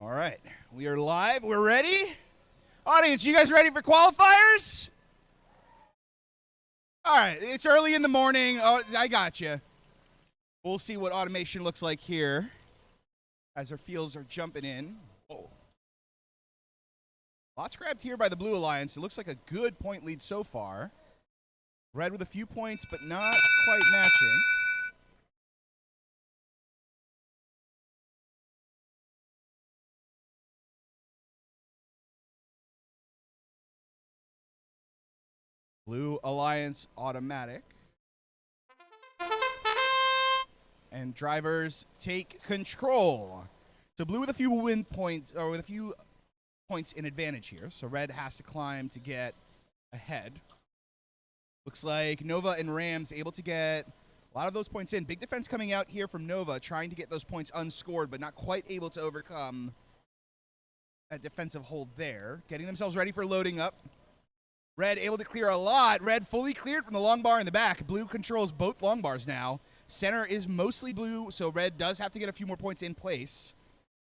All right, we are live. We're ready. Audience, you guys ready for qualifiers? All right, it's early in the morning. Oh, I got you. We'll see what automation looks like here as our fields are jumping in. Oh. Lots grabbed here by the Blue Alliance. It looks like a good point lead so far. Red with a few points, but not quite matching. Blue Alliance automatic. And drivers take control. So blue with a few win points, or with a few points in advantage here. So red has to climb to get ahead. Looks like Nova and Rams able to get a lot of those points in. Big defense coming out here from Nova, trying to get those points unscored, but not quite able to overcome a defensive hold there. Getting themselves ready for loading up. Red able to clear a lot. Red fully cleared from the long bar in the back. Blue controls both long bars now. Center is mostly blue, so red does have to get a few more points in place.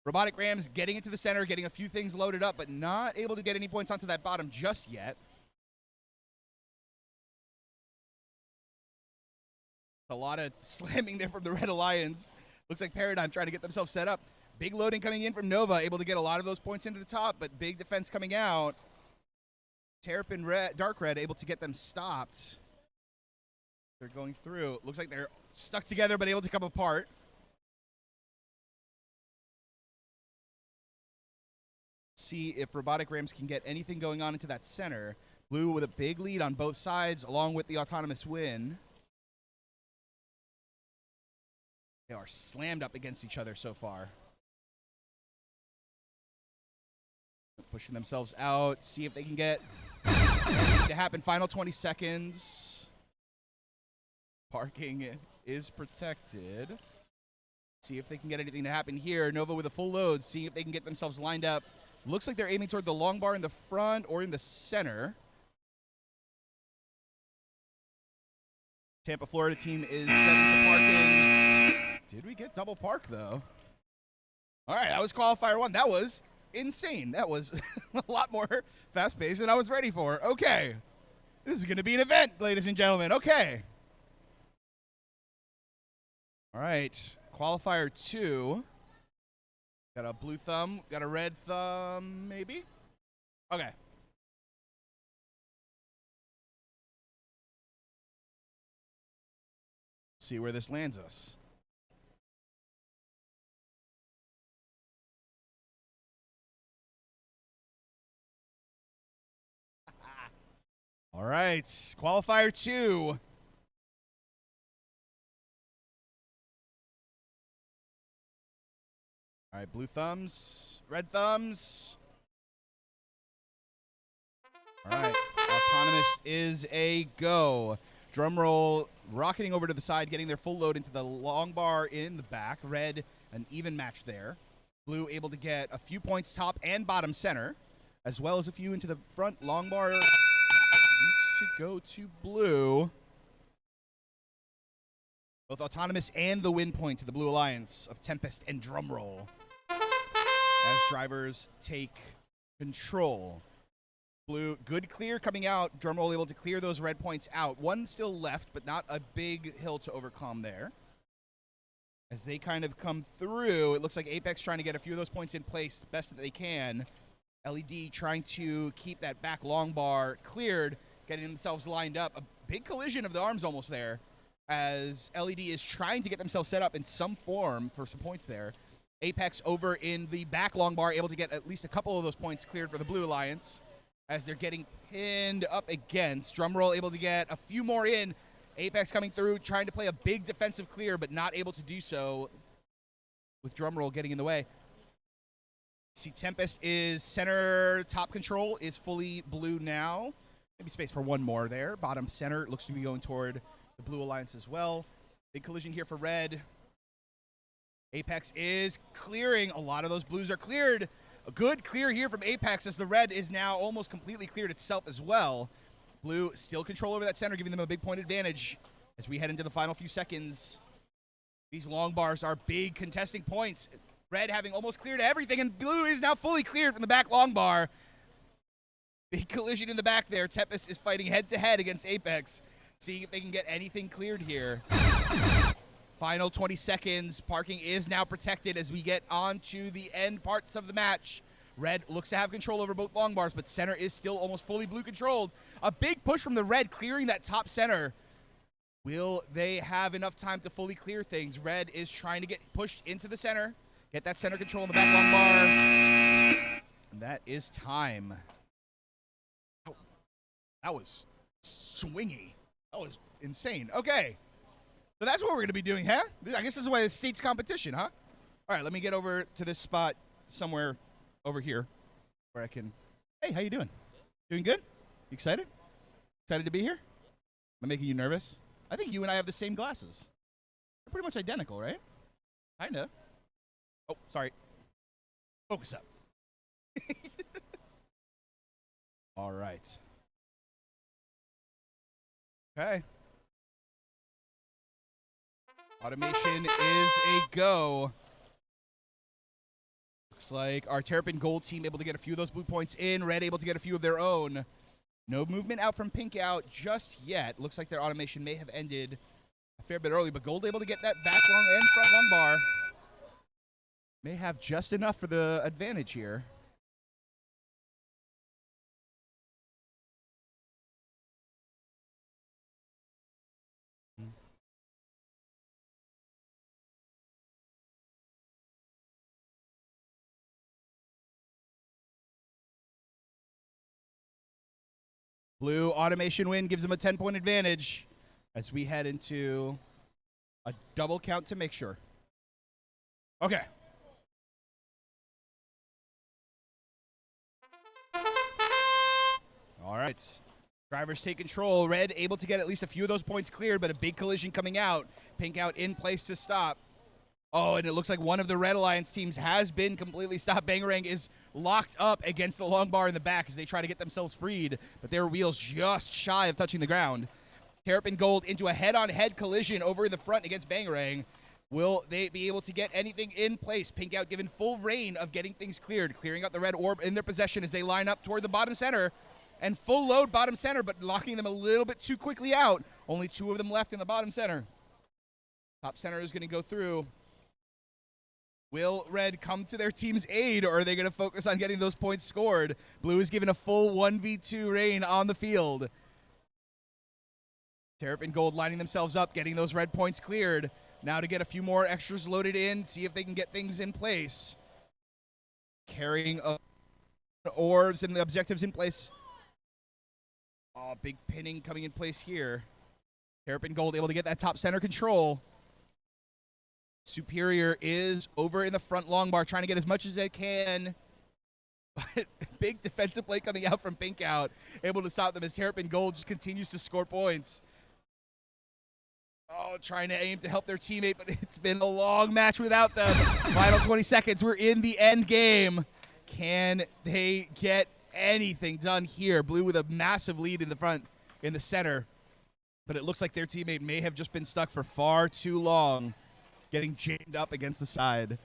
Robotic Rams getting into the center, getting a few things loaded up, but not able to get any points onto that bottom just yet. A lot of slamming there from the Red Alliance. Looks like Paradigm trying to get themselves set up. Big loading coming in from Nova, able to get a lot of those points into the top, but big defense coming out. Terrapin Red, Dark Red able to get them stopped. They're going through. Looks like they're stuck together but able to come apart. See if Robotic Rams can get anything going on into that center. Blue with a big lead on both sides along with the autonomous win. They are slammed up against each other so far. Pushing themselves out. See if they can get anything to happen. Final 20 seconds. Parking is protected. See if they can get anything to happen here. Nova with a full load. See if they can get themselves lined up. Looks like they're aiming toward the long bar in the front or in the center. Tampa, Florida team is setting some parking. Did we get double park, though? All right, that was qualifier one. That was insane. That was a lot more fast-paced than I was ready for. Okay. This is going to be an event, ladies and gentlemen. Okay. All right. Qualifier two. Got a blue thumb. Got a red thumb, maybe? Okay. See where this lands us. All right, qualifier two. All right, blue thumbs, red thumbs. All right, autonomous is a go. Drum roll, rocketing over to the side, getting their full load into the long bar in the back. Red, an even match there. Blue able to get a few points top and bottom center, as well as a few into the front long bar. Looks to go to blue. Both autonomous and the win point to the Blue Alliance of Tempest and Drumroll as drivers take control. Blue, good clear coming out. Drumroll able to clear those red points out. One still left, but not a big hill to overcome there. As they kind of come through, it looks like Apex trying to get a few of those points in place best that they can. LED trying to keep that back long bar cleared, getting themselves lined up. A big collision of the arms almost there as LED is trying to get themselves set up in some form for some points there. Apex over in the back long bar, able to get at least a couple of those points cleared for the Blue Alliance as they're getting pinned up against. Drumroll able to get a few more in. Apex coming through, trying to play a big defensive clear, but not able to do so with Drumroll getting in the way. See, Tempest is center top control is fully blue now. Maybe space for one more there. Bottom center looks to be going toward the Blue Alliance as well. Big collision here for red. Apex is clearing. A lot of those blues are cleared. A good clear here from Apex as the red is now almost completely cleared itself as well. Blue still control over that center, giving them a big point advantage as we head into the final few seconds. These long bars are big contesting points. Red having almost cleared everything, and blue is now fully cleared from the back long bar. Big collision in the back there. Tempest is fighting head-to-head against Apex, seeing if they can get anything cleared here. Final 20 seconds. Parking is now protected as we get on to the end parts of the match. Red looks to have control over both long bars, but center is still almost fully blue controlled. A big push from the red, clearing that top center. Will they have enough time to fully clear things? Red is trying to get pushed into the center, get that center control in the back long bar. And that is time. Oh, that was swingy. That was insane. Okay. So that's what we're going to be doing, huh? I guess this is why it's state's competition, huh? All right, let me get over to this spot somewhere over here where I can... Hey, how you doing? Doing good? You excited? Excited to be here? Am I making you nervous? I think you and I have the same glasses. They're pretty much identical, right? Kinda. Oh, sorry. Focus up. All right. Okay. Automation is a go. Looks like our Terrapin Gold team able to get a few of those blue points in. Red able to get a few of their own. No movement out from Pink out just yet. Looks like their automation may have ended a fair bit early, but Gold able to get that back long and front long bar. May have just enough for the advantage here. Blue automation win gives them a 10-point advantage as we head into a double count to make sure. Okay. All right. Drivers take control. Red able to get at least a few of those points cleared, but a big collision coming out. Pink out in place to stop. Oh, and it looks like one of the Red Alliance teams has been completely stopped. Bangarang is locked up against the long bar in the back as they try to get themselves freed, but their wheels just shy of touching the ground. Terrapin Gold into a head-on-head collision over in the front against Bangarang. Will they be able to get anything in place? Pink out given full reign of getting things cleared, clearing out the red orb in their possession as they line up toward the bottom center. And full load bottom center, but locking them a little bit too quickly out. Only two of them left in the bottom center. Top center is going to go through. Will Red come to their team's aid, or are they going to focus on getting those points scored? Blue is given a full 1v2 reign on the field. Terrapin Gold lining themselves up, getting those red points cleared. Now to get a few more extras loaded in, see if they can get things in place. Carrying orbs and the objectives in place. Oh, big pinning coming in place here. Terrapin Gold able to get that top center control. Superior is over in the front long bar, trying to get as much as they can. But big defensive play coming out from Pink out, able to stop them as Terrapin Gold just continues to score points. Oh, trying to aim to help their teammate, but it's been a long match without them. Final 20 seconds, we're in the end game. Can they get anything done here? Blue with a massive lead in the front, in the center. But it looks like their teammate may have just been stuck for far too long, getting jammed up against the side.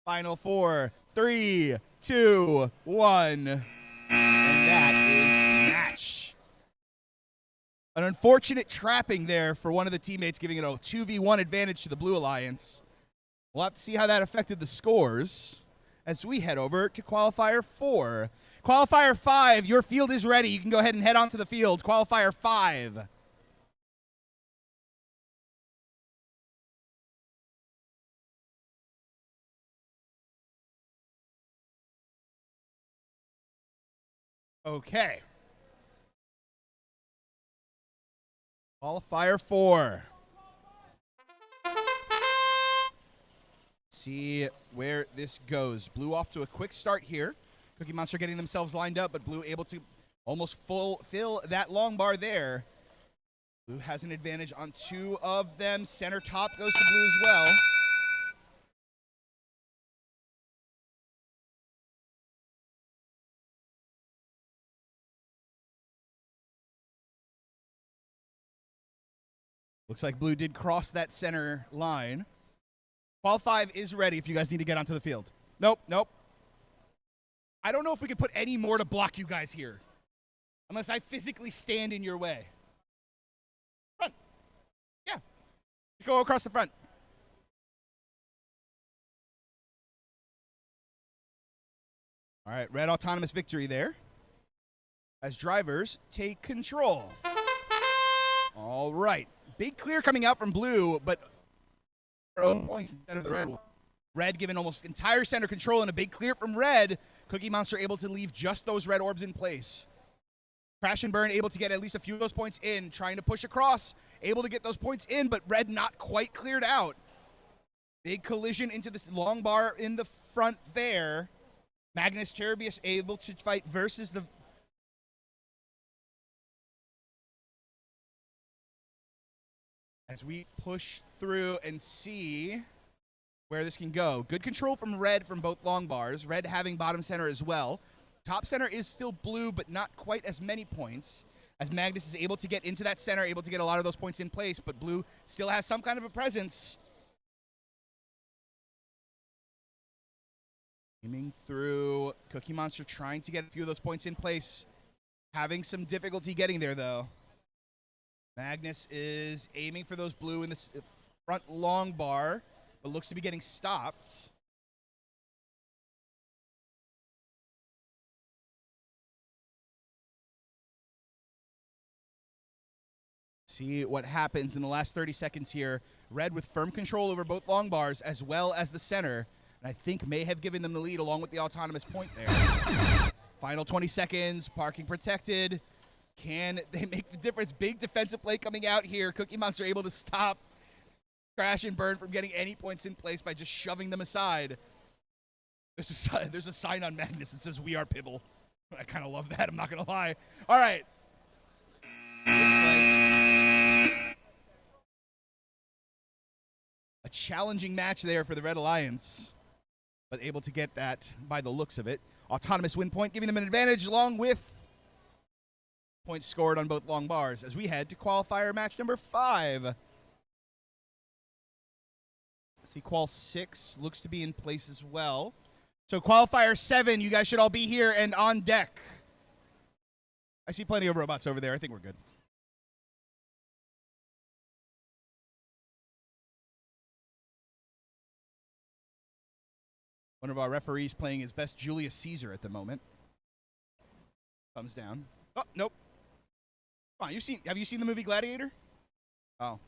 Final 4, 3, 2, 1. And that is match. An unfortunate trapping there for one of the teammates, giving it a 2v1 advantage to the Blue Alliance. We'll have to see how that affected the scores as we head over to Qualifier 4. Qualifier 5, your field is ready. You can go ahead and head onto the field. Qualifier 5. Okay. Qualifier 4. See where this goes. Blue off to a quick start here. Cookie Monster getting themselves lined up, but Blue able to almost fill that long bar there. Blue has an advantage on two of them. Center top goes to Blue as well. Looks like Blue did cross that center line. Qual 5 is ready if you guys need to get onto the field. Nope, nope. I don't know if we can put any more to block you guys here. Unless I physically stand in your way. Front. Yeah. Just go across the front. All right, red autonomous victory there. As drivers take control. All right. Big clear coming out from blue, but points instead of the red. Red given almost entire center control and a big clear from red. Cookie Monster able to leave just those red orbs in place. Crash and Burn able to get at least a few of those points in, trying to push across, able to get those points in, but red not quite cleared out. Big collision into this long bar in the front there. Magnus Terbius able to fight versus the... As we push through and see where this can go. Good control from red from both long bars. Red having bottom center as well. Top center is still blue, but not quite as many points. As Magnus is able to get into that center, able to get a lot of those points in place, but blue still has some kind of a presence. Aiming through. Cookie Monster trying to get a few of those points in place. Having some difficulty getting there, though. Magnus is aiming for those blue in the front long bar, but looks to be getting stopped. See what happens in the last 30 seconds here. Red with firm control over both long bars as well as the center. And I think may have given them the lead along with the autonomous point there. Final 20 seconds, parking protected. Can they make the difference? Big defensive play coming out here. Cookie Monster able to stop Crash and Burn from getting any points in place by just shoving them aside. There's a sign on Magnus that says, "We are Pibble." I kind of love that, I'm not going to lie. All right. Looks like a challenging match there for the Red Alliance, but able to get that by the looks of it. Autonomous win point, giving them an advantage along with points scored on both long bars as we head to qualifier match number 5. See, qual 6 looks to be in place as well. So qualifier 7, you guys should all be here and on deck. I see plenty of robots over there. I think we're good. One of our referees playing his best Julius Caesar at the moment. Thumbs down. Oh, nope. Come on, have you seen the movie Gladiator? Oh.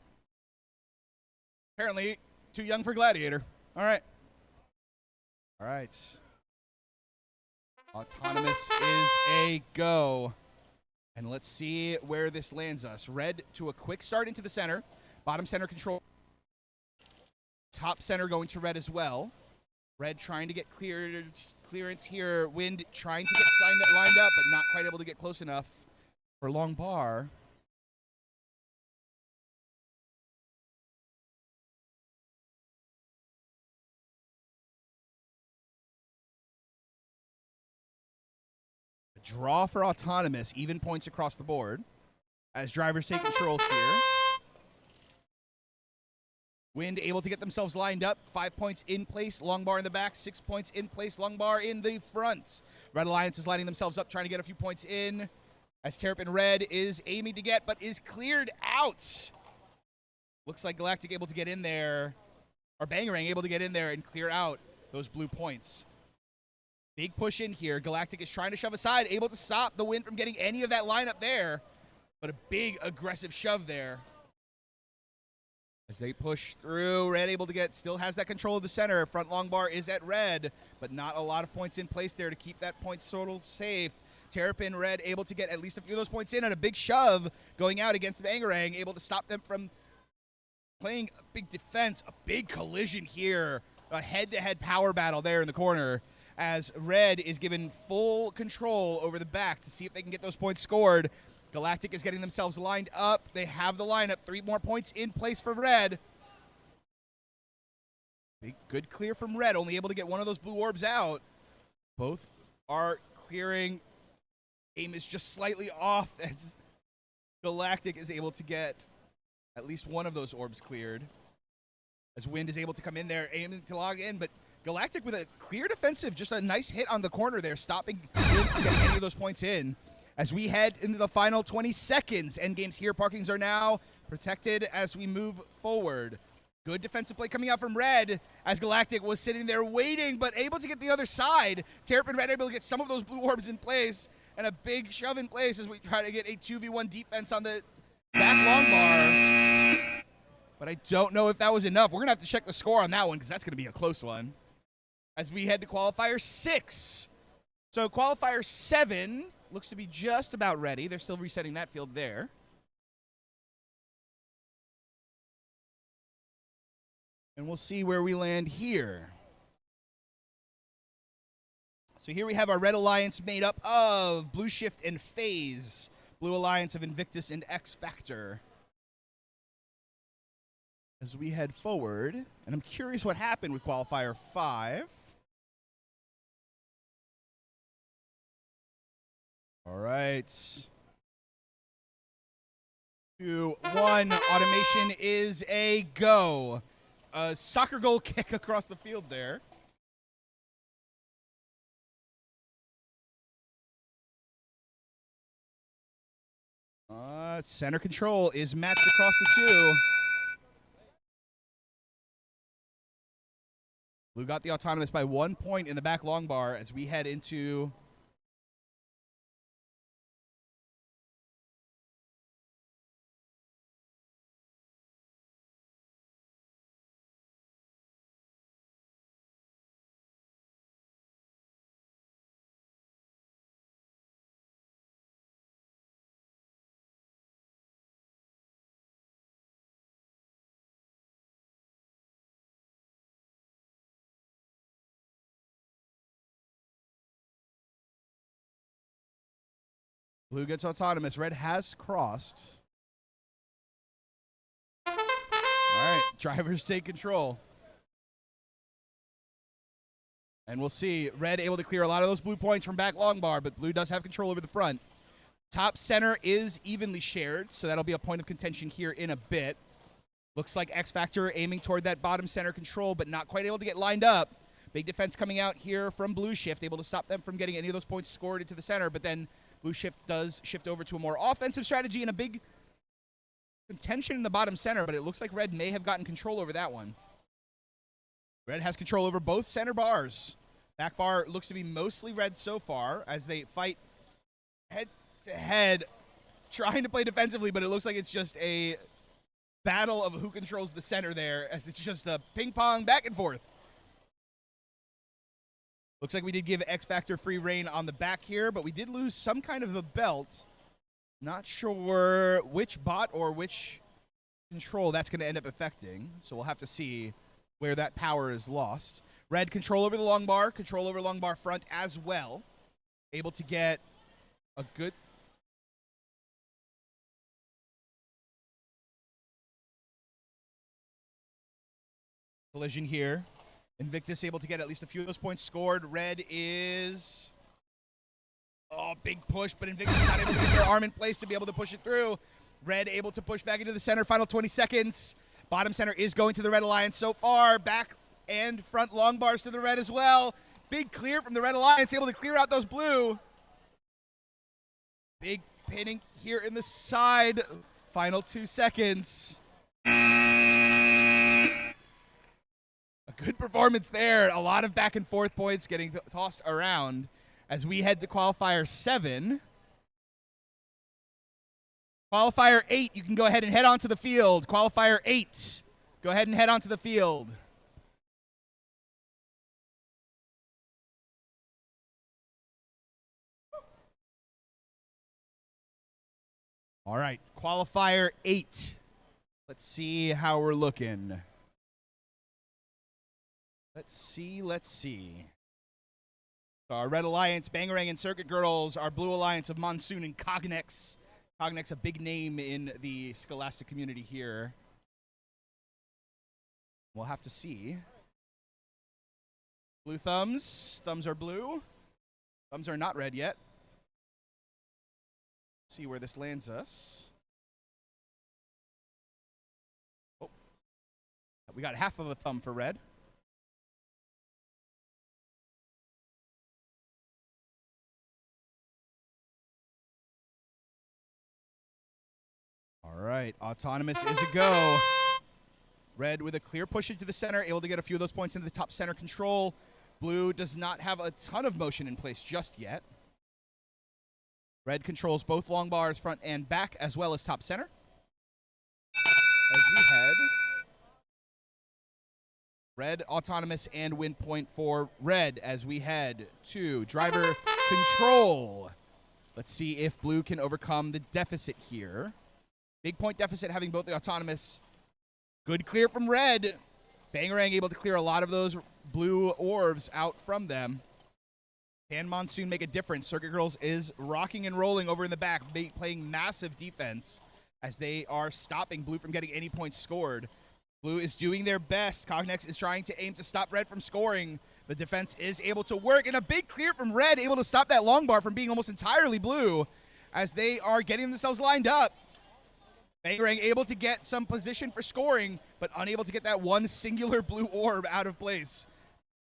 Apparently, too young for Gladiator. All right. All right. Autonomous is a go. And let's see where this lands us. Red to a quick start into the center. Bottom center control. Top center going to red as well. Red trying to get clearance here. Wind trying to get lined up, but not quite able to get close enough for long bar. A draw for autonomous, even points across the board as drivers take control here. Wind able to get themselves lined up. 5 points in place, long bar in the back. 6 points in place, long bar in the front. Red Alliance is lining themselves up, trying to get a few points in. As Terrapin Red is aiming to get, but is cleared out. Looks like Galactic able to get in there, or Bangarang able to get in there and clear out those blue points. Big push in here. Galactic is trying to shove aside, able to stop the Wind from getting any of that lineup there, but a big aggressive shove there. As they push through, Red able to get, still has that control of the center. Front long bar is at Red, but not a lot of points in place there to keep that point total safe. Terrapin Red able to get at least a few of those points in, and a big shove going out against the Bangarang, able to stop them from playing a big defense. A big collision here. A head-to-head power battle there in the corner as Red is given full control over the back to see if they can get those points scored. Galactic is getting themselves lined up. They have the lineup. 3 more points in place for Red. Big, good clear from Red. Only able to get one of those blue orbs out. Both are clearing. Aim is just slightly off as Galactic is able to get at least one of those orbs cleared. as Wind is able to come in there, aiming to log in, but Galactic with a clear defensive, just a nice hit on the corner there, stopping Wind from getting any of those points in. As we head into the final 20 seconds, endgames here, parkings are now protected as we move forward. Good defensive play coming out from Red, as Galactic was sitting there waiting, but able to get the other side. Terrapin Red able to get some of those blue orbs in place, and a big shove in place as we try to get a 2v1 defense on the back long bar. But I don't know if that was enough. We're going to have to check the score on that one, because that's going to be a close one. As we head to Qualifier 6. So Qualifier 7 looks to be just about ready. They're still resetting that field there. And we'll see where we land here. So here we have our Red Alliance made up of Blue Shift and FaZe. Blue Alliance of Invictus and X Factor. As we head forward, and I'm curious what happened with Qualifier 5. All right. 2, 1. Automation is a go. A soccer goal kick across the field there. Center control is matched across the 2. Blue got the autonomous by 1 point in the back long bar as we head into Blue gets autonomous. Red has crossed. All right, drivers take control. And we'll see. Red able to clear a lot of those blue points from back long bar, but Blue does have control over the front. Top center is evenly shared, so that'll be a point of contention here in a bit. Looks like X Factor aiming toward that bottom center control, but not quite able to get lined up. Big defense coming out here from Blue Shift, able to stop them from getting any of those points scored into the center, but then Blue Shift does shift over to a more offensive strategy and a big contention in the bottom center, but it looks like Red may have gotten control over that one. Red has control over both center bars. Back bar looks to be mostly Red so far as they fight head-to-head, trying to play defensively, but it looks like it's just a battle of who controls the center there, as it's just a ping-pong back and forth. Looks like we did give X Factor free reign on the back here, but we did lose some kind of a belt. Not sure which bot or which control that's going to end up affecting, so we'll have to see where that power is lost. Red control over the long bar, control over long bar front as well. Able to get a good... collision here. Invictus able to get at least a few of those points scored. Red is... oh, big push, but Invictus not able to get their arm in place to be able to push it through. Red able to push back into the center. Final 20 seconds. Bottom center is going to the Red Alliance so far. Back and front long bars to the Red as well. Big clear from the Red Alliance, able to clear out those blue. Big pinning here in the side. Final 2 seconds. A good performance there. A lot of back and forth points getting tossed around as we head to Qualifier 7. Qualifier 8, you can go ahead and head onto the field. Qualifier 8, go ahead and head onto the field. All right, Qualifier 8. Let's see how we're looking. Let's see. Our Red Alliance, Bangarang and Circuit Girls. Our Blue Alliance of Monsoon and Cognex. Cognex, a big name in the Scholastic community here. We'll have to see. Blue thumbs. Thumbs are blue. Thumbs are not red yet. See where this lands us. Oh, We got half of a thumb for red. All right, autonomous is a go. Red with a clear push into the center, able to get a few of those points into the top center control. Blue does not have a ton of motion in place just yet. Red controls both long bars, front and back, as well as top center. As we head, red autonomous and win point for red as we head to driver control. Let's see if blue can overcome the deficit here. Big point deficit having both the autonomous. Good clear from red. Bangarang able to clear a lot of those blue orbs out from them. Can Monsoon make a difference? Circuit Girls is rocking and rolling over in the back, playing massive defense as they are stopping blue from getting any points scored. Blue is doing their best. Cognex is trying to aim to stop red from scoring. The defense is able to work, and a big clear from red, able to stop that long bar from being almost entirely blue as they are getting themselves lined up. Bangarang able to get some position for scoring, but unable to get that one singular blue orb out of place.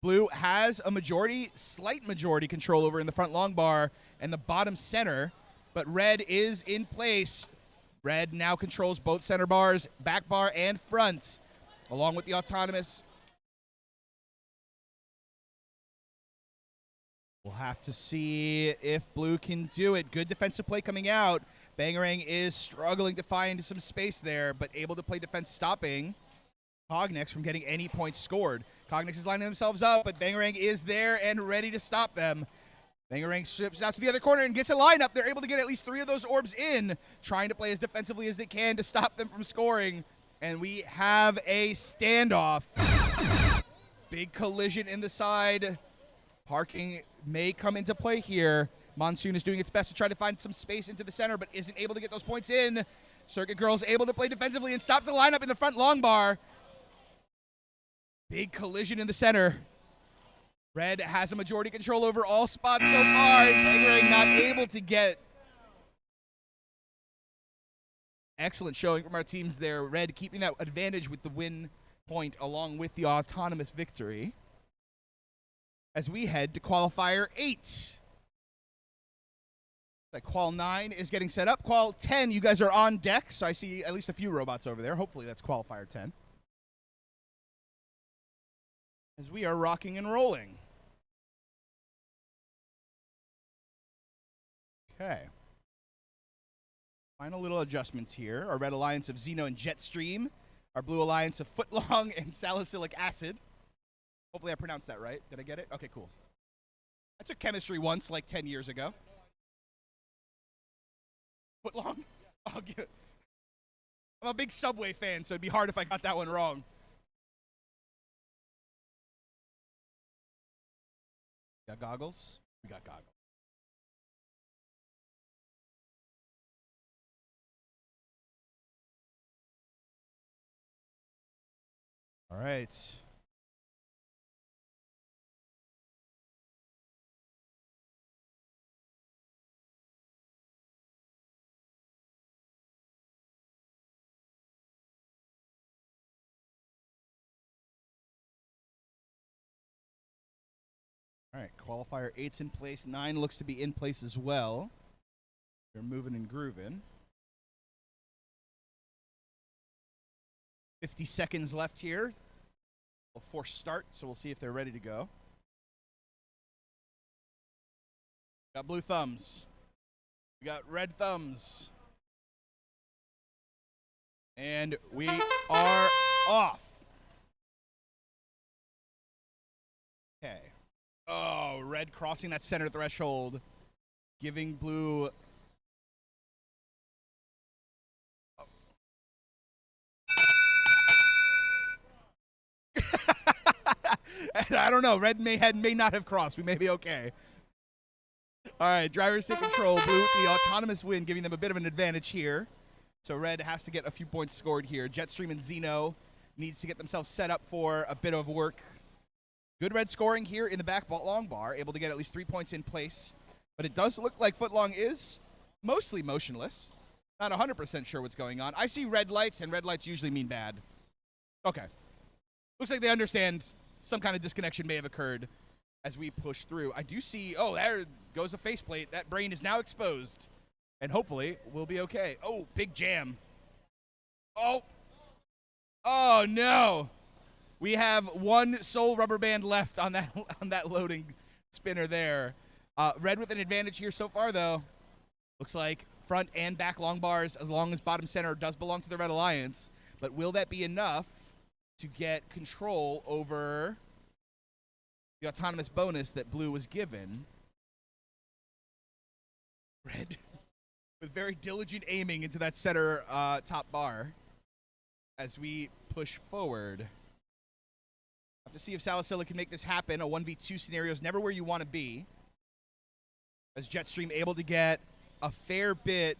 Blue has a majority, slight majority control over in the front long bar and the bottom center, but red is in place. Red now controls both center bars, back bar and front, along with the autonomous. We'll have to see if blue can do it. Good defensive play coming out. Bangarang is struggling to find some space there, but able to play defense, stopping Cognex from getting any points scored. Cognex is lining themselves up, but Bangarang is there and ready to stop them. Bangarang strips out to the other corner and gets a lineup. They're able to get at least 3 of those orbs in, trying to play as defensively as they can to stop them from scoring. And we have a standoff. Big collision in the side. Parking may come into play here. Monsoon is doing its best to try to find some space into the center, but isn't able to get those points in. Circuit Girls able to play defensively and stops the lineup in the front long bar. Big collision in the center. Red has a majority control over all spots so far, and Bangarang not able to get. Excellent showing from our teams there. Red keeping that advantage with the win point along with the autonomous victory. As we head to Qualifier 8. That Qual 9 is getting set up. Qual 10, you guys are on deck, so I see at least a few robots over there. Hopefully that's Qualifier 10. As we are rocking and rolling. Okay. Final little adjustments here. Our red alliance of Xeno and Jetstream. Our blue alliance of Footlong and Salicylic Acid. Hopefully I pronounced that right. Did I get it? Okay, cool. I took chemistry once, like 10 years ago. Footlong? I'm a big Subway fan, so it'd be hard if I got that one wrong. Got goggles? We got goggles. All right. All right, Qualifier 8's in place. 9 looks to be in place as well. They're moving and grooving. 50 seconds left here. We'll force start, so we'll see if they're ready to go. Got blue thumbs. We got red thumbs. And we are off. Okay. Oh, red crossing that center threshold, giving blue. Oh. I don't know. Red may not have crossed. We may be okay. All right, drivers take control. Blue with the autonomous win, giving them a bit of an advantage here. So red has to get a few points scored here. Jetstream and Xeno needs to get themselves set up for a bit of work. Good red scoring here in the back long bar, able to get at least 3 points in place. But it does look like Footlong is mostly motionless. Not 100% sure what's going on. I see red lights, and red lights usually mean bad. Okay. Looks like they understand some kind of disconnection may have occurred as we push through. I do see, oh, there goes a faceplate. That brain is now exposed. And hopefully we'll be okay. Oh, big jam. Oh. Oh, no. We have one soul rubber band left on that loading spinner there. Red with an advantage here so far, though. Looks like front and back long bars, as long as bottom center does belong to the Red Alliance. But will that be enough to get control over the autonomous bonus that Blue was given? Red with very diligent aiming into that center top bar as we push forward. Have to see if Salicilla can make this happen. A 1v2 scenario is never where you want to be. As Jetstream able to get a fair bit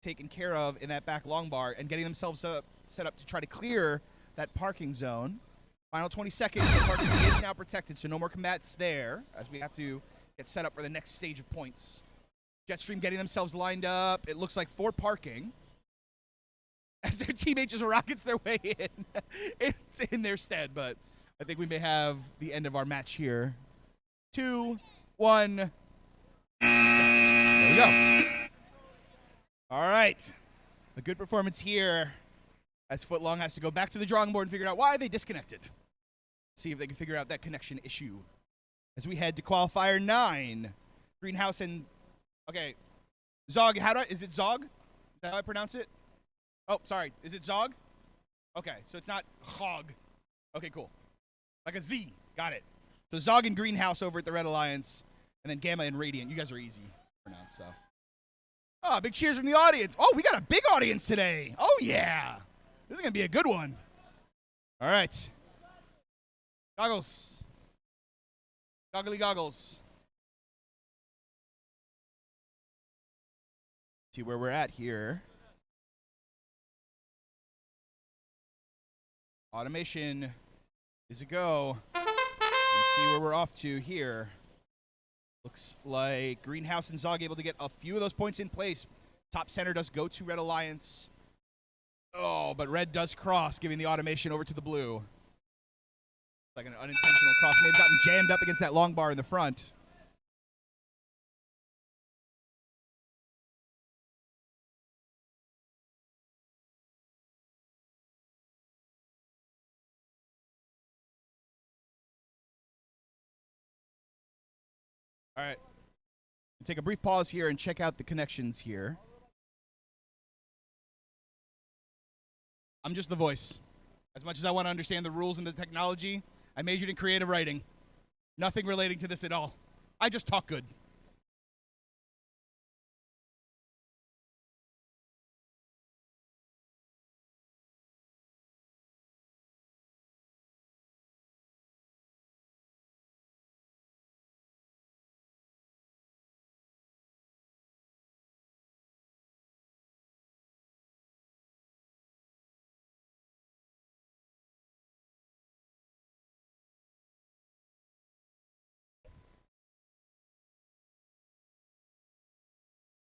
taken care of in that back long bar and getting themselves set up to try to clear that parking zone. Final 20 seconds. The parking is now protected, so no more combats there as we have to get set up for the next stage of points. Jetstream getting themselves lined up. It looks like for parking as their teammate just rockets their way in. It's in their stead, but I think we may have the end of our match here. 2, 1. There we go. All right. A good performance here as Footlong has to go back to the drawing board and figure out why they disconnected. See if they can figure out that connection issue. As we head to Qualifier 9. Greenhouse and... Okay. Zog, is it Zog? Is that how I pronounce it? Oh, sorry. Is it Zog? Okay, so it's not Hog. Okay, cool. Like a Z. Got it. So Zog and Greenhouse over at the Red Alliance. And then Gamma and Radiant. You guys are easy to pronounce, so... Oh, big cheers from the audience. Oh, we got a big audience today. Oh, yeah. This is going to be a good one. All right. Goggles. Goggly goggles. See where we're at here. Automation is a go. Let's see where we're off to here. Looks like Greenhouse and Zog able to get a few of those points in place. Top center does go to Red Alliance. Oh, but Red does cross, giving the automation over to the Blue. Like an unintentional cross. May have gotten jammed up against that long bar in the front. All right. We'll take a brief pause here and check out the connections here. I'm just the voice. As much as I want to understand the rules and the technology, I majored in creative writing. Nothing relating to this at all. I just talk good.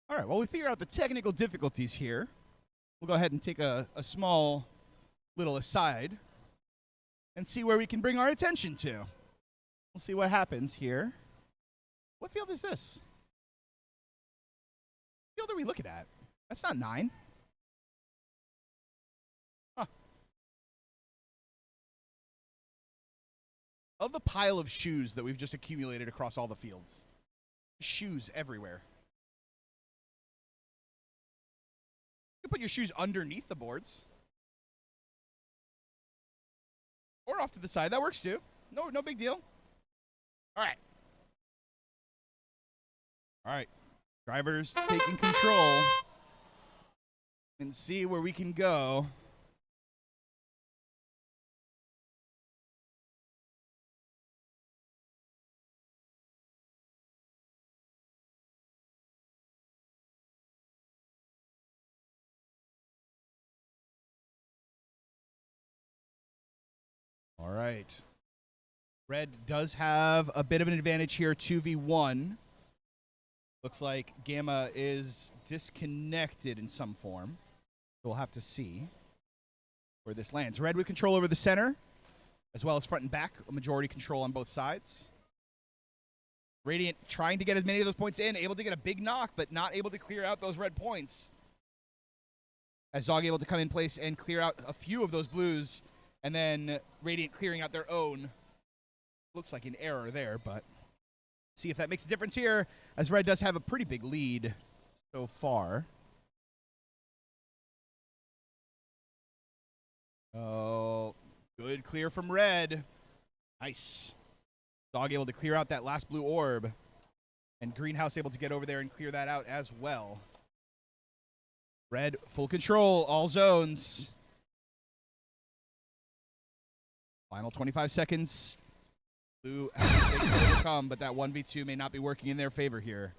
All right, while we figure out the technical difficulties here, we'll go ahead and take a small little aside and see where we can bring our attention to. We'll see what happens here. What field is this? What field are we looking at? That's not 9. Huh. Of the pile of shoes that we've just accumulated across all the fields, shoes everywhere. You can put your shoes underneath the boards. Or off to the side. That works too. No big deal. All right. All right. Drivers taking control. And see where we can go. All right. Red does have a bit of an advantage here, 2v1. Looks like Gamma is disconnected in some form. We'll have to see. where this lands. Red with control over the center, as well as front and back. A majority control on both sides. Radiant trying to get as many of those points in, able to get a big knock, but not able to clear out those red points. As Zog able to come in place and clear out a few of those blues, and then Radiant clearing out their own. Looks like an error there, but see if that makes a difference here, as Red does have a pretty big lead so far. Oh, good clear from Red. Nice. Dog able to clear out that last blue orb. And Greenhouse able to get over there and clear that out as well. Red, full control, all zones. Final 25 seconds. Blue has a big to overcome, but that 1v2 may not be working in their favor here.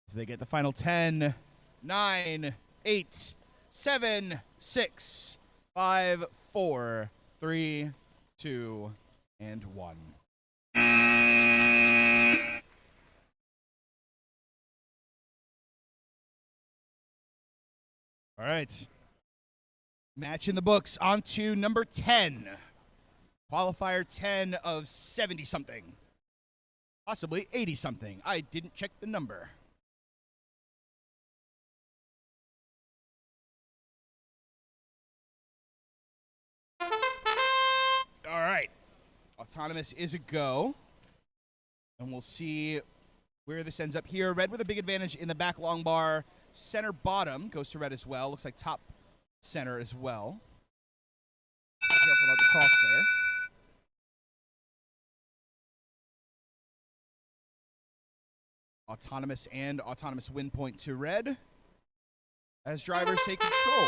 So they get the final 10, 9, 8, 7, 6, 5, 4, 3, 2, and 1. All right. Match in the books. On to number 10. Qualifier 10 of 70-something. Possibly 80-something. I didn't check the number. All right. Autonomous is a go. And we'll see where this ends up here. Red with a big advantage in the back long bar. Center bottom goes to Red as well. Looks like top center as well. Careful about the cross there. Autonomous and autonomous win point to Red. As drivers take control.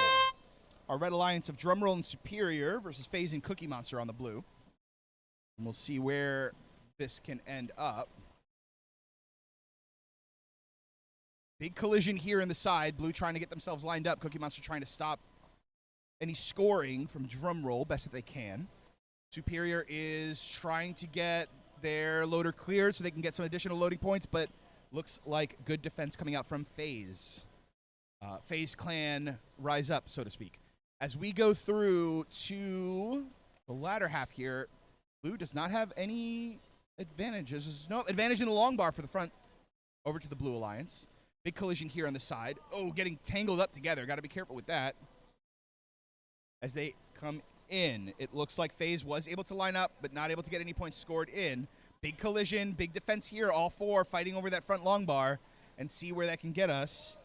Our Red alliance of Drumroll and Superior versus FaZe and Cookie Monster on the blue. And we'll see where this can end up. Big collision here in the side. Blue trying to get themselves lined up. Cookie Monster trying to stop any scoring from Drumroll best that they can. Superior is trying to get their loader cleared so they can get some additional loading points, but looks like good defense coming out from FaZe. FaZe clan rise up, so to speak. As we go through to the latter half here, Blue does not have any advantages. There's no advantage in the long bar for the front over to the Blue Alliance. Big collision here on the side. Oh, getting tangled up together. Got to be careful with that. As they come in, it looks like FaZe was able to line up, but not able to get any points scored in. Big collision, big defense here. All four fighting over that front long bar and see where that can get us.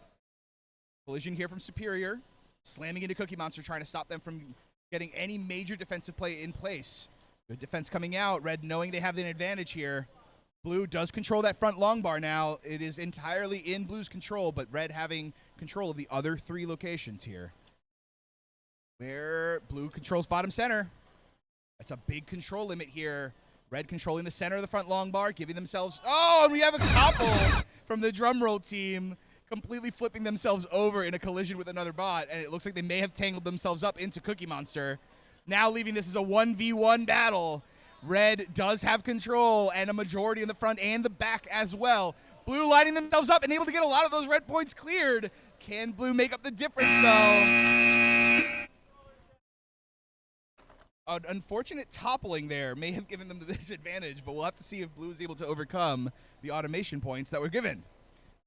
Collision here from Superior. Slamming into Cookie Monster, trying to stop them from getting any major defensive play in place. Good defense coming out. Red knowing they have an advantage here. Blue does control that front long bar now. It is entirely in Blue's control, but Red having control of the other three locations here. Where Blue controls bottom center. That's a big control limit here. Red controlling the center of the front long bar, giving themselves... Oh, and we have a couple from the Drumroll team completely flipping themselves over in a collision with another bot, and it looks like they may have tangled themselves up into Cookie Monster. Now leaving this as a 1v1 battle. Red does have control and a majority in the front and the back as well. Blue lining themselves up and able to get a lot of those red points cleared. Can Blue make up the difference, though? An unfortunate toppling there may have given them the disadvantage, but we'll have to see if Blue is able to overcome the automation points that were given.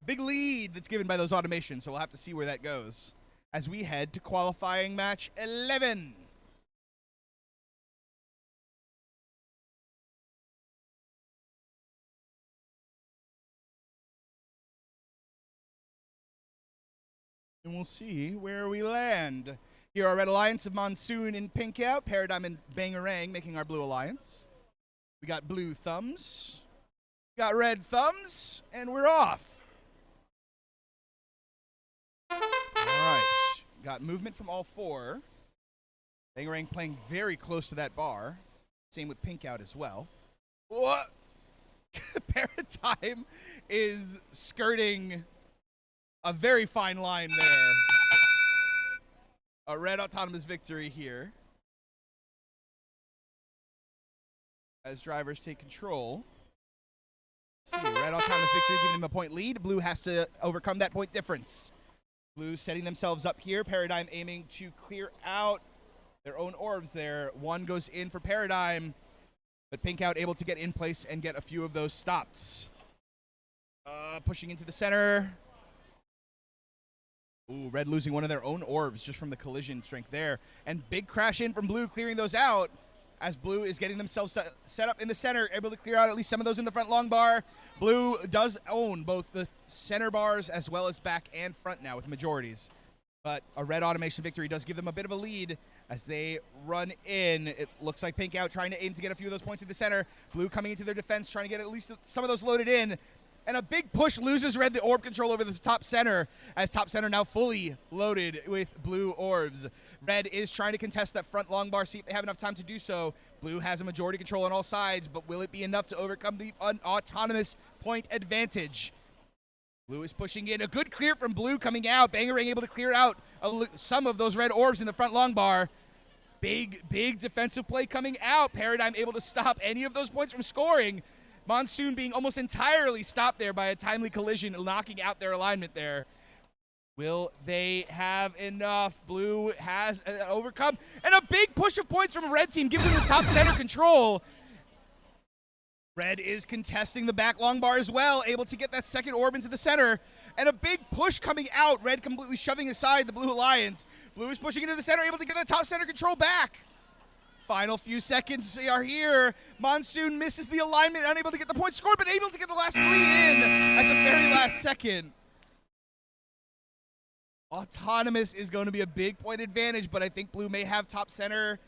Big lead that's given by those automations, so we'll have to see where that goes as we head to qualifying match 11. And we'll see where we land. Here are Red Alliance of Monsoon and Pink out, Paradigm and Bangarang making our Blue Alliance. We got blue thumbs, got red thumbs, and we're off. All right, got movement from all four. Bangarang playing very close to that bar. Same with Pink out as well. What? Paradigm is skirting a very fine line there. A Red autonomous victory here. As drivers take control. See, red autonomous victory giving them a point lead. Blue has to overcome that point difference. Blue setting themselves up here. Paradigm aiming to clear out their own orbs there. One goes in for Paradigm, but Pink Out able to get in place and get a few of those stopped. Pushing into the center. Ooh, red losing one of their own orbs just from the collision strength there. And big crash in from blue, clearing those out as blue is getting themselves set up in the center, able to clear out at least some of those in the front long bar. Blue does own both the center bars as well as back and front now with majorities. But a red automation victory does give them a bit of a lead as they run in. It looks like Pink Out trying to aim to get a few of those points in the center. Blue coming into their defense, trying to get at least some of those loaded in. And a big push loses red the orb control over the top center, as top center now fully loaded with blue orbs. Red is trying to contest that front long bar, see if they have enough time to do so. Blue has a majority control on all sides, but will it be enough to overcome the autonomous point advantage? Blue is pushing in. A good clear from blue coming out. Bangarang able to clear out some of those red orbs in the front long bar. Big defensive play coming out. Paradigm able to stop any of those points from scoring. Monsoon being almost entirely stopped there by a timely collision, knocking out their alignment there. Will they have enough? Blue has overcome. And a big push of points from a red team gives them the top center control. Red is contesting the back long bar as well, able to get that second orb into the center. And a big push coming out. Red completely shoving aside the Blue Alliance. Blue is pushing into the center, able to get the top center control back. Final few seconds are here. Monsoon misses the alignment, unable to get the point scored, but able to get the last three in at the very last second. Autonomous is going to be a big point advantage, but I think blue may have top center.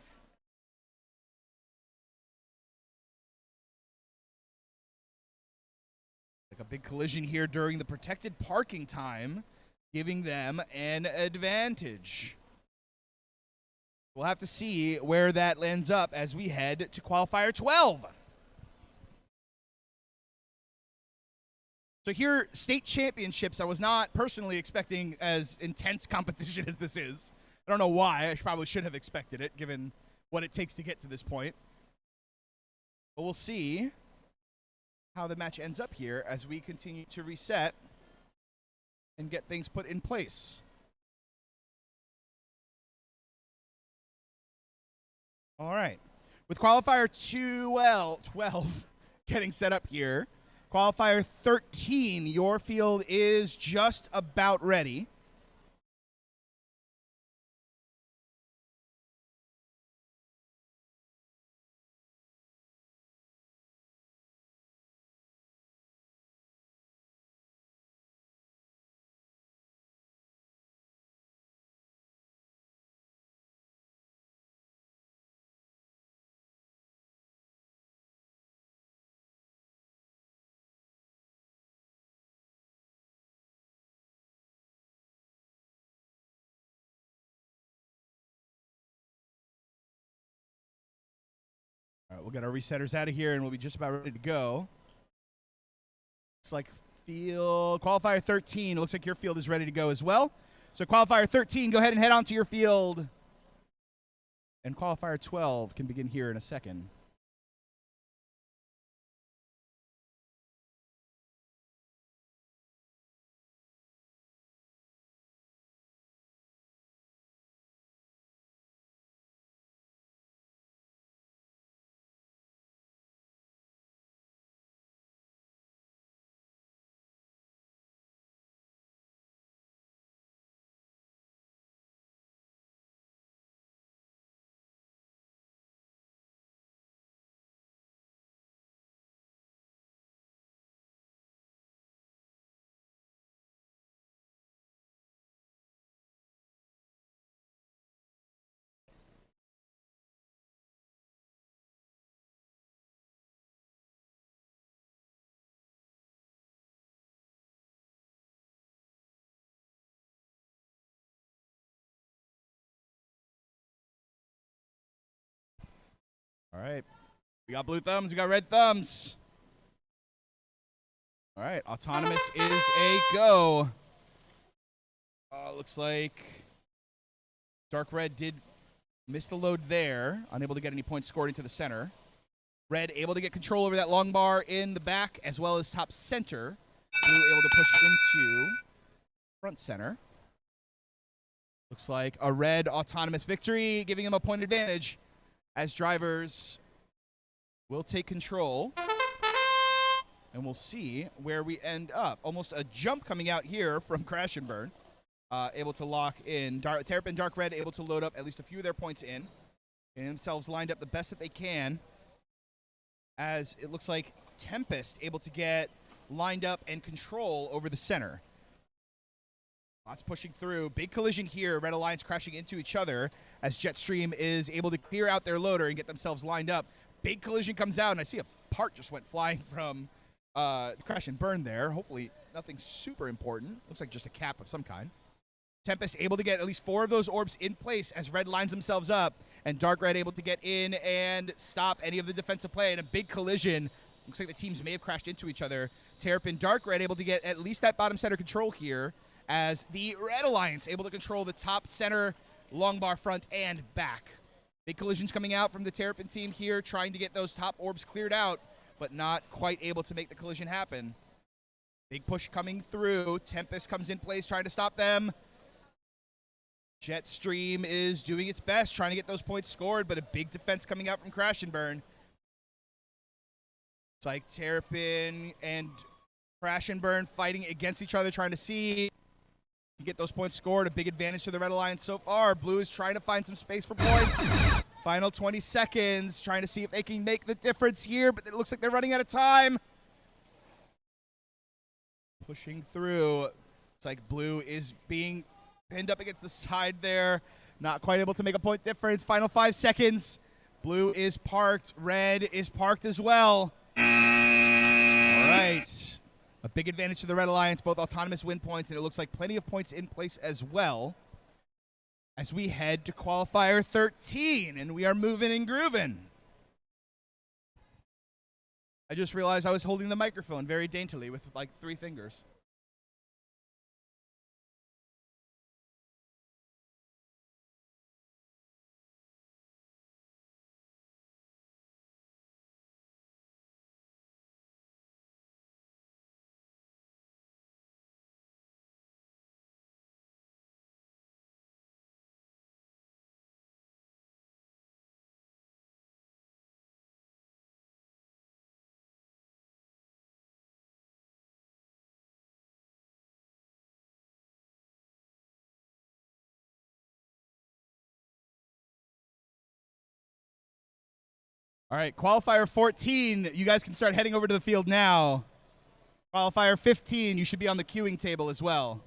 Like a big collision here during the protected parking time, giving them an advantage. We'll have to see where that lands up as we head to Qualifier 12. So here, state championships, I was not personally expecting as intense competition as this is. I don't know why. I probably should have expected it, given what it takes to get to this point. But we'll see how the match ends up here as we continue to reset and get things put in place. All right, with Qualifier 12 getting set up here, Qualifier 13, your field is just about ready. All right, we'll get our resetters out of here, and we'll be just about ready to go. It's like field Qualifier 13. It looks like your field is ready to go as well. So Qualifier 13, go ahead and head on to your field. And Qualifier 12 can begin here in a second. All right, we got blue thumbs, we got red thumbs. All right, autonomous is a go. Looks like dark red did miss the load there, unable to get any points scored into the center. Red able to get control over that long bar in the back as well as top center. Blue able to push into front center. Looks like a red autonomous victory, giving him a point advantage as drivers will take control. And we'll see where we end up. Almost a jump coming out here from Crash and Burn. Able to lock in. Terrapin Dark Red able to load up at least a few of their points in. Getting themselves lined up the best that they can. As it looks like Tempest able to get lined up and control over the center. Lots pushing through. Big collision here. Red Alliance crashing into each other as Jetstream is able to clear out their loader and get themselves lined up. Big collision comes out, and I see a part just went flying from Crash and Burn there. Hopefully nothing super important. Looks like just a cap of some kind. Tempest able to get at least 4 of those orbs in place as Red lines themselves up, and Dark Red able to get in and stop any of the defensive play. And a big collision. Looks like the teams may have crashed into each other. Terrapin Dark Red able to get at least that bottom center control here, as the Red Alliance able to control the top center, long bar front, and back. Big collisions coming out from the Terrapin team here, trying to get those top orbs cleared out, but not quite able to make the collision happen. Big push coming through. Tempest comes in place, trying to stop them. Jetstream is doing its best, trying to get those points scored, but a big defense coming out from Crash and Burn. It's like Terrapin and Crash and Burn fighting against each other, trying to see to get those points scored. A big advantage to the Red Alliance so far. Blue is trying to find some space for points. Final 20 seconds, trying to see if they can make the difference here, but it looks like they're running out of time. Pushing through. It's like Blue is being pinned up against the side there. Not quite able to make a point difference. Final 5 seconds. Blue is parked. Red is parked as well. All right. A big advantage to the Red Alliance, both autonomous win points, and it looks like plenty of points in place as well as we head to Qualifier 13, and we are moving and grooving. I just realized I was holding the microphone very daintily with like 3 fingers. All right, Qualifier 14, you guys can start heading over to the field now. Qualifier 15, you should be on the queuing table as well.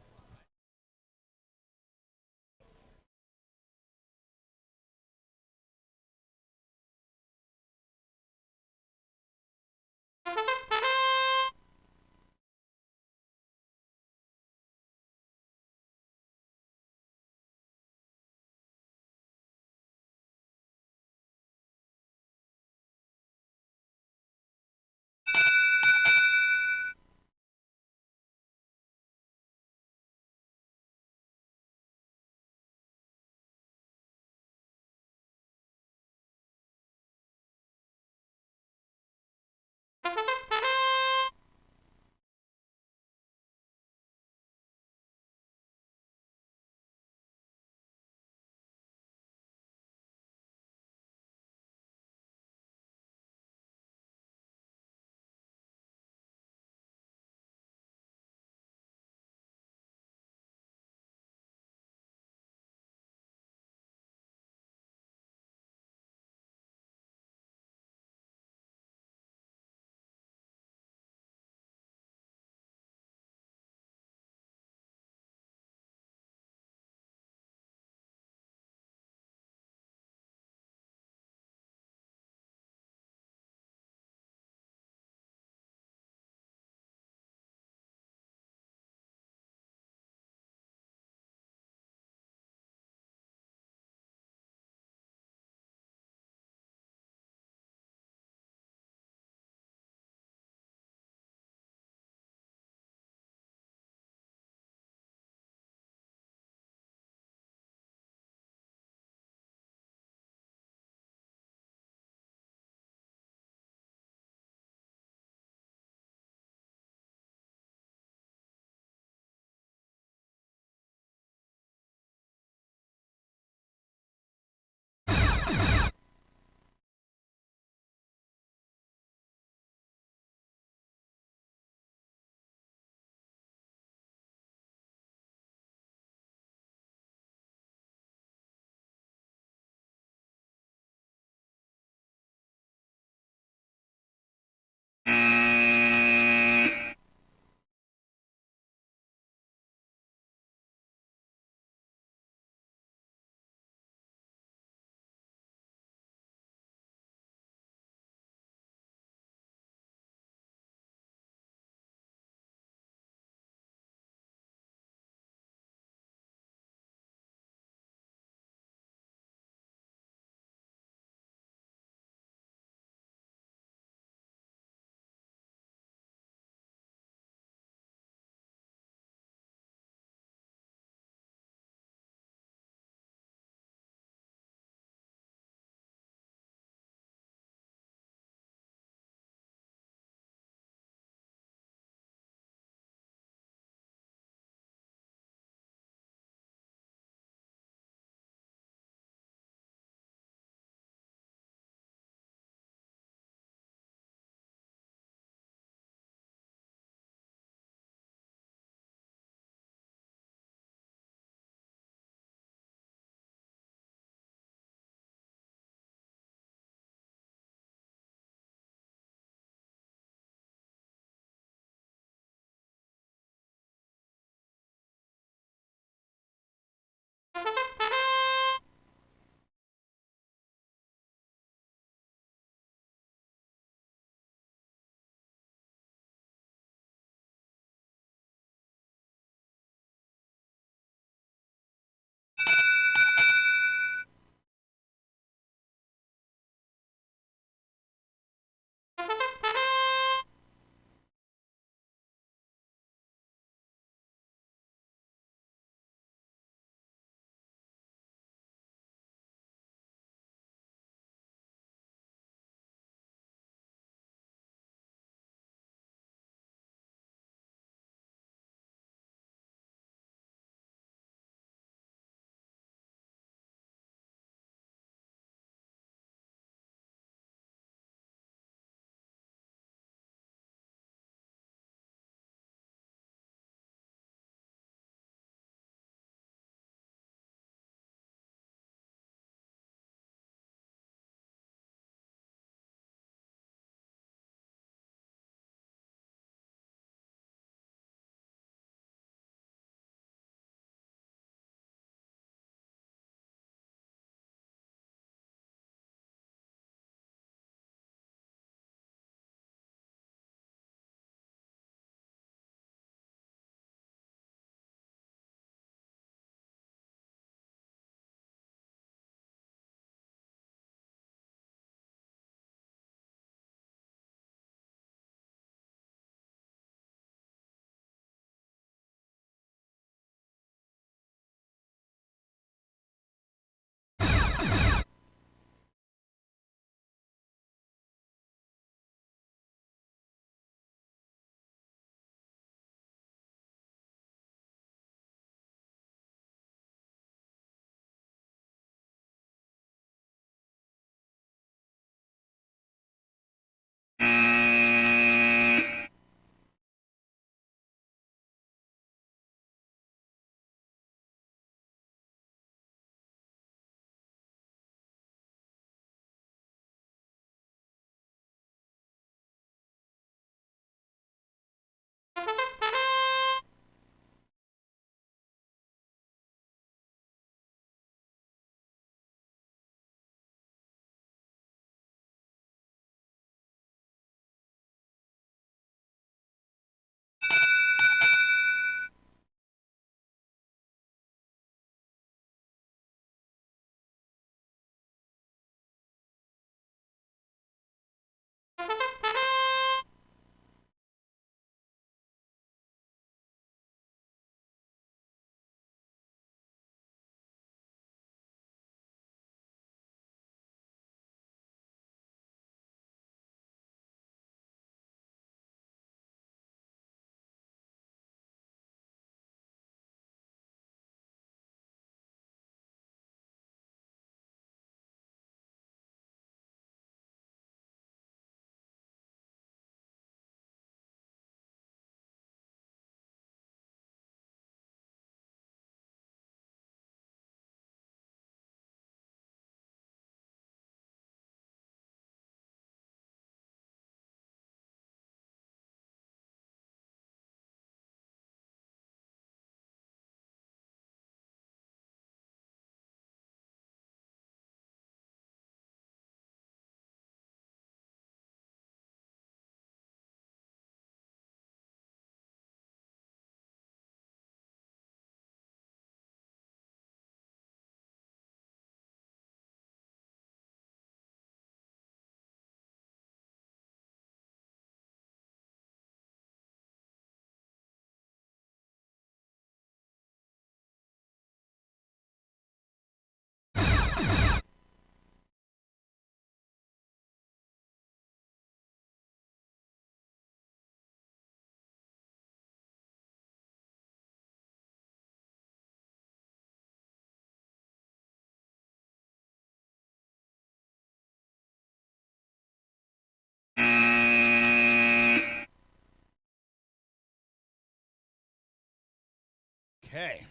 Okay.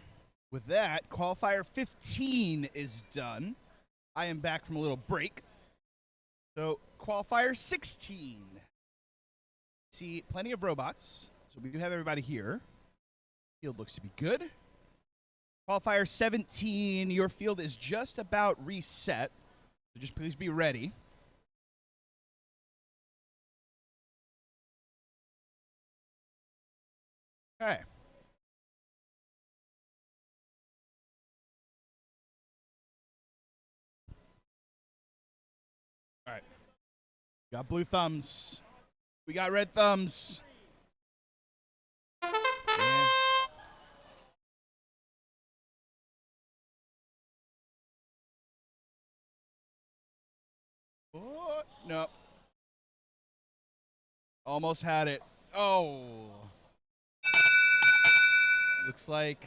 With that, qualifier 15 is done. I am back from a little break. So, qualifier 16. See, plenty of robots. So we do have everybody here. Field looks to be good. Qualifier 17, your field is just about reset. So just please be ready. Okay. All right. Got blue thumbs. We got red thumbs. Yeah. Oh, no. Almost had it. Oh. Looks like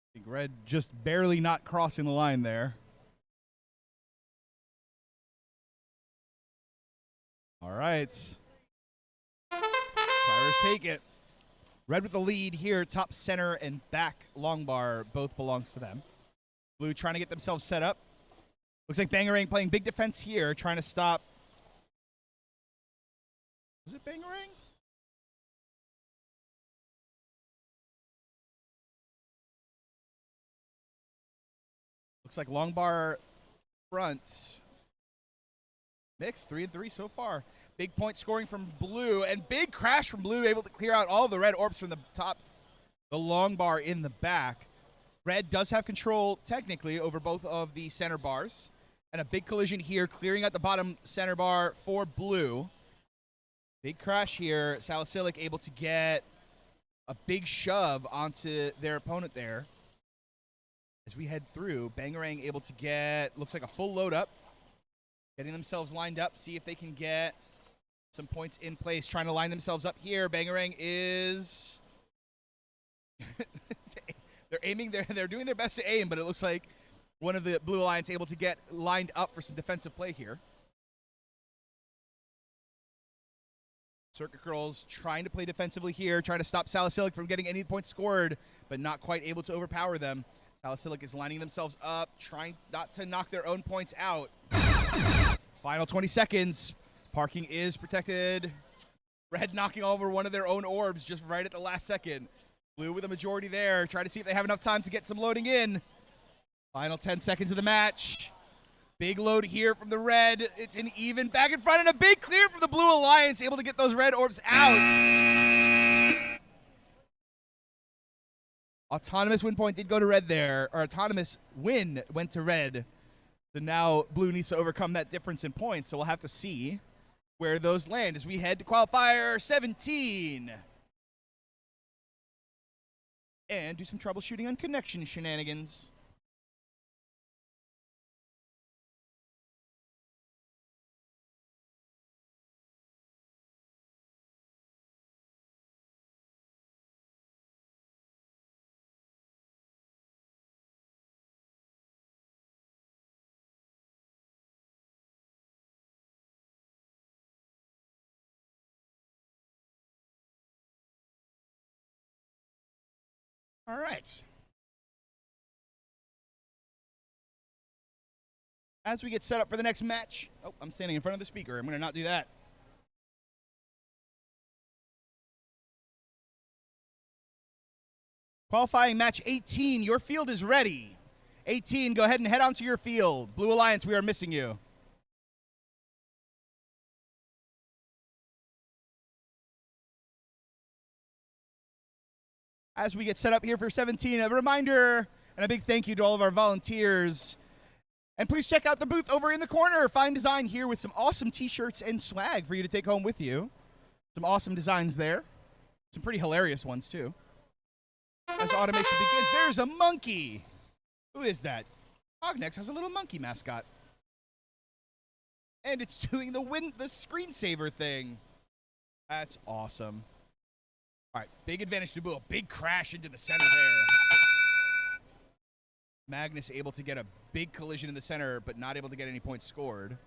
I think red just barely not crossing the line there. All right. Tigers take it. Red with the lead here, top center and back long bar both belongs to them. Blue trying to get themselves set up. Looks like Bangarang playing big defense here, trying to stop. Was it Bangarang? Looks like long bar front. Mixed 3-3 so far. Big point scoring from blue and big crash from blue, able to clear out all the red orbs from the top, the long bar in the back. Red does have control technically over both of the center bars. And a big collision here, clearing out the bottom center bar for blue. Big crash here. Salicylic able to get a big shove onto their opponent there. As we head through, Bangarang able to get, looks like a full load up. Getting themselves lined up, see if they can get some points in place. Trying to line themselves up here. Bangarang is... they're aiming, they're doing their best to aim, but it looks like one of the Blue Alliance able to get lined up for some defensive play here. Circuit Girls trying to play defensively here, trying to stop Salicylic from getting any points scored, but not quite able to overpower them. Salicylic is lining themselves up, trying not to knock their own points out. Final 20 seconds. Parking is protected. Red knocking over one of their own orbs just right at the last second. Blue with a majority there. Try to see if they have enough time to get some loading in. Final 10 seconds of the match. Big load here from the red. It's an even back in front and a big clear from the Blue Alliance, able to get those red orbs out. Autonomous win point did go to red there, or autonomous win went to red. So now blue needs to overcome that difference in points, so we'll have to see where those land as we head to qualifier 17. And do some troubleshooting on connection shenanigans. All right. As we get set up for the next match. Oh, I'm standing in front of the speaker. I'm going to not do that. Qualifying match 18. Your field is ready. 18, go ahead and head onto your field. Blue Alliance, we are missing you. As we get set up here for 17, a reminder and a big thank you to all of our volunteers. And please check out the booth over in the corner. Fine design here with some awesome t-shirts and swag for you to take home with you. Some awesome designs there. Some pretty hilarious ones, too. As automation begins, there's a monkey. Who is that? Ognex has a little monkey mascot. And it's doing the screensaver thing. That's awesome. All right, big advantage to Blue. A big crash into the center there. Magnus able to get a big collision in the center, but not able to get any points scored.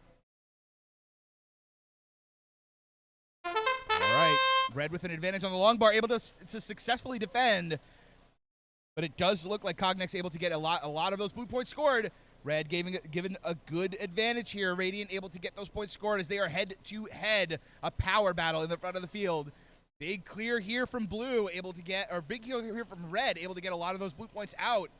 All right, Red with an advantage on the long bar, able to successfully defend. But it does look like Cognex able to get a lot of those blue points scored. Red given a good advantage here. Radiant able to get those points scored as they are head-to-head, a power battle in the front of the field. Big clear here from blue, able to get, or big clear here from red, able to get a lot of those blue points out.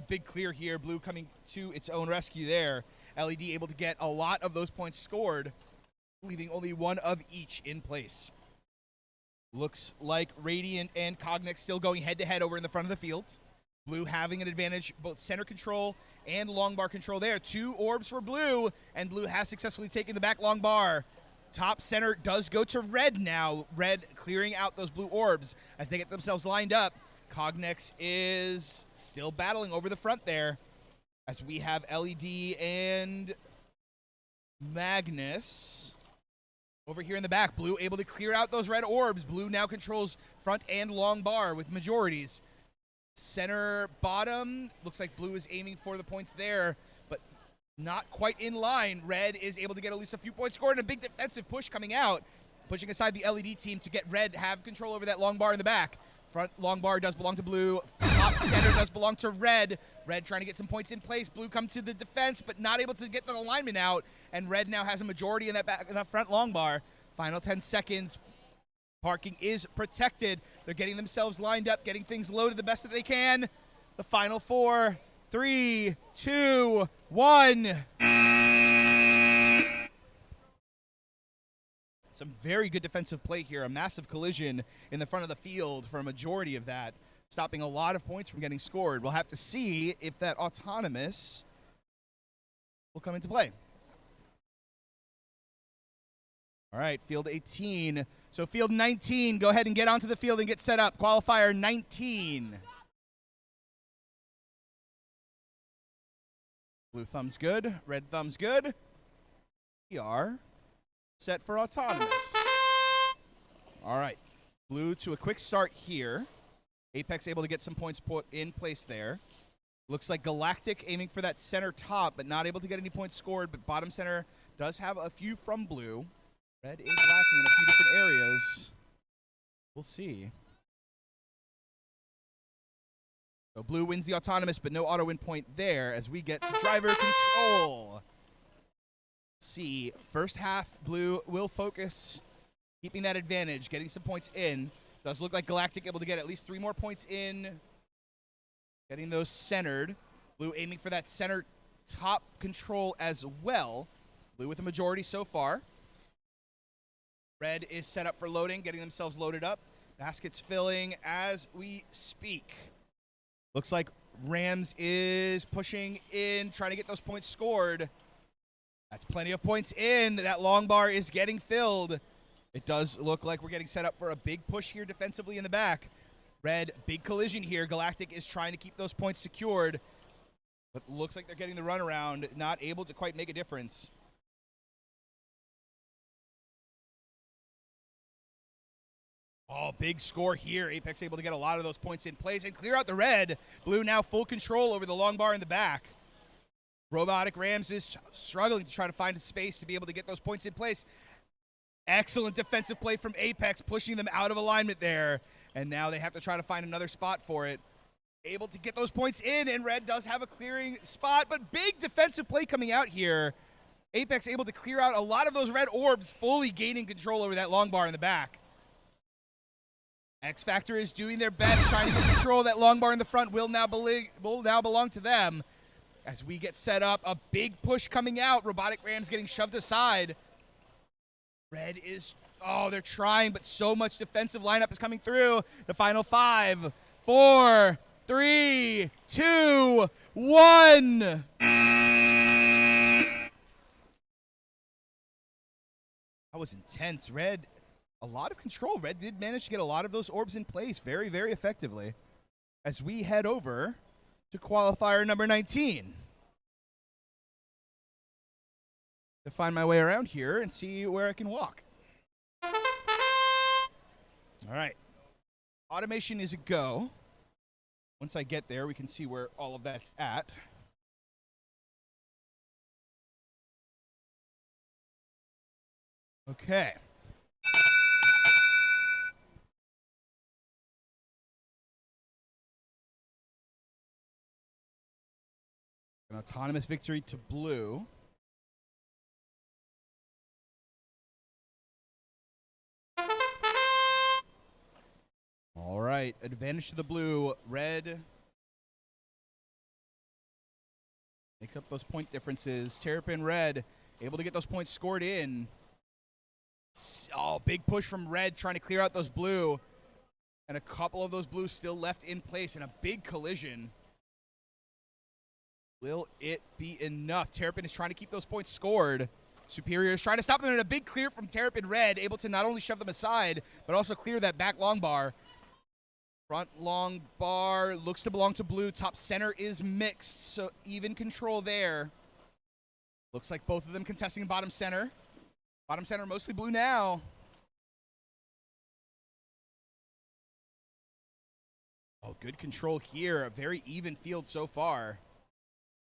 Big clear here. Blue coming to its own rescue there. LED able to get a lot of those points scored, leaving only one of each in place. Looks like Radiant and Cognex still going head-to-head over in the front of the field. Blue having an advantage, both center control and long bar control there. 2 orbs for blue, and blue has successfully taken the back long bar. Top center does go to red now. Red clearing out those blue orbs as they get themselves lined up. Cognex is still battling over the front there as we have LED and Magnus over here in the back. Blue able to clear out those red orbs. Blue now controls front and long bar with majorities. Center bottom, looks like blue is aiming for the points there, but not quite in line. Red is able to get at least a few points scored, and a big defensive push coming out, pushing aside the LED team to get red have control over that long bar in the back. Front long bar does belong to blue. Top center does belong to red. Red trying to get some points in place. Blue come to the defense, but not able to get the alignment out, and red now has a majority in that front long bar. Final 10 seconds. Parking is protected. They're getting themselves lined up, getting things loaded the best that they can. The final 4, 3, 2, 1. Some very good defensive play here. A massive collision in the front of the field for a majority of that, stopping a lot of points from getting scored. We'll have to see if that autonomous will come into play. All right, field 18. So field 19, go ahead and get onto the field and get set up. Qualifier 19. Blue thumbs good, red thumbs good. We are set for autonomous. All right, blue to a quick start here. Apex able to get some points put in place there. Looks like Galactic aiming for that center top, but not able to get any points scored, but bottom center does have a few from blue. Red is lacking in a few different areas. We'll see. So blue wins the autonomous, but no auto win point there as we get to driver control. See, first half, blue will focus, keeping that advantage, getting some points in. Does look like Galactic able to get at least 3 more points in, getting those centered. Blue aiming for that center top control as well. Blue with a majority so far. Red is set up for loading, getting themselves loaded up. Baskets filling as we speak. Looks like Rams is pushing in, trying to get those points scored. That's plenty of points in. That long bar is getting filled. It does look like we're getting set up for a big push here defensively in the back. Red, big collision here. Galactic is trying to keep those points secured, but looks like they're getting the runaround, not able to quite make a difference. Oh, big score here. Apex able to get a lot of those points in place and clear out the red. Blue now full control over the long bar in the back. Robotic Rams is struggling to try to find a space to be able to get those points in place. Excellent defensive play from Apex, pushing them out of alignment there. And now they have to try to find another spot for it. Able to get those points in, and red does have a clearing spot, but big defensive play coming out here. Apex able to clear out a lot of those red orbs, fully gaining control over that long bar in the back. X Factor is doing their best, trying to get control. That long bar in the front will now belong to them. As we get set up, a big push coming out. Robotic Rams getting shoved aside. Red is, they're trying, but so much defensive lineup is coming through. The final 5, 4, 3, 2, 1. That was intense. Red, a lot of control. Red did manage to get a lot of those orbs in place very, very effectively. As we head over to qualifier number 19. To find my way around here and see where I can walk. All right. Automation is a go. Once I get there, we can see where all of that's at. Okay. An autonomous victory to blue. All right, advantage to the blue. Red. Make up those point differences. Terrapin Red able to get those points scored in. Oh, big push from Red trying to clear out those blue. And a couple of those blues still left in place in a big collision. Will it be enough? Terrapin is trying to keep those points scored. Superior is trying to stop them, and a big clear from Terrapin Red, able to not only shove them aside, but also clear that back long bar. Front long bar looks to belong to blue. Top center is mixed, so even control there. Looks like both of them contesting bottom center. Bottom center mostly blue now. Oh, good control here. A very even field so far.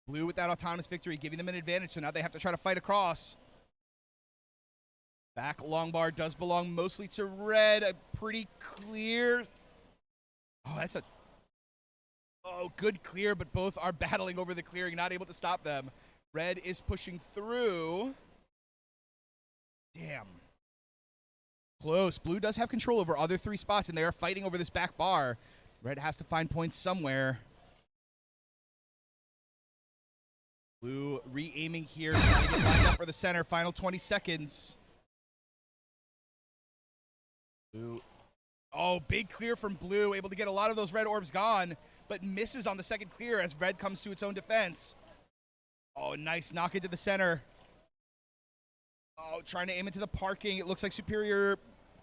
Blue with that autonomous victory, giving them an advantage, so now they have to try to fight across. Back long bar does belong mostly to Red. A pretty clear. Oh, that's a... Oh, good clear, but both are battling over the clearing, not able to stop them. Red is pushing through. Damn. Close. Blue does have control over other three spots, and they are fighting over this back bar. Red has to find points somewhere. Blue re-aiming here, trying to get lined up for the center. Final 20 seconds. Blue. Oh, big clear from blue. Able to get a lot of those red orbs gone, but misses on the second clear as red comes to its own defense. Oh, nice knock into the center. Oh, trying to aim into the parking. It looks like Superior,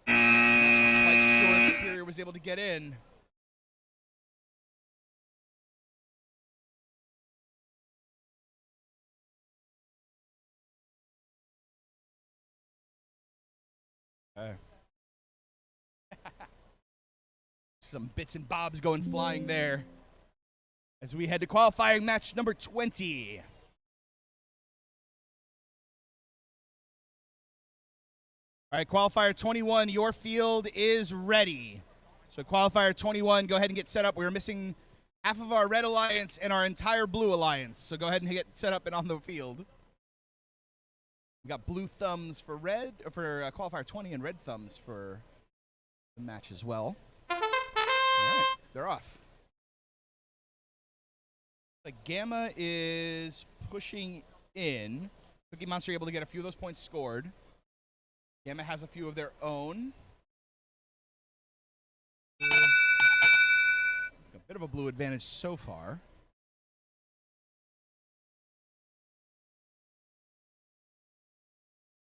not quite sure if Superior was able to get in. Okay. Some bits and bobs going flying there as we head to qualifying match number 20. All right, qualifier 21, your field is ready. So qualifier 21, go ahead and get set up. We're missing half of our red alliance and our entire blue alliance. So go ahead and get set up and on the field. We got blue thumbs for red, or for qualifier 20, and red thumbs for the match as well. All right, they're off. The Gamma is pushing in. Cookie Monster able to get a few of those points scored. Gamma has a few of their own. A bit of a blue advantage so far.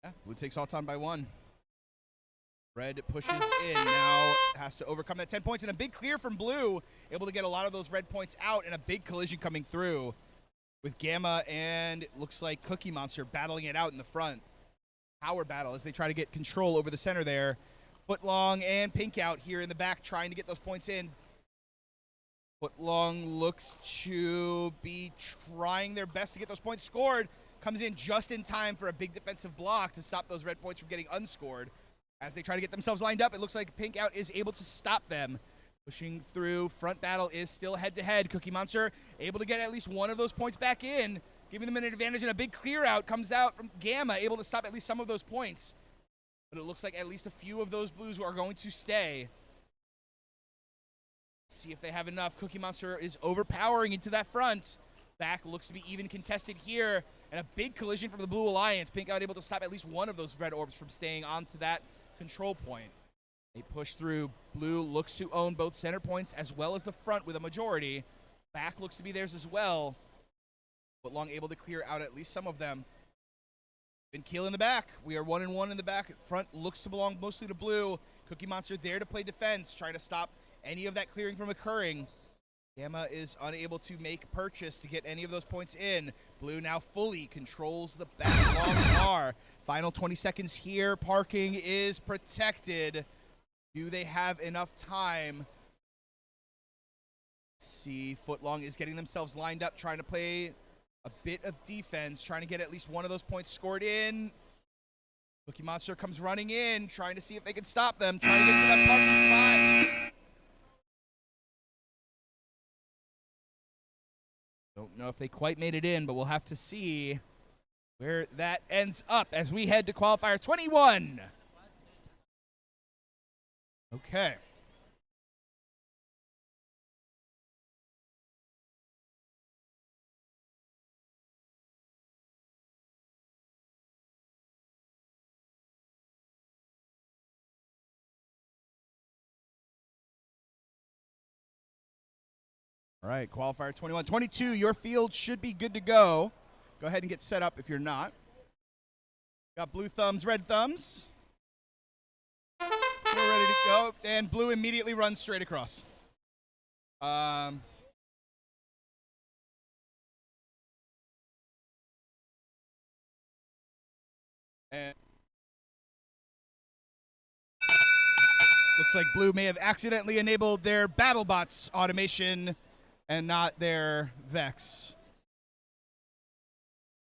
Yeah, blue takes all time by one. Red pushes in, now has to overcome that 10 points, and a big clear from blue, able to get a lot of those red points out, and a big collision coming through with Gamma, and it looks like Cookie Monster battling it out in the front. Power battle as they try to get control over the center there. Footlong and Pink out here in the back trying to get those points in. Footlong looks to be trying their best to get those points scored. Comes in just in time for a big defensive block to stop those red points from getting unscored. As they try to get themselves lined up, it looks like Pink out is able to stop them. Pushing through, front battle is still head-to-head. Cookie Monster able to get at least one of those points back in, giving them an advantage, and a big clear out comes out from Gamma, able to stop at least some of those points. But it looks like at least a few of those blues are going to stay. Let's see if they have enough. Cookie Monster is overpowering into that front. Back looks to be even contested here, and a big collision from the Blue Alliance. Pink out able to stop at least one of those red orbs from staying onto that control point. They push through. Blue looks to own both center points as well as the front with a majority. Back looks to be theirs as well. But Long able to clear out at least some of them. Been Keel in the back. We are 1-1 in the back. Front looks to belong mostly to blue. Cookie Monster there to play defense, trying to stop any of that clearing from occurring. Gamma is unable to make purchase to get any of those points in. Blue now fully controls the back long bar. Final 20 seconds here. Parking is protected. Do they have enough time? See, Footlong is getting themselves lined up, trying to play a bit of defense, trying to get at least one of those points scored in. Cookie Monster comes running in, trying to see if they can stop them, trying to get to that parking spot. Don't Don't know if they quite made it in, but we'll have to see where that ends up as we head to qualifier 21. Okay. All right, qualifier 21. 22, your field should be good to go. Go ahead and get set up if you're not. Got blue thumbs, red thumbs. We're ready to go. And blue immediately runs straight across. And looks like blue may have accidentally enabled their BattleBots automation and not their Vex.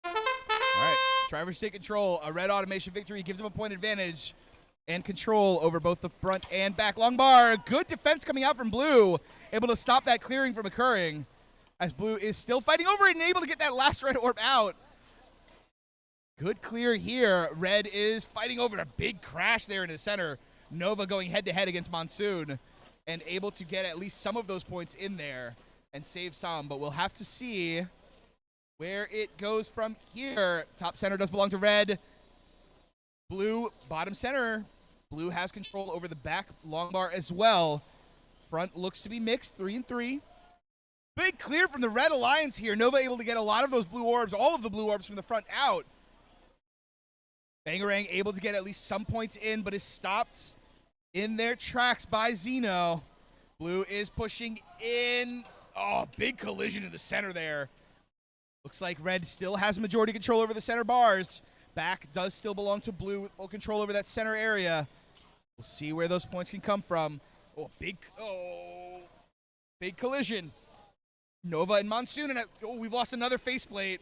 All right, drivers take control. A red automation victory gives them a point advantage and control over both the front and back. Long bar, good defense coming out from blue, able to stop that clearing from occurring as blue is still fighting over it and able to get that last red orb out. Good clear here. Red is fighting over a big crash there in the center. Nova going head-to-head against Monsoon and able to get at least some of those points in there and save some, but we'll have to see where it goes from here. Top center does belong to red. Blue, bottom center. Blue has control over the back long bar as well. Front looks to be mixed, 3-3. Big clear from the red alliance here. Nova able to get a lot of those blue orbs, all of the blue orbs from the front out. Bangarang able to get at least some points in, but is stopped in their tracks by Zeno. Blue is pushing in. Oh, big collision in the center there. Looks like red still has majority control over the center bars. Back does still belong to blue with full control over that center area. We'll see where those points can come from. Oh, big collision. Nova and Monsoon, and we've lost another faceplate,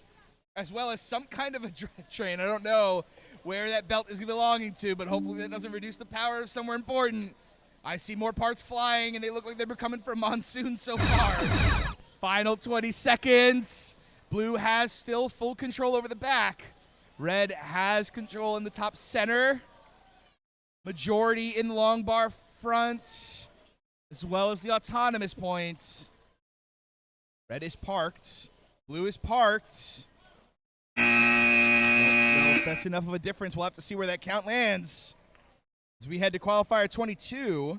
as well as some kind of a drivetrain. I don't know where that belt is belonging to, but hopefully that doesn't reduce the power of somewhere important. I see more parts flying, and they look like they're coming from Monsoon so far. Final 20 seconds. Blue has still full control over the back. Red has control in the top center. Majority in long bar front, as well as the autonomous point. Red is parked. Blue is parked. Don't know if that's enough of a difference. We'll have to see where that count lands. As we head to qualifier 22,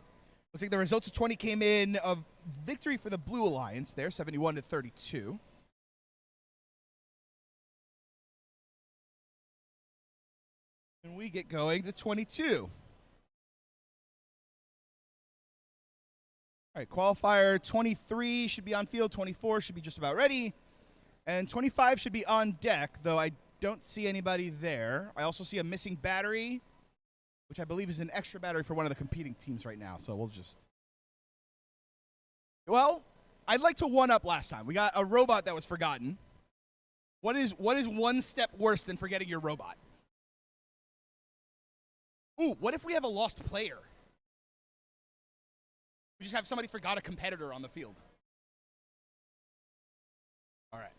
looks like the results of 20 came in of victory for the Blue Alliance there, 71-32. And we get going to 22. All right, qualifier 23 should be on field, 24 should be just about ready, and 25 should be on deck, though I don't see anybody there. I also see a missing battery, which I believe is an extra battery for one of the competing teams right now, so we'll just... Well, I'd like to one-up last time. We got a robot that was forgotten. What is one step worse than forgetting your robot? Ooh, what if we have a lost player? We just have somebody forgot a competitor on the field. All right.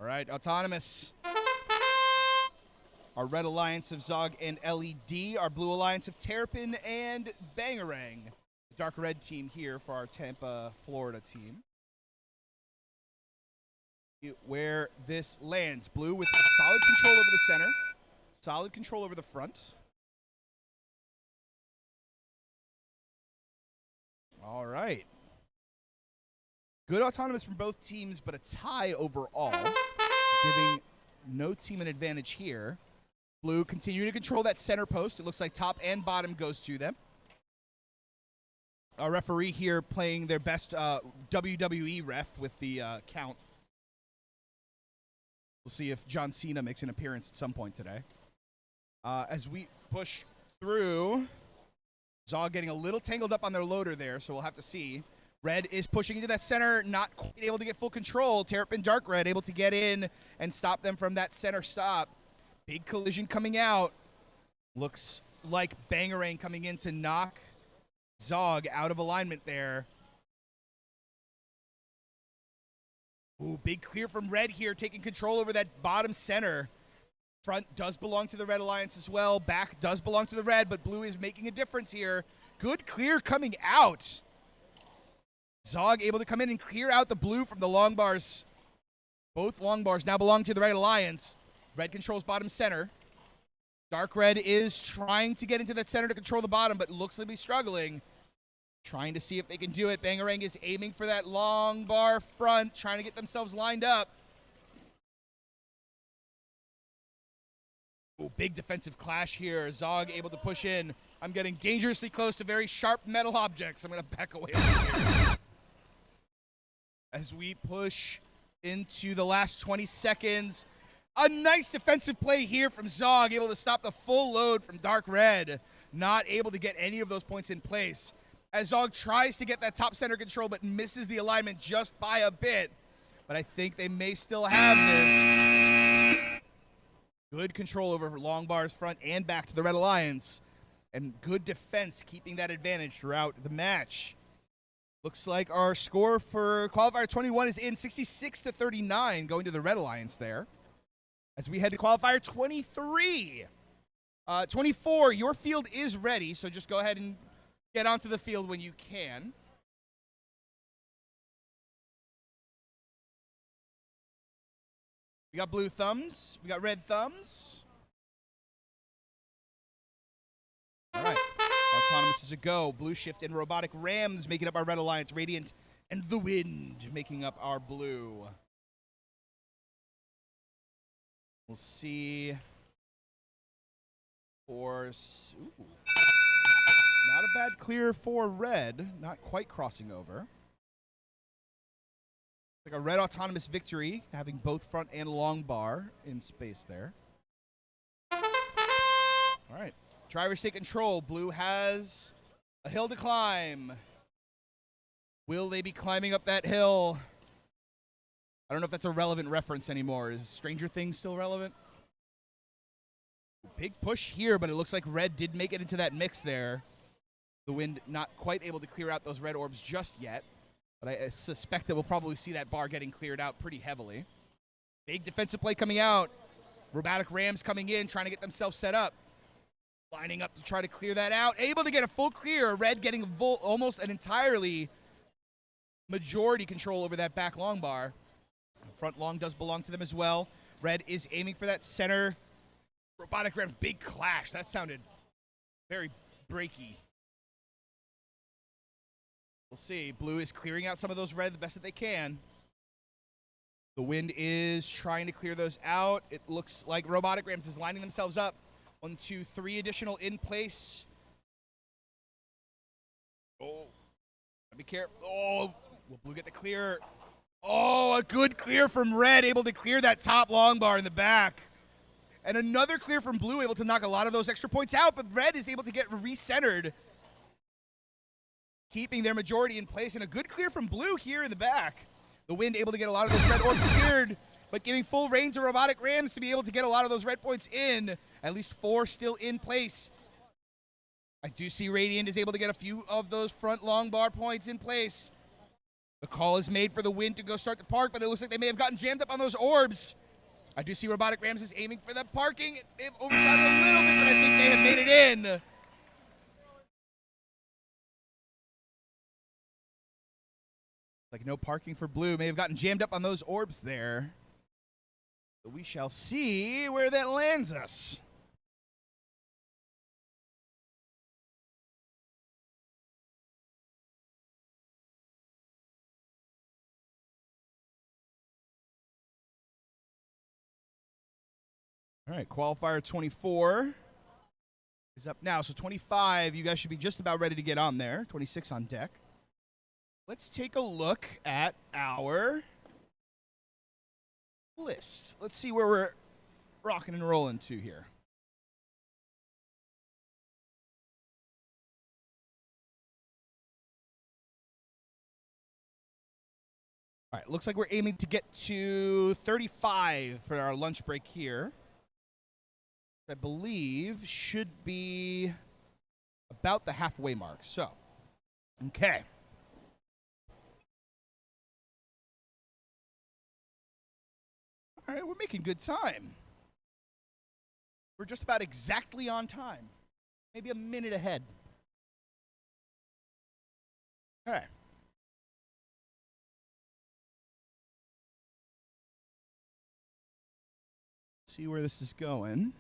All right, autonomous. Our red alliance of Zog and LED. Our blue alliance of Terrapin and Bangarang. The dark red team here for our Tampa, Florida team. Where this lands. Blue with solid control over the center. Solid control over the front. All right. Good autonomous from both teams, but a tie overall, giving no team an advantage here. Blue continuing to control that center post. It looks like top and bottom goes to them. Our referee here playing their best WWE ref with the count. We'll see if John Cena makes an appearance at some point today. As we push through, Zog getting a little tangled up on their loader there, so we'll have to see. Red is pushing into that center, not quite able to get full control. Terrapin Dark Red able to get in and stop them from that center stop. Big collision coming out. Looks like Bangarang coming in to knock Zog out of alignment there. Ooh, big clear from red here, taking control over that bottom center. Front does belong to the Red Alliance as well. Back does belong to the red, but blue is making a difference here. Good clear coming out. Zog able to come in and clear out the blue from the long bars. Both long bars now belong to the Red Alliance. Red controls bottom center. Dark red is trying to get into that center to control the bottom, but looks to be struggling. Trying to see if they can do it. Bangarang is aiming for that long bar front, trying to get themselves lined up. Ooh, big defensive clash here. Zog able to push in. I'm getting dangerously close to very sharp metal objects. I'm going to back away from here. As we push into the last 20 seconds. A nice defensive play here from Zog, able to stop the full load from Dark Red. Not able to get any of those points in place. As Zog tries to get that top center control, but misses the alignment just by a bit. But I think they may still have this. Good control over long bars front and back to the Red Alliance. And good defense, keeping that advantage throughout the match. Looks like our score for Qualifier 21 is in 66-39, going to the Red Alliance there. As we head to Qualifier 23. 24, your field is ready, so just go ahead and get onto the field when you can. We got blue thumbs. We got red thumbs. All right. Autonomous is a go. Blue Shift and Robotic Rams making up our Red Alliance. Radiant and the Wind making up our blue. We'll see. Ooh. Not a bad clear for red. Not quite crossing over. Like a red autonomous victory, having both front and long bar in space there. All right. Drivers take control. Blue has a hill to climb. Will they be climbing up that hill? I don't know if that's a relevant reference anymore. Is Stranger Things still relevant? Big push here, but it looks like red did make it into that mix there. The Wind not quite able to clear out those red orbs just yet. But I suspect that we'll probably see that bar getting cleared out pretty heavily. Big defensive play coming out. Robotic Rams coming in, trying to get themselves set up. Lining up to try to clear that out. Able to get a full clear. Red getting a full, almost an entirely majority control over that back long bar. Front long does belong to them as well. Red is aiming for that center. Robotic Rams, big clash. That sounded very breaky. We'll see. Blue is clearing out some of those red the best that they can. The Wind is trying to clear those out. It looks like Robotic Rams is lining themselves up. 1, 2, 3 additional in place. Oh, be careful. Oh, will blue get the clear? Oh, a good clear from red, able to clear that top long bar in the back. And another clear from blue, able to knock a lot of those extra points out, but red is able to get recentered, keeping their majority in place. And a good clear from blue here in the back. The Wind able to get a lot of those red orbs cleared, but giving full reign to Robotic Rams to be able to get a lot of those red points in. At least 4 still in place. I do see Radiant is able to get a few of those front long bar points in place. The call is made for the Wind to go start the park, but it looks like they may have gotten jammed up on those orbs. I do see Robotic Rams is aiming for the parking. They've overshot it a little bit, but I think they have made it in. Like no parking for blue. May have gotten jammed up on those orbs there. But we shall see where that lands us. All right, Qualifier 24 is up now. So 25, you guys should be just about ready to get on there. 26 on deck. Let's take a look at our list. Let's see where we're rocking and rolling to here. All right, looks like we're aiming to get to 35 for our lunch break here. I believe should be about the halfway mark. So, okay. All right, we're making good time. We're just about exactly on time. Maybe a minute ahead. All right. See where this is going.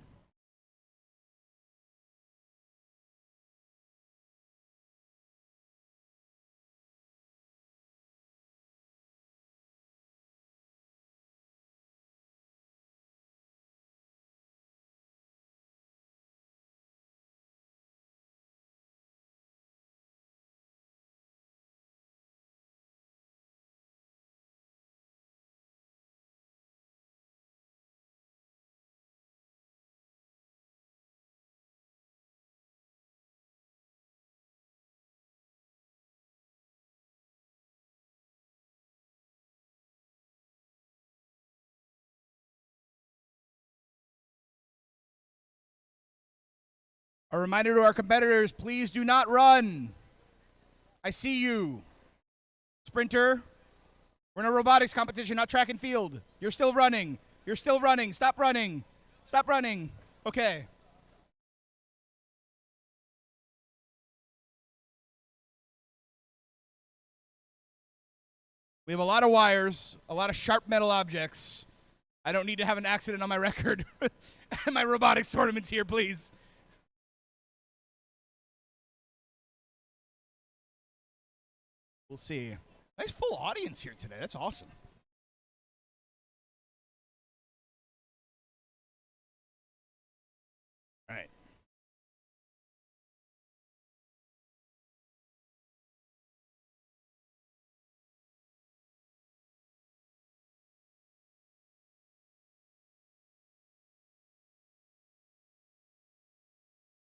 A reminder to our competitors, please do not run. I see you. Sprinter, we're in a robotics competition, not track and field. You're still running. You're still running. Stop running. Stop running. Okay. We have a lot of wires, a lot of sharp metal objects. I don't need to have an accident on my record. My robotics tournaments here, please. We'll see. Nice full audience here today. That's awesome. All right.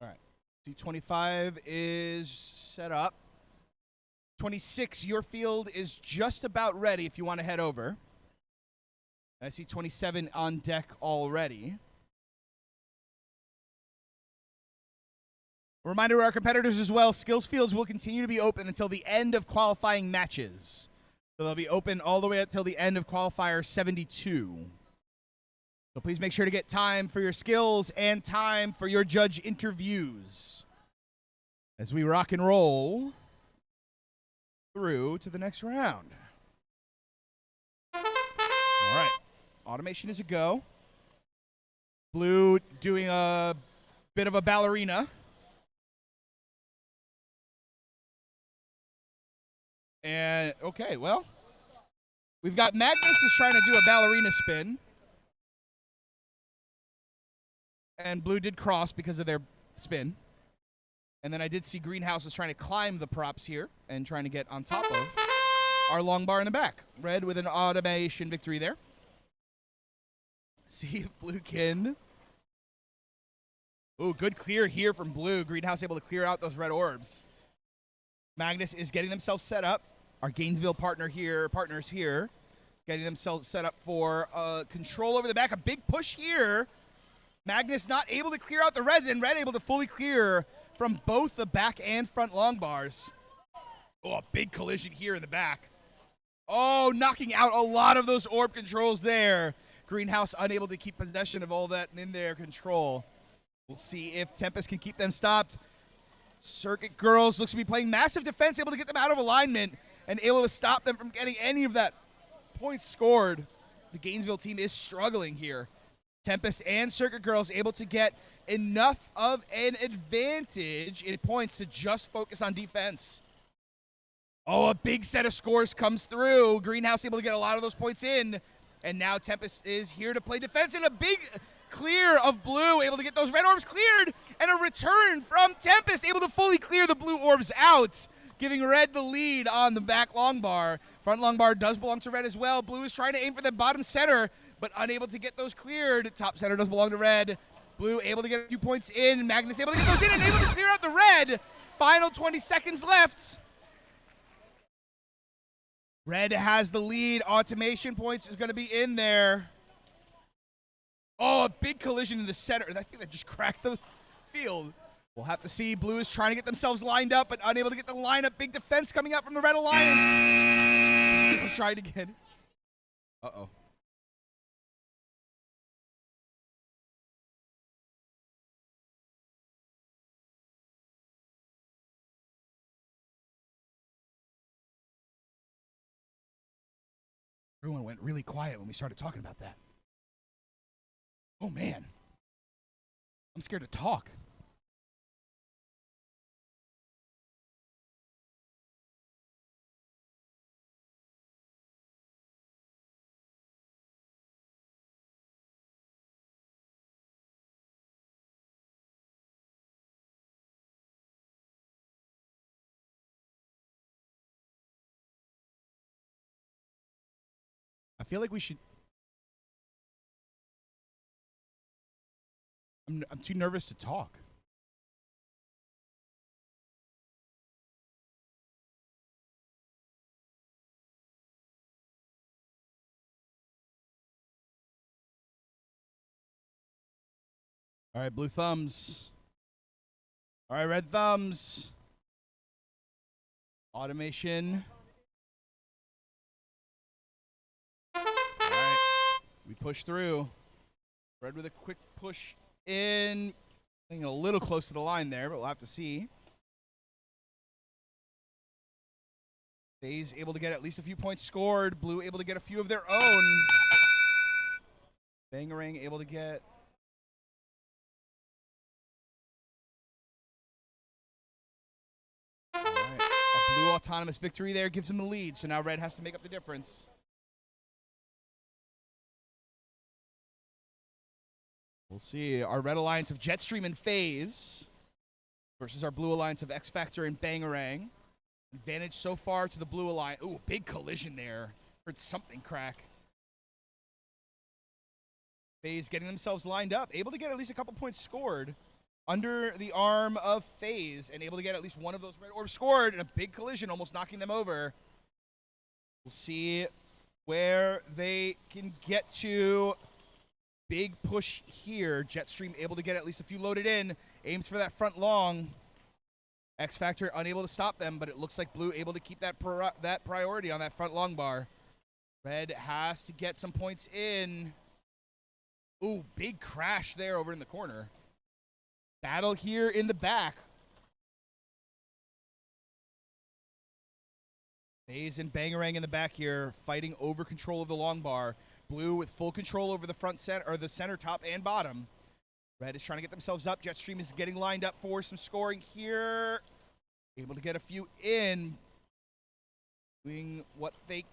All right. C25 is set up. 26, your field is just about ready if you want to head over. I see 27 on deck already. A reminder to our competitors as well, skills fields will continue to be open until the end of qualifying matches. So they'll be open all the way until the end of qualifier 72. So please make sure to get time for your skills and time for your judge interviews as we rock and roll through to the next round. All right. Automation is a go. Blue doing a bit of a ballerina. And, okay, well, we've got Magnus is trying to do a ballerina spin. And Blue did cross because of their spin. And then I did see Greenhouse is trying to climb the props here and trying to get on top of our long bar in the back. Red with an automation victory there. See if Blue can. Ooh, good clear here from Blue. Greenhouse able to clear out those red orbs. Magnus is getting themselves set up. Our Gainesville partners here, getting themselves set up for control over the back. A big push here. Magnus not able to clear out the reds, and Red able to fully clear from both the back and front long bars. Oh, a big collision here in the back. Oh, knocking out a lot of those orb controls there. Greenhouse unable to keep possession of all that in their control. We'll see if Tempest can keep them stopped. Circuit Girls looks to be playing massive defense, able to get them out of alignment and able to stop them from getting any of that points scored. The Gainesville team is struggling here. Tempest and Circuit Girls able to get enough of an advantage in points to just focus on defense. Oh, a big set of scores comes through. Greenhouse able to get a lot of those points in. And now Tempest is here to play defense, and a big clear of Blue, able to get those red orbs cleared, and a return from Tempest, able to fully clear the blue orbs out, giving Red the lead on the back long bar. Front long bar does belong to Red as well. Blue is trying to aim for the bottom center, but unable to get those cleared. Top center does belong to Red. Blue able to get a few points in. Magnus able to get those in and able to clear out the red. Final 20 seconds left. Red has the lead. Automation points is going to be in there. Oh, a big collision in the center. I think that just cracked the field. We'll have to see. Blue is trying to get themselves lined up, but unable to get the lineup. Big defense coming out from the Red Alliance. Trying to get. Uh-oh. Everyone went really quiet when we started talking about that. Oh, man. I'm scared to talk. I feel like we should... I'm too nervous to talk. All right, blue thumbs. All right, red thumbs. Automation. All right, we push through. Red with a quick push in. I think a little close to the line there, but we'll have to see. FaZe able to get at least a few points scored. Blue able to get a few of their own. Bangarang able to get... All right. A blue autonomous victory there gives him the lead, so now red has to make up the difference. We'll see. Our red alliance of Jetstream and FaZe versus our blue alliance of X Factor and Bangarang. Advantage so far to the blue alliance. Ooh, big collision there. Heard something crack. FaZe getting themselves lined up. Able to get at least a couple points scored under the arm of FaZe and able to get at least one of those red orbs scored in a big collision, almost knocking them over. We'll see where they can get to. Big push here. Jetstream able to get at least a few loaded in. Aims for that front long. X Factor unable to stop them, but it looks like blue able to keep that priority on that front long bar. Red has to get some points in. Ooh, big crash there over in the corner. Battle here in the back. FaZe and Bangarang in the back here, fighting over control of the long bar. Blue with full control over the front center, or the center, top, and bottom. Red is trying to get themselves up. Jetstream is getting lined up for some scoring here. Able to get a few in. Doing what they...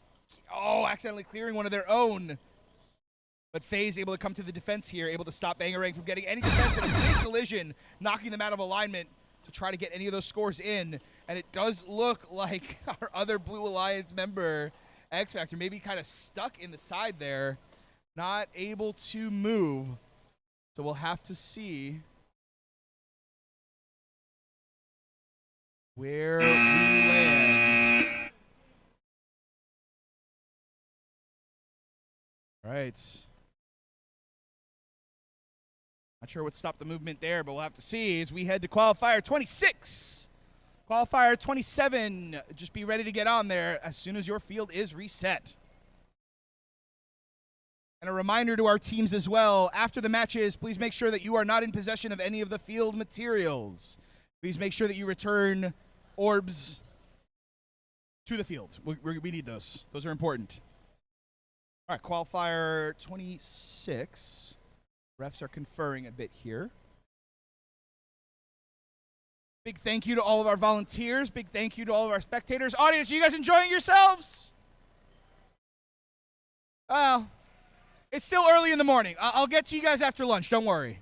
Oh, accidentally clearing one of their own. But FaZe able to come to the defense here, able to stop Bangarang from getting any defense in a big collision, knocking them out of alignment to try to get any of those scores in. And it does look like our other Blue Alliance member, X Factor, maybe kind of stuck in the side there, not able to move. So we'll have to see where we land. All right. Not sure what stopped the movement there, but we'll have to see as we head to Qualifier 26. Qualifier 27. Just be ready to get on there as soon as your field is reset. And a reminder to our teams as well, after the matches, please make sure that you are not in possession of any of the field materials. Please make sure that you return orbs to the field. We need those. Those are important. All right, Qualifier 26. Refs are conferring a bit here. Big thank you to all of our volunteers. Big thank you to all of our spectators. Audience, are you guys enjoying yourselves? Well, it's still early in the morning. I'll get to you guys after lunch. Don't worry.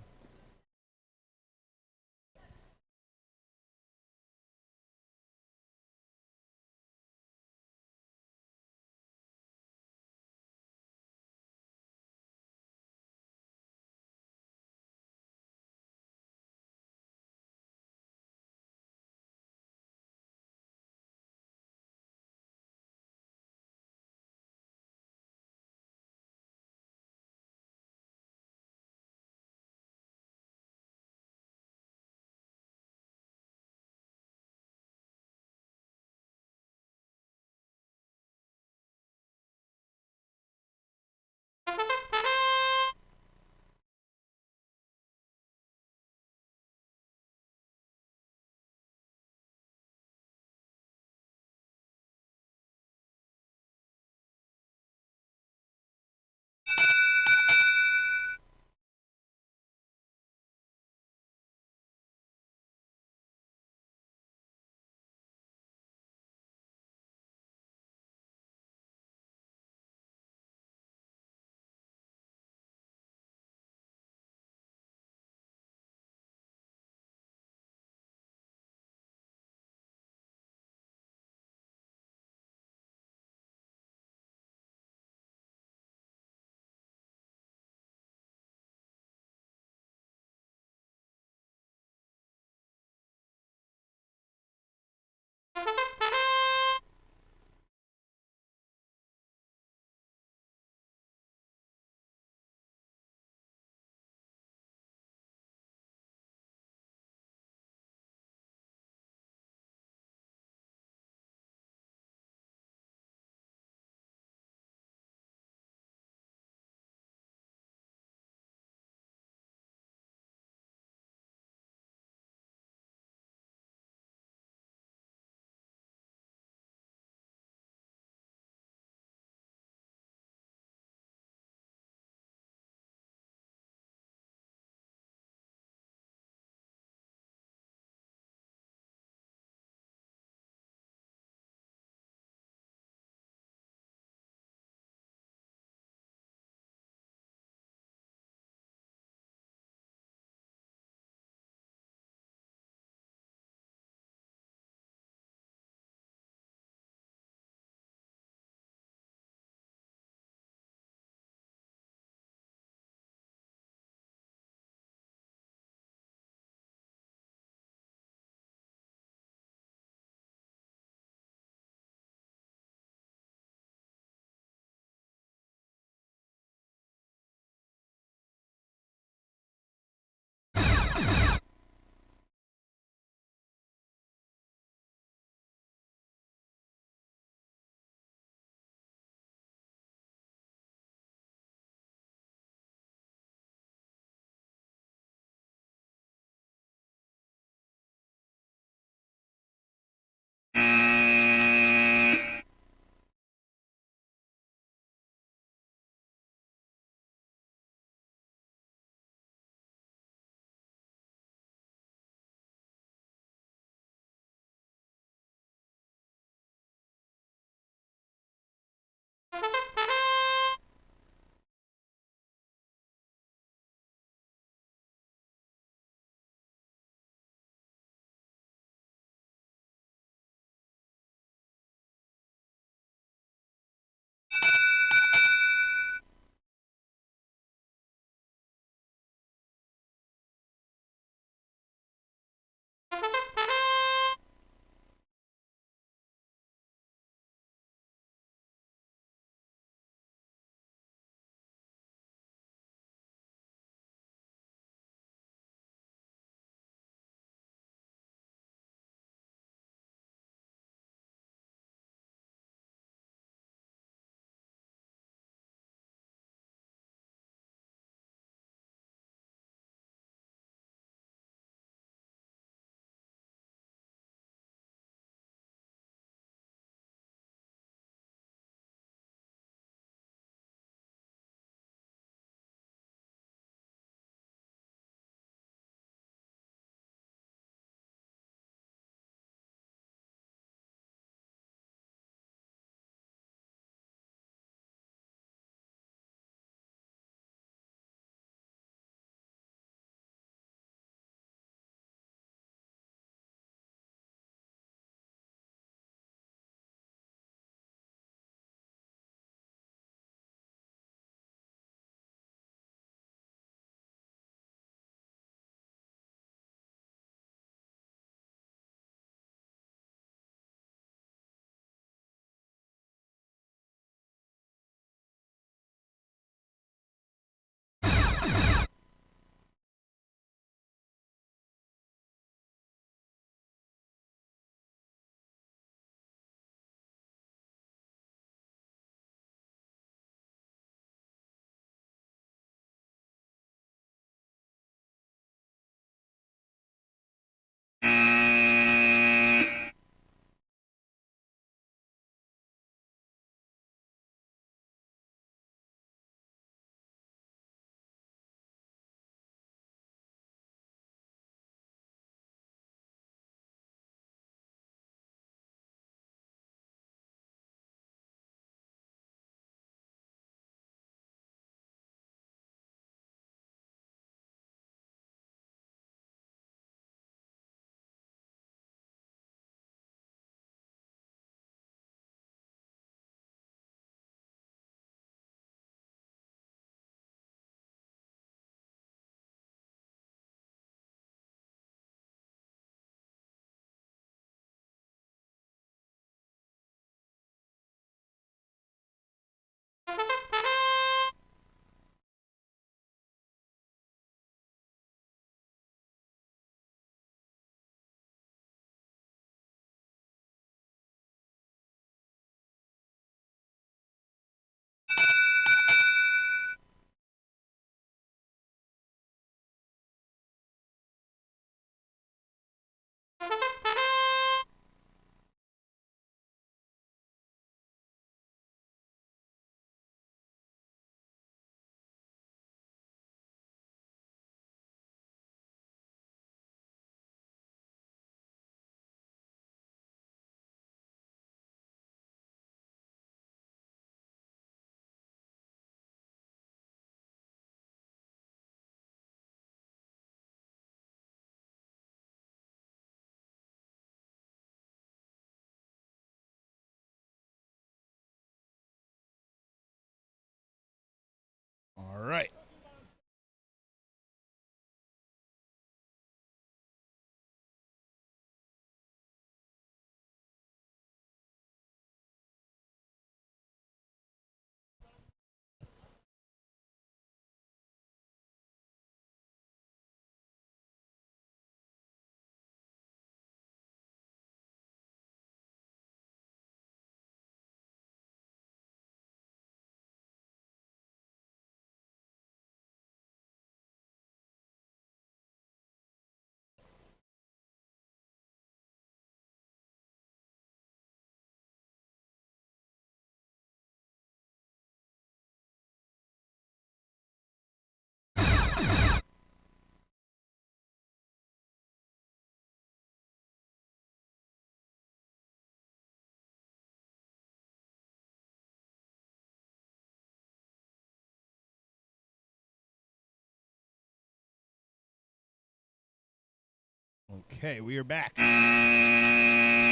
Okay, we are back.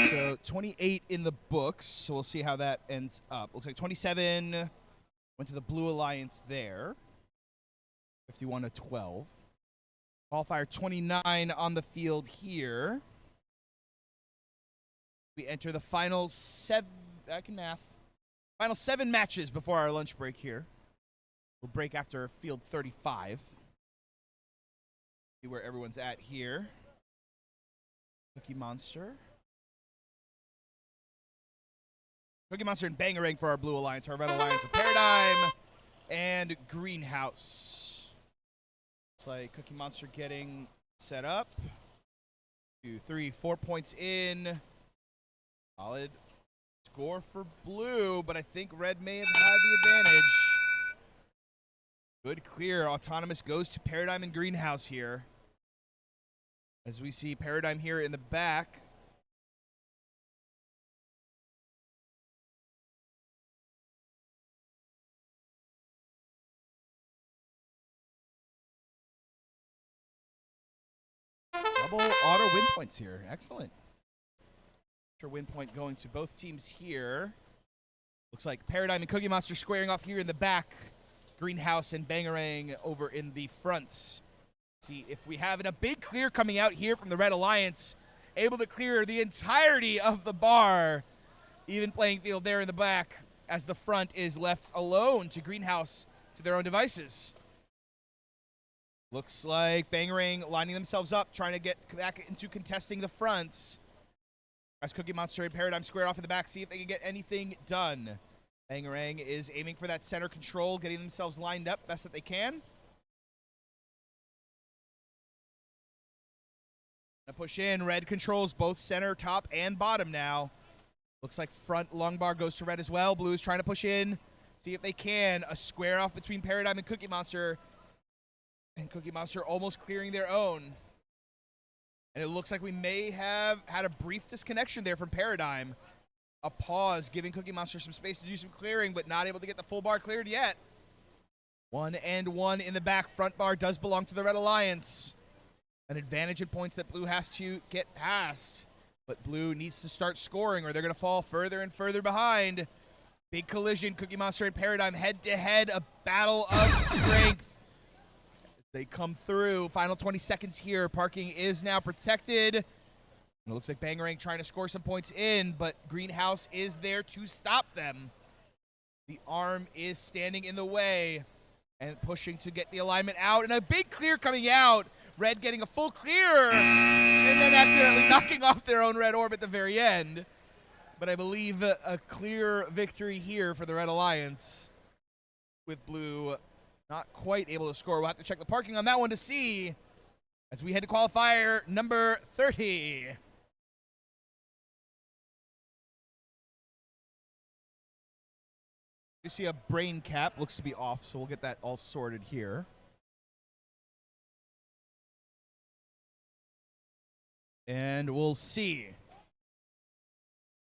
So 28 in the books, so we'll see how that ends up. Looks like 27 went to the Blue Alliance there. 51 to 12. Qualifier 29 on the field here. We enter the final final 7 matches before our lunch break here. We'll break after field 35. See where everyone's at here. Cookie Monster. Cookie Monster and Bangarang for our Blue Alliance. Our Red Alliance of Paradigm and Greenhouse. Looks like Cookie Monster getting set up. 2, 3, 4 points in. Solid score for Blue, but I think Red may have had the advantage. Good clear. Autonomous goes to Paradigm and Greenhouse here. As we see Paradigm here in the back. Double auto win points here. Excellent. Sure, win point going to both teams here. Looks like Paradigm and Cookie Monster squaring off here in the back. Greenhouse and Bangarang over in the front. See if we have a big clear coming out here from the Red Alliance. Able to clear the entirety of the bar. Even playing field there in the back as the front is left alone to Greenhouse to their own devices. Looks like Bangarang lining themselves up, trying to get back into contesting the fronts. As Cookie Monster and Paradigm square off in the back, see if they can get anything done. Bangarang is aiming for that center control, getting themselves lined up best that they can. Push in. Red controls both center, top, and bottom now. Looks like front lung bar goes to Red as well. Blue is trying to push in. See if they can. A square off between Paradigm and Cookie Monster. And Cookie Monster almost clearing their own. And it looks like we may have had a brief disconnection there from Paradigm. A pause, giving Cookie Monster some space to do some clearing, but not able to get the full bar cleared yet. 1 and 1 in the back. Front bar does belong to the Red Alliance. An advantage in points that Blue has to get past. But Blue needs to start scoring or they're going to fall further and further behind. Big collision. Cookie Monster and Paradigm head-to-head. A battle of strength. They come through. Final 20 seconds here. Parking is now protected. It looks like Bangarang trying to score some points in, but Greenhouse is there to stop them. The arm is standing in the way and pushing to get the alignment out. And a big clear coming out. Red getting a full clear, and then accidentally knocking off their own red orb at the very end. But I believe a clear victory here for the Red Alliance, with Blue not quite able to score. We'll have to check the parking on that one to see as we head to qualifier number 30. You see a brain cap, looks to be off, so we'll get that all sorted here. And we'll see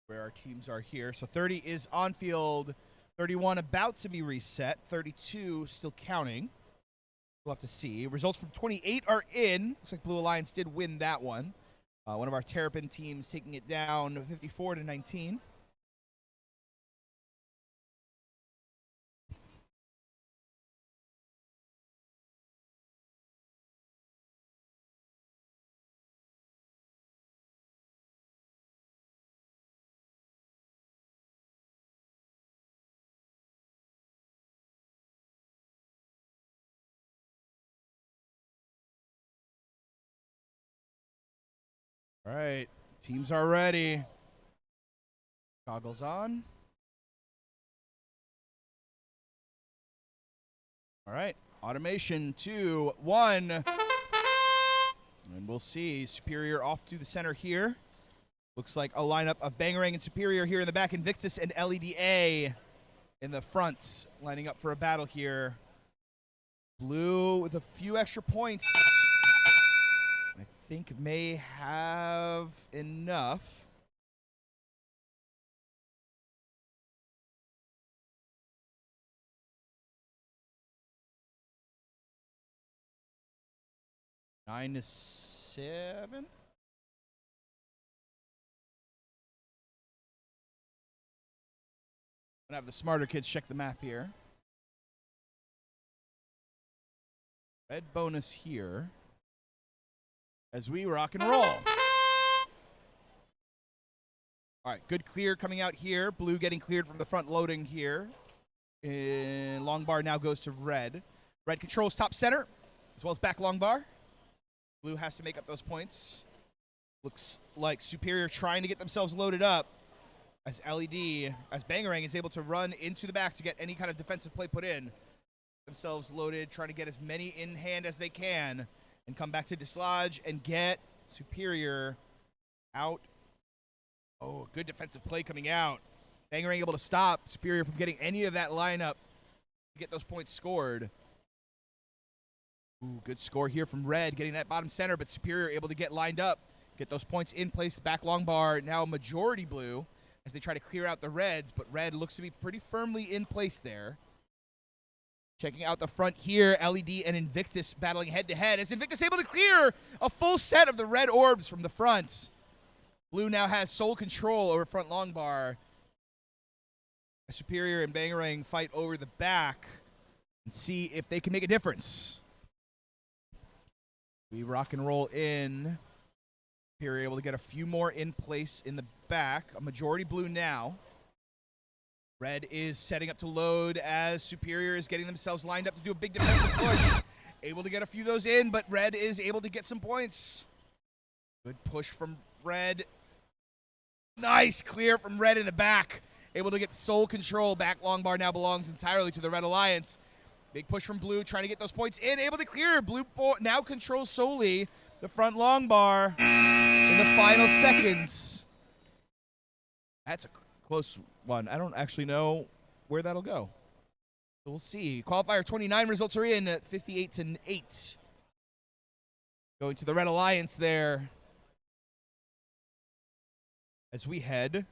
where our teams are here. So 30 is on field. 31 about to be reset. 32 still counting. We'll have to see. Results from 28 are in. Looks like Blue Alliance did win that one. One of our Terrapin teams taking it down 54 to 19. All right, teams are ready. Goggles on. All right, automation 2, 1. And we'll see. Superior off to the center here. Looks like a lineup of Bangarang and Superior here in the back. Invictus and LEDA in the front, lining up for a battle here. Blue with a few extra points. I think may have enough. Nine to 7. gonna have the smarter kids check the math here. Red bonus here as we rock and roll. All right, good clear coming out here. Blue getting cleared from the front loading here. And long bar now goes to red. Red controls top center as well as back long bar. Blue has to make up those points. Looks like Superior trying to get themselves loaded up as Bangarang is able to run into the back to get any kind of defensive play put in. Themselves loaded, trying to get as many in hand as they can and come back to dislodge and get Superior out. Oh, good defensive play coming out. Bangarang able to stop Superior from getting any of that lineup to get those points scored. Ooh, good score here from Red, getting that bottom center, but Superior able to get lined up, get those points in place. Back long bar, now majority blue as they try to clear out the Reds, but Red looks to be pretty firmly in place there. Checking out the front here, LED and Invictus battling head-to-head as Invictus able to clear a full set of the red orbs from the front. Blue now has sole control over front long bar. Superior and Bangarang fight over the back and see if they can make a difference. We rock and roll in. Superior able to get a few more in place in the back. A majority blue now. Red is setting up to load as Superior is getting themselves lined up to do a big defensive push. Able to get a few of those in, but Red is able to get some points. Good push from Red. Nice clear from Red in the back. Able to get sole control. Back long bar now belongs entirely to the Red Alliance. Big push from Blue, trying to get those points in. Able to clear. Blue now controls solely the front long bar in the final seconds. That's a close one. I don't actually know where that'll go. So we'll see. Qualifier 29 results are in at 58-8. Going to the Red Alliance there as we head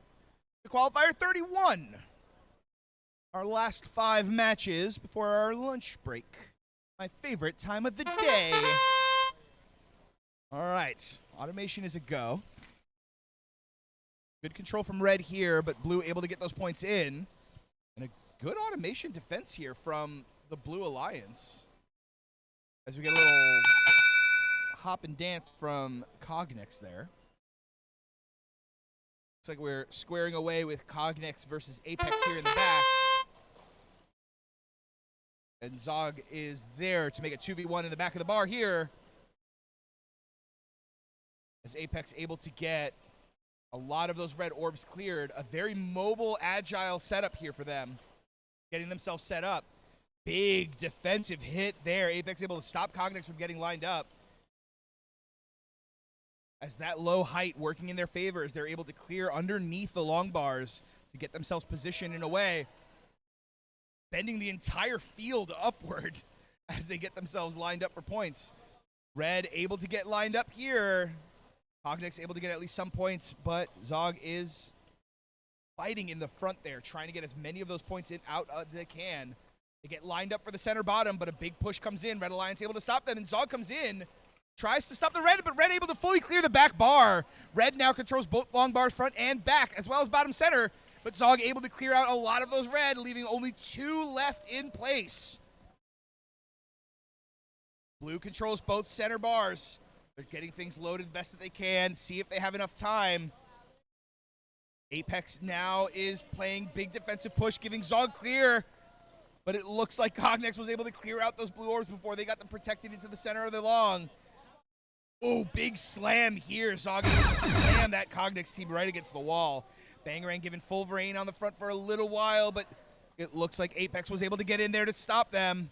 to Qualifier 31. Our last 5 matches before our lunch break. My favorite time of the day. All right. Automation is a go. Good control from Red here, but Blue able to get those points in. And a good automation defense here from the Blue Alliance. As we get a little hop and dance from Cognex there. Looks like we're squaring away with Cognex versus Apex here in the back. And Zog is there to make a 2v1 in the back of the bar here. As Apex able to get a lot of those red orbs cleared. A very mobile, agile setup here for them. Getting themselves set up. Big defensive hit there. Apex able to stop Cognex from getting lined up. As that low height working in their favor as they're able to clear underneath the long bars to get themselves positioned in a way. Bending the entire field upward as they get themselves lined up for points. Red able to get lined up here. Cognex able to get at least some points, but Zog is fighting in the front there, trying to get as many of those points in out as they can. They get lined up for the center bottom, but a big push comes in. Red Alliance able to stop them, and Zog comes in, tries to stop the Red, but Red able to fully clear the back bar. Red now controls both long bars, front and back, as well as bottom center, but Zog able to clear out a lot of those Red, leaving only 2 left in place. Blue controls both center bars. They're getting things loaded the best that they can, see if they have enough time. Apex now is playing big defensive push, giving Zog clear, but it looks like Cognex was able to clear out those blue orbs before they got them protected into the center of the long. Oh, big slam here. Zog able to slam that Cognex team right against the wall. Bangarang given full reign on the front for a little while, but it looks like Apex was able to get in there to stop them.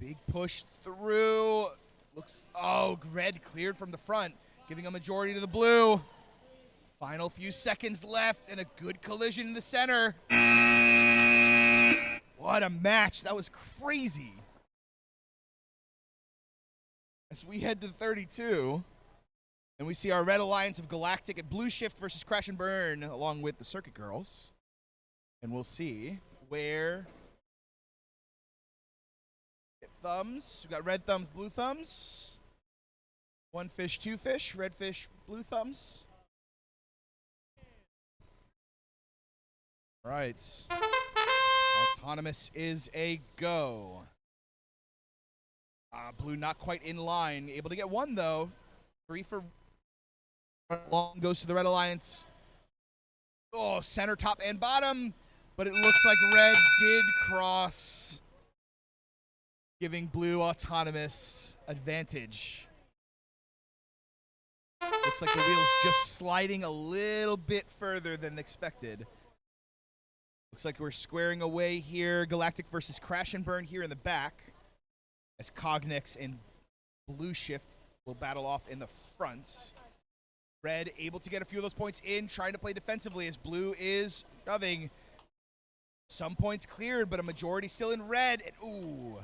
Big push through. Looks, oh, Red cleared from the front, giving a majority to the blue. Final few seconds left, and a good collision in the center. What a match. That was crazy. As we head to 32, and we see our Red Alliance of Galactic and Blue Shift versus Crash and Burn, along with the Circuit Girls. And we'll see where... Thumbs. We've got red thumbs, blue thumbs. 1 fish, 2 fish. Red fish, blue thumbs. All right. Autonomous is a go. Blue not quite in line. Able to get one, though. 3 for long goes to the Red Alliance. Oh, center, top, and bottom. But it looks like Red did cross, giving Blue Autonomous advantage. Looks like the wheel's just sliding a little bit further than expected. Looks like we're squaring away here. Galactic versus Crash and Burn here in the back, as Cognix and Blue Shift will battle off in the fronts. Red able to get a few of those points in, trying to play defensively as Blue is shoving. Some points cleared, but a majority still in Red. And ooh,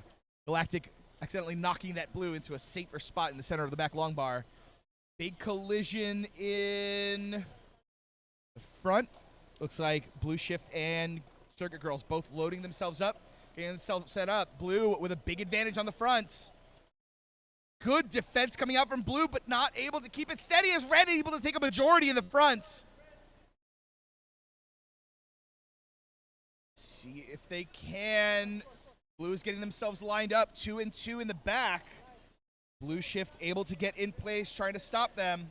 Galactic accidentally knocking that Blue into a safer spot in the center of the back long bar. Big collision in the front. Looks like Blue Shift and Circuit Girls both loading themselves up, getting themselves set up. Blue with a big advantage on the front. Good defense coming out from Blue, but not able to keep it steady as Red able to take a majority in the front. See if they can. Blue is getting themselves lined up, 2 and 2 in the back. Blue Shift able to get in place, trying to stop them.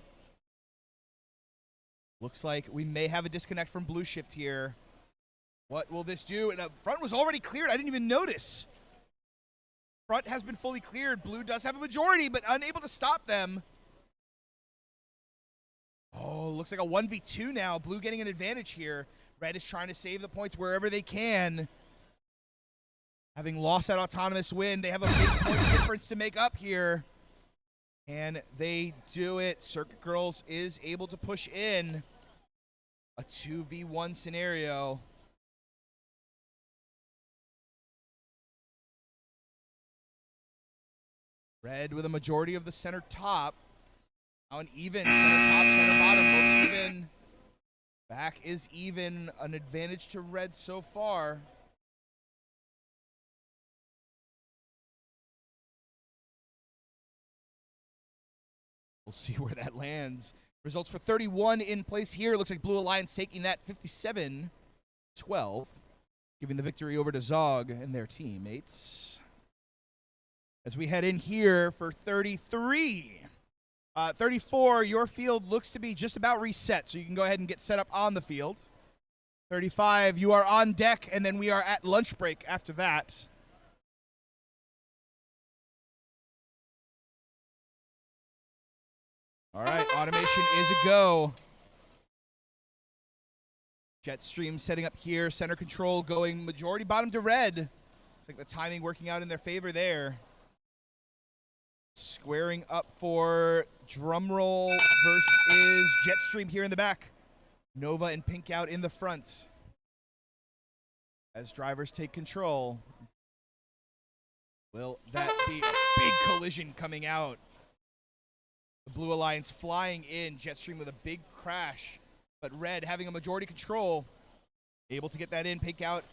Looks like we may have a disconnect from Blue Shift here. What will this do? And the front was already cleared. I didn't even notice. Front has been fully cleared. Blue does have a majority, but unable to stop them. Oh, looks like a 1v2 now. Blue getting an advantage here. Red is trying to save the points wherever they can. Having lost that autonomous win, they have a big point difference to make up here. And they do it. Circuit Girls is able to push in a 2v1 scenario. Red with a majority of the center top. Now an even center top, center bottom, both even. Back is even, an advantage to Red so far. We'll see where that lands. Results for 31 in place here. Looks like Blue Alliance taking that 57-12, giving the victory over to Zog and their teammates. As we head in here for 33. 34, your field looks to be just about reset, so you can go ahead and get set up on the field. 35, you are on deck, and then we are at lunch break after that. All right, automation is a go. Jetstream setting up here, center control going majority bottom to Red. It's like the timing working out in their favor there. Squaring up for Drumroll versus Jetstream here in the back. Nova and Pink out in the front as drivers take control. Will that be a big collision coming out? The Blue Alliance flying in, Jetstream with a big crash, but Red having a majority control, able to get that in. Pink out,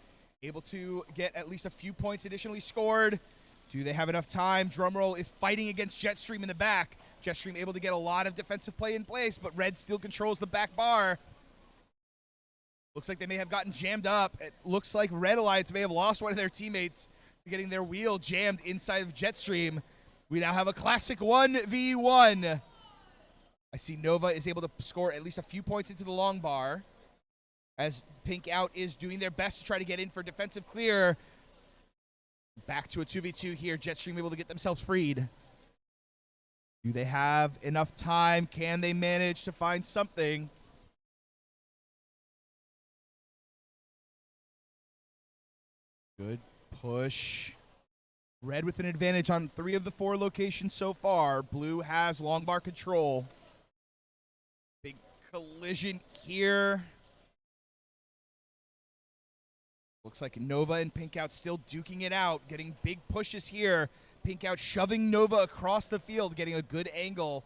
able to get at least a few points additionally scored. Do they have enough time? Drumroll is fighting against Jetstream in the back. Jetstream able to get a lot of defensive play in place, but Red still controls the back bar. Looks like they may have gotten jammed up. It looks like Red Alliance may have lost one of their teammates to getting their wheel jammed inside of Jetstream. We now have a classic 1v1. I see Nova is able to score at least a few points into the long bar, as Pink out is doing their best to try to get in for defensive clear. Back to a 2v2 here. Jetstream able to get themselves freed. Do they have enough time? Can they manage to find something? Good push. Red with an advantage on 3 of the 4 locations so far. Blue has long bar control. Big collision here. Looks like Nova and Pink out still duking it out, getting big pushes here. Pink out shoving Nova across the field, getting a good angle.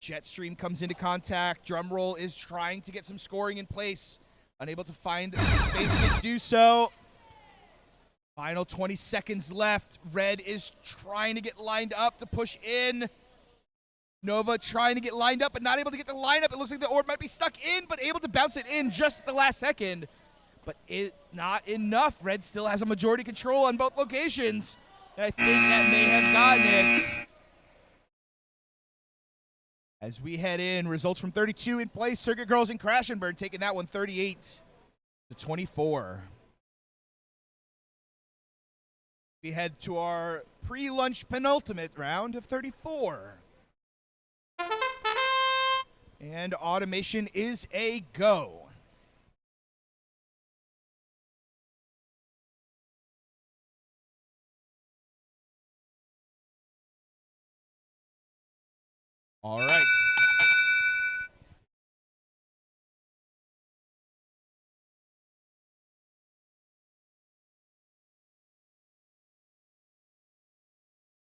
Jetstream comes into contact. Drumroll is trying to get some scoring in place. Unable to find space to do so. Final 20 seconds left. Red is trying to get lined up to push in. Nova trying to get lined up, but not able to get the lineup. It looks like the orb might be stuck in, but able to bounce it in just at the last second. but not enough. Red still has a majority control on both locations, and I think that may have gotten it. As we head in, results from 32 in place. Circuit Girls and Crash and Burn taking that one 38-24. We head to our pre-lunch penultimate round of 34. And automation is a go. All right.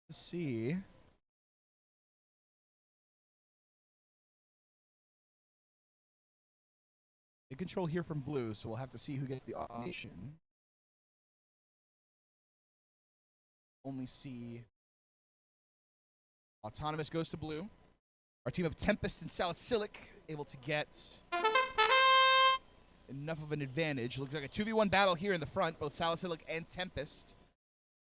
Let's see. The control here from blue, so we'll have to see who gets the automation. Only see Autonomous goes to blue. Our team of Tempest and Salicylic able to get enough of an advantage. Looks like a 2v1 battle here in the front, both Salicylic and Tempest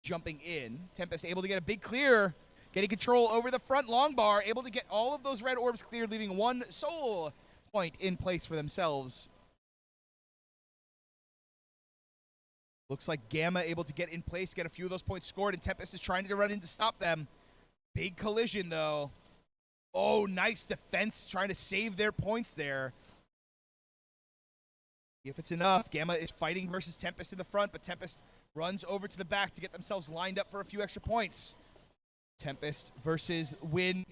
jumping in. Tempest able to get a big clear, getting control over the front long bar, able to get all of those red orbs cleared, leaving one soul point in place for themselves. Looks like Gamma able to get in place, get a few of those points scored, and Tempest is trying to run in to stop them. Big collision, though. Oh, nice defense, trying to save their points there. If it's enough, Gamma is fighting versus Tempest in the front, but Tempest runs over to the back to get themselves lined up for a few extra points. Tempest versus Win.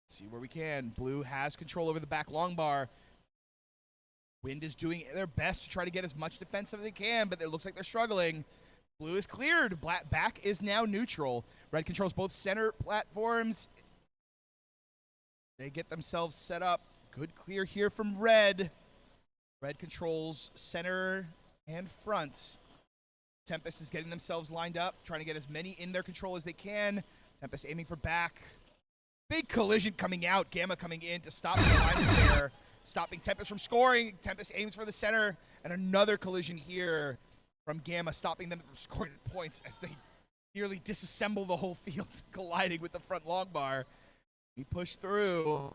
See where we can. Blue has control over the back long bar. Wind is doing their best to try to get as much defense as they can, but it looks like they're struggling. Blue is cleared. Back is now neutral. Red controls both center platforms. They get themselves set up. Good clear here from Red. Red controls center and front. Tempest is getting themselves lined up, trying to get as many in their control as they can. Tempest aiming for back. Big collision coming out. Gamma coming in to stop the alignment there. Stopping Tempest from scoring. Tempest aims for the center. And another collision here from Gamma, stopping them from scoring points as they nearly disassemble the whole field, colliding with the front long bar. We push through.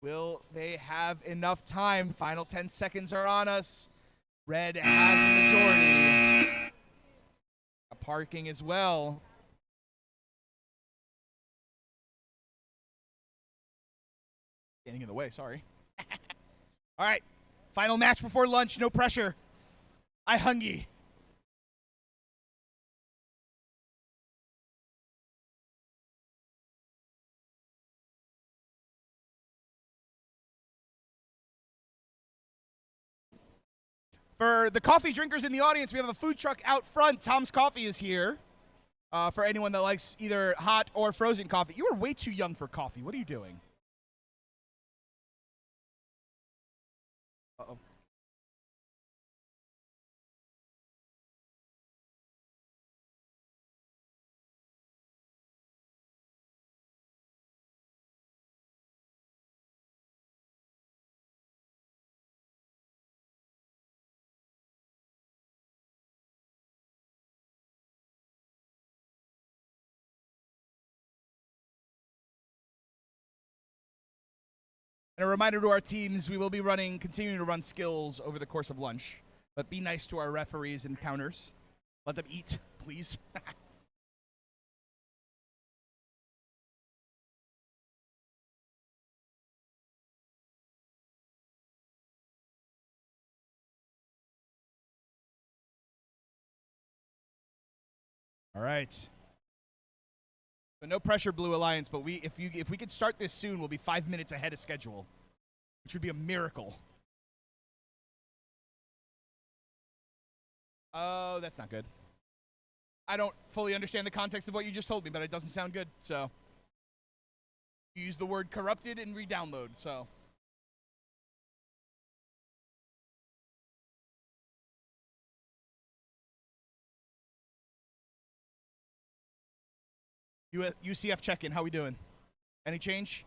Will they have enough time? Final 10 seconds are on us. Red has a majority. A parking as well. Standing in the way, sorry. All right, final match before lunch, no pressure. I hungry. For the coffee drinkers in the audience, we have a food truck out front. Tom's Coffee is here. For anyone that likes either hot or frozen coffee. You are way too young for coffee. What are you doing? Uh-oh. And a reminder to our teams, we will be continuing to run skills over the course of lunch. But be nice to our referees and counters. Let them eat, please. All right. So no pressure, Blue Alliance, but if we could start this soon, we'll be 5 minutes ahead of schedule, which would be a miracle. Oh, that's not good. I don't fully understand the context of what you just told me, but it doesn't sound good, so. You use the word corrupted and re-download, so. UCF check-in. How we doing? Any change?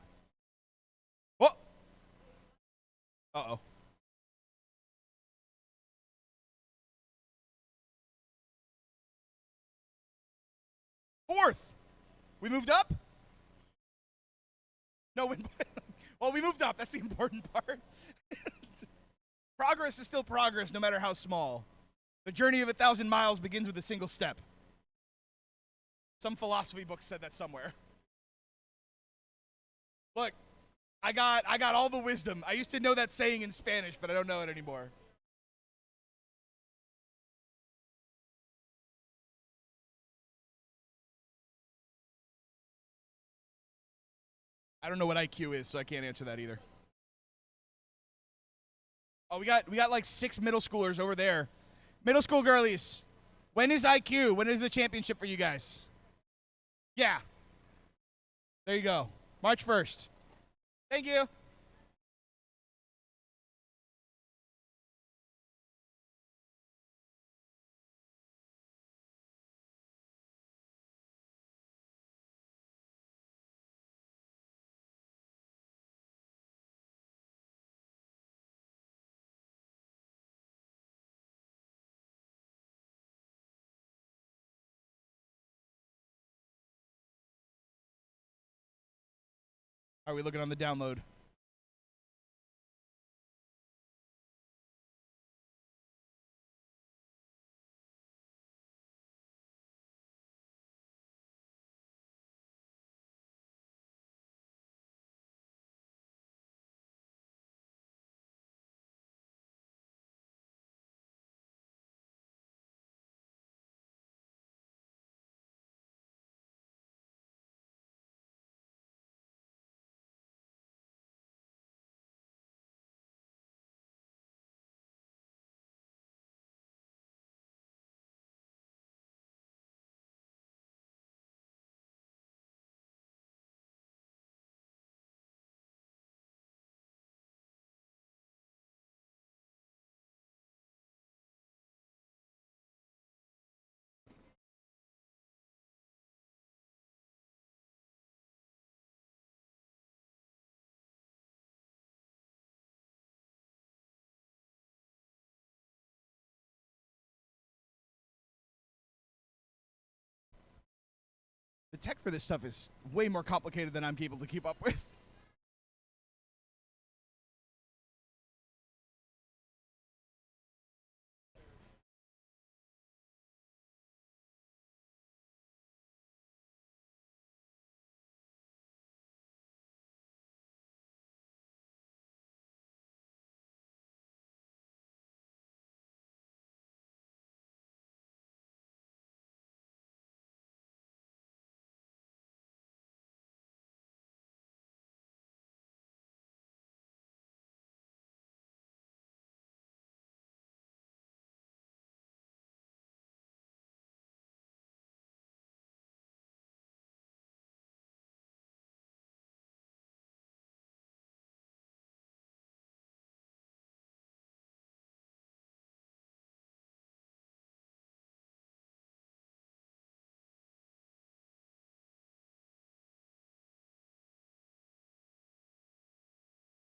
Oh! Uh-oh. Fourth! We moved up? No, well, we moved up. That's the important part. Progress is still progress, no matter how small. The journey of 1,000 miles begins with a single step. Some philosophy book said that somewhere. Look, I got all the wisdom. I used to know that saying in Spanish, but I don't know it anymore. I don't know what IQ is, so I can't answer that either. Oh, we got like 6 middle schoolers over there. Middle school girlies. When is IQ? When is the championship for you guys? Yeah. There you go. March 1st. Thank you. How are we looking on the download? The tech for this stuff is way more complicated than I'm capable to keep up with.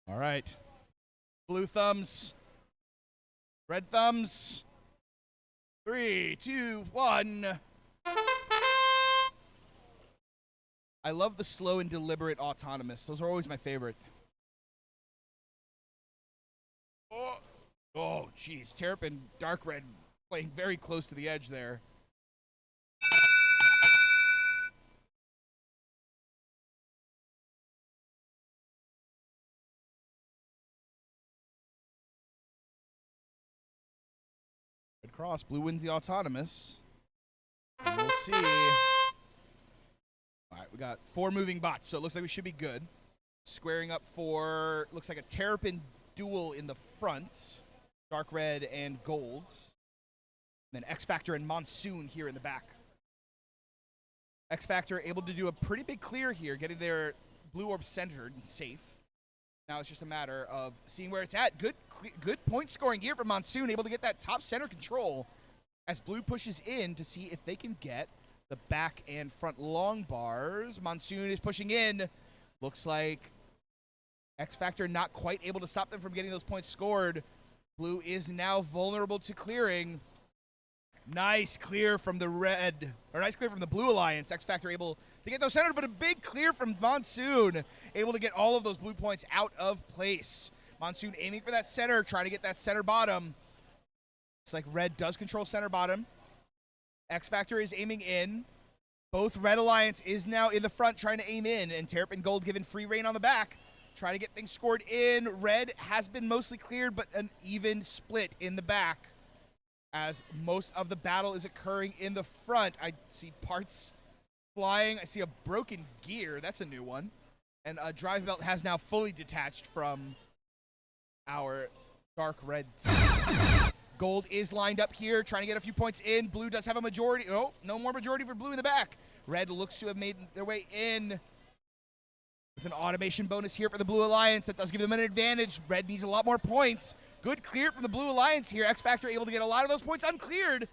All right. Blue thumbs. Red thumbs. 3, 2, 1. I love the slow and deliberate autonomous. Those are always my favorite. Oh, jeez. Terrapin Dark Red playing very close to the edge there. Red cross. Blue wins the autonomous. And we'll see. All right, we got 4 moving bots, so it looks like we should be good. Squaring up for, looks like a Terrapin duel in the front. Dark red and gold. And then X Factor and Monsoon here in the back. X Factor able to do a pretty big clear here, getting their blue orb centered and safe. Now it's just a matter of seeing where it's at. Good point scoring here from Monsoon, able to get that top center control as blue pushes in to see if they can get the back and front long bars. Monsoon is pushing in. Looks like X Factor not quite able to stop them from getting those points scored. Blue is now vulnerable to clearing. Nice clear from the red, or nice clear from the Blue Alliance. X Factor able to get those centered, but a big clear from Monsoon, able to get all of those blue points out of place. Monsoon aiming for that center, trying to get that center bottom. It's like red does control center bottom. X Factor is aiming in. Both Red Alliance is now in the front trying to aim in, and Terrapin Gold given free reign on the back, trying to get things scored in. Red has been mostly cleared, but an even split in the back as most of the battle is occurring in the front. I see parts flying. I see a broken gear. That's a new one. And a drive belt has now fully detached from our dark red team. Gold is lined up here, trying to get a few points in. Blue does have a majority. Oh, no more majority for blue in the back. Red looks to have made their way in with an automation bonus here for the Blue Alliance. That does give them an advantage. Red needs a lot more points. Good clear from the Blue Alliance here. X Factor able to get a lot of those points uncleared.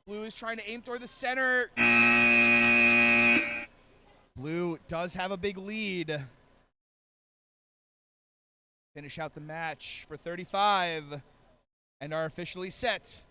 Blue is trying to aim toward the center. Blue does have a big lead. Finish out the match for 35 and are officially set.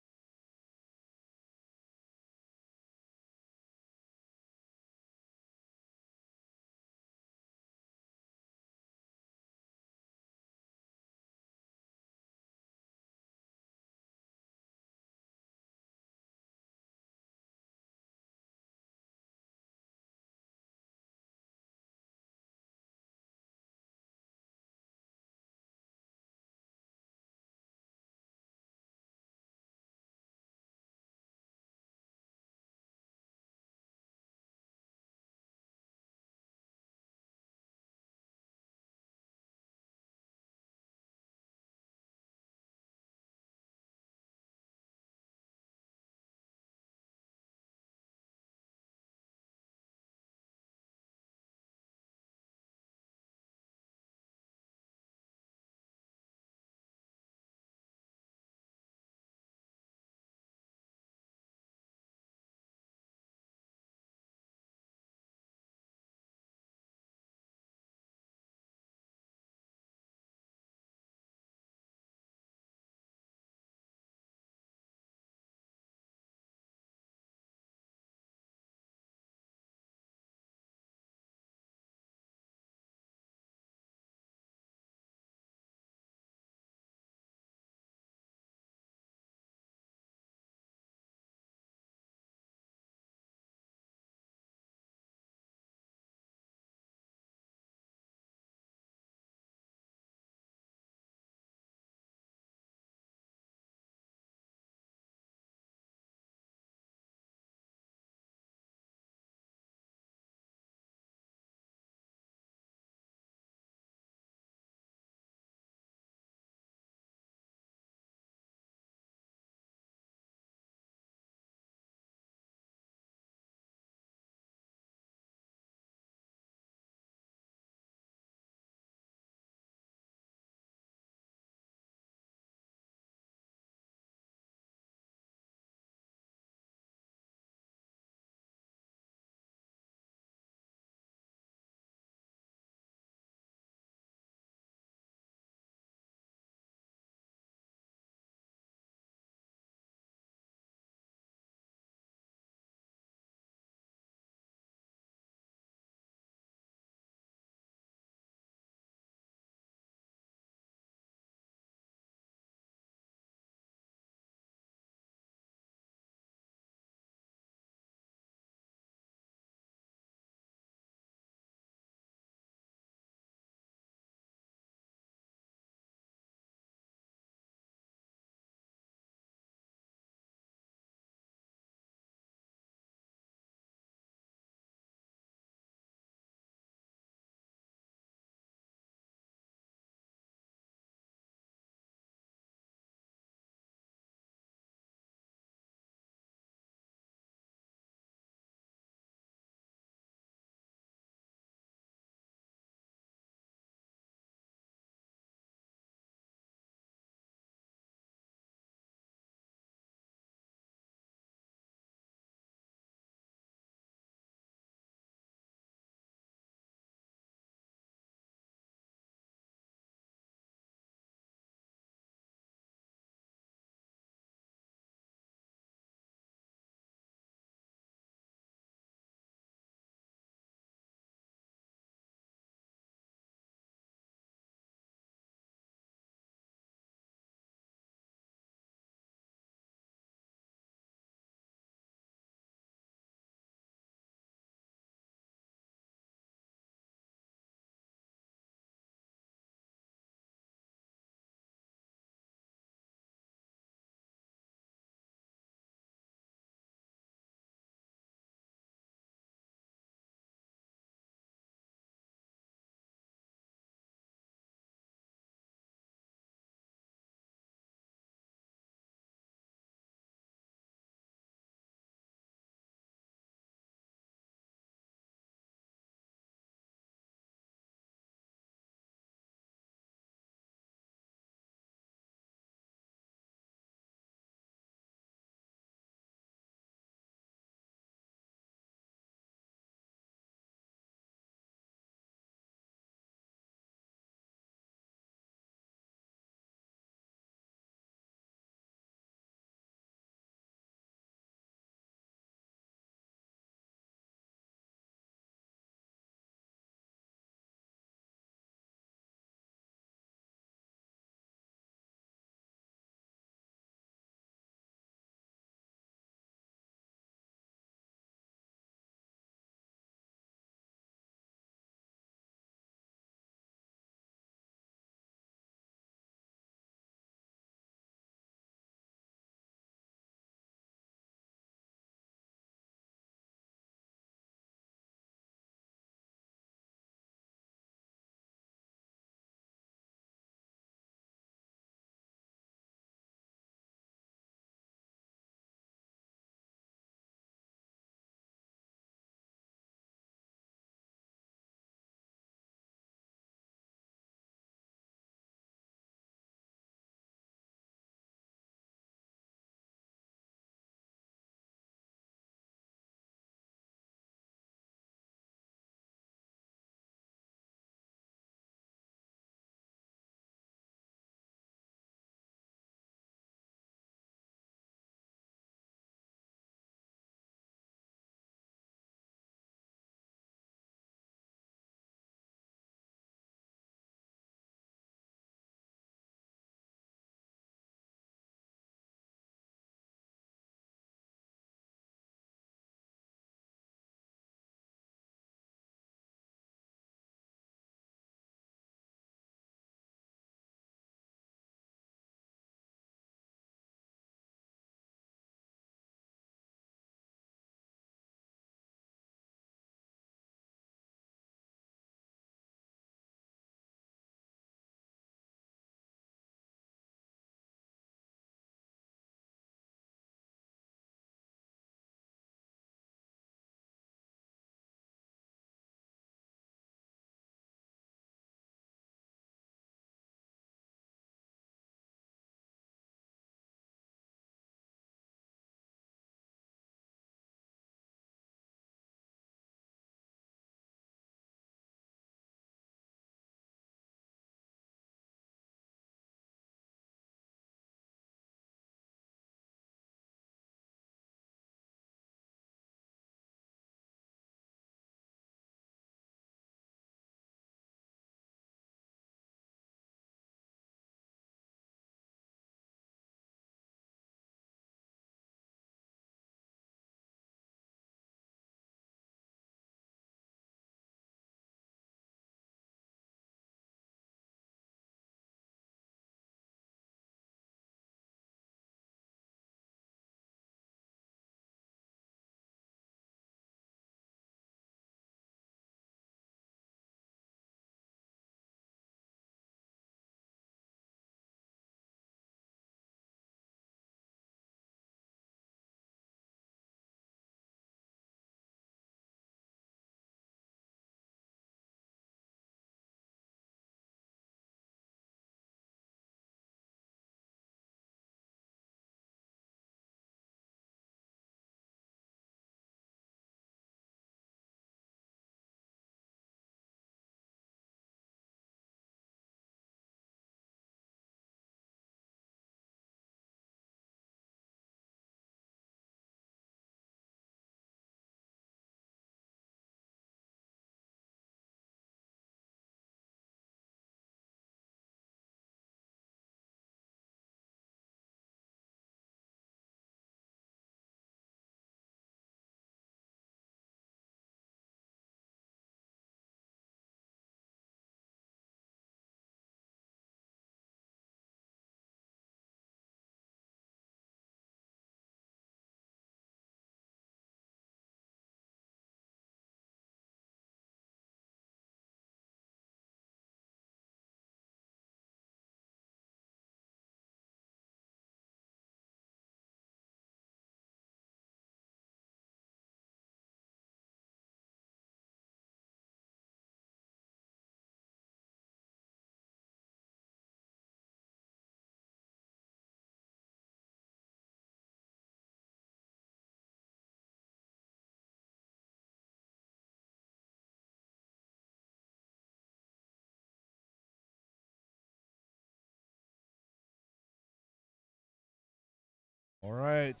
All right.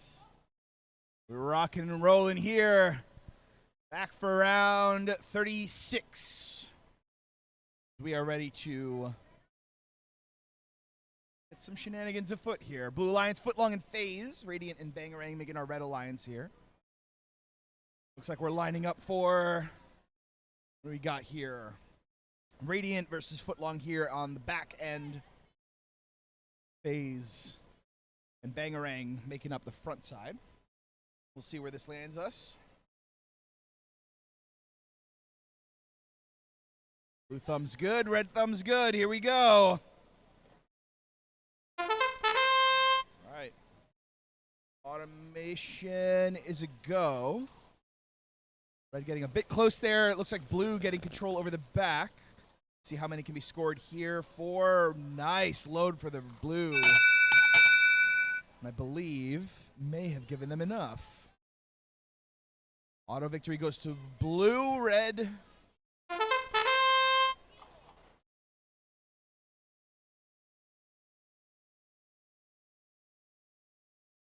We're rocking and rolling here. Back for round 36. We are ready to get some shenanigans afoot here. Blue Alliance, Footlong, and FaZe. Radiant and Bangarang making our Red Alliance here. Looks like we're lining up for, what do we got here? Radiant versus Footlong here on the back end. FaZe and Bangarang making up the front side. We'll see where this lands us. Blue thumb's good, red thumb's good. Here we go. All right. Automation is a go. Red getting a bit close there. It looks like blue getting control over the back. See how many can be scored here. 4. Nice load for the blue. And I believe may have given them enough. Auto victory goes to blue, red.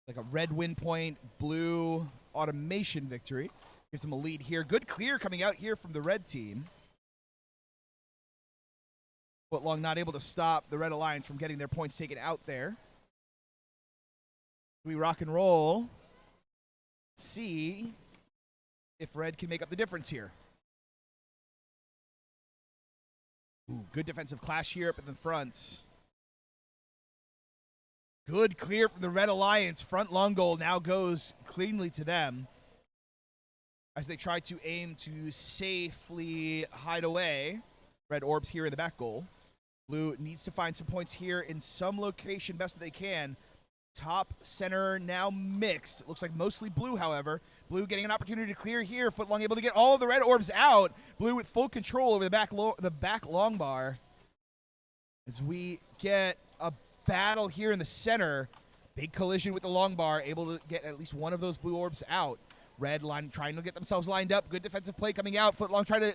Like a red win point, blue automation victory. Gives them a lead here. Good clear coming out here from the red team. Footlong not able to stop the Red Alliance from getting their points taken out there. We rock and roll. See if red can make up the difference here. Ooh, good defensive clash here up in the front. Good clear from the Red Alliance. Front long goal now goes cleanly to them as they try to aim to safely hide away. Red orbs here in the back goal. Blue needs to find some points here in some location best that they can. Top center now mixed. It looks like mostly blue, however. Blue getting an opportunity to clear here. Footlong able to get all of the red orbs out. Blue with full control over the back long bar. As we get a battle here in the center. Big collision with the long bar. Able to get at least one of those blue orbs out. Red line trying to get themselves lined up. Good defensive play coming out. Footlong trying to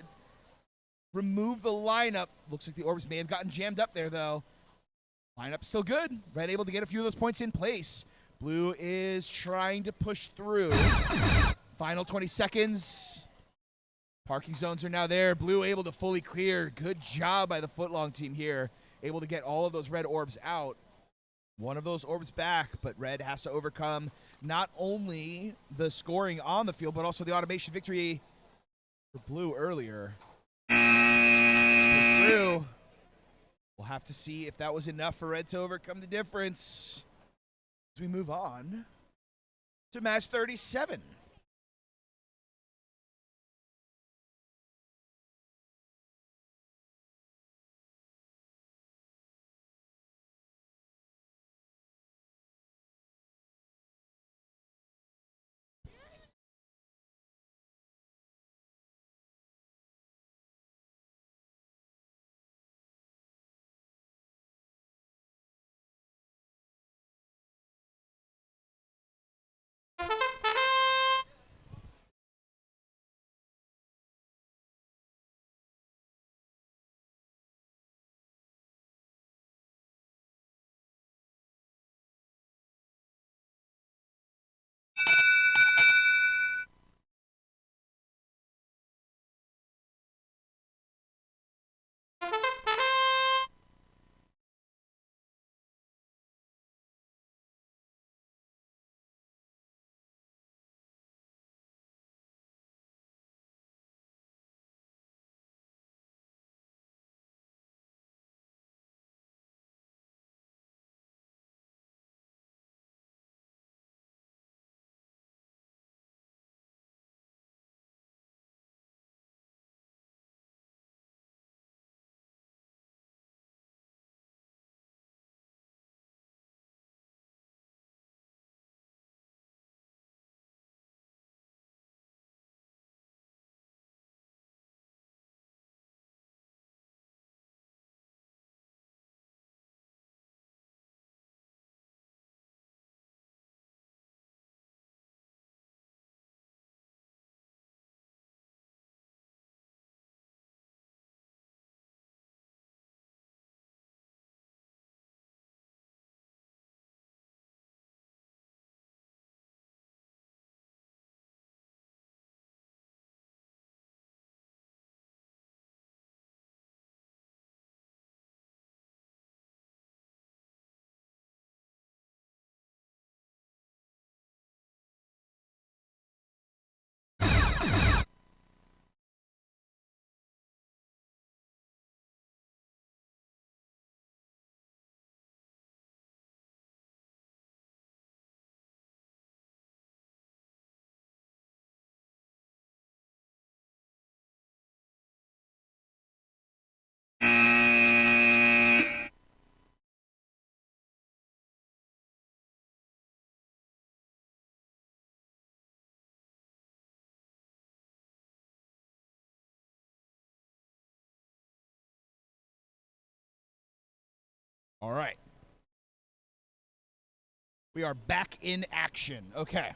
remove the lineup. Looks like the orbs may have gotten jammed up there, though. Lineup still good. Red able to get a few of those points in place. Blue is trying to push through. Final 20 seconds. Parking zones are now there. Blue able to fully clear. Good job by the Footlong team here. Able to get all of those red orbs out. One of those orbs back, but red has to overcome not only the scoring on the field, but also the automation victory for blue earlier. Push through. We'll have to see if that was enough for red to overcome the difference as we move on to match 37. All right. We are back in action. Okay.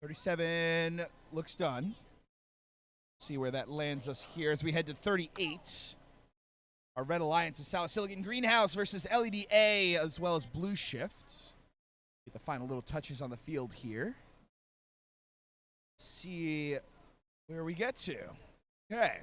37 looks done. See where that lands us here as we head to 38. Our Red Alliance is Salicylic Greenhouse versus LEDA as well as Blue Shift. Get the final little touches on the field here. See where we get to. Okay.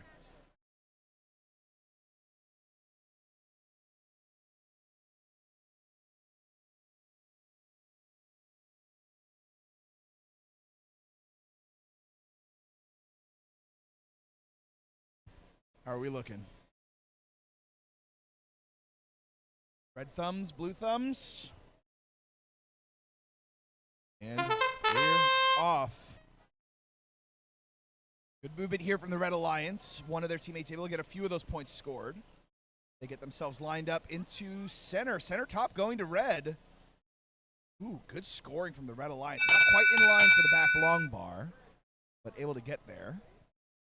How are we looking? Red thumbs, blue thumbs. And we're off. Good movement here from the Red Alliance. One of their teammates able to get a few of those points scored. They get themselves lined up into center. Center top going to red. Ooh, good scoring from the Red Alliance. Not quite in line for the back long bar, but able to get there.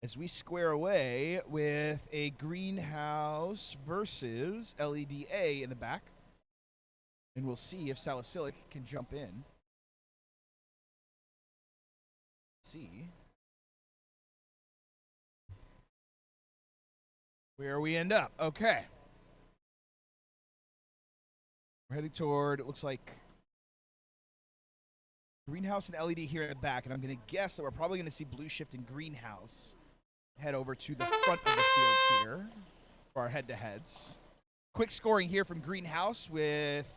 As we square away with a Greenhouse versus LEDA in the back. And we'll see if Salicylic can jump in. See where we end up. Okay. We're heading toward, it looks like, Greenhouse and LED here in the back. And I'm going to guess that we're probably going to see Blue Shift and Greenhouse head over to the front of the field here for our head-to-heads. Quick scoring here from Greenhouse with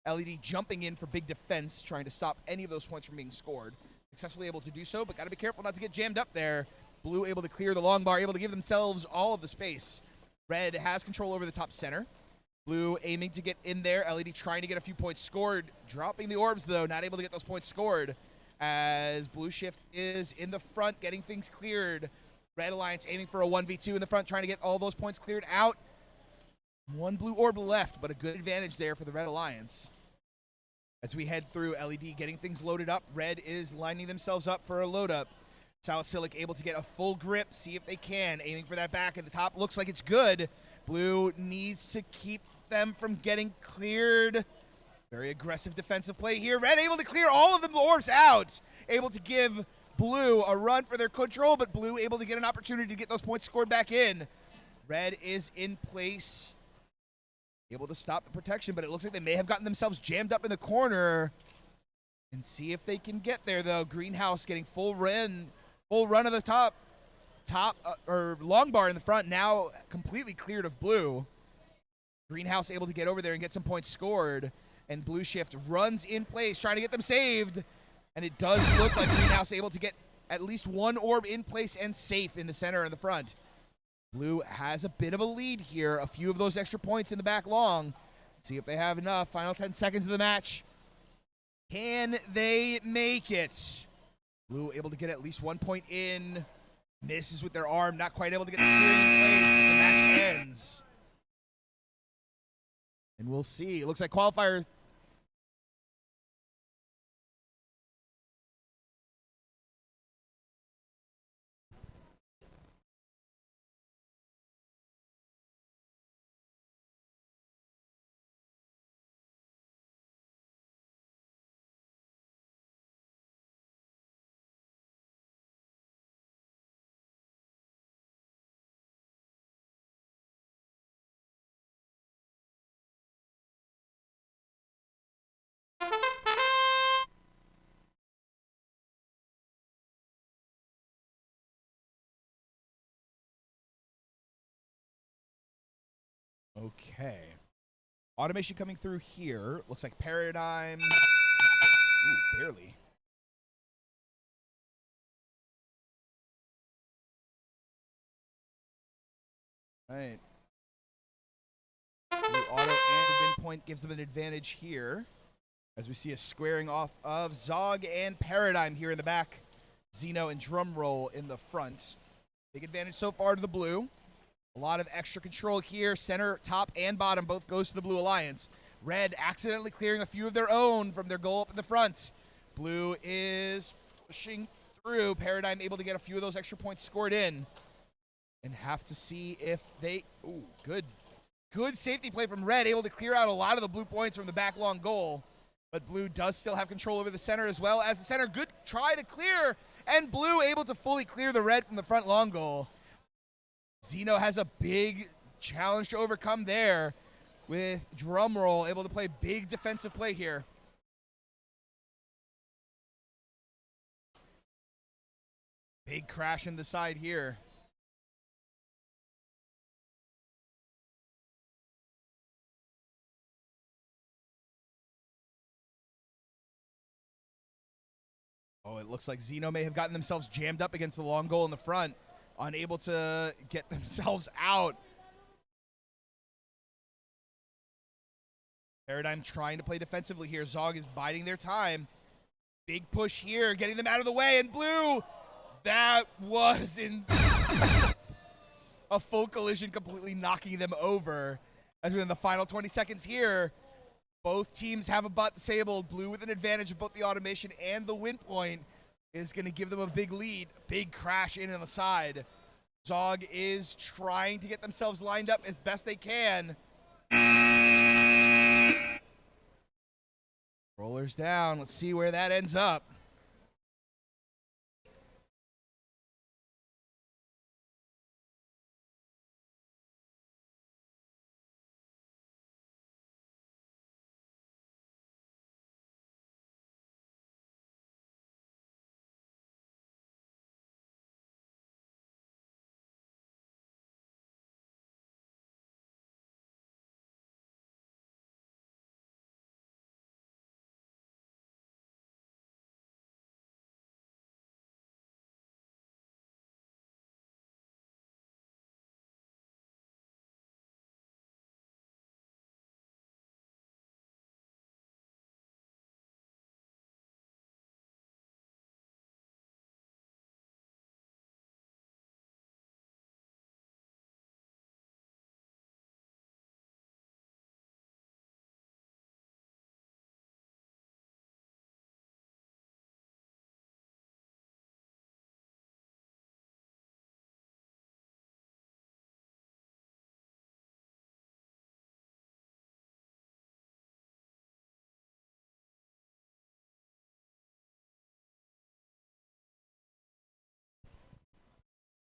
LED jumping in for big defense, trying to stop any of those points from being scored. Successfully able to do so, but got to be careful not to get jammed up there. Blue able to clear the long bar, able to give themselves all of the space. Red has control over the top center. Blue aiming to get in there. LED trying to get a few points scored. Dropping the orbs, though, not able to get those points scored as Blue Shift is in the front, getting things cleared. Red Alliance aiming for a 1v2 in the front, trying to get all those points cleared out. One blue orb left, but a good advantage there for the Red Alliance. As we head through, LED getting things loaded up. Red is lining themselves up for a load up. Salicylic able to get a full grip, see if they can. Aiming for that back at the top. Looks like it's good. Blue needs to keep them from getting cleared. Very aggressive defensive play here. Red able to clear all of the orbs out. Able to give Blue a run for their control, but Blue able to get an opportunity to get those points scored back in. Red is in place. Able to stop the protection, but it looks like they may have gotten themselves jammed up in the corner. And see if they can get there, though. Greenhouse getting full run of the top or long bar in the front, now completely cleared of Blue. Greenhouse able to get over there and get some points scored. And Blue Shift runs in place, trying to get them saved. And it does look like Greenhouse able to get at least one orb in place and safe in the center and the front. Blue has a bit of a lead here. A few of those extra points in the back long. Let's see if they have enough. Final 10 seconds of the match. Can they make it? Blue able to get at least 1 point in. Misses with their arm. Not quite able to get the clearing in place as the match ends. And we'll see. It looks like Qualifier... Okay. Automation coming through here. Looks like Paradigm. Ooh, barely. Right. Blue auto and win point gives them an advantage here. As we see a squaring off of Zog and Paradigm here in the back. Xeno and Drumroll in the front. Big advantage so far to the blue. A lot of extra control here. Center, top, and bottom both goes to the Blue Alliance. Red accidentally clearing a few of their own from their goal up in the front. Blue is pushing through. Paradigm able to get a few of those extra points scored in. And have to see if they... Ooh, good Good safety play from Red, able to clear out a lot of the blue points from the back long goal. But Blue does still have control over the center as well as the center. Good try to clear, and Blue able to fully clear the Red from the front long goal. Zeno has a big challenge to overcome there with Drumroll able to play big defensive play here. Big crash in the side here. Oh, it looks like Zeno may have gotten themselves jammed up against the long goal in the front, unable to get themselves out. Paradigm trying to play defensively here. Zog is biding their time. Big push here, getting them out of the way, and Blue, that was in a full collision, completely knocking them over. As we're in the final 20 seconds here, both teams have a bot disabled. Blue with an advantage of both the automation and the win point is going to give them a big lead. Big crash in on the side. Zog is trying to get themselves lined up as best they can. Rollers down. Let's see where that ends up.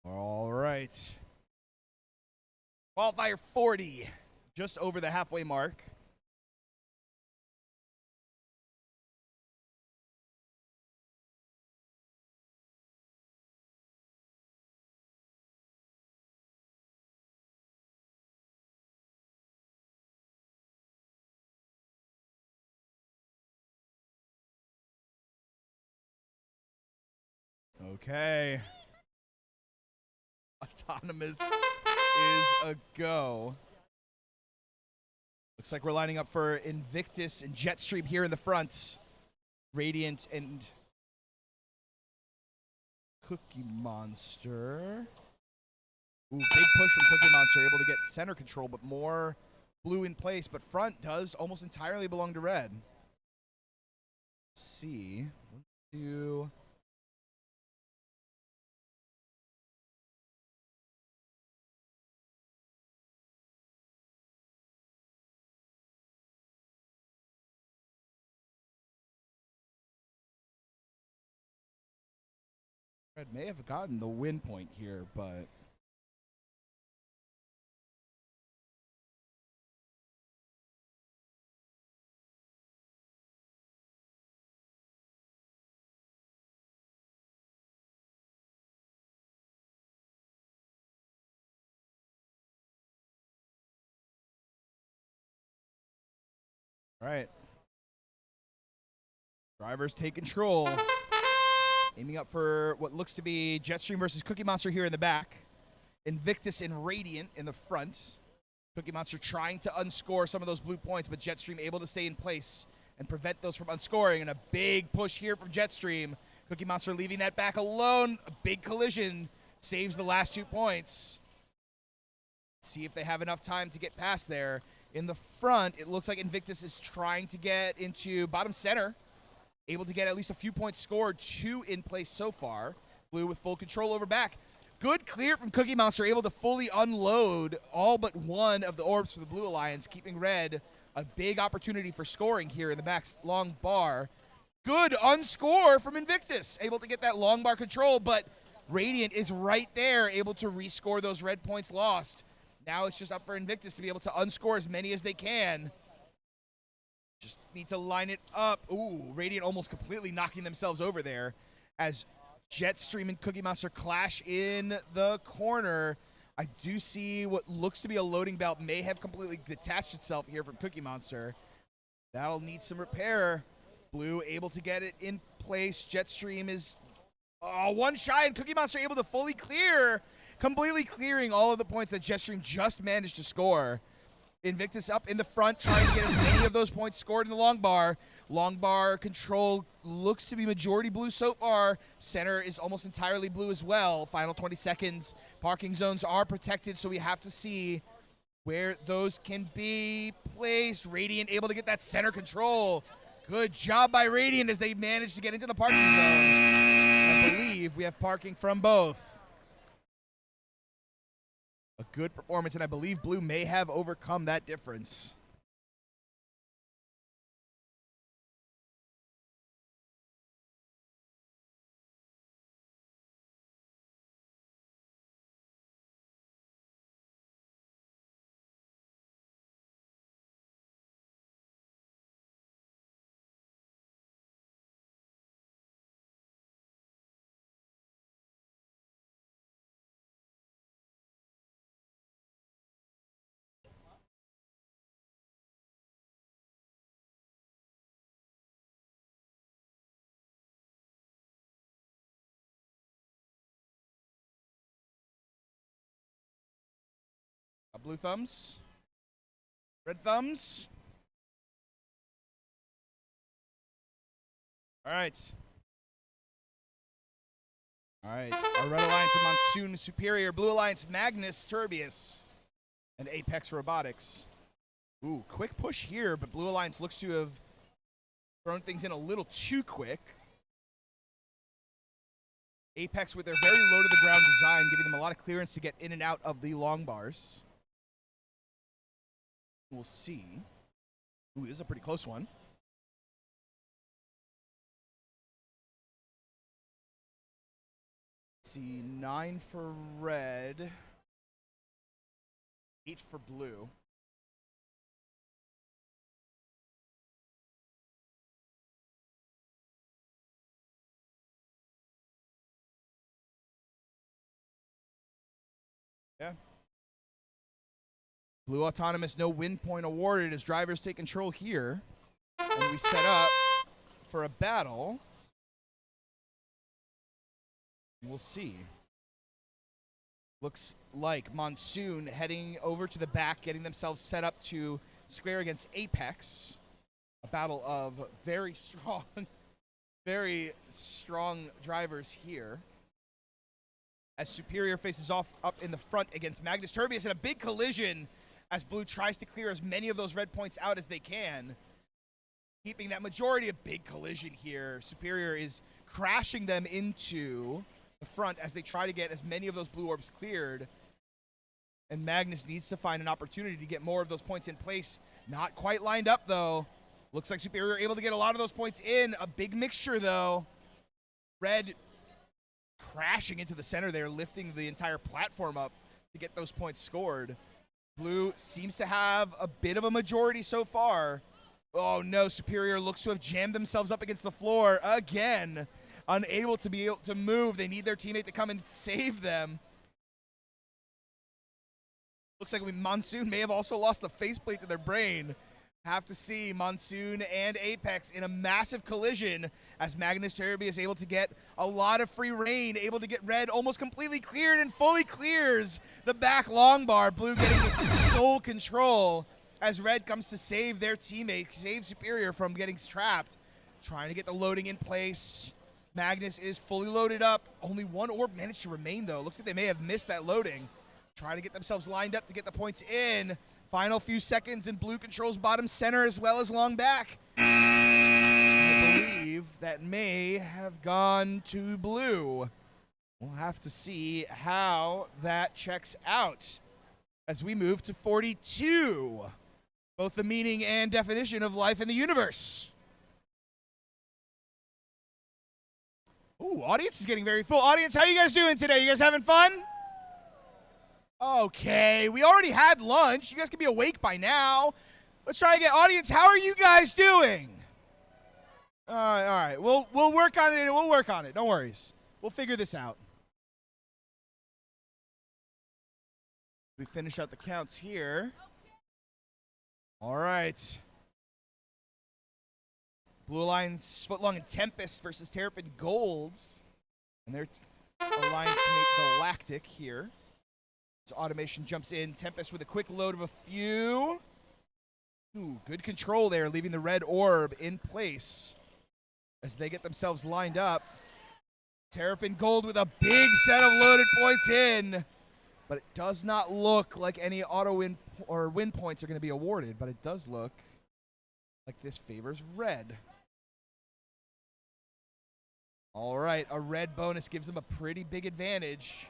All right. Qualifier 40, just over the halfway mark. Okay. Autonomous is a go. Looks like we're lining up for Invictus and Jetstream here in the front. Radiant and Cookie Monster. Ooh, big push from Cookie Monster, able to get center control, but more Blue in place. But front does almost entirely belong to Red. Let's see. 1, 2. Red may have gotten the win point here, but all right. Drivers take control. Aiming up for what looks to be Jetstream versus Cookie Monster here in the back. Invictus and Radiant in the front. Cookie Monster trying to unscore some of those blue points, but Jetstream able to stay in place and prevent those from unscoring. And a big push here from Jetstream. Cookie Monster leaving that back alone. A big collision saves the last 2 points. See if they have enough time to get past there. In the front, it looks like Invictus is trying to get into bottom center. Able to get at least a few points scored, 2 in place so far. Blue with full control over back. Good clear from Cookie Monster, able to fully unload all but one of the orbs for the Blue Alliance, keeping red a big opportunity for scoring here in the back long bar. Good unscore from Invictus, able to get that long bar control, but Radiant is right there, able to rescore those red points lost. Now it's just up for Invictus to be able to unscore as many as they can. Just need to line it up. Ooh, Radiant almost completely knocking themselves over there as Jetstream and Cookie Monster clash in the corner. I do see what looks to be a loading belt may have completely detached itself here from Cookie Monster. That'll need some repair. Blue able to get it in place. Jetstream is one shy, and Cookie Monster able to fully clear, completely clearing all of the points that Jetstream just managed to score. Invictus up in the front, trying to get as many of those points scored in the long bar. Long bar control looks to be majority blue so far. Center is almost entirely blue as well. Final 20 seconds. Parking zones are protected, so we have to see where those can be placed. Radiant able to get that center control. Good job by Radiant as they manage to get into the parking zone. I believe we have parking from both. A good performance, and I believe Blue may have overcome that difference. Blue thumbs. Red thumbs. All right. All right. Our Red Alliance of Monsoon Superior. Blue Alliance Magnus Turbius. And Apex Robotics. Ooh, quick push here, but Blue Alliance looks to have thrown things in a little too quick. Apex with their very low to the ground design, giving them a lot of clearance to get in and out of the long bars. We'll see. Ooh, this is a pretty close one. Let's see, 9 for red, 8 for blue. Yeah. Blue Autonomous, no win point awarded as drivers take control here. And we set up for a battle. We'll see. Looks like Monsoon heading over to the back, getting themselves set up to square against Apex. A battle of very strong drivers here. As Superior faces off up in the front against Magnus Turbius in a big collision as Blue tries to clear as many of those red points out as they can. Keeping that majority, a big collision here. Superior is crashing them into the front as they try to get as many of those blue orbs cleared. And Magnus needs to find an opportunity to get more of those points in place. Not quite lined up, though. Looks like Superior able to get a lot of those points in. A big mixture, though. Red crashing into the center there, lifting the entire platform up to get those points scored. Blue seems to have a bit of a majority so far. Oh no, Superior looks to have jammed themselves up against the floor again. Unable to be able to move. They need their teammate to come and save them. Looks like Monsoon may have also lost the faceplate to their brain. Have to see Monsoon and Apex in a massive collision as Magnus Turbius is able to get a lot of free reign, able to get red almost completely cleared and fully clears the back long bar. Blue getting sole control as red comes to save their teammate, save Superior from getting trapped. Trying to get the loading in place. Magnus is fully loaded up. Only one orb managed to remain, though. Looks like they may have missed that loading. Trying to get themselves lined up to get the points in. Final few seconds, and Blue controls bottom center as well as long back. I believe that may have gone to Blue. We'll have to see how that checks out as we move to 42. Both the meaning and definition of life in the universe. Ooh, audience is getting very full. Audience, how you guys doing today? You guys having fun? Okay, we already had lunch. You guys can be awake by now. Let's try again. Audience, how are you guys doing? All right. We'll work on it. We'll work on it. No worries. We'll figure this out. We finish out the counts here. All right. Blue Alliance, Footlong and Tempest versus Terrapin Golds. And their alliance mate Galactic here. So Automation jumps in. Tempest with a quick load of a few. Ooh, good control there, leaving the red orb in place as they get themselves lined up. Terrapin Gold with a big set of loaded points in. But it does not look like any auto win or win points are going to be awarded, but it does look like this favors red. All right, a red bonus gives them a pretty big advantage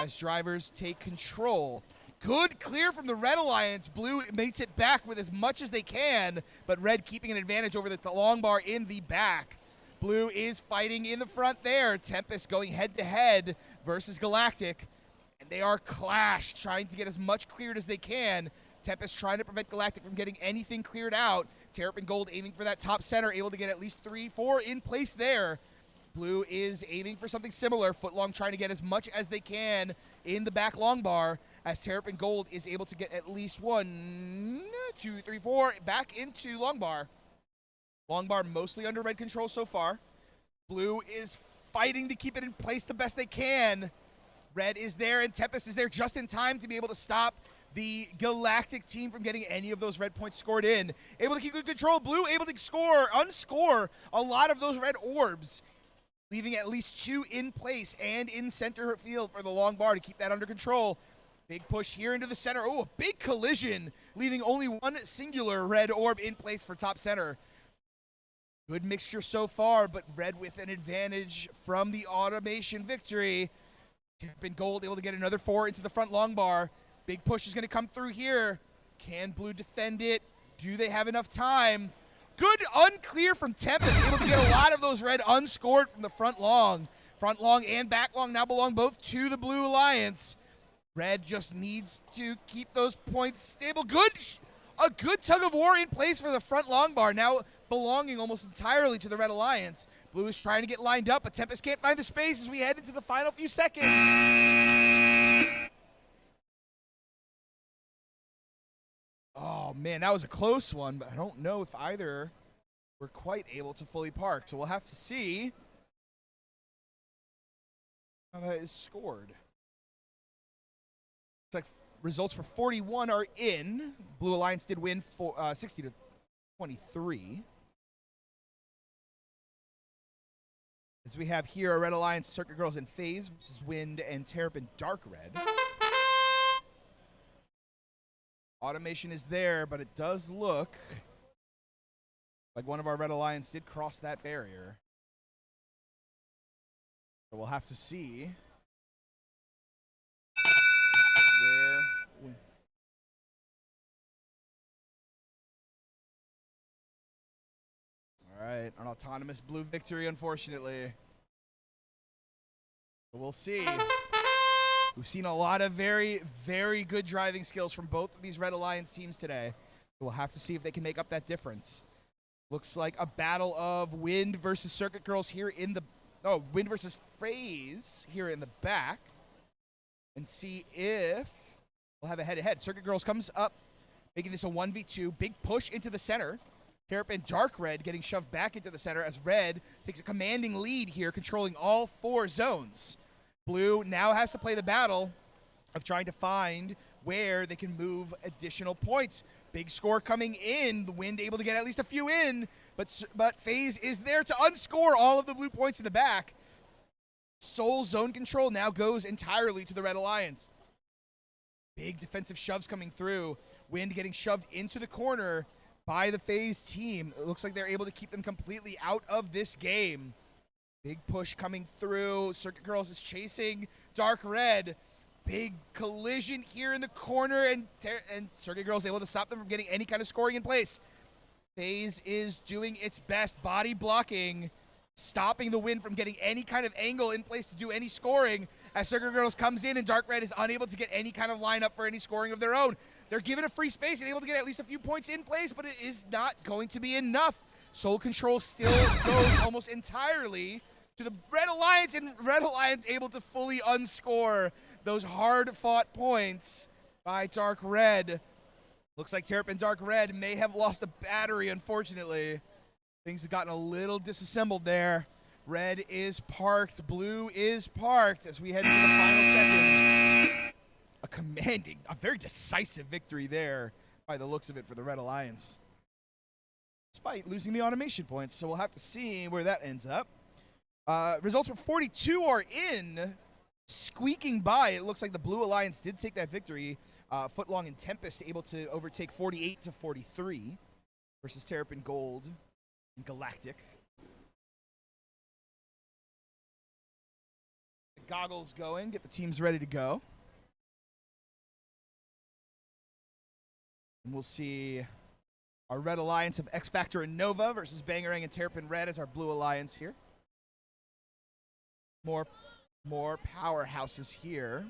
as drivers take control. Good clear from the Red Alliance. Blue makes it back with as much as they can, but Red keeping an advantage over the long bar in the back. Blue is fighting in the front there. Tempest going head-to-head versus Galactic. And they are clashed, trying to get as much cleared as they can. Tempest trying to prevent Galactic from getting anything cleared out. Terrapin Gold aiming for that top center, able to get at least 3, 4 in place there. Blue is aiming for something similar. Footlong trying to get as much as they can in the back long bar, as Terrapin Gold is able to get at least 1, 2, 3, 4 back into long bar. Long bar mostly under red control so far. Blue is fighting to keep it in place the best they can. Red is there and Tempest is there just in time to be able to stop the Galactic team from getting any of those red points scored in. Able to keep good control. Blue able to unscore a lot of those red orbs, leaving at least 2 in place and in center field for the long bar to keep that under control. Big push here into the center. Oh, a big collision, leaving only 1 singular red orb in place for top center. Good mixture so far, but red with an advantage from the automation victory. Terrapin Gold able to get another 4 into the front long bar. Big push is going to come through here. Can Blue defend it? Do they have enough time? Good unclear from Tempest, able to get a lot of those red unscored from the front long. Front long and back long now belong both to the Blue Alliance. Red just needs to keep those points stable. A good tug of war in place for the front long bar, now belonging almost entirely to the Red Alliance. Blue is trying to get lined up, but Tempest can't find the space as we head into the final few seconds. Oh, man, that was a close one, but I don't know if either were quite able to fully park. So we'll have to see how that is scored. Looks like results for 41 are in. Blue Alliance did win 60-23. As we have here, a Red Alliance Circuit Girls in FaZe versus Wind and Terrapin Dark Red. Automation is there, but it does look like one of our Red Alliance did cross that barrier. So we'll have to see where all right, an autonomous blue victory, unfortunately. But we'll see. We've seen a lot of very, very good driving skills from both of these Red Alliance teams today. We'll have to see if they can make up that difference. Looks like a battle of Wind versus Circuit Girls here in the... Oh, Wind versus FaZe here in the back. And see if we'll have a head-to-head. Circuit Girls comes up, making this a 1v2. Big push into the center. Terrapin Dark Red getting shoved back into the center as Red takes a commanding lead here, controlling all 4 zones. Blue now has to play the battle of trying to find where they can move additional points. Big score coming in. The Wind able to get at least a few in, but FaZe is there to unscore all of the blue points in the back. Sole zone control now goes entirely to the Red Alliance. Big defensive shoves coming through. Wind getting shoved into the corner by the FaZe team. It looks like they're able to keep them completely out of this game. Big push coming through. Circuit Girls is chasing Dark Red. Big collision here in the corner, and Circuit Girls able to stop them from getting any kind of scoring in place. FaZe is doing its best, body blocking, stopping the win from getting any kind of angle in place to do any scoring, as Circuit Girls comes in and Dark Red is unable to get any kind of lineup for any scoring of their own. They're given a free space and able to get at least a few points in place, but it is not going to be enough. Soul Control still goes almost entirely to the Red Alliance, and Red Alliance able to fully unscore those hard-fought points by Dark Red. Looks like Terrapin Dark Red may have lost a battery, unfortunately. Things have gotten a little disassembled there. Red is parked, blue is parked as we head into the final seconds. A commanding, a very decisive victory there by the looks of it for the Red Alliance, despite losing the automation points, so we'll have to see where that ends up. Results for 42 are in, squeaking by. It looks like the Blue Alliance did take that victory. Footlong and Tempest able to overtake 48 to 43 versus Terrapin Gold and Galactic. The goggles going, get the teams ready to go. And we'll see our Red Alliance of X Factor and Nova versus Bangarang and Terrapin Red as our Blue Alliance here. More powerhouses here.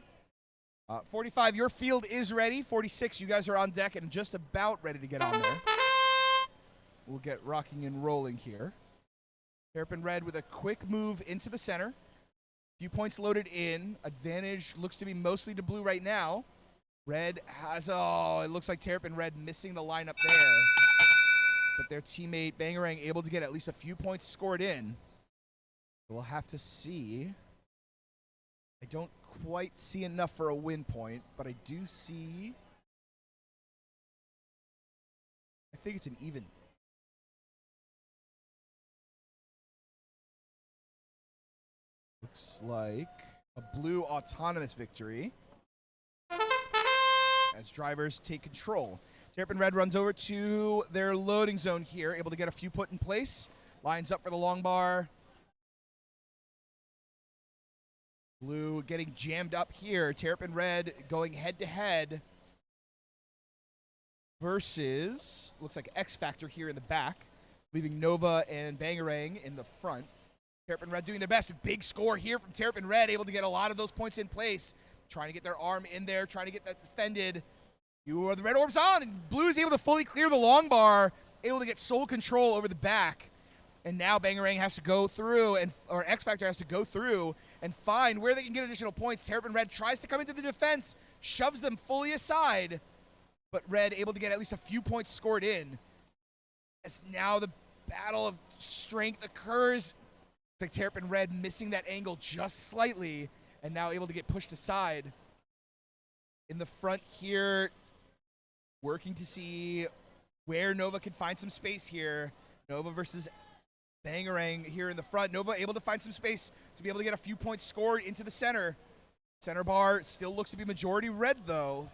45, your field is ready. 46, you guys are on deck and just about ready to get on there. We'll get rocking and rolling here. Terrapin Red with a quick move into the center. Few points loaded in. Advantage looks to be mostly to blue right now. Red has, oh, it looks like Terrapin Red missing the lineup there. But their teammate Bangarang able to get at least a few points scored in. We'll have to see. I don't quite see enough for a win point, but I do see. I think it's an even. Looks like a blue autonomous victory as drivers take control. Terrapin Red runs over to their loading zone here, able to get a few put in place. Lines up for the long bar. Blue getting jammed up here. Terrapin Red going head-to-head versus, looks like X Factor here in the back, leaving Nova and Bangarang in the front. Terrapin Red doing their best. A big score here from Terrapin Red, able to get a lot of those points in place. Trying to get their arm in there, trying to get that defended. You are the red orbs on, and Blue is able to fully clear the long bar, able to get Soul Control over the back. And now Bangarang has to go through, or X Factor has to go through and find where they can get additional points. Terrapin Red tries to come into the defense, shoves them fully aside, but Red able to get at least a few points scored in. As now the battle of strength occurs. It's like Terrapin Red missing that angle just slightly, and now able to get pushed aside. In the front here, working to see where Nova can find some space here. Nova versus Bangarang here in the front. Nova able to find some space to be able to get a few points scored into the center. Center bar still looks to be majority red, though.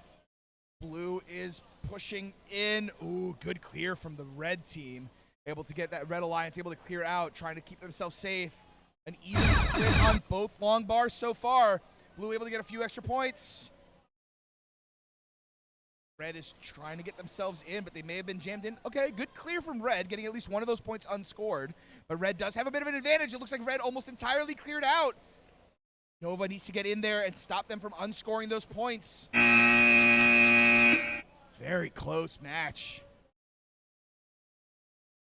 Blue is pushing in. Ooh, good clear from the red team. Able to get that Red Alliance, able to clear out, trying to keep themselves safe. An even split on both long bars so far. Blue able to get a few extra points. Red is trying to get themselves in, but they may have been jammed in. Okay, good clear from Red, getting at least one of those points unscored. But Red does have a bit of an advantage. It looks like Red almost entirely cleared out. Nova needs to get in there and stop them from unscoring those points. Very close match.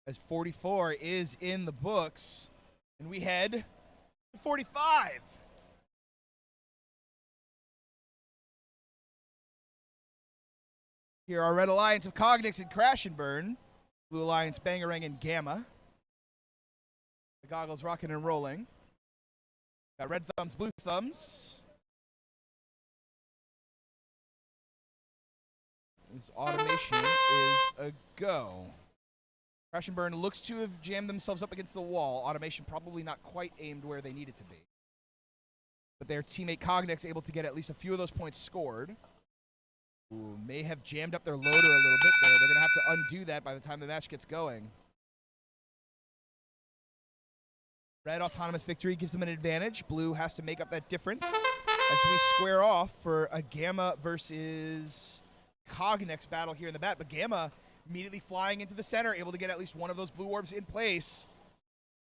As 44 is in the books. And we head to 45. Here are Red Alliance of Cognix and Crash and Burn. Blue Alliance, Bangarang and Gamma. The goggles rocking and rolling. Got red thumbs, blue thumbs. This automation is a go. Crash and Burn looks to have jammed themselves up against the wall. Automation probably not quite aimed where they needed to be. But their teammate Cognix able to get at least a few of those points scored. Ooh, may have jammed up their loader a little bit there. They're going to have to undo that by the time the match gets going. Red autonomous victory gives them an advantage. Blue has to make up that difference as we square off for a Gamma versus Cognex battle here in the bat. But Gamma immediately flying into the center, able to get at least one of those blue orbs in place.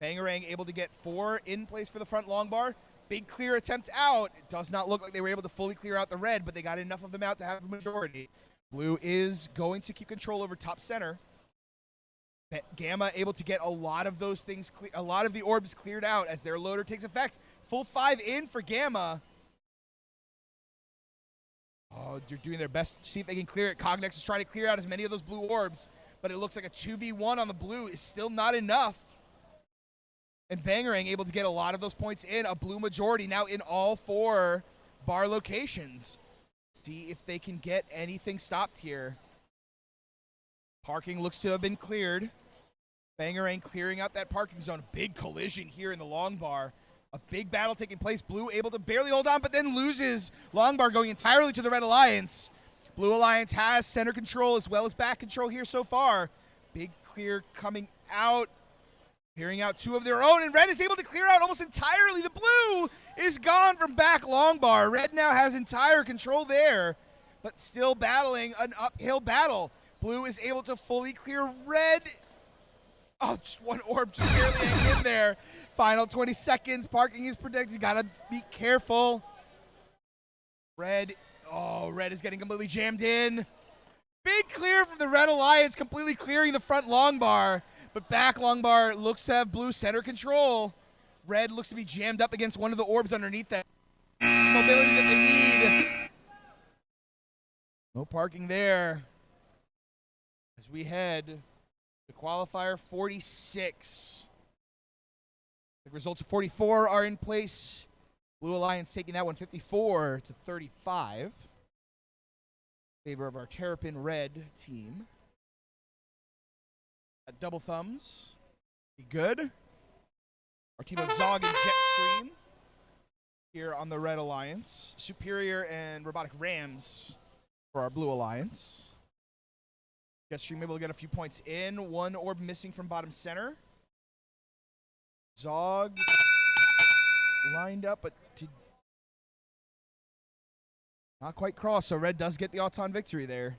Bangarang able to get 4 in place for the front long bar. Big clear attempt out. It does not look like they were able to fully clear out the red, but they got enough of them out to have a majority. Blue is going to keep control over top center. Gamma able to get a lot of those things, a lot of the orbs cleared out as their loader takes effect. Full 5 in for Gamma. Oh, they're doing their best to see if they can clear it. Cognex is trying to clear out as many of those blue orbs, but it looks like a 2v1 on the blue is still not enough. And Bangarang able to get a lot of those points in. A blue majority now in all 4 bar locations. See if they can get anything stopped here. Parking looks to have been cleared. Bangarang clearing out that parking zone. Big collision here in the long bar. A big battle taking place. Blue able to barely hold on, but then loses. Long bar going entirely to the Red Alliance. Blue Alliance has center control as well as back control here so far. Big clear coming out. Clearing out 2 of their own, and Red is able to clear out almost entirely. The blue is gone from back long bar. Red now has entire control there, but still battling an uphill battle. Blue is able to fully clear red. Oh, just 1 orb just barely hanging in there. Final 20 seconds. Parking is protected. You gotta be careful. Red. Oh, red is getting completely jammed in. Big clear from the Red Alliance, completely clearing the front long bar. But back long bar looks to have blue center control. Red looks to be jammed up against one of the orbs underneath that mobility that they need. No parking there. As we head to qualifier 46. The results of 44 are in place. Blue Alliance taking that one 54 to 35. In favor of our Terrapin Red team. Double thumbs. Be good. Our team of Zog and Jetstream here on the Red Alliance. Superior and Robotic Rams for our Blue Alliance. Jetstream able to get a few points in. 1 orb missing from bottom center. Zog lined up, but not quite cross, so Red does get the Auton victory there.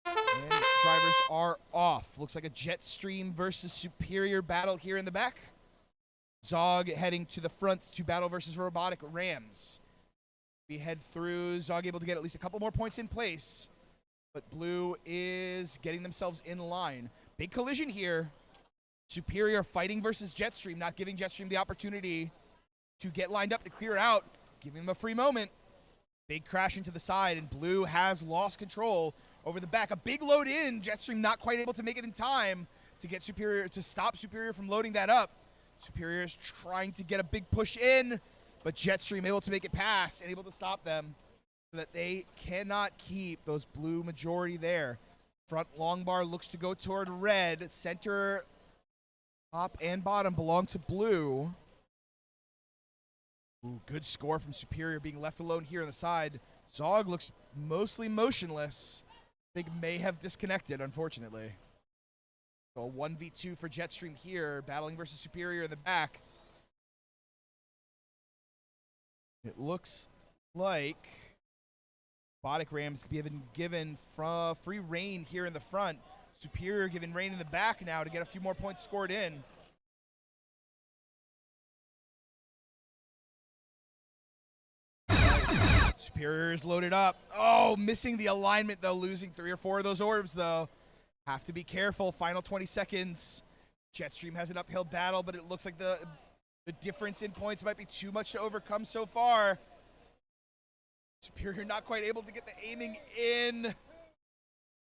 And drivers are off. Looks like a Jetstream versus Superior battle here in the back. Zog heading to the front to battle versus Robotic Rams. We head through. Zog able to get at least a couple more points in place. But Blue is getting themselves in line. Big collision here. Superior fighting versus Jetstream, not giving Jetstream the opportunity to get lined up to clear out, giving them a free moment. Big crash into the side, and Blue has lost control over the back. A big load in. Jetstream not quite able to make it in time to get Superior, to stop Superior from loading that up. Superior is trying to get a big push in, but Jetstream able to make it past and able to stop them so that they cannot keep those blue majority there. Front long bar looks to go toward red. Center, top, and bottom belong to blue. Ooh, good score from Superior being left alone here on the side. Zog looks mostly motionless. I think may have disconnected, unfortunately. So a 1v2 for Jetstream here, battling versus Superior in the back. It looks like Robotic Rams given free reign here in the front. Superior given reign in the back now to get a few more points scored in. Superior is loaded up. Oh, missing the alignment, though. Losing 3 or 4 of those orbs, though. Have to be careful. Final 20 seconds. Jetstream has an uphill battle, but it looks like the difference in points might be too much to overcome so far. Superior not quite able to get the aiming in.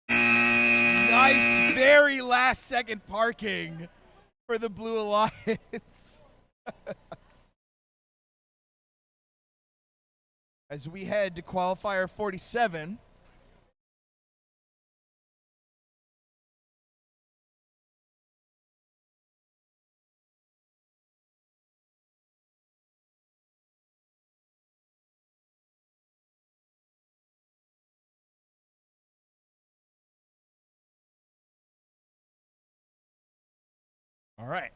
Nice, very last second parking for the Blue Alliance. As we head to qualifier 47. All right.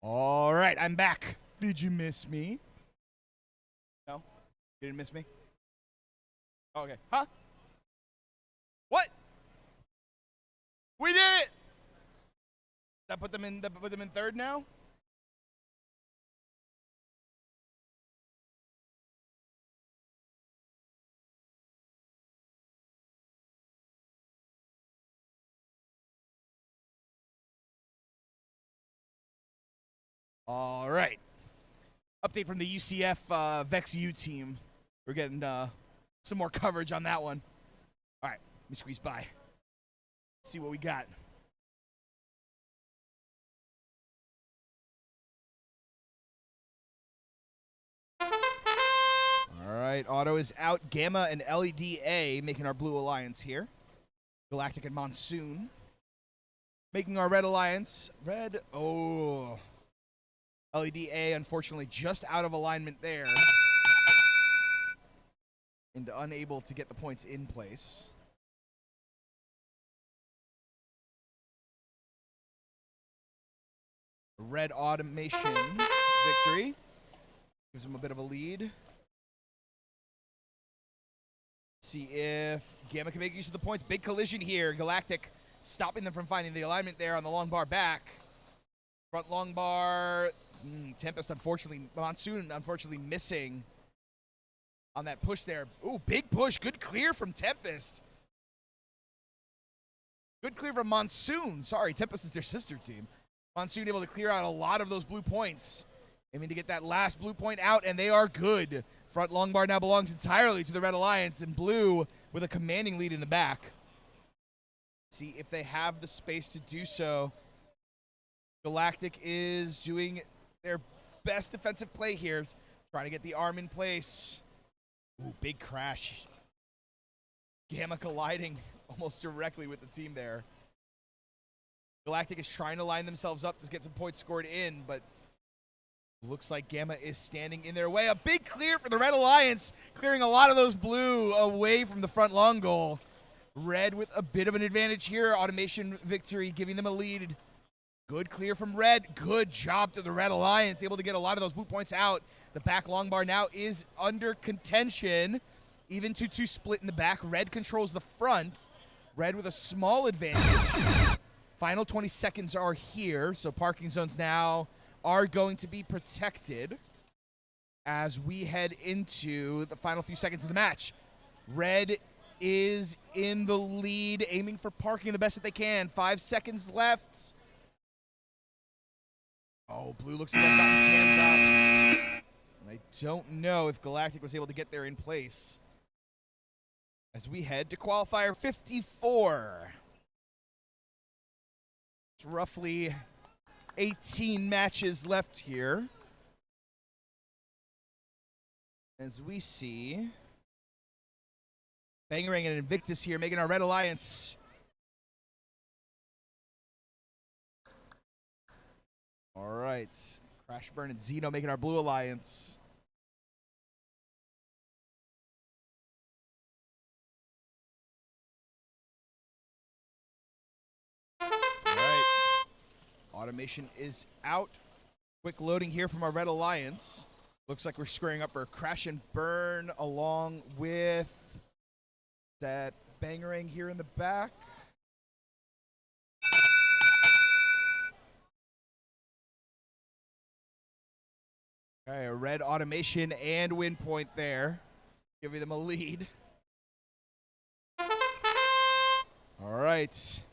All right, I'm back. Did you miss me? No? You didn't miss me? Okay. Huh? What? We did it! That put them in third now? All right. Update from the UCF Vex U team. We're getting some more coverage on that one. All right, let me squeeze by. See what we got. All right, Auto is out. Gamma and LEDA making our blue alliance here. Galactic and Monsoon making our red alliance. Red, oh. LEDA, unfortunately, just out of alignment there. And unable to get the points in place. Red Automation victory. Gives them a bit of a lead. See if Gamma can make use of the points. Big collision here. Galactic stopping them from finding the alignment there on the long bar back. Front long bar. Tempest, unfortunately, Monsoon, unfortunately, missing on that push there. Ooh, big push. Good clear from Tempest. Good clear from Monsoon. Sorry, Tempest is their sister team. Monsoon able to clear out a lot of those blue points. Aiming to get that last blue point out, and they are good. Front long bar now belongs entirely to the Red Alliance, and blue with a commanding lead in the back. See if they have the space to do so. Galactic is doing their best defensive play here, trying to get the arm in place. Ooh, big crash. Gamma colliding almost directly with the team there. Galactic is trying to line themselves up to get some points scored in, but looks like Gamma is standing in their way. A big clear for the Red Alliance, clearing a lot of those blue away from the front long goal. Red with a bit of an advantage here. Automation victory giving them a lead. Good clear from Red. Good job to the Red Alliance. Able to get a lot of those blue points out. The back long bar now is under contention. Even 2-2 split in the back. Red controls the front. Red with a small advantage. Final 20 seconds are here. So parking zones now are going to be protected as we head into the final few seconds of the match. Red is in the lead, aiming for parking the best that they can. 5 seconds left. Oh, blue looks like they've gotten jammed up. And I don't know if Galactic was able to get there in place. As we head to qualifier 54. It's roughly 18 matches left here. As we see Bangarang and Invictus here making our Red Alliance. All right. Crashburn and Zeno making our Blue Alliance. All right. Automation is out. Quick loading here from our Red Alliance. Looks like we're squaring up for Crash and Burn along with that Bangarang here in the back. Okay, a Red Automation and win point there, giving them a lead. All right.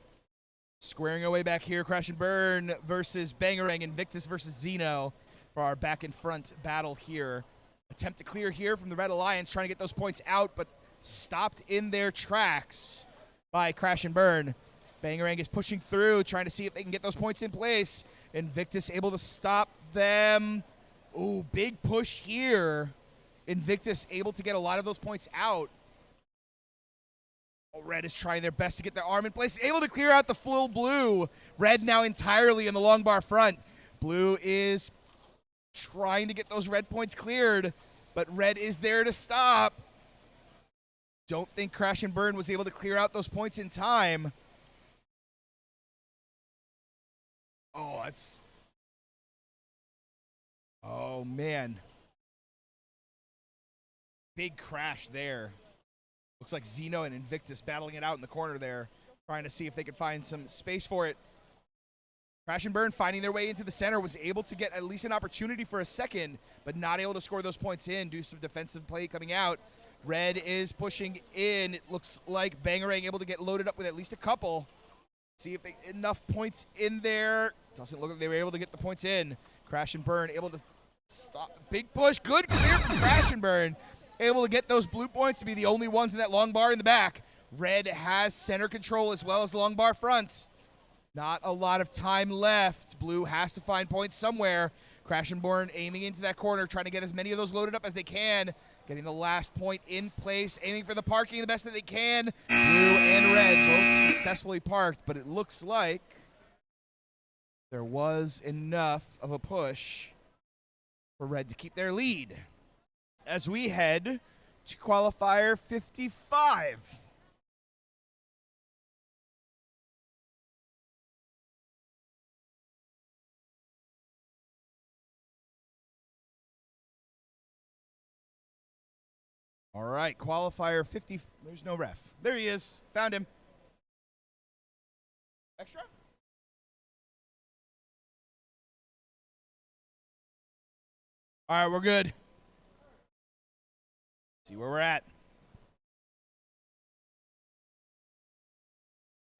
Squaring away back here, Crash and Burn versus Bangarang, Invictus versus Zeno for our back and front battle here. Attempt to clear here from the Red Alliance, trying to get those points out, but stopped in their tracks by Crash and Burn. Bangarang is pushing through, trying to see if they can get those points in place. Invictus able to stop them. Ooh, big push here. Invictus able to get a lot of those points out. Red is trying their best to get their arm in place. Able to clear out the full blue. Red now entirely in the long bar front. Blue is trying to get those red points cleared, but Red is there to stop. Don't think Crash and Burn was able to clear out those points in time. Oh, Oh, man. Big crash there. Looks like Xeno and Invictus battling it out in the corner there, trying to see if they could find some space for it. Crash and Burn finding their way into the center, was able to get at least an opportunity for a second, but not able to score those points in, do some defensive play coming out. Red is pushing in. It looks like Bangarang able to get loaded up with at least a couple. See if they enough points in there. Doesn't look like they were able to get the points in. Crash and Burn able to stop. Big push. Good clear from Crash and Burn. Able to get those blue points to be the only ones in that long bar in the back. Red has center control as well as long bar front. Not a lot of time left. Blue has to find points somewhere. Crash and Burn aiming into that corner, trying to get as many of those loaded up as they can. Getting the last point in place, aiming for the parking the best that they can. Blue and Red both successfully parked, but it looks like there was enough of a push for Red to keep their lead. As we head to Qualifier 55. All right, Qualifier 50. There's no ref. There he is. Found him. Extra? All right, we're good. See where we're at.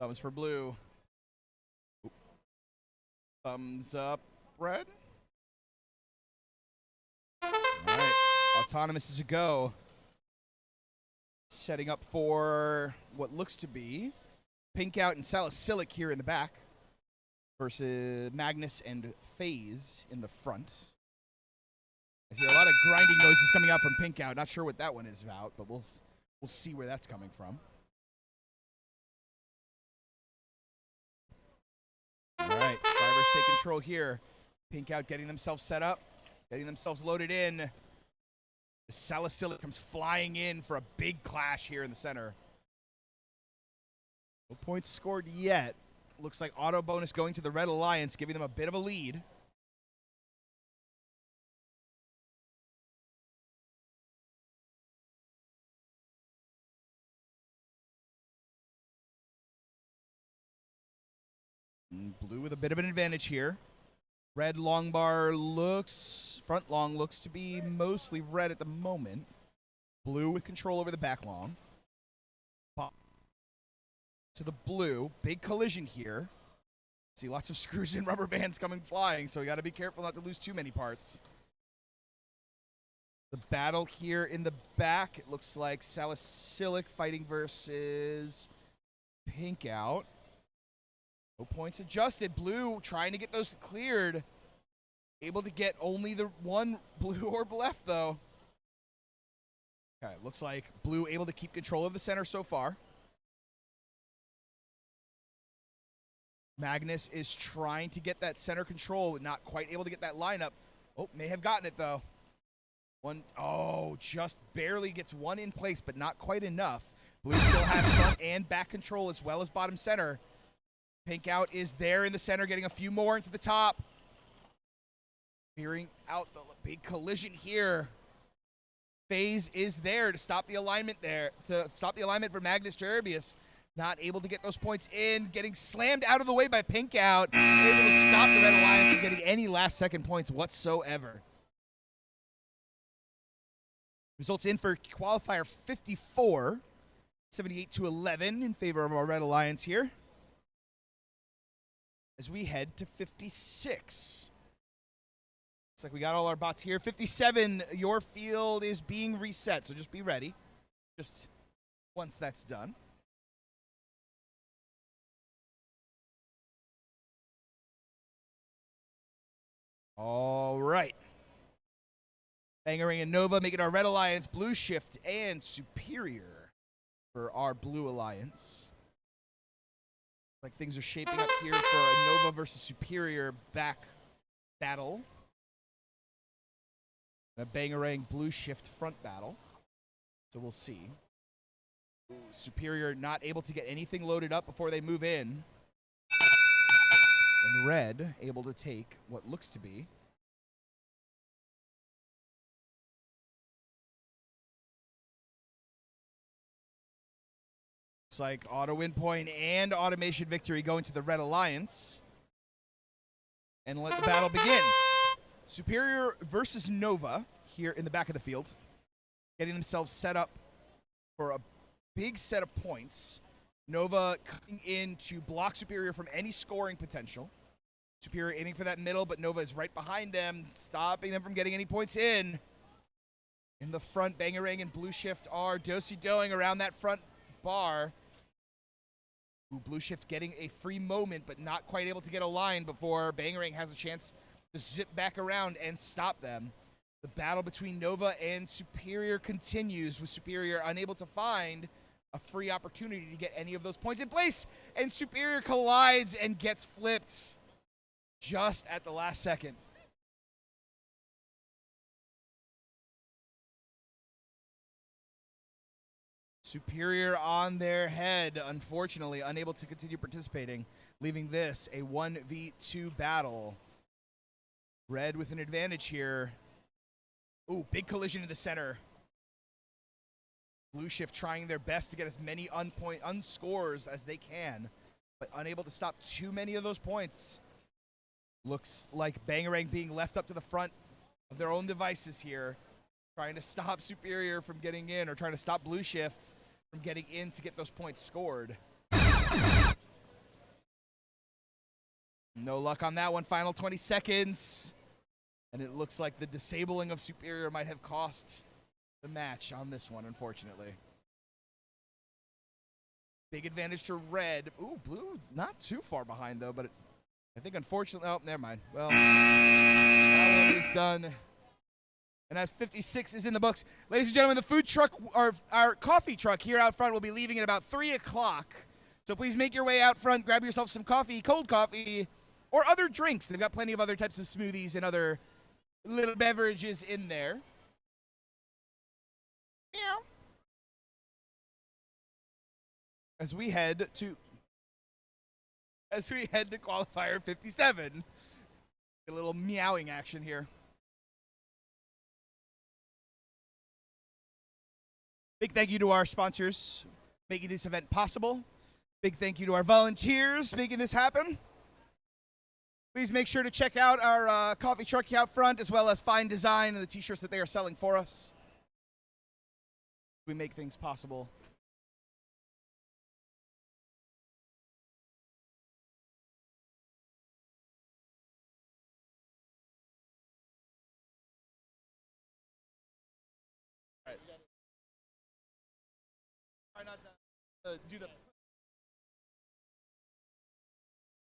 Thumbs for Blue. Oop. Thumbs up, Red. All right, Autonomous is a go. Setting up for what looks to be Pink Out and Salicylic here in the back versus Magnus and FaZe in the front. I hear a lot of grinding noises coming out from Pink Out. Not sure what that one is about, but we'll see where that's coming from. All right, drivers take control here. Pink Out getting themselves set up, getting themselves loaded in. The Salicylic comes flying in for a big clash here in the center. No points scored yet. Looks like auto bonus going to the Red Alliance, giving them a bit of a lead. Blue with a bit of an advantage here. Red long bar looks, front long looks to be mostly red at the moment. Blue with control over the back long. Pop to the blue. Big collision here. See lots of screws and rubber bands coming flying, so you got to be careful not to lose too many parts. The battle here in the back, it looks like Salicylic fighting versus Pink Out. No points adjusted. Blue trying to get those cleared. Able to get only the one blue orb left, though. Okay, looks like Blue able to keep control of the center so far. Magnus is trying to get that center control, not quite able to get that lineup. Oh, may have gotten it, though. Just barely gets one in place, but not quite enough. Blue still has front and back control as well as bottom center. Pink Out is there in the center, getting a few more into the top. Fearing out the big collision here. FaZe is there to stop the alignment for Magnus Turbius. Not able to get those points in, getting slammed out of the way by Pink Out. Able to stop the Red Alliance from getting any last second points whatsoever. Results in for Qualifier 54. 78-11 in favor of our Red Alliance here. As we head to 56. Looks like we got all our bots here. 57, your field is being reset, so just be ready. Just once that's done. All right. Bangarang and Nova making our Red Alliance Blue Shift and Superior for our Blue Alliance. Like things are shaping up here for a Nova versus Superior back battle. A Bangarang Blue Shift front battle. So we'll see. Ooh, Superior not able to get anything loaded up before they move in. And Red able to take what looks to be Looks like auto win point and automation victory going to the Red Alliance. And let the battle begin. Superior versus Nova here in the back of the field. Getting themselves set up for a big set of points. Nova coming in to block Superior from any scoring potential. Superior aiming for that middle, but Nova is right behind them, stopping them from getting any points in. In the front, Bangarang and Blue Shift are do-si-doing around that front bar. Ooh, Blue Shift getting a free moment, but not quite able to get a line before Bangarang has a chance to zip back around and stop them. The battle between Nova and Superior continues, with Superior unable to find a free opportunity to get any of those points in place. And Superior collides and gets flipped just at the last second. Superior on their head, unfortunately, unable to continue participating, leaving this a 1v2 battle. Red with an advantage here. Ooh, big collision in the center. Blue Shift trying their best to get as many unscores as they can, but unable to stop too many of those points. Looks like Bangarang being left up to the front of their own devices here, trying to stop Superior from getting in, or trying to stop Blue Shift from getting in to get those points scored. No luck on that one. Final 20 seconds. And it looks like the disabling of Superior might have cost the match on this one, unfortunately. Big advantage to Red. Ooh, Blue not too far behind, though, but I think unfortunately... Oh, never mind. Well, that one is done. And as 56 is in the books, ladies and gentlemen, the food truck, or our coffee truck here out front will be leaving at about 3 o'clock. So please make your way out front, grab yourself some coffee, cold coffee, or other drinks. They've got plenty of other types of smoothies and other little beverages in there. Meow. As we head to Qualifier 57. A little meowing action here. Big thank you to our sponsors making this event possible. Big thank you to our volunteers making this happen. Please make sure to check out our coffee truck here out front, as well as Fine Design and the t-shirts that they are selling for us. We make things possible. All right. Try not to do the...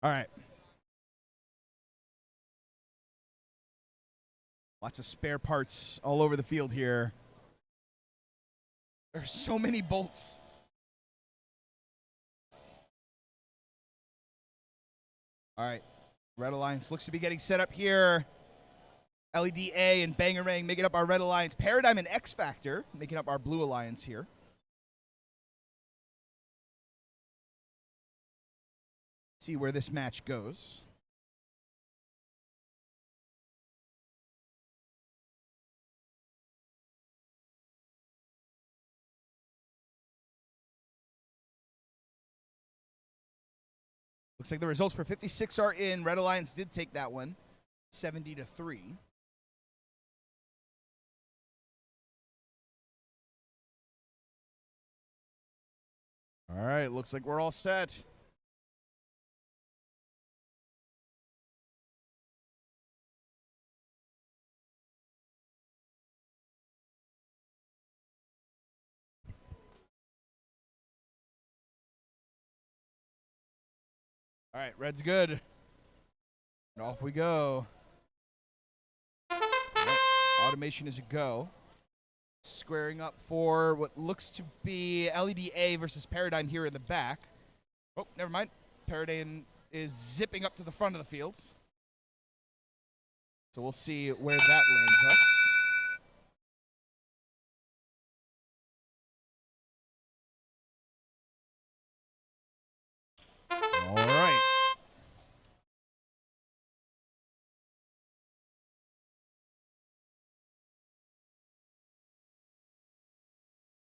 All right. Lots of spare parts all over the field here. There's so many bolts. All right. Red Alliance looks to be getting set up here. LEDA and Bangarang making up our Red Alliance. Paradigm and X Factor making up our Blue Alliance here. See where this match goes. Looks like the results for 56 are in. Red Alliance did take that one, 70-3. All right, looks like we're all set. All right, Red's good. And off we go. Right, automation is a go. Squaring up for what looks to be LEDA versus Paradigm here in the back. Oh, never mind. Paradigm is zipping up to the front of the field. So we'll see where that lands us. All right.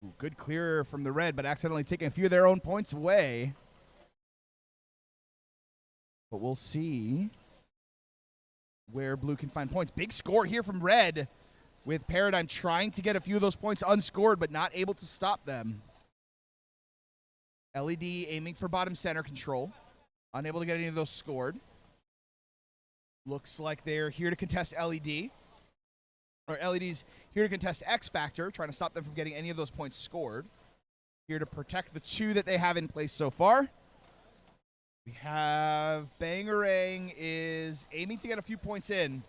Ooh, good clear from the red, but accidentally taking a few of their own points away. But we'll see where blue can find points. Big score here from red, with Paradigm trying to get a few of those points unscored, but not able to stop them. LED aiming for bottom center control. Unable to get any of those scored. Looks like they're here to contest LED. Or LED's here to contest X Factor, trying to stop them from getting any of those points scored. Here to protect the 2 that they have in place so far. We have Bangarang is aiming to get a few points in.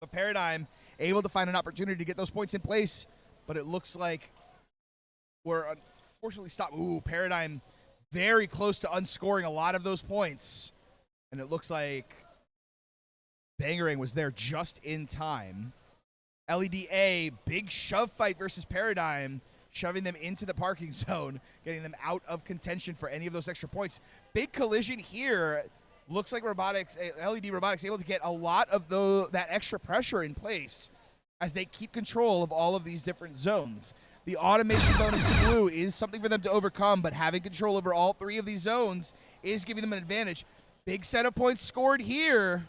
But Paradigm able to find an opportunity to get those points in place. But it looks like we're unfortunately stopped. Ooh, Paradigm very close to unscoring a lot of those points. And it looks like Bangarang was there just in time. LEDA, big shove fight versus Paradigm, shoving them into the parking zone, getting them out of contention for any of those extra points. Big collision here. Looks like LED Robotics able to get a lot of that extra pressure in place as they keep control of all of these different zones. The automation bonus to blue is something for them to overcome, but having control over all 3 of these zones is giving them an advantage. Big set of points scored here.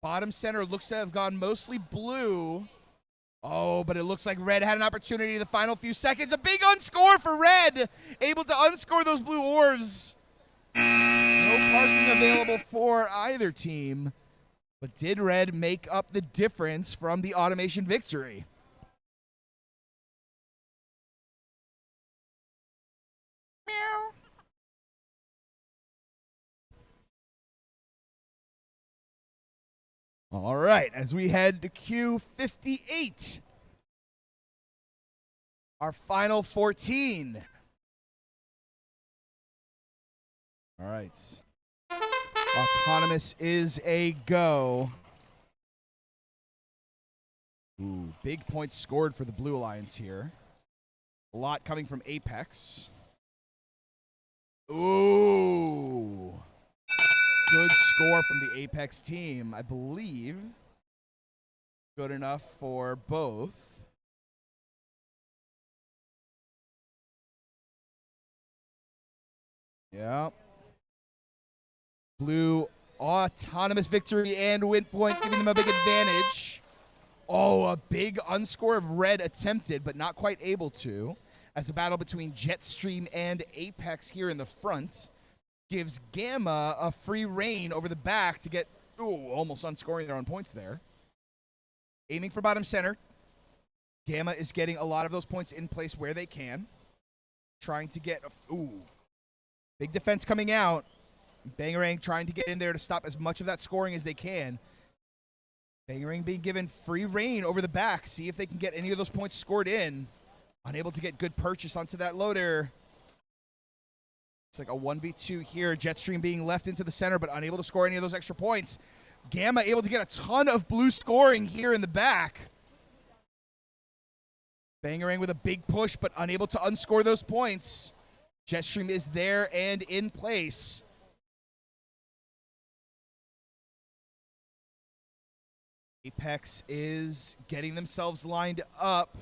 Bottom center looks to have gone mostly blue. Oh, but it looks like red had an opportunity the final few seconds. A big unscore for red. Able to unscore those blue orbs. No parking available for either team. But did red make up the difference from the automation victory? Meow. All right, as we head to Q58, our final 14. All right. Autonomous is a go. Ooh, big points scored for the Blue Alliance here. A lot coming from Apex. Ooh. Good score from the Apex team, I believe. Good enough for both. Yeah. Blue autonomous victory and win point, giving them a big advantage. Oh, a big unscore of red attempted, but not quite able to. As a battle between Jetstream and Apex here in the front gives Gamma a free reign over the back to get, ooh, almost unscoring their own points there. Aiming for bottom center. Gamma is getting a lot of those points in place where they can. Trying to get, ooh, big defense coming out. Bangarang trying to get in there to stop as much of that scoring as they can. Bangarang being given free reign over the back. See if they can get any of those points scored in. Unable to get good purchase onto that loader. It's like a 1v2 here. Jetstream being left into the center, but unable to score any of those extra points. Gamma able to get a ton of blue scoring here in the back. Bangarang with a big push, but unable to unscore those points. Jetstream is there and in place. Apex is getting themselves lined up.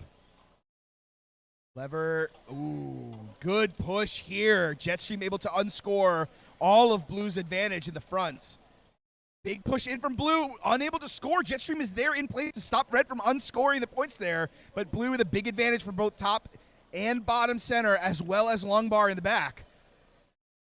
Lever, ooh, good push here. Jetstream able to unscore all of Blue's advantage in the front. Big push in from Blue, unable to score. Jetstream is there in place to stop red from unscoring the points there, but Blue with a big advantage for both top and bottom center, as well as long bar in the back.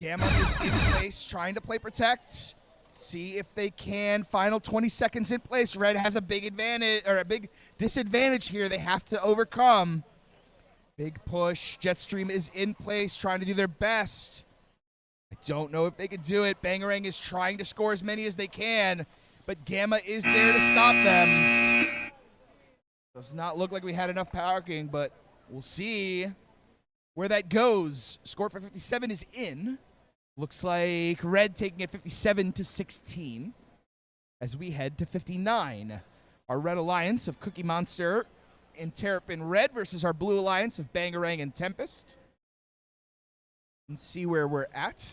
Gamma is in place, trying to play protect. See if they can. Final 20 seconds in place. Red has a big advantage, or a big disadvantage here they have to overcome. Big push. Jetstream is in place, trying to do their best. I don't know if they can do it. Bangarang is trying to score as many as they can, but Gamma is there to stop them. Does not look like we had enough parking, but we'll see where that goes. Score for 57 is in. Looks like red taking it 57-16 as we head to 59. Our red alliance of Cookie Monster and Terrapin Red versus our blue alliance of Bangarang and Tempest. And see where we're at.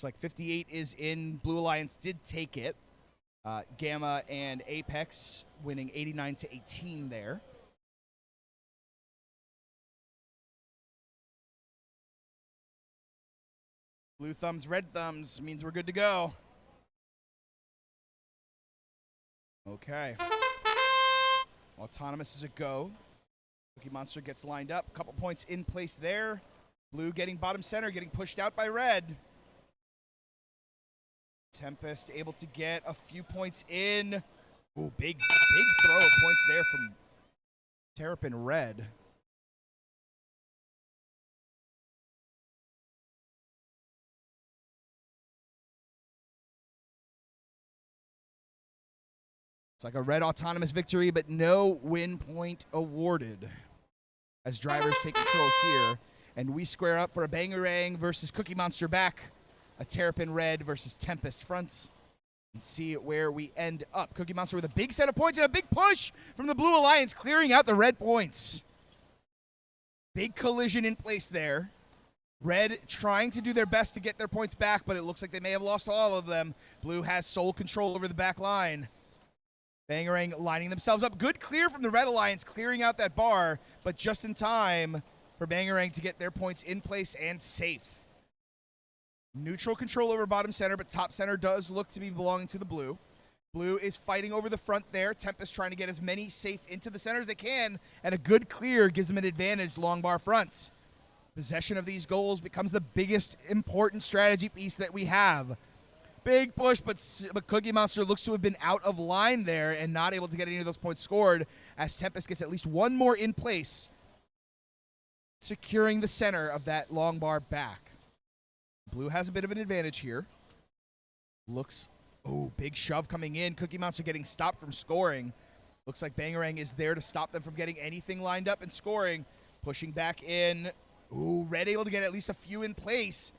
like 58 is in. Blue Alliance did take it. Gamma and Apex winning 89-18 there. Blue thumbs, red thumbs means we're good to go. Okay. Autonomous is a go. Cookie Monster gets lined up. A couple points in place there. Blue getting bottom center, getting pushed out by red. Tempest able to get a few points in. Ooh, big throw of points there from Terrapin Red. It's like a red autonomous victory, but no win point awarded. As drivers take control here, and we square up for a Bangarang versus Cookie Monster back. A Terrapin Red versus Tempest front. And see where we end up. Cookie Monster with a big set of points and a big push from the Blue Alliance, clearing out the red points. Big collision in place there. Red trying to do their best to get their points back, but it looks like they may have lost all of them. Blue has sole control over the back line. Bangarang lining themselves up. Good clear from the Red Alliance, clearing out that bar, but just in time for Bangarang to get their points in place and safe. Neutral control over bottom center, but top center does look to be belonging to the blue. Blue is fighting over the front there. Tempest trying to get as many safe into the center as they can, and a good clear gives them an advantage long bar front. Possession of these goals becomes the biggest important strategy piece that we have. Big push, but Cookie Monster looks to have been out of line there and not able to get any of those points scored, as Tempest gets at least one more in place, securing the center of that long bar back. Blue has a bit of an advantage here. Looks, oh, big shove coming in. Cookie Monster getting stopped from scoring. Looks like Bangarang is there to stop them from getting anything lined up and scoring. Pushing back in. Ooh, Red able to get at least a few in place.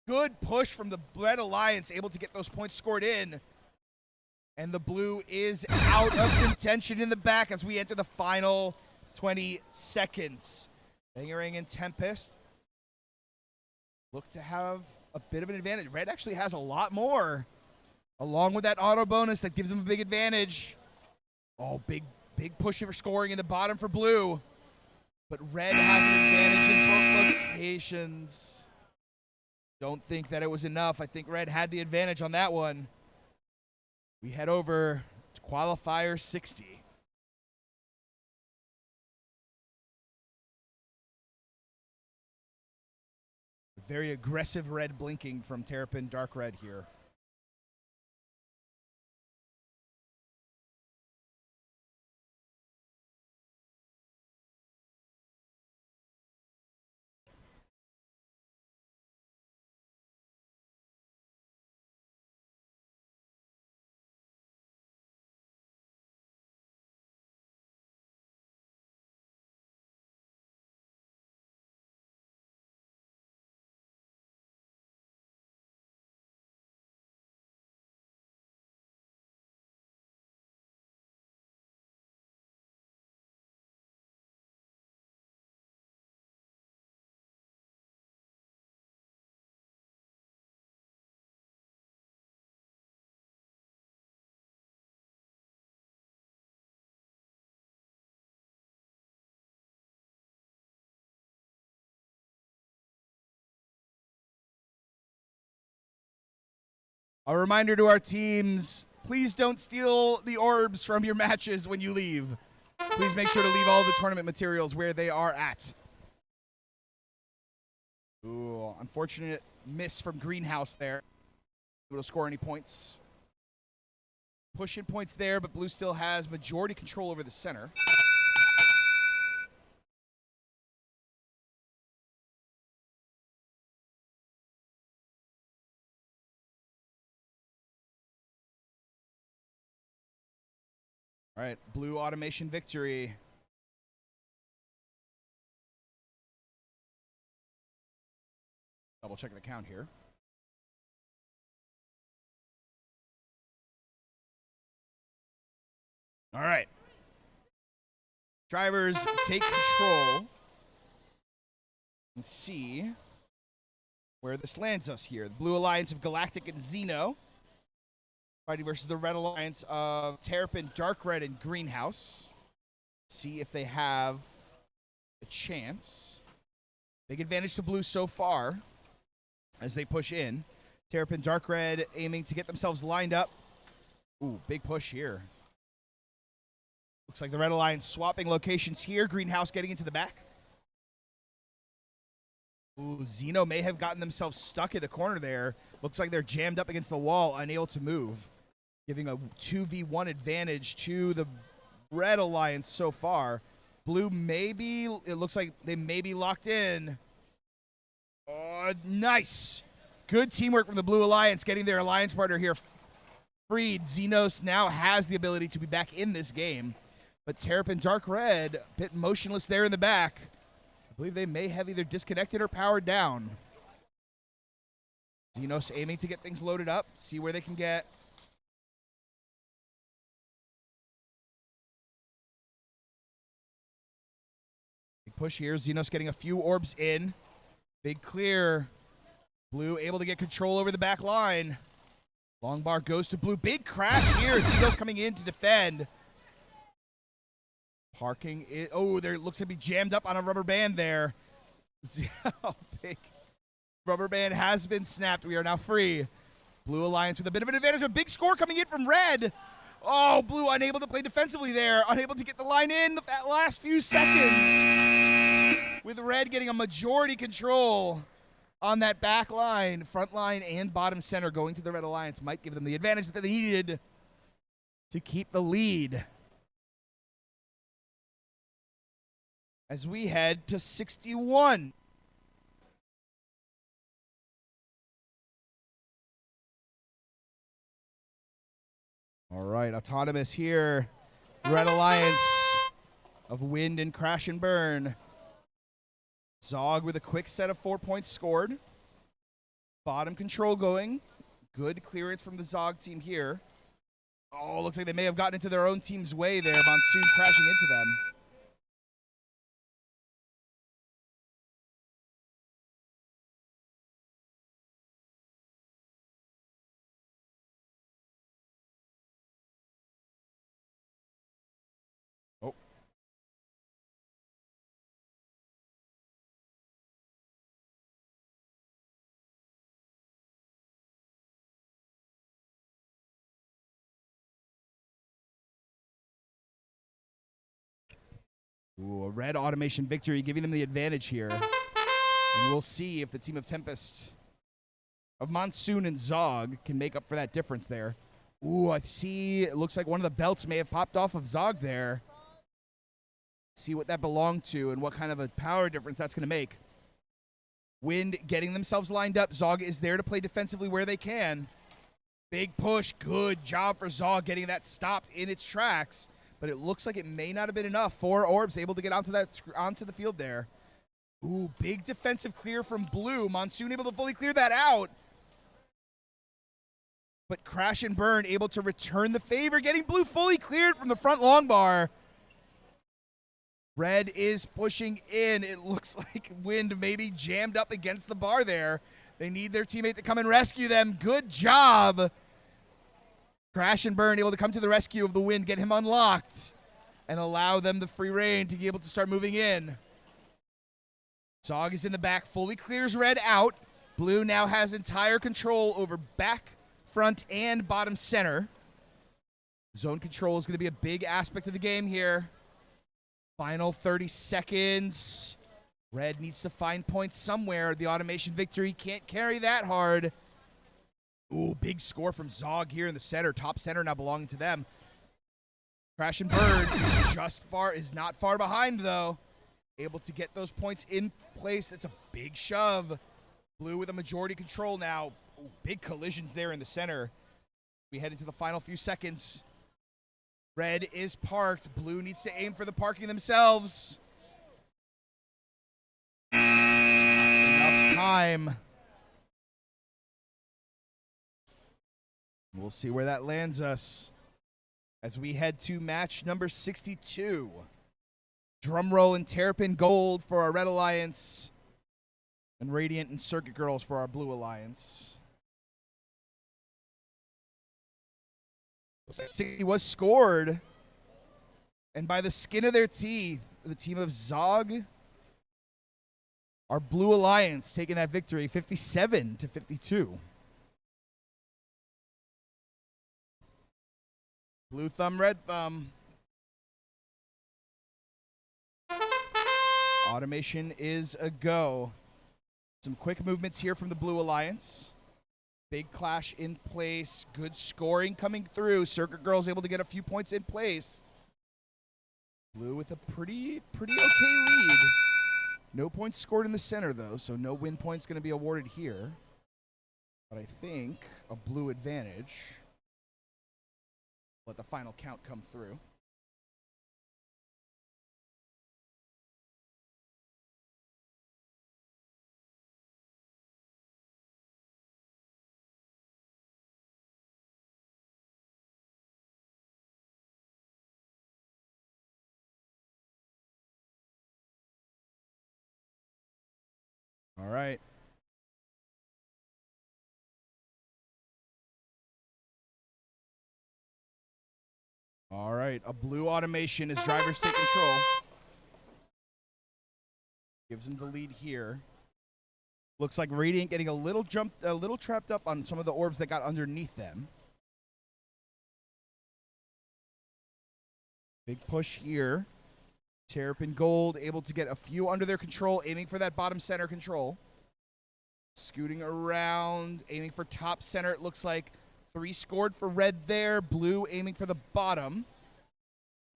Good push from the Red Alliance, able to get those points scored in. And the blue is out of contention in the back as we enter the final 20 seconds. Bangarang and Tempest look to have a bit of an advantage. Red actually has a lot more, along with that auto bonus that gives them a big advantage. Oh, big push for scoring in the bottom for blue. But Red has an advantage in both locations. Don't think that it was enough. I think Red had the advantage on that one. We head over to Qualifier 60. Very aggressive red blinking from Terrapin Dark Red here. A reminder to our teams, please don't steal the orbs from your matches when you leave. Please make sure to leave all the tournament materials where they are at. Ooh, unfortunate miss from Greenhouse there. Able to score any points. Push in points there, but blue still has majority control over the center. All right, blue automation victory. Double check the count here. All right. Drivers take control and see where this lands us here. The Blue Alliance of Galactic and Xeno fighting versus the Red Alliance of Terrapin, Dark Red, and Greenhouse. See if they have a chance. Big advantage to Blue so far as they push in. Terrapin, Dark Red aiming to get themselves lined up. Ooh, big push here. Looks like the Red Alliance swapping locations here. Greenhouse getting into the back. Ooh, Xeno may have gotten themselves stuck in the corner there. Looks like they're jammed up against the wall, unable to move. Giving a 2v1 advantage to the Red Alliance so far. Blue maybe, it looks like they may be locked in. Oh, nice. Good teamwork from the Blue Alliance, getting their alliance partner here freed. Xenos now has the ability to be back in this game. But Terrapin, Dark Red, a bit motionless there in the back. I believe they may have either disconnected or powered down. Xenos aiming to get things loaded up, see where they can get. Big push here. Xenos getting a few orbs in. Big clear. Blue able to get control over the back line. Long bar goes to Blue. Big crash here. Xenos coming in to defend. Parking it. Oh, there looks to be jammed up on a rubber band there. Oh, big rubber band has been snapped. We are now free. Blue Alliance with a bit of an advantage. A big score coming in from Red. Oh, Blue unable to play defensively there. Unable to get the line in that last few seconds. With Red getting a majority control on that back line. Front line and bottom center going to the Red Alliance might give them the advantage that they needed to keep the lead. As we head to 61. All right, Autonomous here. Red Alliance of Wind and Crash and Burn. Zog with a quick set of 4 points scored. Bottom control going. Good clearance from the Zog team here. Oh, looks like they may have gotten into their own team's way there. Monsoon crashing into them. Ooh, a Red automation victory, giving them the advantage here. And we'll see if the team of Tempest, of Monsoon and Zog can make up for that difference there. Ooh, I see. It looks like one of the belts may have popped off of Zog there. See what that belonged to and what kind of a power difference that's going to make. Wind getting themselves lined up. Zog is there to play defensively where they can. Big push. Good job for Zog getting that stopped in its tracks. But it looks like it may not have been enough. 4 orbs able to get onto the field there. Ooh, big defensive clear from Blue. Monsoon able to fully clear that out. But Crash and Burn able to return the favor, getting Blue fully cleared from the front long bar. Red is pushing in. It looks like Wind maybe jammed up against the bar there. They need their teammate to come and rescue them. Good job. Crash and Burn able to come to the rescue of the Wind, get him unlocked, and allow them the free reign to be able to start moving in. Zog is in the back, fully clears Red out. Blue now has entire control over back, front, and bottom center. Zone control is going to be a big aspect of the game here. Final 30 seconds. Red needs to find points somewhere. The automation victory can't carry that hard. Ooh, big score from Zog here in the center. Top center now belonging to them. Crash and Burn is not far behind, though. Able to get those points in place. That's a big shove. Blue with a majority control now. Ooh, big collisions there in the center. We head into the final few seconds. Red is parked. Blue needs to aim for the parking themselves. Enough time. We'll see where that lands us as we head to match number 62. Drumroll and Terrapin Gold for our Red Alliance. And Radiant and Circuit Girls for our Blue Alliance. 60 was scored. And by the skin of their teeth, the team of Zog, our Blue Alliance, taking that victory 57-52. Blue thumb, red thumb. Automation is a go. Some quick movements here from the Blue Alliance. Big clash in place. Good scoring coming through. Circuit Girls able to get a few points in place. Blue with a pretty okay lead. No points scored in the center, though, so no win points going to be awarded here. But I think a blue advantage. Let the final count come through. All right. All right, a blue automation as drivers take control. Gives them the lead here. Looks like Radiant getting a little trapped up on some of the orbs that got underneath them. Big push here. Terrapin Gold able to get a few under their control, aiming for that bottom center control. Scooting around, aiming for top center. It looks like 3 scored for red there. Blue aiming for the bottom.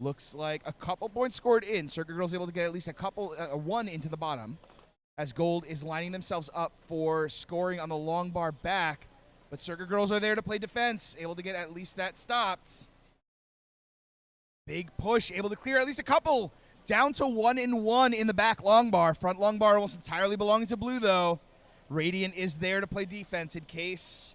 Looks like a couple points scored in. Circuit Girls able to get at least a 1 into the bottom. As Gold is lining themselves up for scoring on the long bar back. But Circuit Girls are there to play defense. Able to get at least that stopped. Big push, able to clear at least a couple. Down to 1-1 in the back long bar. Front long bar almost entirely belonging to Blue, though. Radiant is there to play defense in case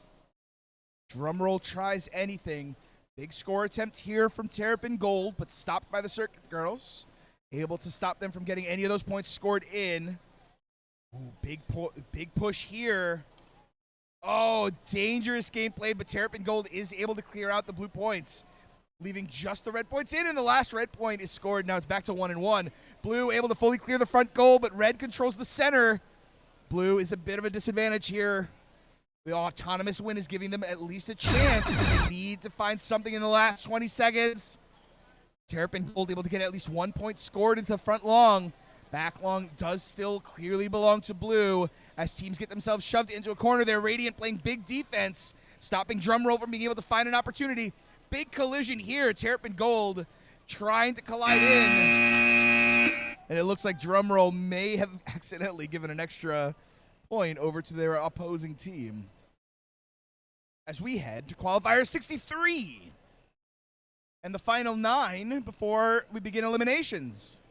Drumroll tries anything. Big score attempt here from Terrapin Gold, but stopped by the Circuit Girls. Able to stop them from getting any of those points scored in. Ooh, big push here. Oh, dangerous gameplay, but Terrapin Gold is able to clear out the blue points, leaving just the red points in, and the last red point is scored. Now it's back to 1-1. Blue able to fully clear the front goal, but red controls the center. Blue is a bit of a disadvantage here. The autonomous win is giving them at least a chance. They need to find something in the last 20 seconds. Terrapin Gold able to get at least 1 point scored into the front long. Back long does still clearly belong to Blue as teams get themselves shoved into a corner there. Radiant playing big defense, stopping Drumroll from being able to find an opportunity. Big collision here. Terrapin Gold trying to collide in. And it looks like Drumroll may have accidentally given an extra point over to their opposing team. As we head to Qualifier 63. And the final 9 before we begin eliminations.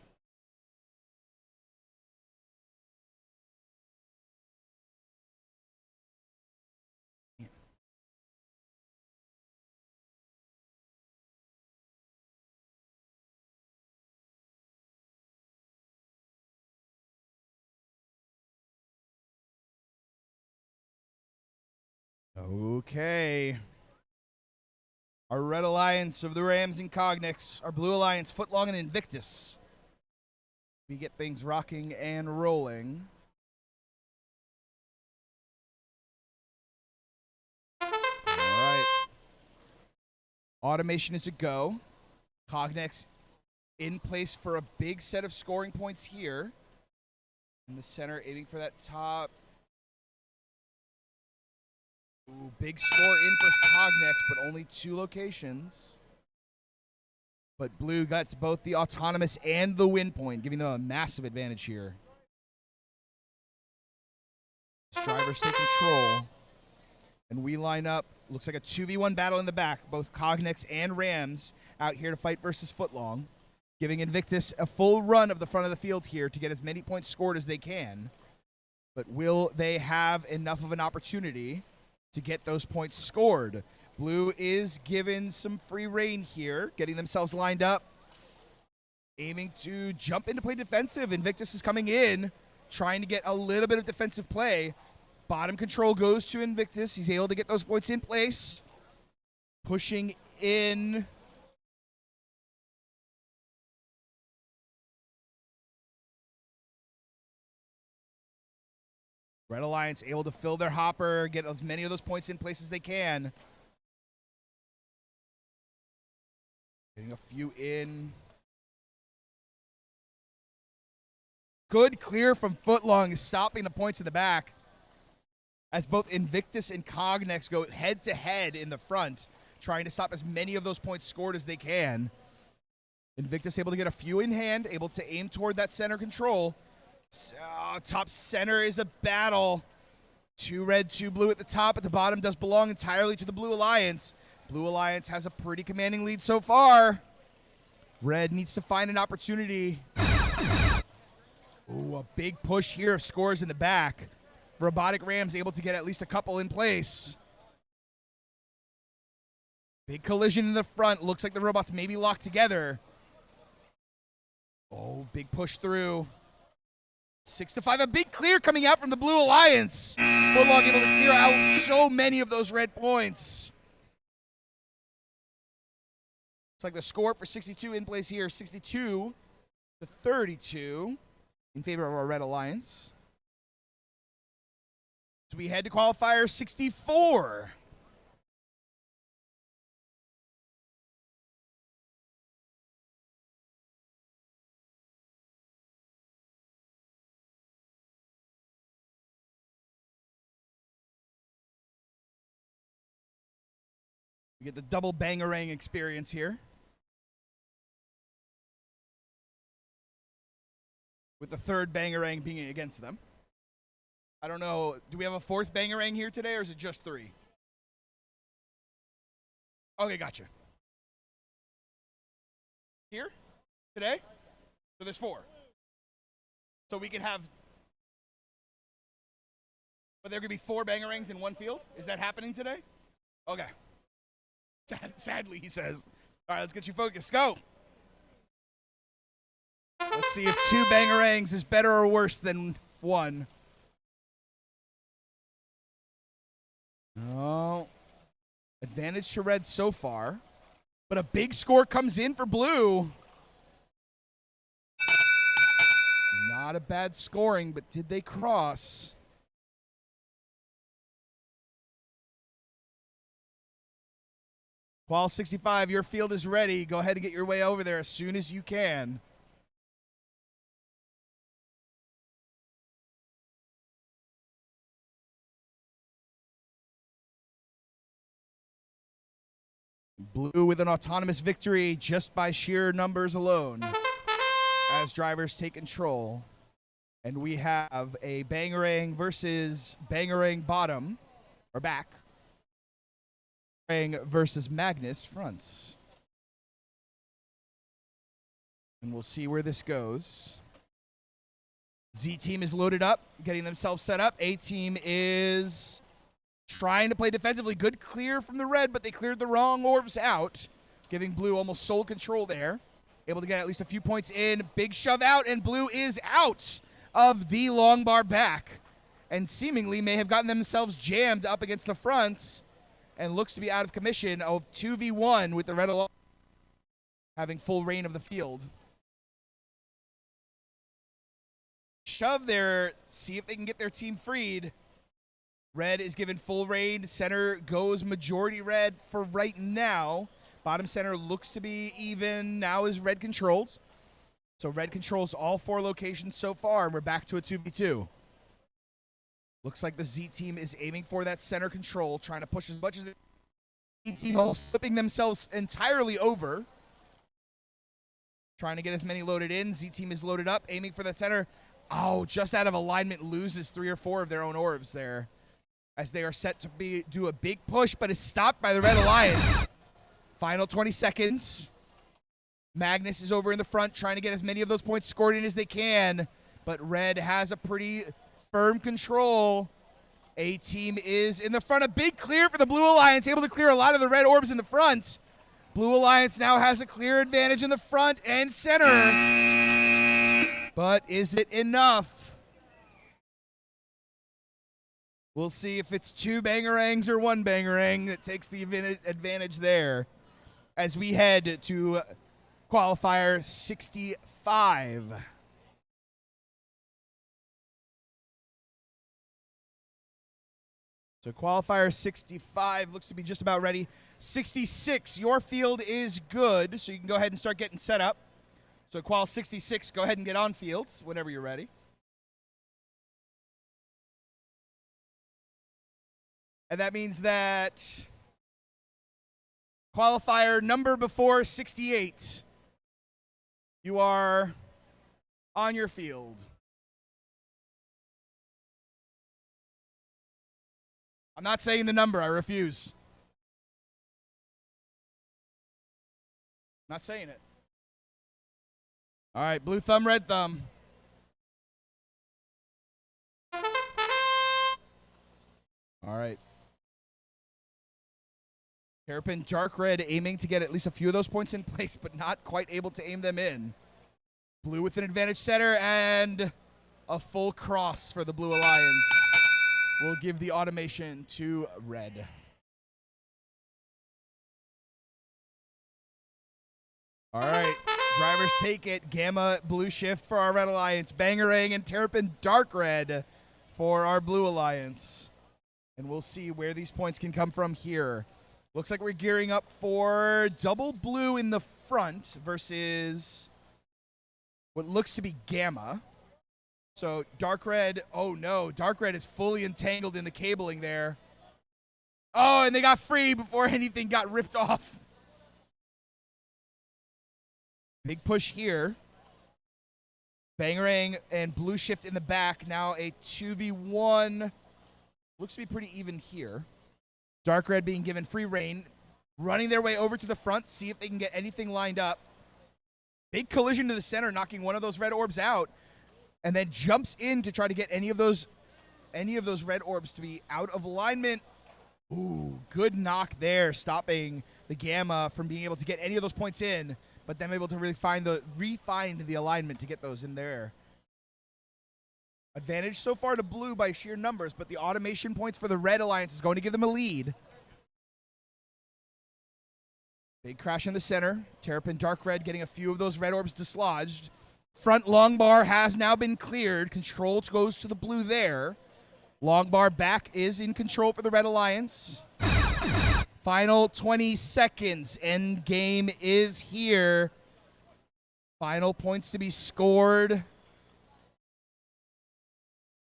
Okay. Our Red Alliance of the Rams and Cognex. Our Blue Alliance, Footlong and Invictus. We get things rocking and rolling. All right. Automation is a go. Cognex in place for a big set of scoring points here. In the center, aiming for that top. Ooh, big score in for Cognex, but only 2 locations. But Blue gets both the autonomous and the win point, giving them a massive advantage here. Drivers take control. And we line up. Looks like a 2v1 battle in the back. Both Cognex and Rams out here to fight versus Footlong. Giving Invictus a full run of the front of the field here to get as many points scored as they can. But will they have enough of an opportunity to get those points scored? Blue is given some free rein here, getting themselves lined up, aiming to jump into play defensive. Invictus is coming in, trying to get a little bit of defensive play. Bottom control goes to Invictus. He's able to get those points in place. Pushing in. Red Alliance able to fill their hopper, get as many of those points in place as they can. Getting a few in. Good clear from Footlong, stopping the points in the back. As both Invictus and Cognex go head-to-head in the front, trying to stop as many of those points scored as they can. Invictus able to get a few in hand, able to aim toward that center control. Top center is a battle. 2 red, 2 blue at the top. At the bottom does belong entirely to the Blue Alliance. Blue Alliance has a pretty commanding lead so far. Red needs to find an opportunity. Ooh, a big push here of scores in the back. Robotic Rams able to get at least a couple in place. Big collision in the front. Looks like the robots may be locked together. Oh, big push through. 6-5, a big clear coming out from the Blue Alliance. Footlong able to clear out so many of those red points. It's like the score for 62 in place here, 62-32 in favor of our Red Alliance. So we head to qualifier 64. We get the double bangarang experience here. With the third bangarang being against them. I don't know, do we have a fourth bangarang here today, or is it just 3? Okay, gotcha. Here? Today? So there's 4. So we can have... But there could be 4 bangarangs in one field? Is that happening today? Okay. Sadly, he says. All right, let's get you focused. Go. Let's see if 2 bangarangs is better or worse than 1. No. Advantage to red so far. But a big score comes in for blue. Not a bad scoring, but did they cross? Qual 65, your field is ready. Go ahead and get your way over there as soon as you can. Blue with an autonomous victory just by sheer numbers alone as drivers take control. And we have a bangarang versus bangarang bottom, or back. Versus Magnus fronts. And we'll see where this goes. Z team is loaded up, getting themselves set up. A team is trying to play defensively. Good clear from the red, but they cleared the wrong orbs out, giving blue almost sole control there. Able to get at least a few points in. Big shove out, and blue is out of the long bar back, and seemingly may have gotten themselves jammed up against the fronts. And looks to be out of commission of 2v1 with the Red Alliance having full reign of the field. Shove there, see if they can get their team freed. Red is given full reign. Center goes majority red for right now. Bottom center looks to be even. Now is red controlled. So red controls all 4 locations so far, and we're back to a 2v2. Looks like the Z team is aiming for that center control, trying to push as much as the Z team, almost flipping themselves entirely over. Trying to get as many loaded in. Z team is loaded up, aiming for the center. Oh, just out of alignment, loses 3 or 4 of their own orbs there, as they are set to do a big push, but is stopped by the Red Alliance. Final 20 seconds. Magnus is over in the front, trying to get as many of those points scored in as they can, but red has a pretty firm control. A team is in the front. A big clear for the Blue Alliance, able to clear a lot of the red orbs in the front. Blue Alliance now has a clear advantage in the front and center. But is it enough? We'll see if it's 2 bangerangs or 1 bangerang that takes the advantage there as we head to qualifier 65. So qualifier 65 looks to be just about ready. 66, your field is good, so you can go ahead and start getting set up. So qual 66, go ahead and get on fields whenever you're ready. And that means that qualifier number before 68, you are on your field. I'm not saying the number, I refuse. Not saying it. All right, blue thumb, red thumb. All right. Terrapin dark red aiming to get at least a few of those points in place, but not quite able to aim them in. Blue with an advantage center and a full cross for the Blue Alliance. We'll give the automation to red. All right, drivers take it. Gamma blue shift for our Red Alliance. Bangerang and Terrapin dark red for our Blue Alliance. And we'll see where these points can come from here. Looks like we're gearing up for double blue in the front versus what looks to be Gamma. So dark red, oh no, dark red is fully entangled in the cabling there. Oh, and they got free before anything got ripped off. Big push here. Bangerang and blue shift in the back. Now a 2v1. Looks to be pretty even here. Dark red being given free reign. Running their way over to the front. See if they can get anything lined up. Big collision to the center, knocking one of those red orbs out. And then jumps in to try to get any of those red orbs to be out of alignment. Ooh, good knock there, stopping the Gamma from being able to get any of those points in, but them able to really find the alignment to get those in there. Advantage so far to blue by sheer numbers, but the automation points for the Red Alliance is going to give them a lead. Big crash in the center. Terrapin dark red getting a few of those red orbs dislodged. Front long bar has now been cleared. Control goes to the blue there. Long bar back is in control for the Red Alliance. Final 20 seconds. End game is here. Final points to be scored.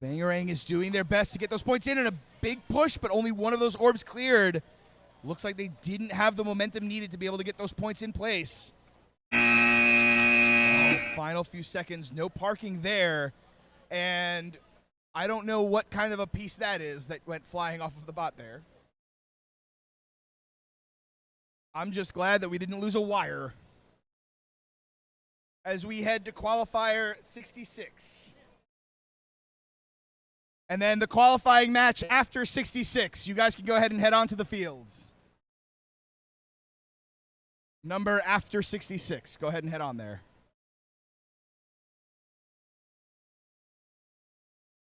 Bangerang is doing their best to get those points in, and a big push, but only one of those orbs cleared. Looks like they didn't have the momentum needed to be able to get those points in place. Oh, final few seconds, no parking there. And I don't know what kind of a piece that is that went flying off of the bot there. I'm just glad that we didn't lose a wire. As we head to qualifier 66. And then the qualifying match after 66. You guys can go ahead and head on to the fields. Number after 66. Go ahead and head on there.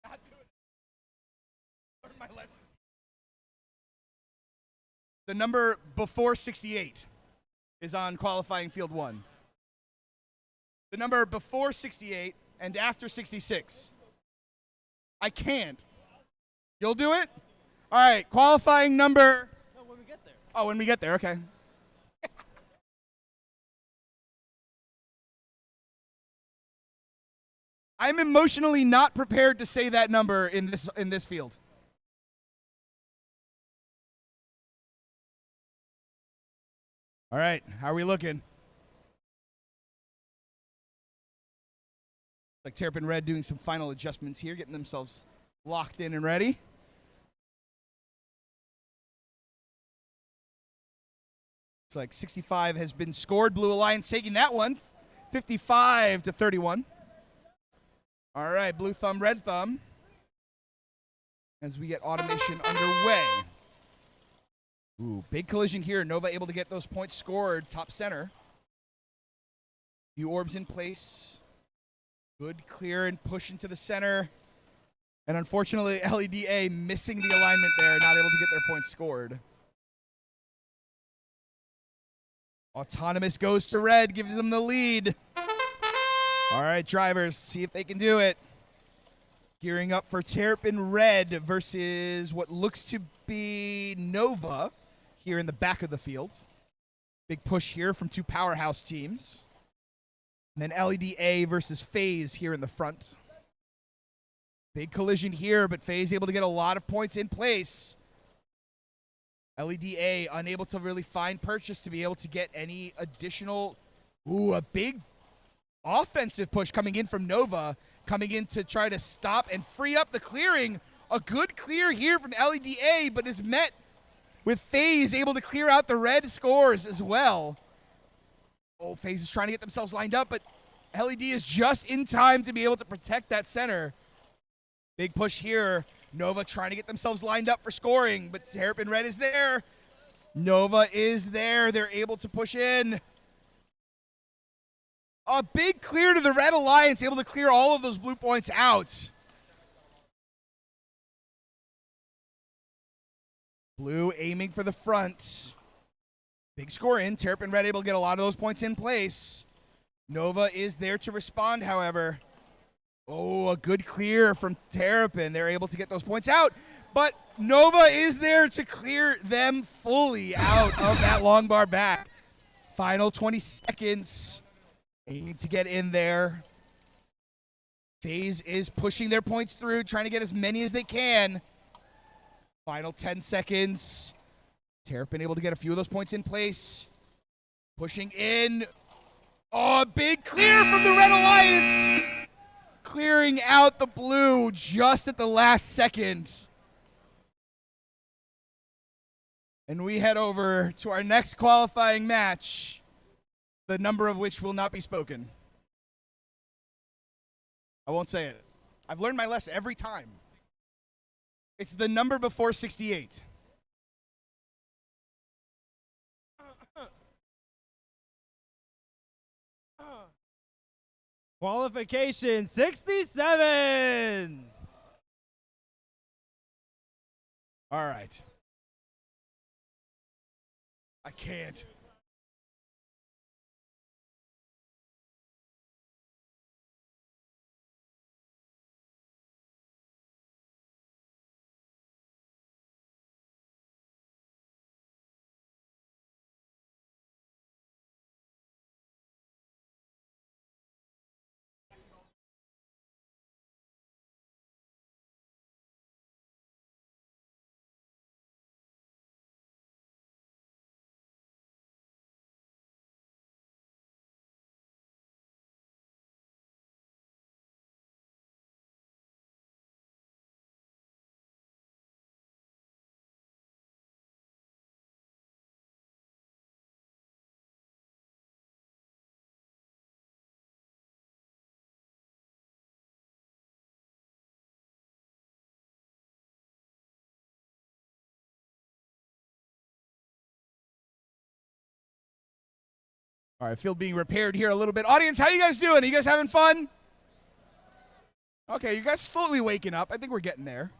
Not doing it. Learn my lesson. The number before 68 is on qualifying field 1. The number before 68 and after 66. I can't. You'll do it? All right, qualifying number. No, when we get there. Oh, when we get there, okay. I'm emotionally not prepared to say that number in this field. All right, how are we looking? Like Terrapin Red doing some final adjustments here, getting themselves locked in and ready. Looks like 65 has been scored. Blue Alliance taking that one, 55-31. All right, blue thumb, red thumb. As we get automation underway. Ooh, big collision here. Nova able to get those points scored. Top center. Few orbs in place. Good clear and push into the center. And unfortunately, LEDA missing the alignment there, not able to get their points scored. Autonomous goes to red, gives them the lead. All right, drivers, see if they can do it. Gearing up for Terrapin Red versus what looks to be Nova here in the back of the field. Big push here from two powerhouse teams. And then LEDA versus FaZe here in the front. Big collision here, but FaZe able to get a lot of points in place. LEDA unable to really find purchase to be able to get any additional... Ooh, a big offensive push coming in from Nova, coming in to try to stop and free up the clearing. A good clear here from LEDA, but is met with FaZe able to clear out the red scores as well. Oh, FaZe is trying to get themselves lined up, but LED is just in time to be able to protect that center. Big push here. Nova trying to get themselves lined up for scoring, but Terrapin Red is there. Nova is there. They're able to push in. A big clear to the Red Alliance, able to clear all of those blue points out. Blue aiming for the front. Big score in. Terrapin Red able to get a lot of those points in place. Nova is there to respond, however. Oh, a good clear from Terrapin. They're able to get those points out, but Nova is there to clear them fully out of that long bar back. Final 20 seconds. Aiming to get in there. FaZe is pushing their points through, trying to get as many as they can. Final 10 seconds. Terrapin able to get a few of those points in place. Pushing in. Oh, a big clear from the Red Alliance. Clearing out the blue just at the last second. And we head over to our next qualifying match, the number of which will not be spoken. I won't say it. I've learned my lesson every time. It's the number before 68. Qualification 67. All right. I can't. All right, field being repaired here a little bit. Audience, how you guys doing? Are you guys having fun? Okay, you guys slowly waking up. I think we're getting there.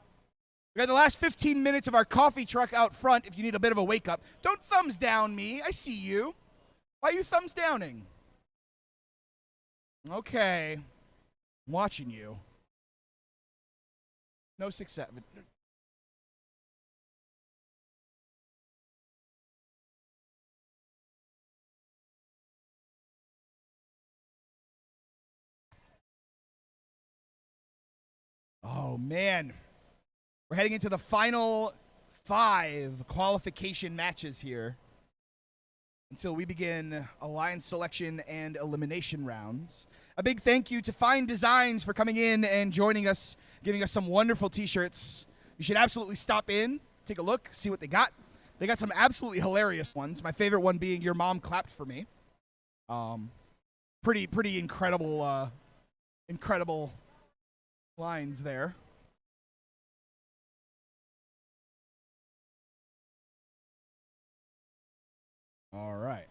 We got the last 15 minutes of our coffee truck out front if you need a bit of a wake up. Don't thumbs down me. I see you. Why are you thumbs downing? Okay. I'm watching you. No 6-7. Oh, man. We're heading into the final 5 qualification matches here until we begin alliance selection and elimination rounds. A big thank you to Fine Designs for coming in and joining us, giving us some wonderful t-shirts. You should absolutely stop in, take a look, see what they got. They got some absolutely hilarious ones. My favorite one being "Your Mom Clapped for Me." Pretty incredible, incredible lines there. All right.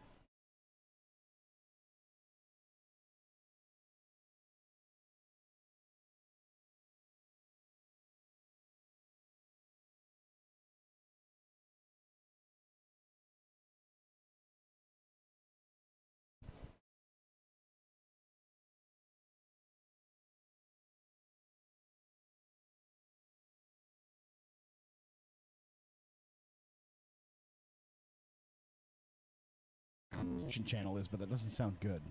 channel is, but that doesn't sound good.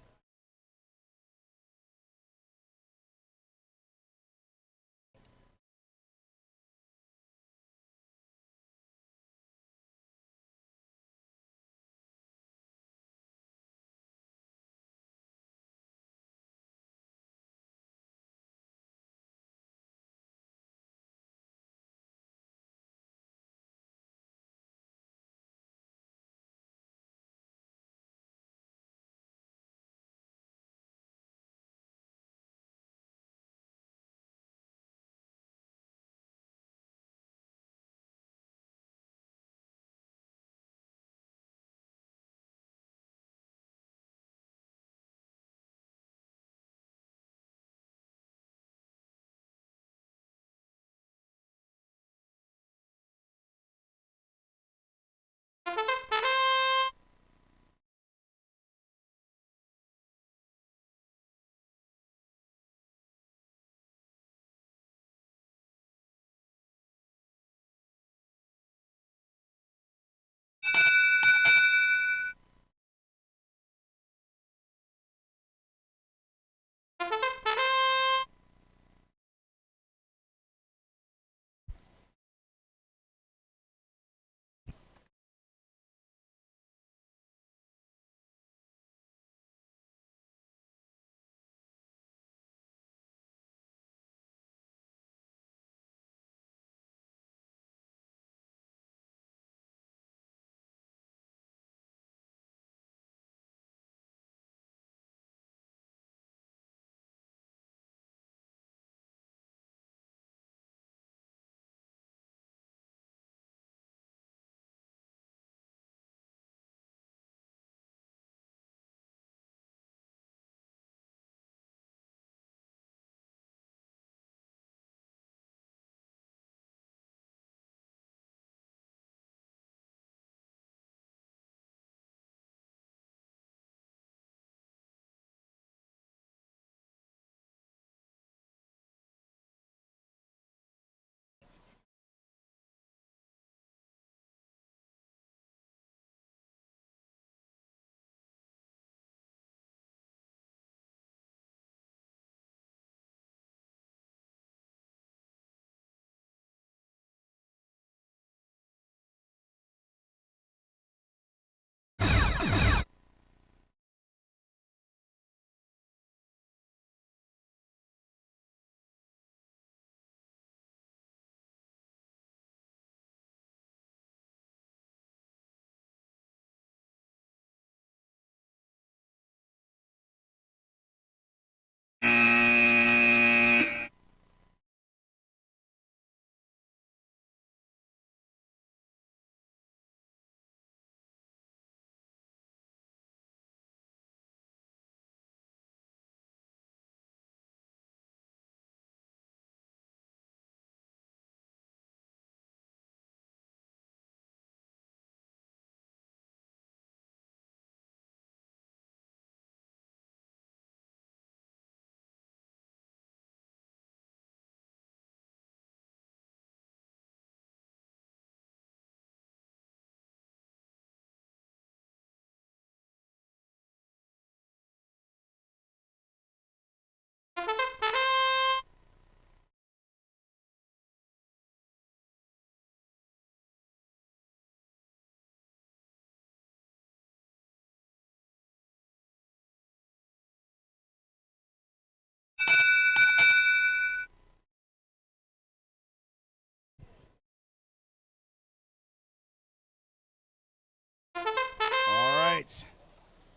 Right.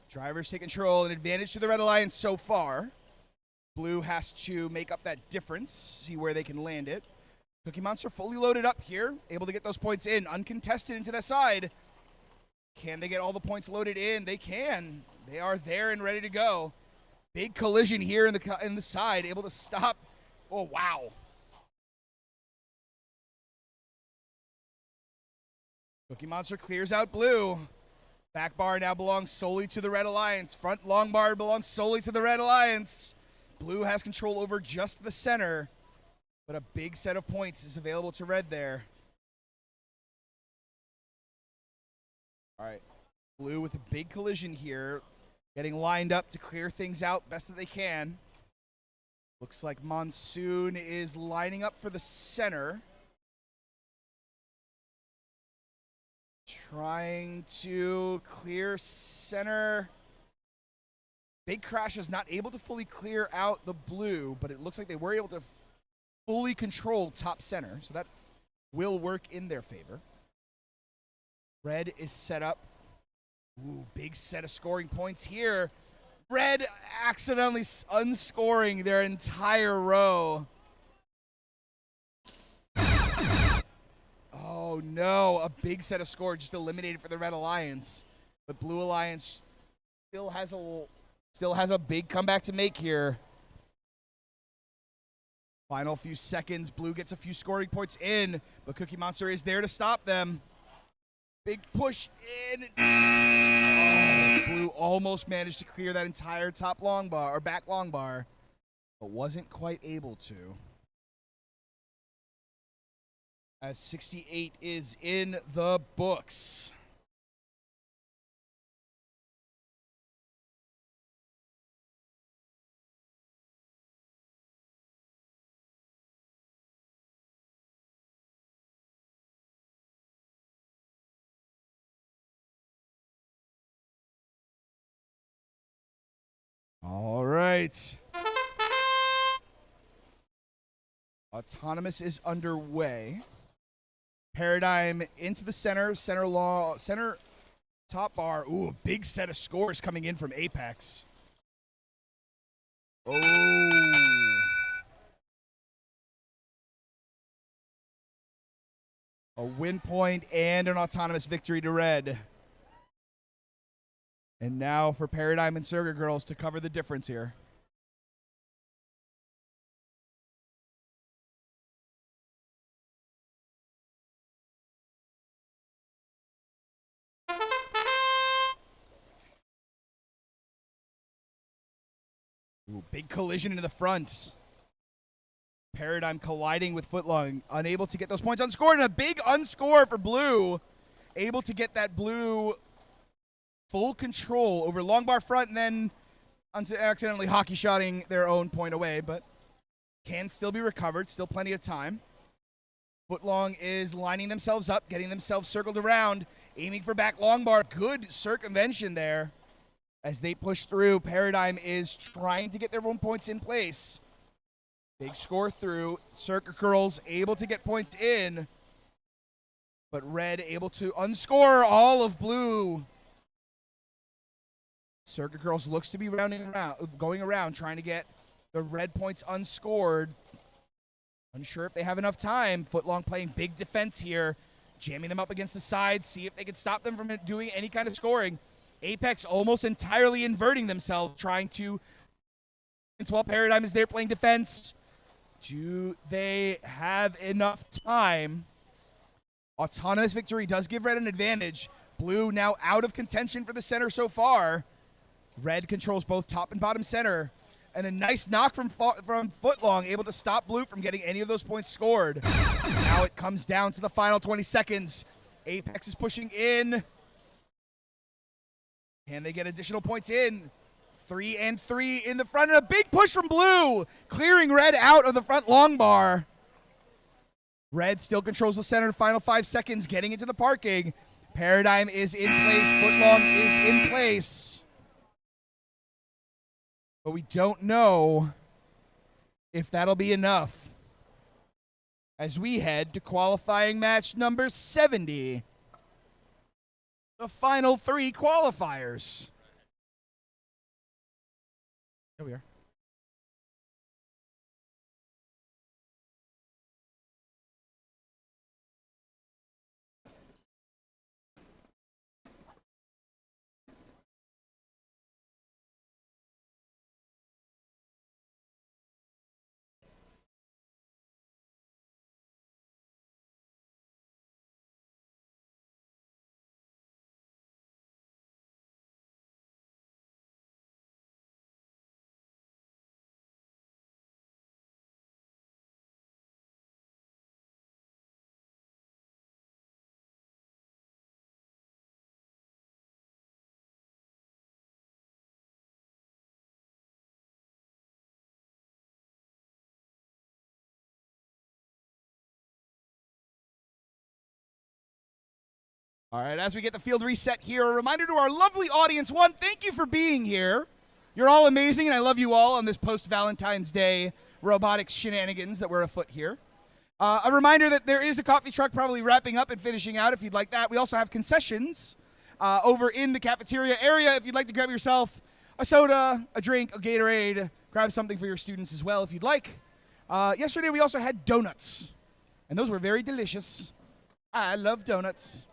Drivers take control, an advantage to the Red Alliance so far. Blue has to make up that difference, see where they can land it. Cookie Monster fully loaded up here, able to get those points in, uncontested into the side. Can they get all the points loaded in? They can. They are there and ready to go. Big collision here in the side, able to stop. Oh, wow. Cookie Monster clears out Blue. Back bar now belongs solely to the Red Alliance. Front long bar belongs solely to the Red Alliance. Blue has control over just the center, but a big set of points is available to Red there. All right. Blue with a big collision here, getting lined up to clear things out best that they can. Looks like Monsoon is lining up for the center. Trying to clear center. Big Crash is not able to fully clear out the blue, but it looks like they were able to fully control top center, so that will work in their favor. Red is set up. Ooh, big set of scoring points here. Red accidentally unscoring their entire row. Oh no, a big set of score just eliminated for the Red Alliance. But Blue Alliance still has a big comeback to make here. Final few seconds, Blue gets a few scoring points in, but Cookie Monster is there to stop them. Big push in. Oh, Blue almost managed to clear that entire top long bar, or back long bar, but wasn't quite able to. As 68 is in the books. All right. Autonomous is underway. Paradigm into the center top bar. Ooh, a big set of scores coming in from Apex. Oh. A win point and an autonomous victory to Red. And now for Paradigm and Surga Girls to cover the difference here. Ooh, big collision into the front. Paradigm colliding with Footlong, unable to get those points unscored, and a big unscore for Blue. Able to get that Blue full control over long bar front and then accidentally hockey shotting their own point away, but can still be recovered, still plenty of time. Footlong is lining themselves up, getting themselves circled around, aiming for back long bar. Good circumvention there. As they push through, Paradigm is trying to get their own points in place. Big score through. Circuit Girls able to get points in. But Red able to unscore all of Blue. Circuit Girls looks to be going around, trying to get the Red points unscored. Unsure if they have enough time. Footlong playing big defense here. Jamming them up against the side. See if they can stop them from doing any kind of scoring. Apex almost entirely inverting themselves, trying to, while Paradigm is there playing defense. Do they have enough time? Autonomous victory does give Red an advantage. Blue now out of contention for the center so far. Red controls both top and bottom center. And a nice knock from Footlong, able to stop Blue from getting any of those points scored. Now it comes down to the final 20 seconds. Apex is pushing in. Can they get additional points in? 3 and 3 in the front, and a big push from Blue, clearing Red out of the front long bar. Red still controls the center. Final 5 seconds, getting into the parking. Paradigm is in place. Footlong is in place. But we don't know if that'll be enough as we head to qualifying match number 70. The final 3 qualifiers. There we are. All right, as we get the field reset here, a reminder to our lovely audience, one, thank you for being here. You're all amazing, and I love you all on this post-Valentine's Day robotics shenanigans that we're afoot here. A reminder that there is a coffee truck probably wrapping up and finishing out if you'd like that. We also have concessions over in the cafeteria area if you'd like to grab yourself a soda, a drink, a Gatorade, grab something for your students as well if you'd like. Yesterday we also had donuts, and those were very delicious. I love donuts.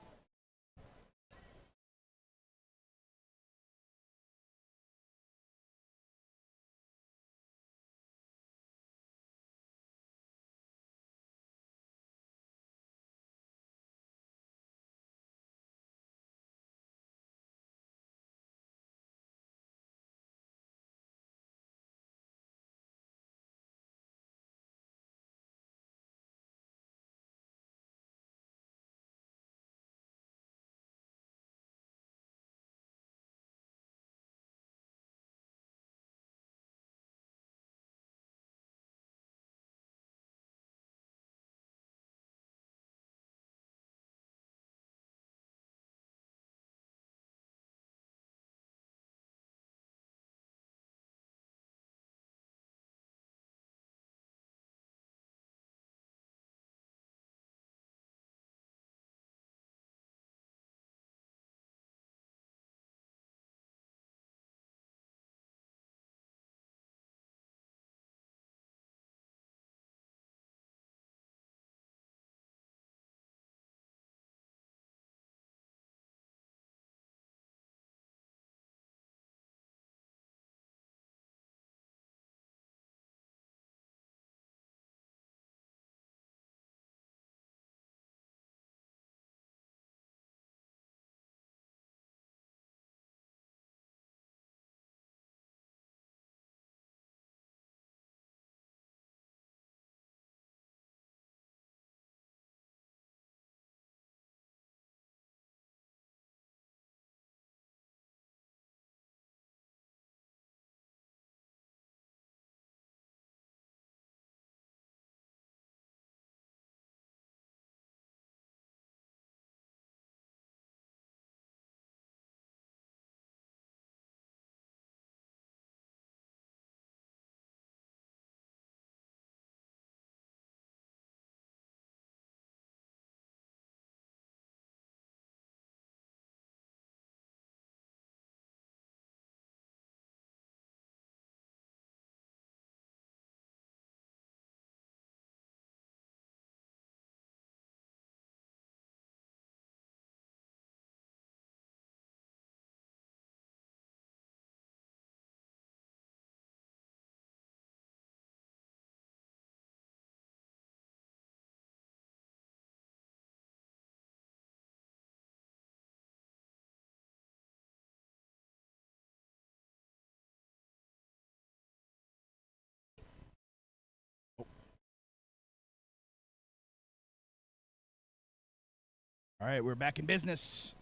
All right, we're back in business.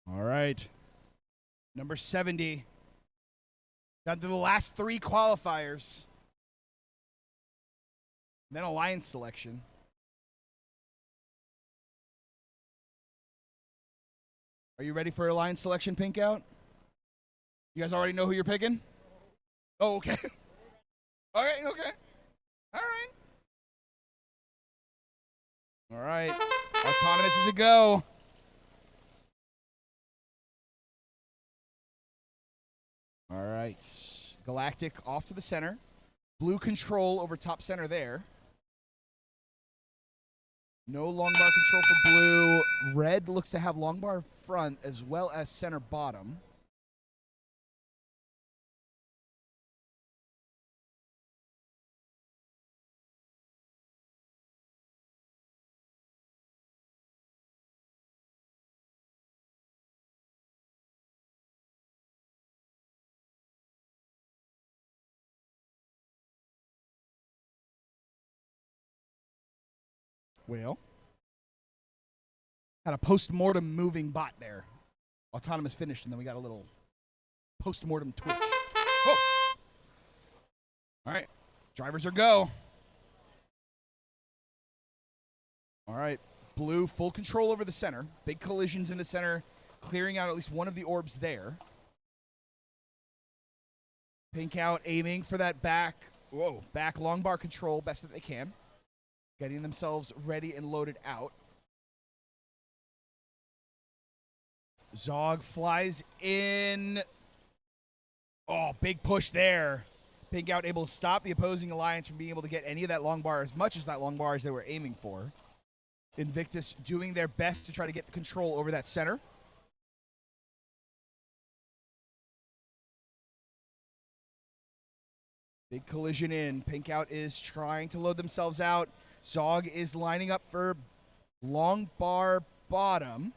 All right. Number 70. Down to the last 3 qualifiers. Then alliance selection. Are you ready for alliance selection, Pink Out? You guys already know who you're picking? Oh, okay. All right, okay. All right. All right. Autonomous is a go. All right. Galactic off to the center. Blue control over top center there. No long bar control for blue. Red looks to have long bar front as well as center bottom. Whale. Had a post-mortem moving bot there. Autonomous finished, and then we got a little post-mortem twitch. Oh! All right. Drivers are go. All right. Blue, full control over the center. Big collisions in the center, clearing out at least one of the orbs there. Pink out, aiming for that back long bar control best that they can. Getting themselves ready and loaded out. Zog flies in. Oh, big push there. Pink out able to stop the opposing alliance from being able to get any of that long bar, as much as that long bar as they were aiming for. Invictus doing their best to try to get the control over that center. Big collision in. Pink out is trying to load themselves out. Zog is lining up for long bar bottom.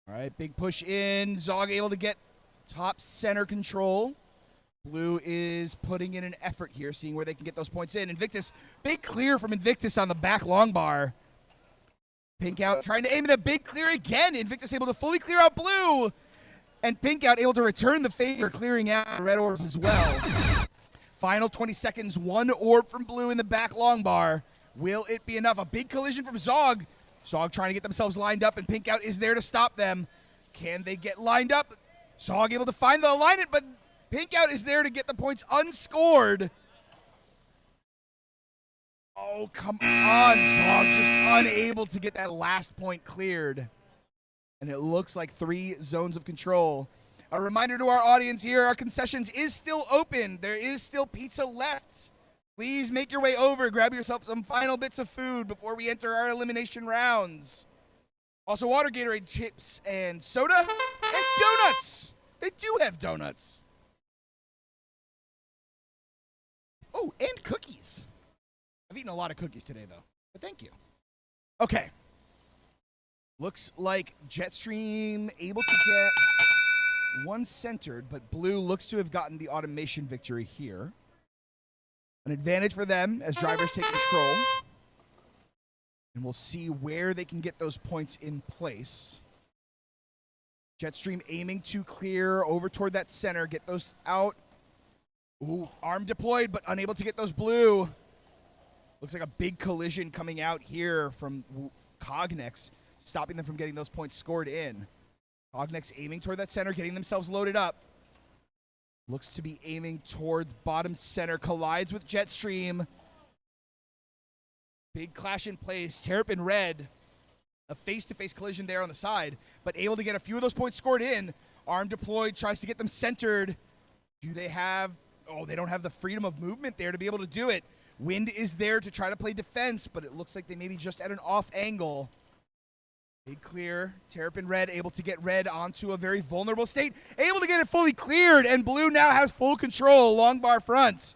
All right, big push in. Zog able to get top center control. Blue is putting in an effort here, seeing where they can get those points in. Invictus, big clear from Invictus on the back long bar. Pink out trying to aim at a big clear again. Invictus able to fully clear out Blue. And Pink out able to return the favor, clearing out red orbs as well. Final 20 seconds, one orb from Blue in the back long bar. Will it be enough? A big collision from Zog. Zog trying to get themselves lined up, and Pink out is there to stop them. Can they get lined up? Zog able to find the alignment, but Pink out is there to get the points unscored. Oh, come on, Zog just unable to get that last point cleared. And it looks like 3 zones of control. A reminder to our audience here, our concessions is still open. There is still pizza left. Please make your way over, grab yourself some final bits of food before we enter our elimination rounds. Also, water, Gatorade, chips, and soda, and donuts. They do have donuts. Oh, and cookies. I've eaten a lot of cookies today, though, but thank you. Okay. Looks like Jetstream able to get one centered, but Blue looks to have gotten the automation victory here. An advantage for them as drivers take control. And we'll see where they can get those points in place. Jetstream aiming to clear over toward that center, get those out. Ooh, arm deployed, but unable to get those Blue. Looks like a big collision coming out here from Cognex, stopping them from getting those points scored in. Cognex aiming toward that center, getting themselves loaded up. Looks to be aiming towards bottom center, collides with Jetstream. Big clash in place. Terrapin red. A face-to-face collision there on the side, but able to get a few of those points scored in. Arm deployed, tries to get them centered. Do they have... Oh, they don't have the freedom of movement there to be able to do it. Wind is there to try to play defense, but it looks like they may be just at an off angle. Big clear. Terrapin red able to get red onto a very vulnerable state. Able to get it fully cleared, and Blue now has full control. Long bar front.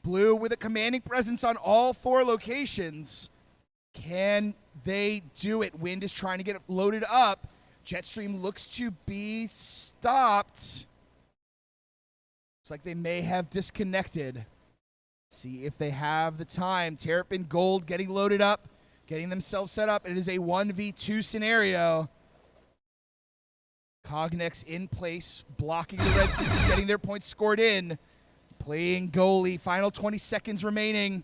Blue with a commanding presence on all 4 locations. Can they do it? Wind is trying to get it loaded up. Jetstream looks to be stopped. Looks like they may have disconnected. See if they have the time. Terrapin Gold getting loaded up, getting themselves set up. It is a 1v2 scenario. Cognex in place, blocking the red team, getting their points scored in. Playing goalie, final 20 seconds remaining.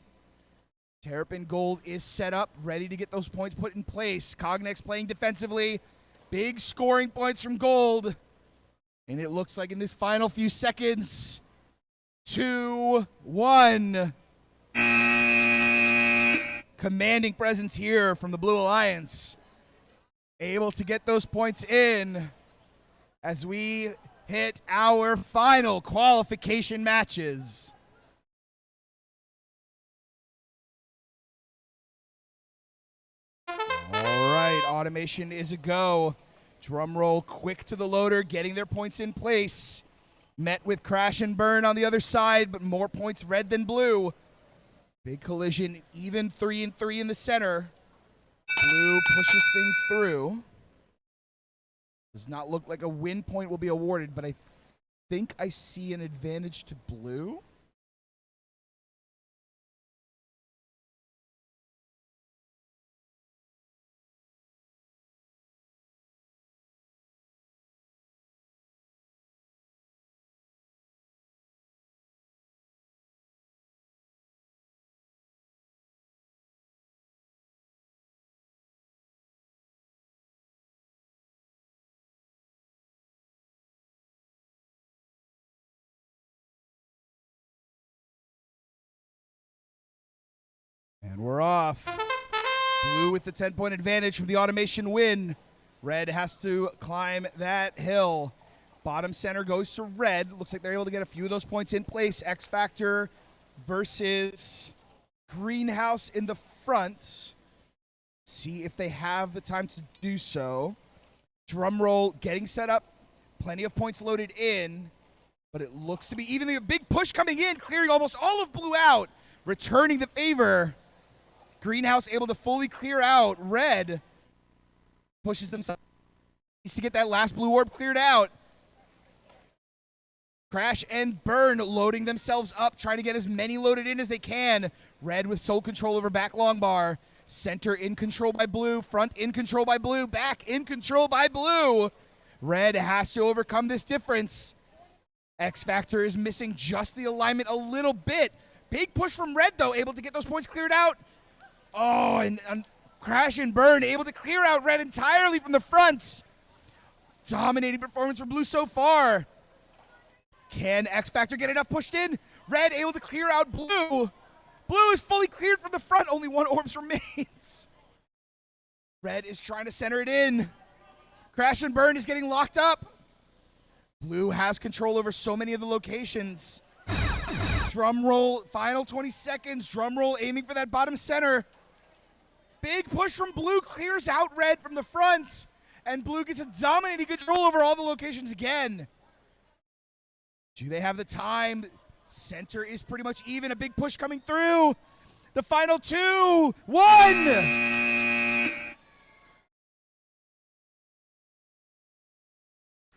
Terrapin Gold is set up, ready to get those points put in place. Cognex playing defensively. Big scoring points from Gold. And it looks like in this final few seconds, 2-1. Commanding presence here from the Blue Alliance. Able to get those points in as we hit our final qualification matches. All right, automation is a go. Drum roll quick to the loader, getting their points in place. Met with crash and burn on the other side, but more points red than blue. Big collision, even 3-3 in the center. Blue pushes things through. Does not look like a win point will be awarded, but I think I see an advantage to blue. And we're off. Blue with the 10-point advantage from the automation win. Red has to climb that hill. Bottom center goes to red. Looks like they're able to get a few of those points in place. X Factor versus Greenhouse in the front. See if they have the time to do so. Drum roll getting set up. Plenty of points loaded in. But it looks to be evenly a big push coming in, clearing almost all of blue out. Returning the favor. Greenhouse able to fully clear out. Red pushes themselves. Needs to get that last blue orb cleared out. Crash and Burn loading themselves up, trying to get as many loaded in as they can. Red with sole control over back long bar. Center in control by blue. Front in control by blue. Back in control by blue. Red has to overcome this difference. X Factor is missing just the alignment a little bit. Big push from Red, though, able to get those points cleared out. Oh, and Crash and Burn able to clear out Red entirely from the front. Dominating performance from blue so far. Can X Factor get enough pushed in? Red able to clear out blue. Blue is fully cleared from the front. Only one orbs remains. Red is trying to center it in. Crash and Burn is getting locked up. Blue has control over so many of the locations. Drum roll, final 20 seconds. Drum roll aiming for that bottom center. Big push from blue, clears out red from the front. And blue gets a dominating control over all the locations again. Do they have the time? Center is pretty much even. A big push coming through. The final 2, 1.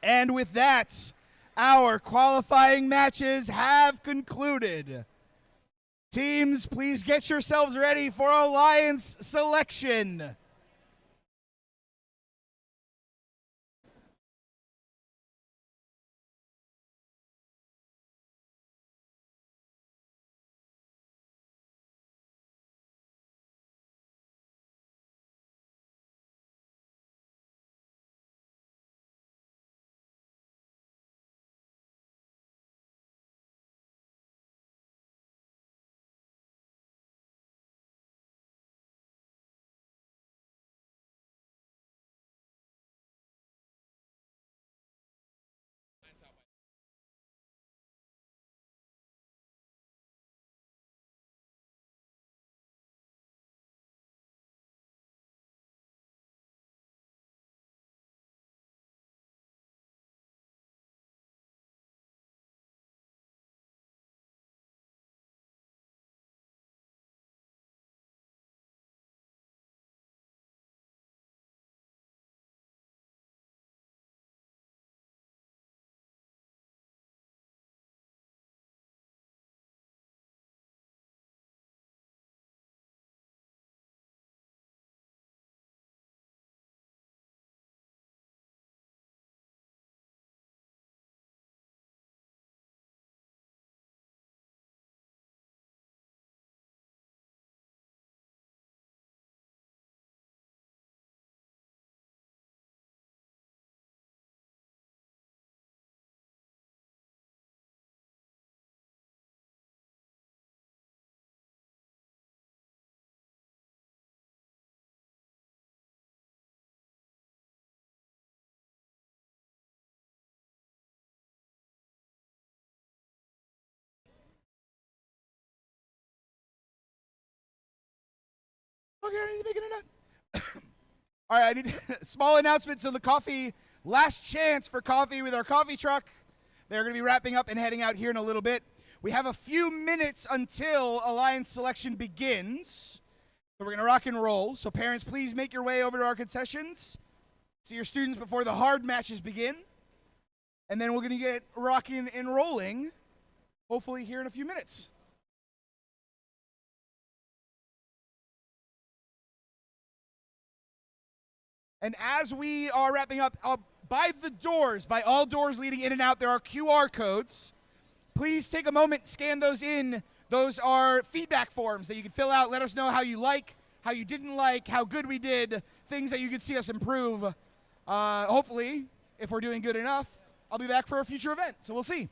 And with that, our qualifying matches have concluded. Teams, please get yourselves ready for alliance selection. Okay, I need to make it enough. All right, I need a small announcement. So the coffee, last chance for coffee with our coffee truck. They're going to be wrapping up and heading out here in a little bit. We have a few minutes until alliance selection begins. So we're going to rock and roll. So parents, please make your way over to our concessions. See your students before the hard matches begin. And then we're going to get rocking and rolling, hopefully here in a few minutes. And as we are wrapping up, by the doors, by all doors leading in and out, there are QR codes. Please take a moment, scan those in. Those are feedback forms that you can fill out. Let us know how you like, how you didn't like, how good we did, things that you could see us improve. Hopefully, if we're doing good enough, I'll be back for a future event. So we'll see.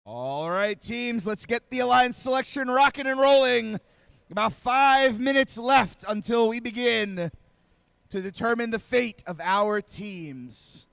All right, teams, let's get the alliance selection rocking and rolling. About 5 minutes left until we begin to determine the fate of our teams.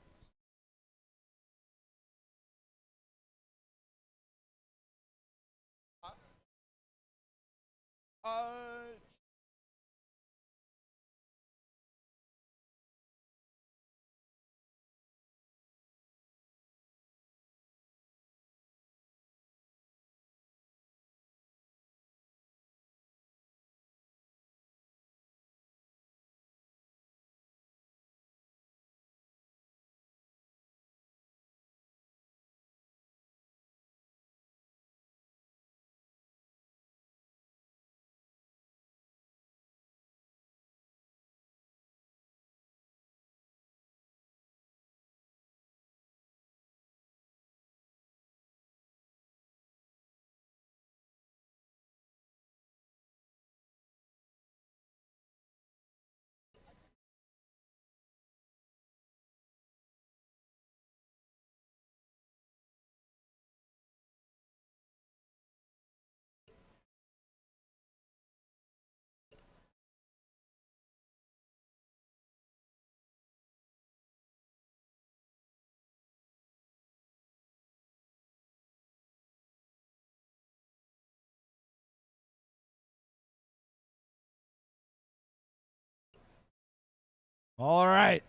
All right.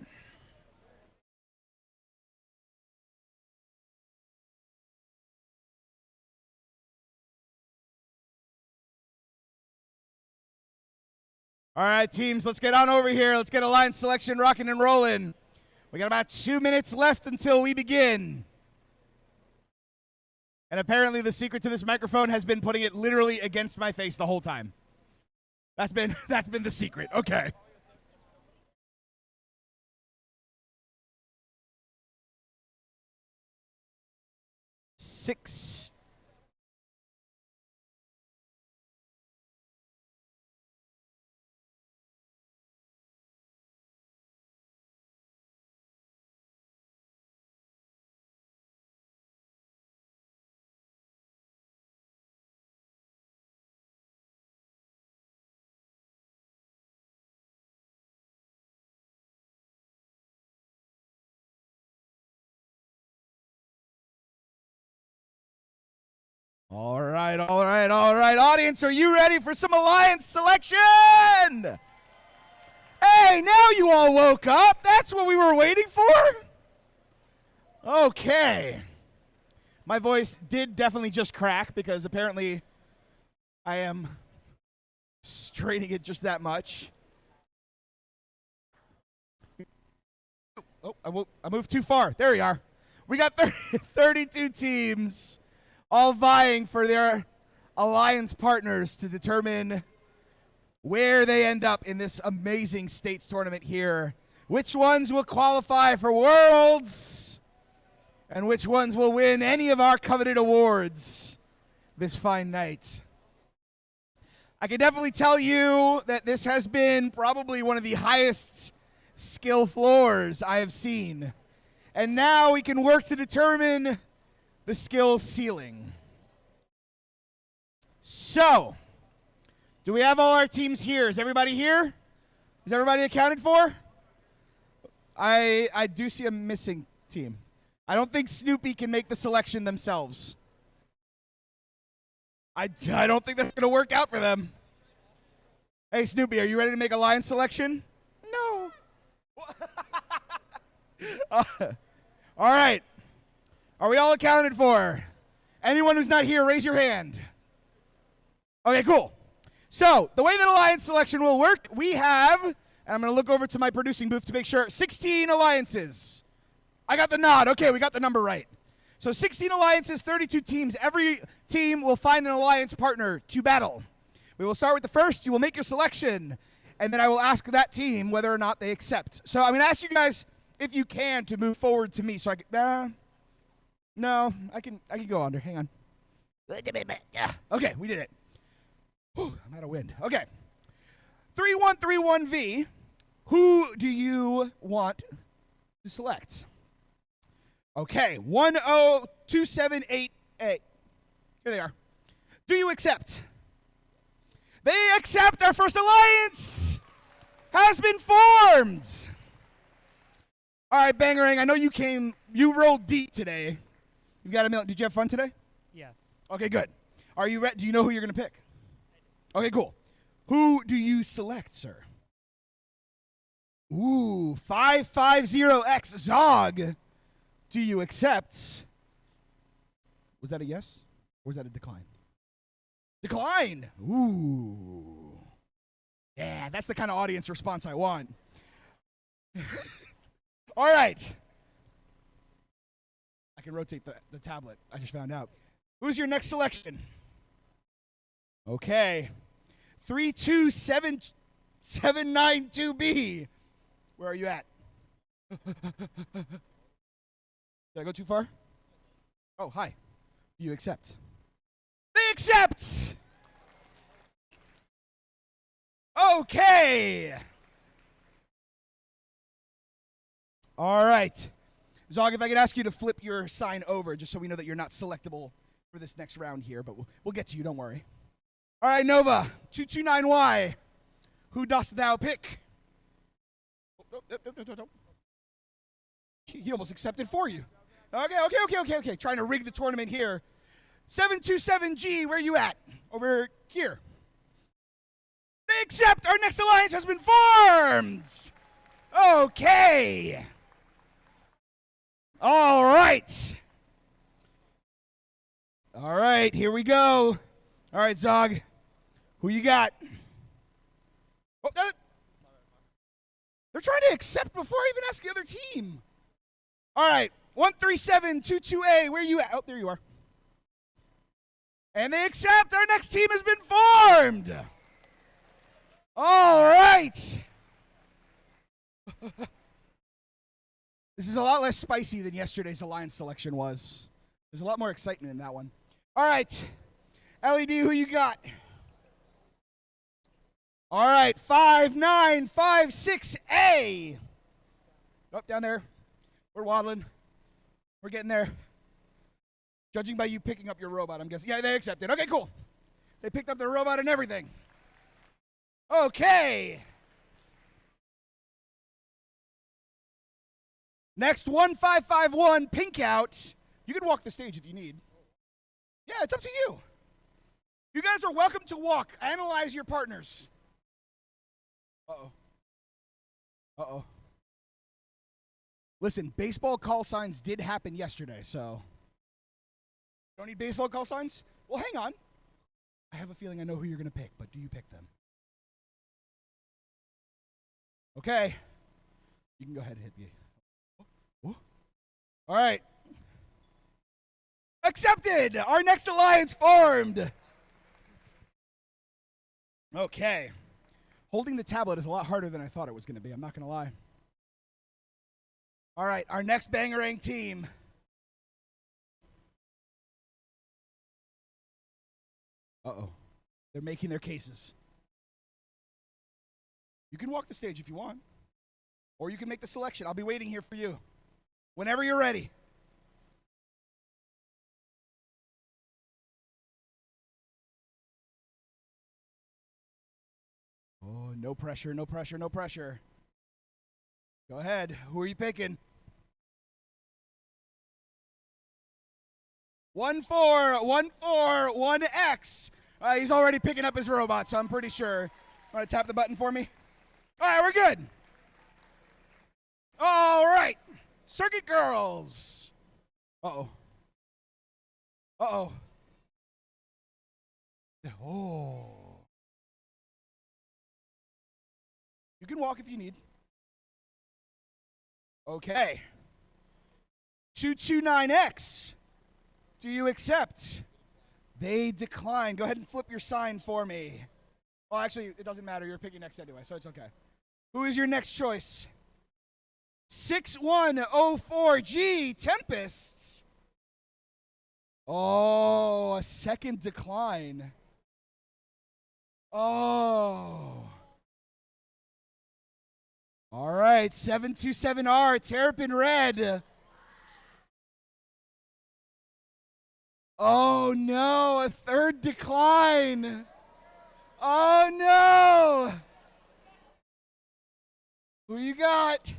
All right, teams, let's get on over here. Let's get alliance selection rocking and rolling. We got about 2 minutes left until we begin. And apparently the secret to this microphone has been putting it literally against my face the whole time. That's been the secret. Okay. Six. All right. Audience, are you ready for some alliance selection? Hey, now you all woke up. That's what we were waiting for? Okay. My voice did definitely just crack because apparently I am straining it just that much. Oh, I moved too far. There we are. We got 32 teams all vying for their alliance partners to determine where they end up in this amazing states tournament here. Which ones will qualify for Worlds, and which ones will win any of our coveted awards this fine night. I can definitely tell you that this has been probably one of the highest skill floors I have seen. And now we can work to determine the skill ceiling. So, do we have all our teams here? Is everybody here? Is everybody accounted for? I do see a missing team. I don't think Snoopy can make the selection themselves. I don't think that's going to work out for them. Hey, Snoopy, are you ready to make alliance selection? No. All right. Are we all accounted for? Anyone who's not here, raise your hand. Okay, cool. So, the way that alliance selection will work, we have, and I'm going to look over to my producing booth to make sure, 16 alliances. I got the nod. Okay, we got the number right. So 16 alliances, 32 teams. Every team will find an alliance partner to battle. We will start with the first. You will make your selection, and then I will ask that team whether or not they accept. So I'm going to ask you guys, if you can, to move forward to me. So I can, no, I can go under. Hang on. Okay, we did it. Whew, I'm out of wind. Okay. 3131V. Who do you want to select? Okay, 10278A. Here they are. Do you accept? They accept. Our first alliance has been formed. All right, Bangerang, I know you rolled deep today. You've got a million. Did you have fun today? Yes. Okay, good. Are you ready? Do you know who you're going to pick? Okay, cool. Who do you select, sir? Ooh, 550X Zog. Do you accept? Was that a yes? Or was that a decline? Decline. Ooh. Yeah, that's the kind of audience response I want. All right. I can rotate the tablet. I just found out. Who's your next selection? Okay. 32792B. Where are you at? Did I go too far? Oh, hi. Do you accept? They accept! Okay. All right. Zog, if I could ask you to flip your sign over just so we know that you're not selectable for this next round here, but we'll get to you, don't worry. All right, Nova, 229Y. Who dost thou pick? He almost accepted for you. Okay. Trying to rig the tournament here. 727G, where you at? Over here. They accept. Our next alliance has been formed. Okay. All right. All right, here we go. All right, Zog. Who you got? Oh, they're trying to accept before I even ask the other team. All right, 13722A, where you at? Oh, there you are. And they accept. Our next team has been formed. All right. This is a lot less spicy than yesterday's alliance selection was. There's a lot more excitement in that one. All right. LED, who you got? All right, 5956A. Oh, down there. We're waddling. We're getting there. Judging by you picking up your robot, I'm guessing. Yeah, they accepted. Okay, cool. They picked up their robot and everything. Okay. Next, 1551, Pink Out. You can walk the stage if you need. Yeah, it's up to you. You guys are welcome to walk. Analyze your partners. Uh-oh. Listen, baseball call signs did happen yesterday, so. Don't need baseball call signs? Well, hang on. I have a feeling I know who you're going to pick, but do you pick them? Okay. You can go ahead and hit the... Oh. All right. Accepted! Our next alliance formed! Okay. Holding the tablet is a lot harder than I thought it was going to be. I'm not going to lie. All right, our next Bangerang team. Uh-oh. They're making their cases. You can walk the stage if you want. Or you can make the selection. I'll be waiting here for you. Whenever you're ready. Oh, no pressure, no pressure, no pressure. Go ahead. Who are you picking? 14141X. He's already picking up his robot, so I'm pretty sure. Want to tap the button for me? All right, we're good. All right. Circuit Girls. Uh-oh. Uh-oh. Oh. You can walk if you need. Okay. 229X. Do you accept? They decline. Go ahead and flip your sign for me. Well, actually, it doesn't matter. You're picking next anyway, so it's okay. Who is your next choice? 6104G, Tempests. Oh, a second decline. Oh. All right, 727R, Terrapin Red. Oh no, third decline. Oh no! Who you got?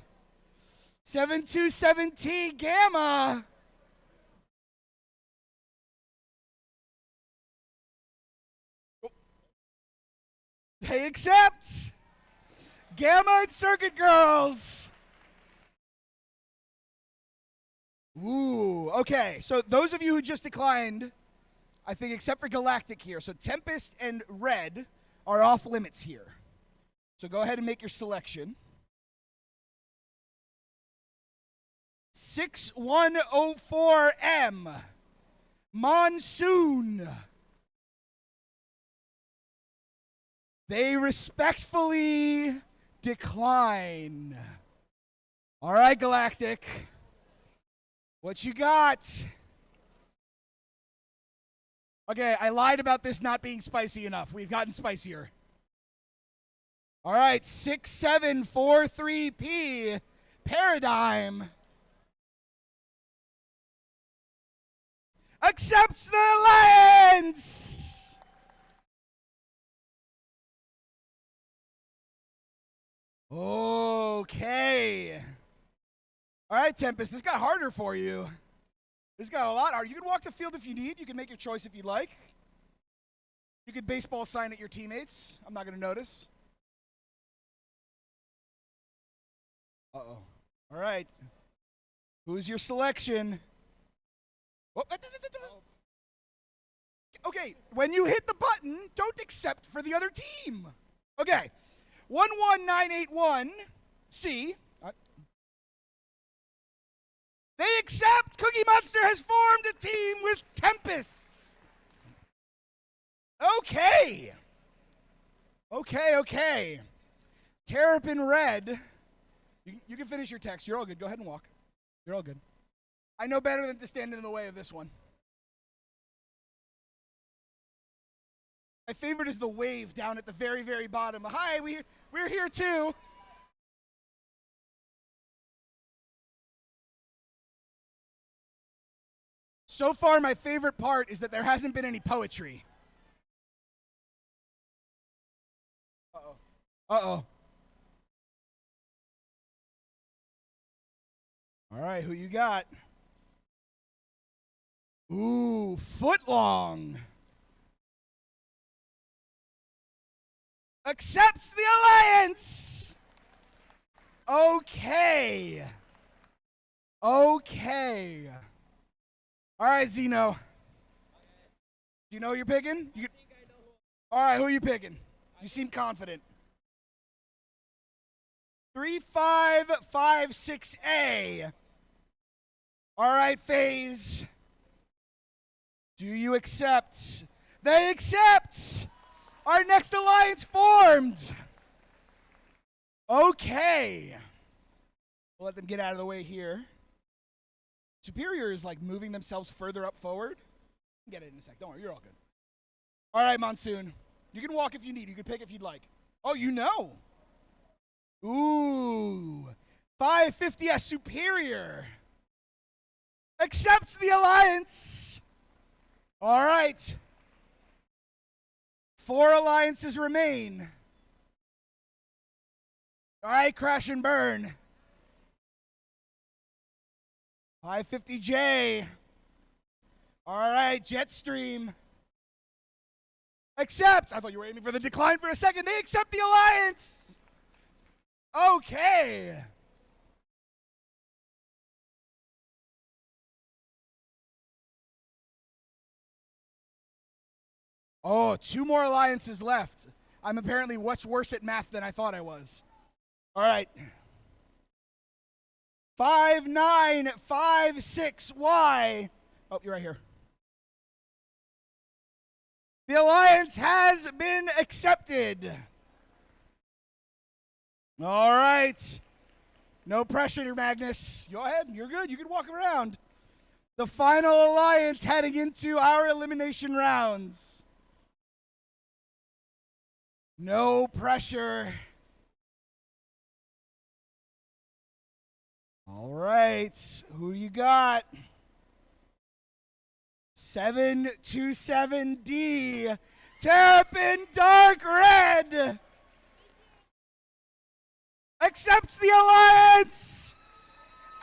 727T Gamma. They accept. Gamma and Circuit Girls. Ooh, okay. So those of you who just declined, I think except for Galactic here. So Tempest and Red are off limits here. So go ahead and make your selection. 6104M. Monsoon. They respectfully decline. All right, Galactic. What you got? Okay, I lied about this not being spicy enough. We've gotten spicier. All right, 6743P. Paradigm. Accepts the alliance. Okay. All right, Tempest, this got harder for you. This got a lot harder. You can walk the field if you need. You can make your choice if you like. You could baseball sign at your teammates. I'm not going to notice. Uh-oh. All right. Who's your selection? Oh. Okay, when you hit the button, don't accept for the other team. Okay. 11981C. They accept. Cookie Monster has formed a team with Tempest. Okay. Okay. Terrapin Red. You can finish your text. You're all good. Go ahead and walk. You're all good. I know better than to stand in the way of this one. My favorite is the wave down at the very, very bottom. Hi, we're here too. So far, my favorite part is that there hasn't been any poetry. Uh-oh. Uh-oh. All right, who you got? Ooh, Footlong. Accepts the alliance. Okay. All right, Zeno. Do you know who you're picking? All right, who are you picking? You seem confident. 3556A. All right, FaZe. Do you accept? They accept. Our next alliance formed. Okay. We'll let them get out of the way here. Superior is like moving themselves further up forward. Get it in a sec. Don't worry, you're all good. All right, Monsoon. You can walk if you need. You can pick if you'd like. Oh, you know. Ooh. 550S Superior. Accepts the alliance. All right. 4 alliances remain. All right, Crash and Burn. 550J. All right, Jetstream. Accept. I thought you were aiming for the decline for a second. They accept the alliance. Okay. Oh, 2 more alliances left. I'm apparently what's worse at math than I thought I was. All right. 5956Y. Oh, you're right here. The alliance has been accepted. All right. No pressure, Magnus. Go ahead. You're good. You can walk around. The final alliance heading into our elimination rounds. No pressure. All right. Who you got? 727D, Terrapin Dark Red, accepts the alliance.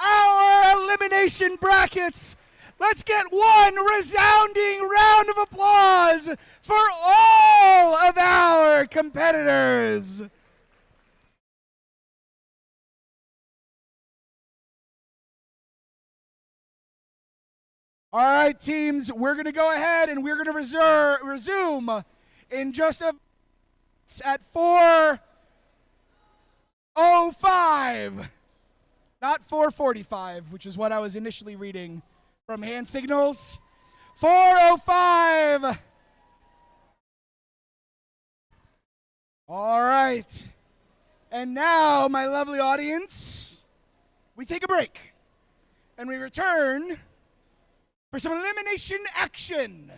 Our elimination brackets. Let's get one resounding round of applause for all of our competitors. All right, teams, we're going to go ahead and we're going to resume in just at 4:05, not 4:45, which is what I was initially reading from hand signals. 4:05. All right. And now, my lovely audience, we take a break and we return for some elimination action.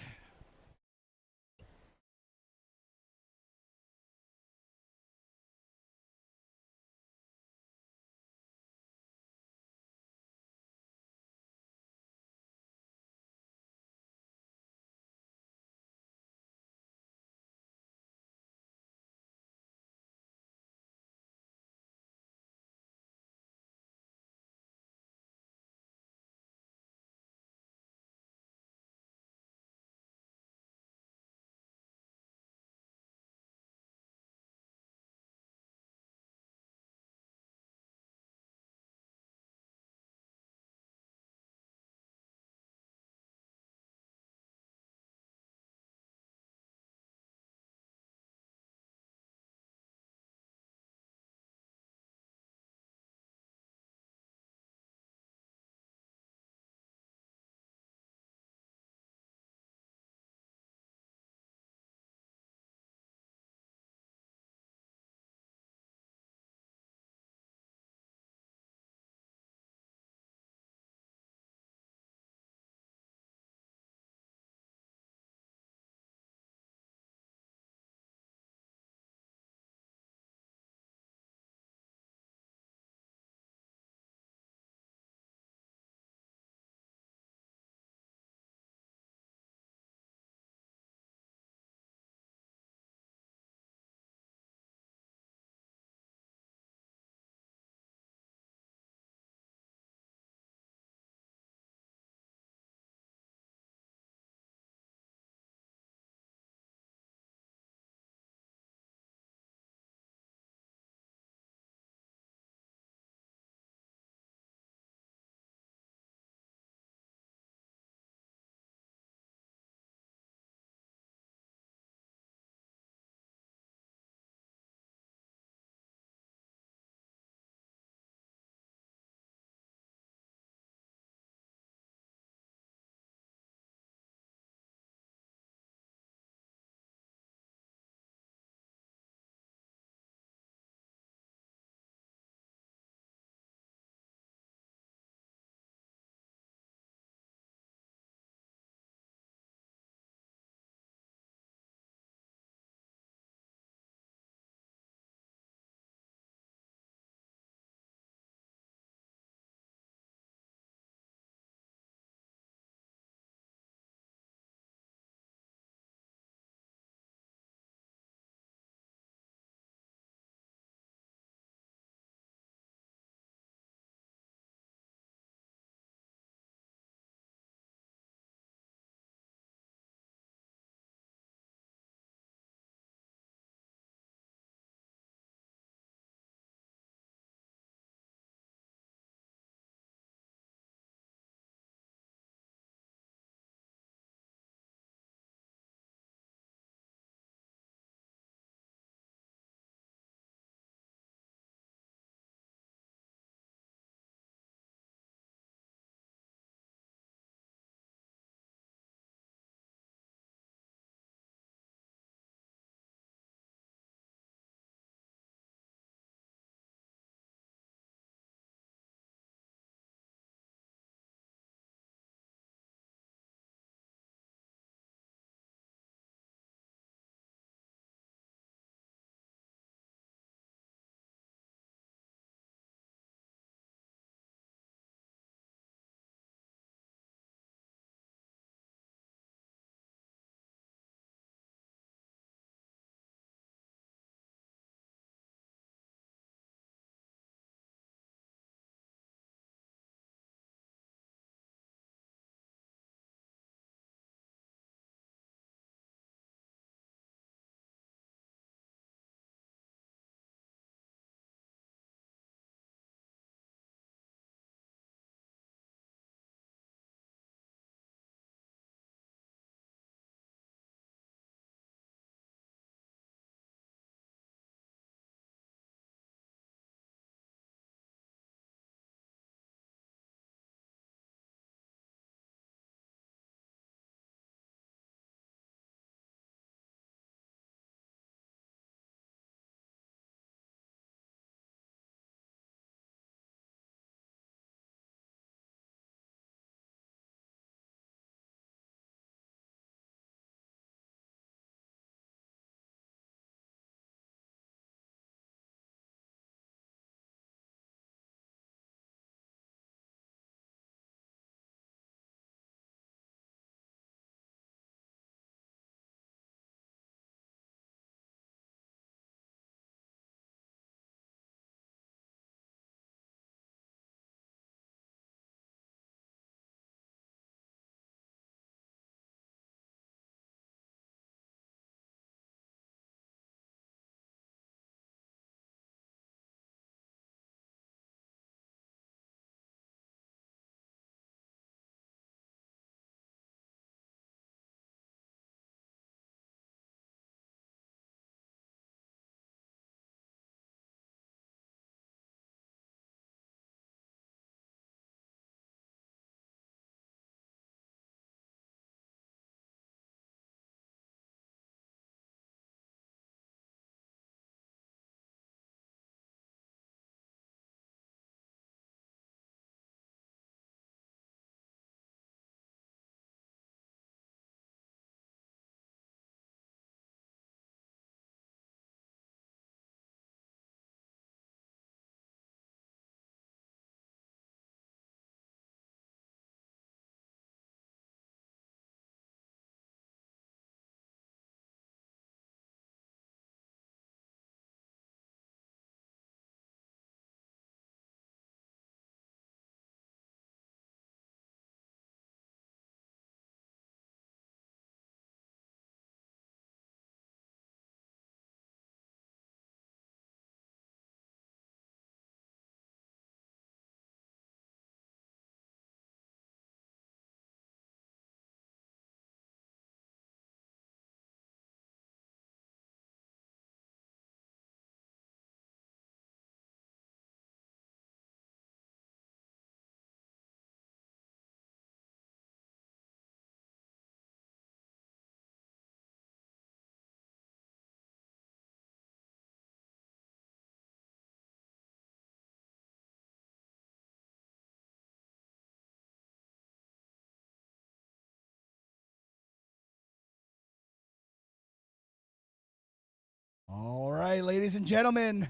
right, ladies and gentlemen.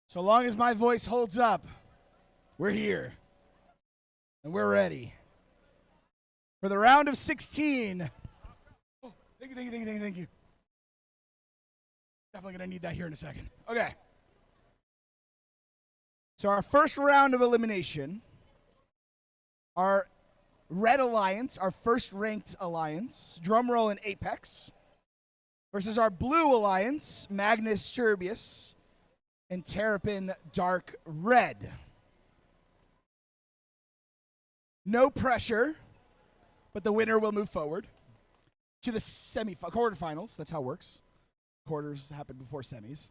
So long as my voice holds up, we're here. And we're ready. For the round of 16. Oh, thank you. Definitely going to need that here in a second. Okay. So our first round of elimination, our Red Alliance, our first-ranked alliance, drumroll and Apex, versus our Blue Alliance, Magnus Turbius and Terrapin Dark Red. No pressure, but the winner will move forward to the quarterfinals. That's how it works. Quarters happen before semis.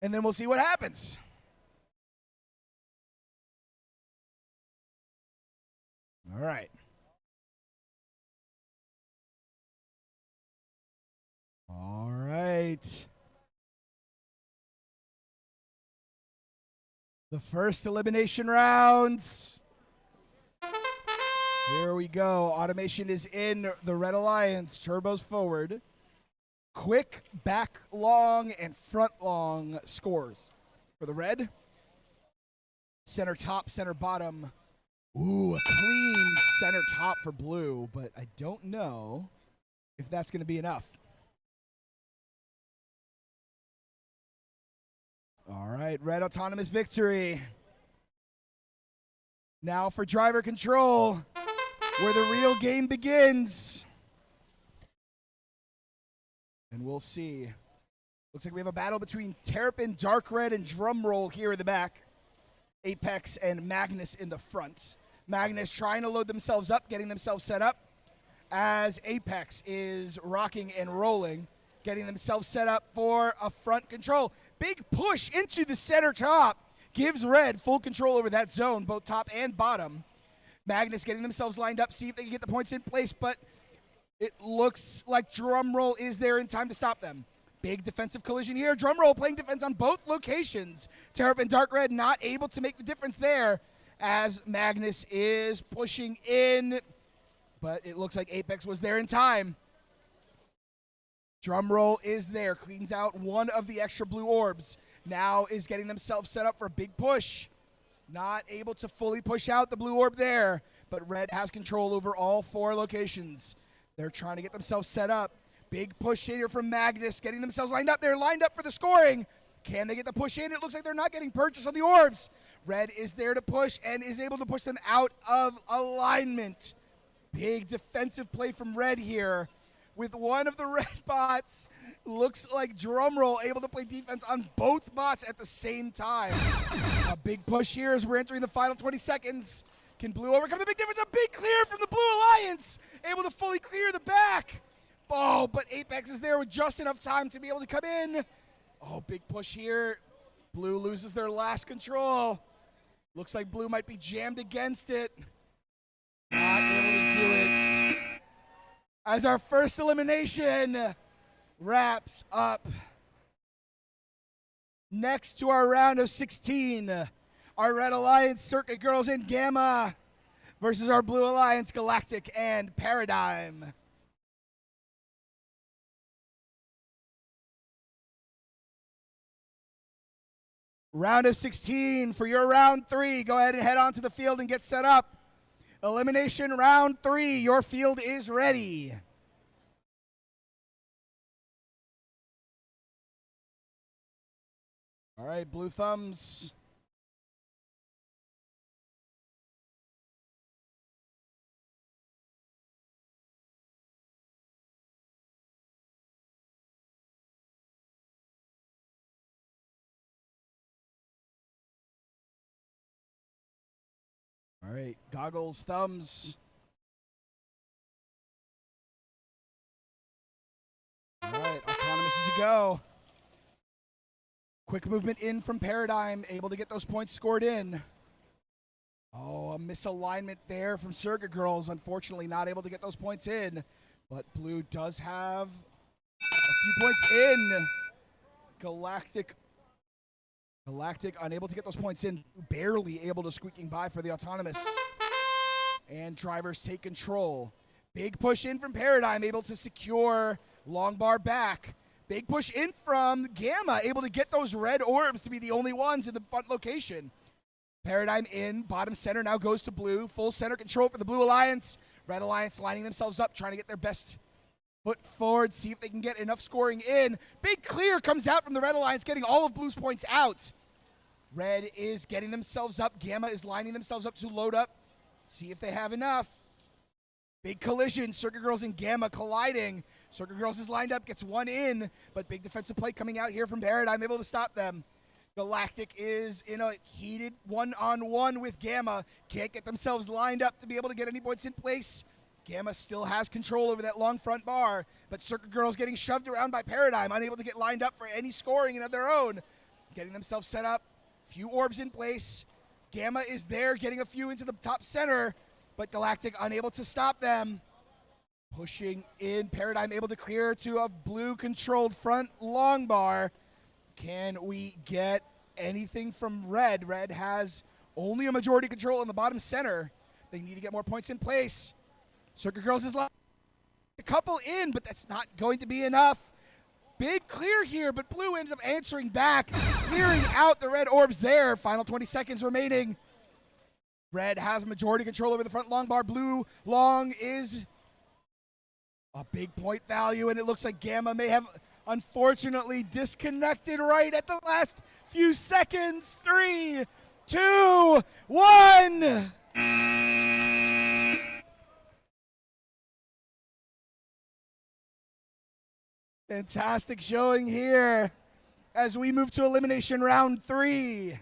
And then we'll see what happens. All right. All right. The first elimination rounds. Here we go. Automation is in the Red Alliance. Turbos forward. Quick, back long, and front long scores. For the red, center top, center bottom. Ooh, a clean center top for blue, but I don't know if that's going to be enough. All right, red autonomous victory. Now for driver control, where the real game begins. And we'll see. Looks like we have a battle between Terrapin, Dark Red, and Drumroll here in the back. Apex and Magnus in the front. Magnus trying to load themselves up, getting themselves set up, as Apex is rocking and rolling, getting themselves set up for a front control. Big push into the center top gives Red full control over that zone, both top and bottom. Magnus getting themselves lined up, see if they can get the points in place, but it looks like Drumroll is there in time to stop them. Big defensive collision here. Drumroll playing defense on both locations. Terrapin Dark Red not able to make the difference there as Magnus is pushing in, but it looks like Apex was there in time. Drumroll is there, cleans out one of the extra blue orbs. Now is getting themselves set up for a big push. Not able to fully push out the blue orb there, but Red has control over all four locations. They're trying to get themselves set up. Big push in here from Magnus, getting themselves lined up. They're lined up for the scoring. Can they get the push in? It looks like they're not getting purchase on the orbs. Red is there to push and is able to push them out of alignment. Big defensive play from Red here with one of the red bots. Looks like Drumroll able to play defense on both bots at the same time. A big push here as we're entering the final 20 seconds. Can Blue overcome the big difference? A big clear from the Blue Alliance. Able to fully clear the back. Oh, but Apex is there with just enough time to be able to come in. Oh, big push here. Blue loses their last control. Looks like Blue might be jammed against it. Not able to do it. As our first elimination wraps up. Next to our round of 16, our Red Alliance Circuit Girls in Gamma versus our Blue Alliance Galactic and Paradigm. Round of 16 for your round 3. Go ahead and head onto the field and get set up. Elimination round 3. Your field is ready. All right, blue thumbs. All right, goggles, thumbs. All right, autonomous is a go. Quick movement in from Paradigm, able to get those points scored in. Oh, a misalignment there from Circuit Girls. Unfortunately, not able to get those points in. But Blue does have a few points in. Galactic unable to get those points in. Barely able to squeaking by for the autonomous. And drivers take control. Big push in from Paradigm, able to secure long bar back. Big push in from Gamma, able to get those red orbs to be the only ones in the front location. Paradigm in, bottom center now goes to blue. Full center control for the Blue Alliance. Red Alliance lining themselves up, trying to get their best foot forward, see if they can get enough scoring in. Big clear comes out from the Red Alliance, getting all of Blue's points out. Red is getting themselves up. Gamma is lining themselves up to load up. See if they have enough. Big collision. Circuit Girls and Gamma colliding. Circuit Girls is lined up, gets one in, but big defensive play coming out here from Paradigm, able to stop them. Galactic is in a heated one-on-one with Gamma. Can't get themselves lined up to be able to get any points in place. Gamma still has control over that long front bar, but Circuit Girls getting shoved around by Paradigm, unable to get lined up for any scoring of their own. Getting themselves set up. Few orbs in place. Gamma is there, getting a few into the top center, but Galactic unable to stop them. Pushing in, Paradigm able to clear to a blue-controlled front long bar. Can we get anything from Red? Red has only a majority control in the bottom center. They need to get more points in place. Circuit Girls is a couple in, but that's not going to be enough. Big clear here, but Blue ends up answering back, clearing out the red orbs there. Final 20 seconds remaining. Red has majority control over the front long bar. Blue long is a big point value, and it looks like Gamma may have unfortunately disconnected right at the last few seconds. 3, 2, 1. Fantastic showing here as we move to elimination round 3.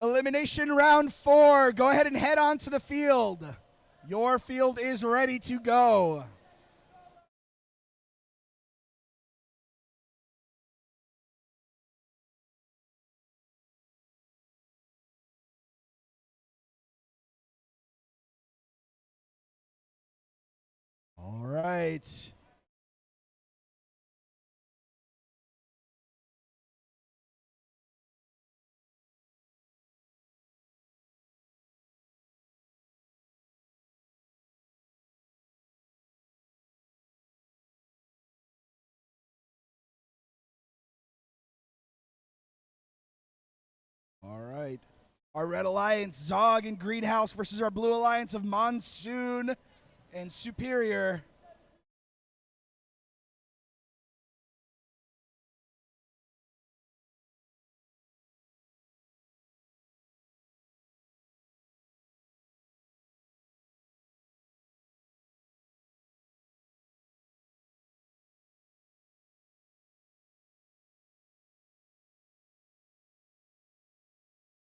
Elimination round 4. Go ahead and head on to the field. Your field is ready to go. All right. All right. Our Red Alliance, Zog and Greenhouse versus our Blue Alliance of Monsoon and Superior.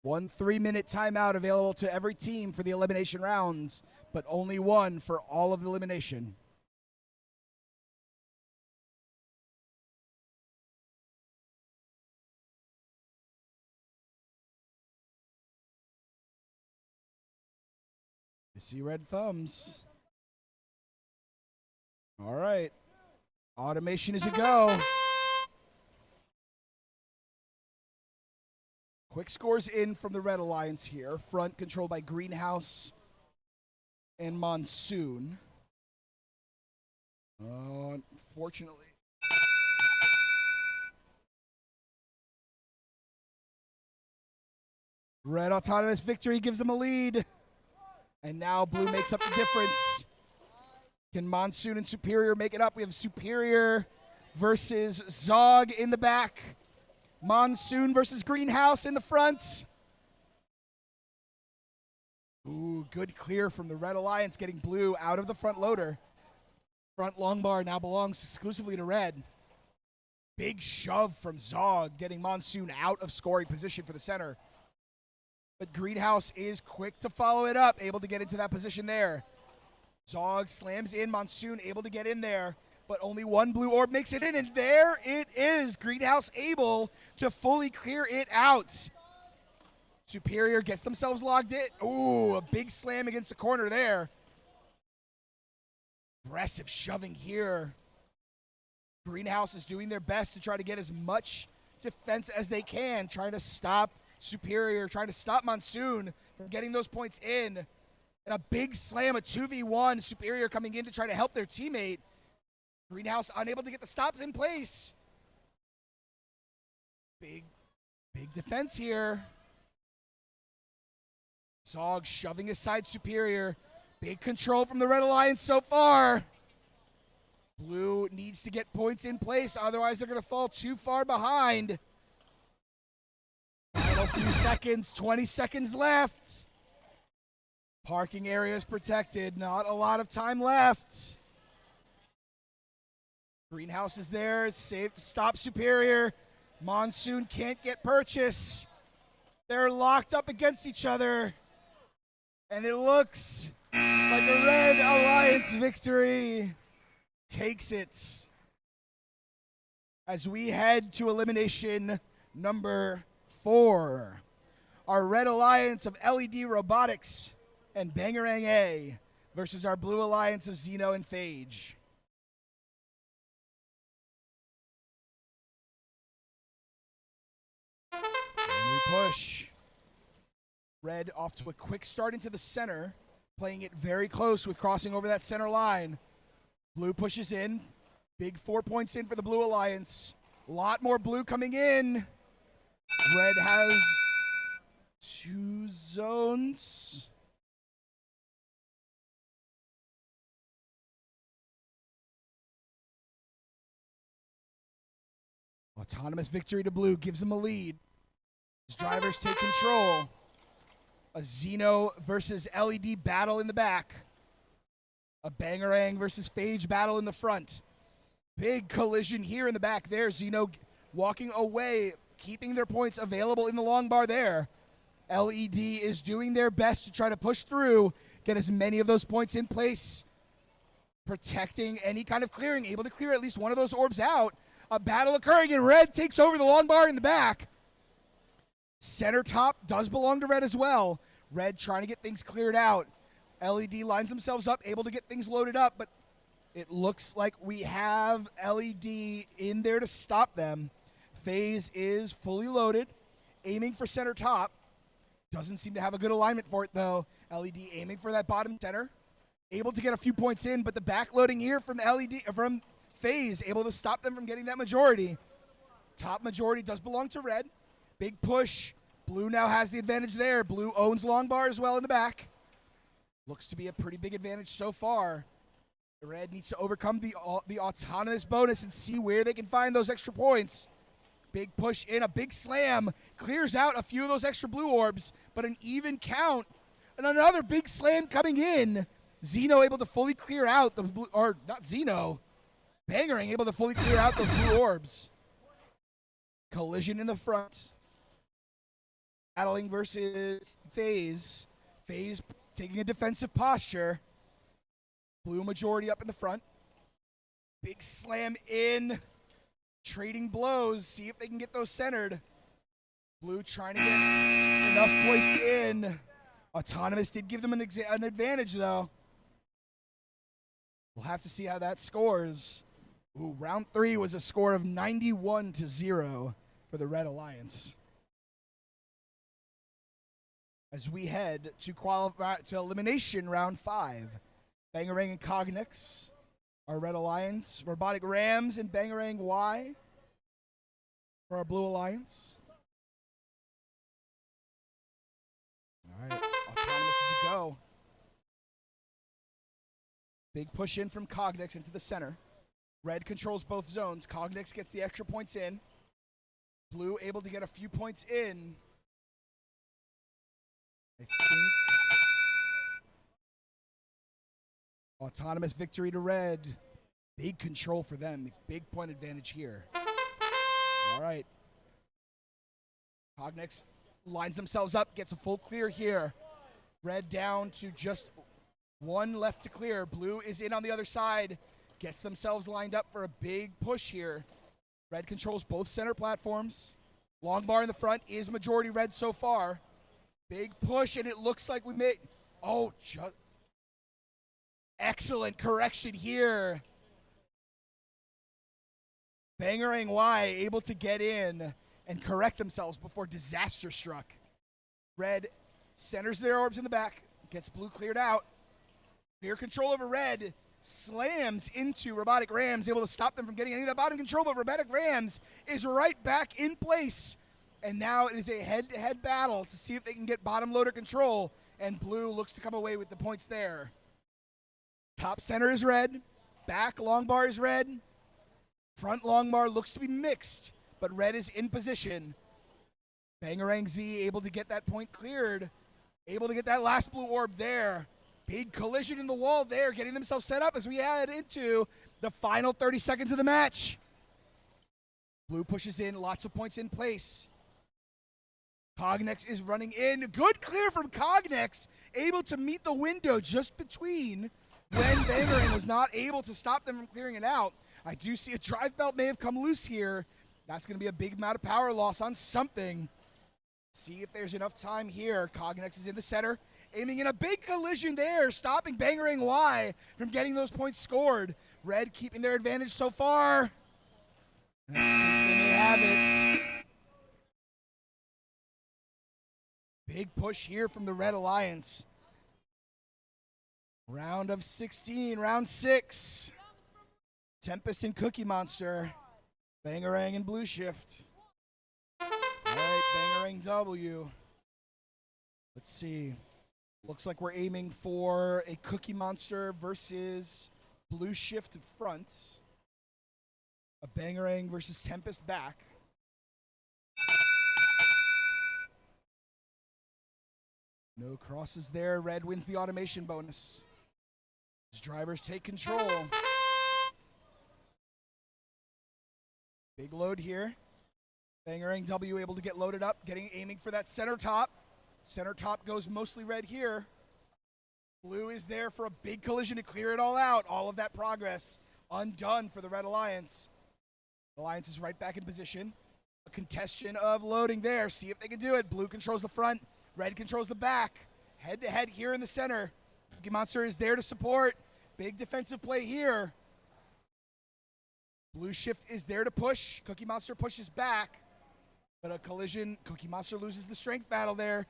One 3-minute timeout available to every team for the elimination rounds, but only one for all of the elimination. I see red thumbs. All right. Automation is a go. Quick scores in from the Red Alliance here. Front controlled by Greenhouse and Monsoon. Unfortunately. Red Autonomous victory gives them a lead. And now Blue makes up the difference. Can Monsoon and Superior make it up? We have Superior versus Zog in the back. Monsoon versus Greenhouse in the front. Ooh, good clear from the Red Alliance, getting Blue out of the front loader. Front long bar now belongs exclusively to Red. Big shove from Zog, getting Monsoon out of scoring position for the center. But Greenhouse is quick to follow it up, able to get into that position there. Zog slams in, Monsoon able to get in there. But only one blue orb makes it in, and there it is. Greenhouse able to fully clear it out. Superior gets themselves logged in. Ooh, a big slam against the corner there. Aggressive shoving here. Greenhouse is doing their best to try to get as much defense as they can, trying to stop Superior, trying to stop Monsoon from getting those points in. And a big slam, a 2v1. Superior coming in to try to help their teammate. Greenhouse unable to get the stops in place. Big defense here. Zog shoving aside Superior. Big control from the Red Alliance so far. Blue needs to get points in place, otherwise they're going to fall too far behind. Final few seconds, 20 seconds left. Parking area is protected, not a lot of time left. Greenhouse is there, it's safe to stop Superior. Monsoon can't get purchase. They're locked up against each other. And it looks like a Red Alliance victory takes it. As we head to elimination number 4. Our Red Alliance of LED Robotics and Bangarang A versus our Blue Alliance of Xeno and Phage. And we push. Red off to a quick start into the center, playing it very close with crossing over that center line. Blue pushes in. Big 4 points in for the Blue Alliance. A lot more blue coming in. Red has 2 zones. Autonomous victory to Blue gives them a lead. His drivers take control. A Xeno versus LED battle in the back. A Bangarang versus Phage battle in the front. Big collision here in the back there. Xeno walking away, keeping their points available in the long bar there. LED is doing their best to try to push through, get as many of those points in place, protecting any kind of clearing, able to clear at least one of those orbs out. A battle occurring, and Red takes over the long bar in the back. Center top does belong to Red as well. Red trying to get things cleared out. LED lines themselves up, able to get things loaded up, but it looks like we have LED in there to stop them. FaZe is fully loaded, aiming for center top. Doesn't seem to have a good alignment for it, though. LED aiming for that bottom center. Able to get a few points in, but the backloading here from FaZe able to stop them from getting that majority. Top majority does belong to Red. Big push. Blue now has the advantage there. Blue owns long bar as well in the back. Looks to be a pretty big advantage so far. Red needs to overcome the autonomous bonus and see where they can find those extra points. Big push in, a big slam. Clears out a few of those extra blue orbs, but an even count. And another big slam coming in. Xeno able to fully clear out the blue, or not Xeno. Bangarang able to fully clear out those blue orbs. Collision in the front. Battling versus FaZe. FaZe taking a defensive posture. Blue majority up in the front. Big slam in. Trading blows. See if they can get those centered. Blue trying to get enough points in. Autonomous did give them an advantage, though. We'll have to see how that scores. Ooh, round 3 was a score of 91-0 for the Red Alliance. As we head to elimination round 5. Bangarang and Cognix, our Red Alliance. Robotic Rams and Bangarang Y for our Blue Alliance. All right, Autonomous as you go. Big push in from Cognix into the center. Red controls both zones. Cognix gets the extra points in. Blue able to get a few points in. I think Autonomous victory to Red. Big control for them. Big point advantage here. All right. Cognix lines themselves up, gets a full clear here. Red down to just 1 left to clear. Blue is in on the other side. Gets themselves lined up for a big push here. Red controls both center platforms. Long bar in the front is majority Red so far. Big push, and it looks like we made... Oh, excellent correction here. Bangarang Y able to get in and correct themselves before disaster struck. Red centers their orbs in the back, Gets blue cleared out. Clear control over red. Slams into Robotic Rams, able to stop them from getting any of that bottom control, but Robotic Rams is right back in place. And now it is a head-to-head battle to see if they can get bottom loader control, and blue looks to come away with the points there. Top center is red, back long bar is red, front long bar looks to be mixed, but red is in position. Bangarang Z able to get that point cleared, able to get that last blue orb there. Big collision in the wall there, getting themselves set up as we head into the final 30 seconds of the match. Blue pushes in, lots of points in place. Cognex is running in. Good clear from Cognex, able to meet the window just between when Bangarang was not able to stop them from clearing it out. I do see a drive belt may have come loose here. That's going to be a big amount of power loss on something. See if there's enough time here. Cognex is in the center, aiming in a big collision there, stopping Bangarang Y from getting those points scored. Red keeping their advantage so far. I think they may have it. Big push here from the Red Alliance. Round of 16, round 6. Tempest and Cookie Monster. Bangarang and Blue Shift. All right, Bangarang W. Let's see. Looks like we're aiming for a Cookie Monster versus Blue Shift front. A Bangarang versus Tempest back. No crosses there. Red wins the automation bonus. As drivers take control. Big load here. Bangarang W able to get loaded up, aiming for that center top. Center top goes mostly red here. Blue is there for a big collision to clear it all out. All of that progress undone for the Red Alliance. Alliance is right back in position. A contestation of loading there. See if they can do it. Blue controls the front. Red controls the back. Head-to-head here in the center. Cookie Monster is there to support. Big defensive play here. Blue Shift is there to push. Cookie Monster pushes back. But a collision. Cookie Monster loses the strength battle there.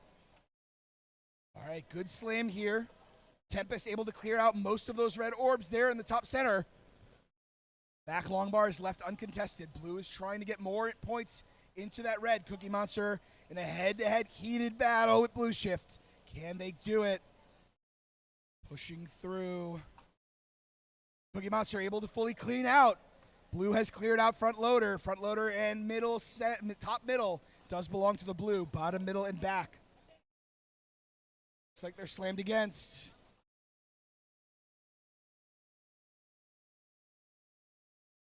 All right, good slam here. Tempest able to clear out most of those red orbs there in the top center. Back long bar is left uncontested. Blue is trying to get more points into that red. Cookie Monster in a head-to-head heated battle with Blue Shift. Can they do it? Pushing through. Cookie Monster able to fully clean out. Blue has cleared out front loader. Front loader and middle set, top middle does belong to the blue. Bottom, middle, and back. Looks like they're slammed against.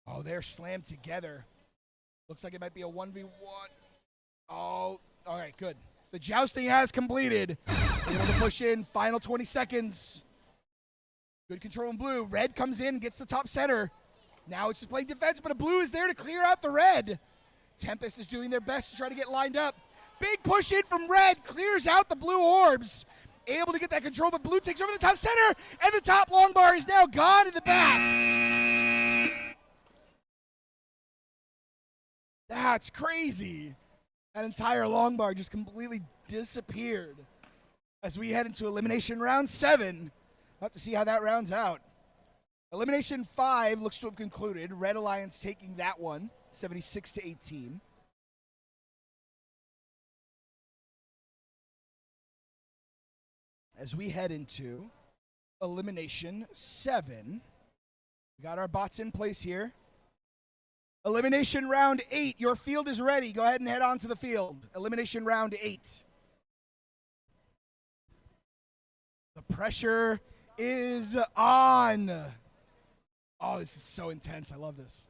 Oh, they're slammed together. Looks like it might be a 1v1. Oh, all right, good. The jousting has completed. Able to push in, final 20 seconds. Good control in blue. Red comes in, gets the top center. Now it's just playing defense, but a blue is there to clear out the red. Tempest is doing their best to try to get lined up. Big push in from red, clears out the blue orbs. Able to get that control, but blue takes over the top center, and the top long bar is now gone in the back. That's crazy. That entire long bar just completely disappeared. As we head into elimination round 7, we'll have to see how that rounds out. Elimination 5 looks to have concluded. Red Alliance taking that one, 76-18. As we head into elimination 7, we got our bots in place here. Elimination round 8. Your field is ready. Go ahead and head on to the field. Elimination round 8. The pressure is on. Oh, this is so intense. I love this.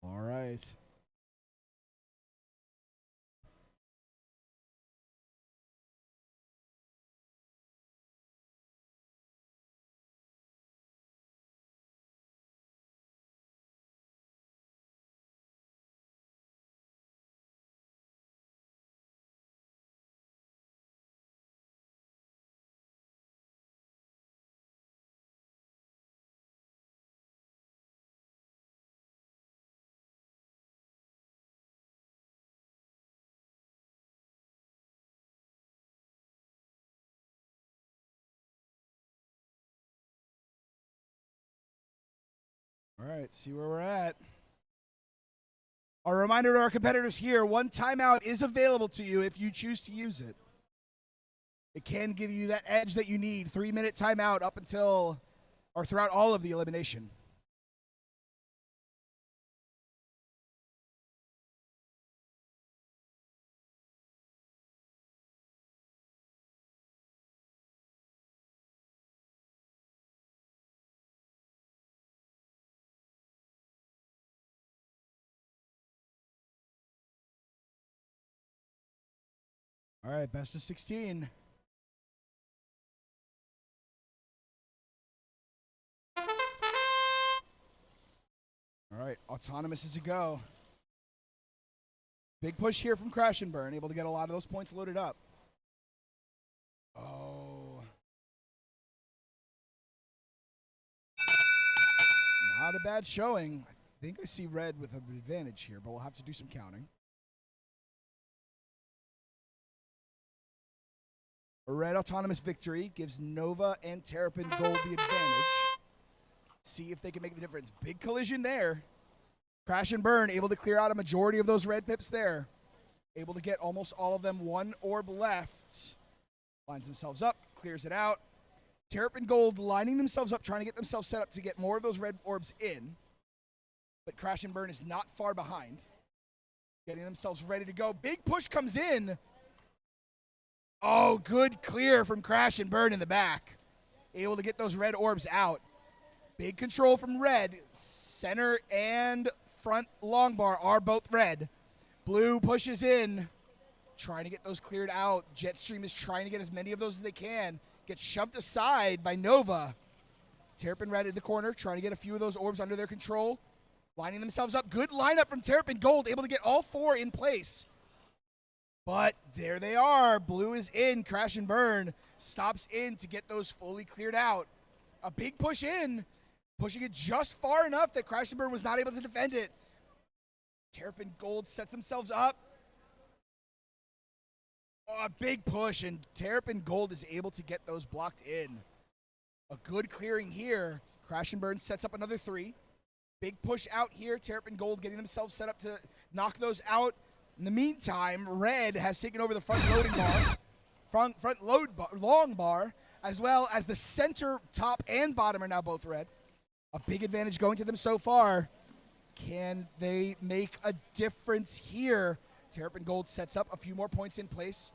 All right. All right, see where we're at. A reminder to our competitors here, one timeout is available to you if you choose to use it. It can give you that edge that you need. 3-minute timeout up until or throughout all of the elimination. All right, best of 16. All right, Autonomous is a go. Big push here from Crash and Burn, able to get a lot of those points loaded up. Oh. Not a bad showing. I think I see red with an advantage here, but we'll have to do some counting. A red autonomous victory gives Nova and Terrapin Gold the advantage. See if they can make the difference. Big collision there. Crash and Burn able to clear out a majority of those red pips there. Able to get almost all of them. One orb left. Lines themselves up, clears it out. Terrapin Gold lining themselves up, trying to get themselves set up to get more of those red orbs in. But Crash and Burn is not far behind. Getting themselves ready to go. Big push comes in. Oh, good clear from Crash and Burn in the back. Able to get those red orbs out. Big control from red. Center and front long bar are both red. Blue pushes in. Trying to get those cleared out. Jetstream is trying to get as many of those as they can. Gets shoved aside by Nova. Terrapin Red in the corner, trying to get a few of those orbs under their control. Lining themselves up. Good lineup from Terrapin Gold, able to get all four in place. But there they are. Blue is in. Crash and Burn stops in to get those fully cleared out. A big push in. Pushing it just far enough that Crash and Burn was not able to defend it. Terrapin Gold sets themselves up. Oh, a big push, and Terrapin Gold is able to get those blocked in. A good clearing here. Crash and Burn sets up another 3. Big push out here. Terrapin Gold getting themselves set up to knock those out. In the meantime, Red has taken over the front loading bar, front load bar, long bar, as well as the center, top, and bottom are now both red. A big advantage going to them so far. Can they make a difference here? Terrapin Gold sets up a few more points in place.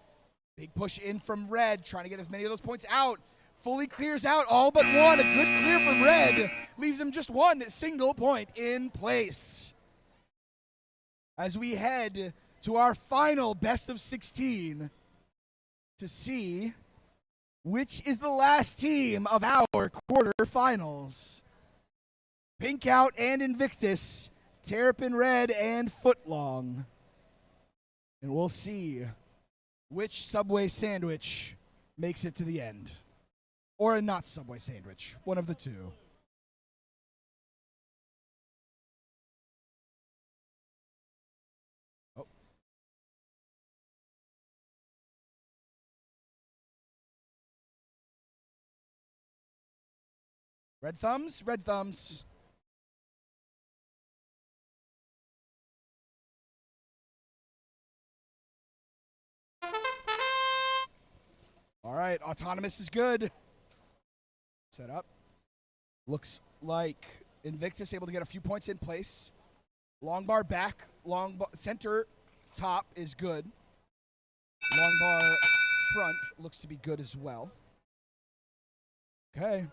Big push in from Red, trying to get as many of those points out. Fully clears out all but one. A good clear from Red leaves him just one single point in place. As we head to our final best of 16 to see which is the last team of our quarterfinals. Pink Out and Invictus, Terrapin Red and Footlong. And we'll see which Subway sandwich makes it to the end. Or a not Subway sandwich, one of the two. Oh. Red thumbs, red thumbs. All right, Autonomous is good. Set up. Looks like Invictus able to get a few points in place. Long bar back, center top is good. Long bar front looks to be good as well. Okay.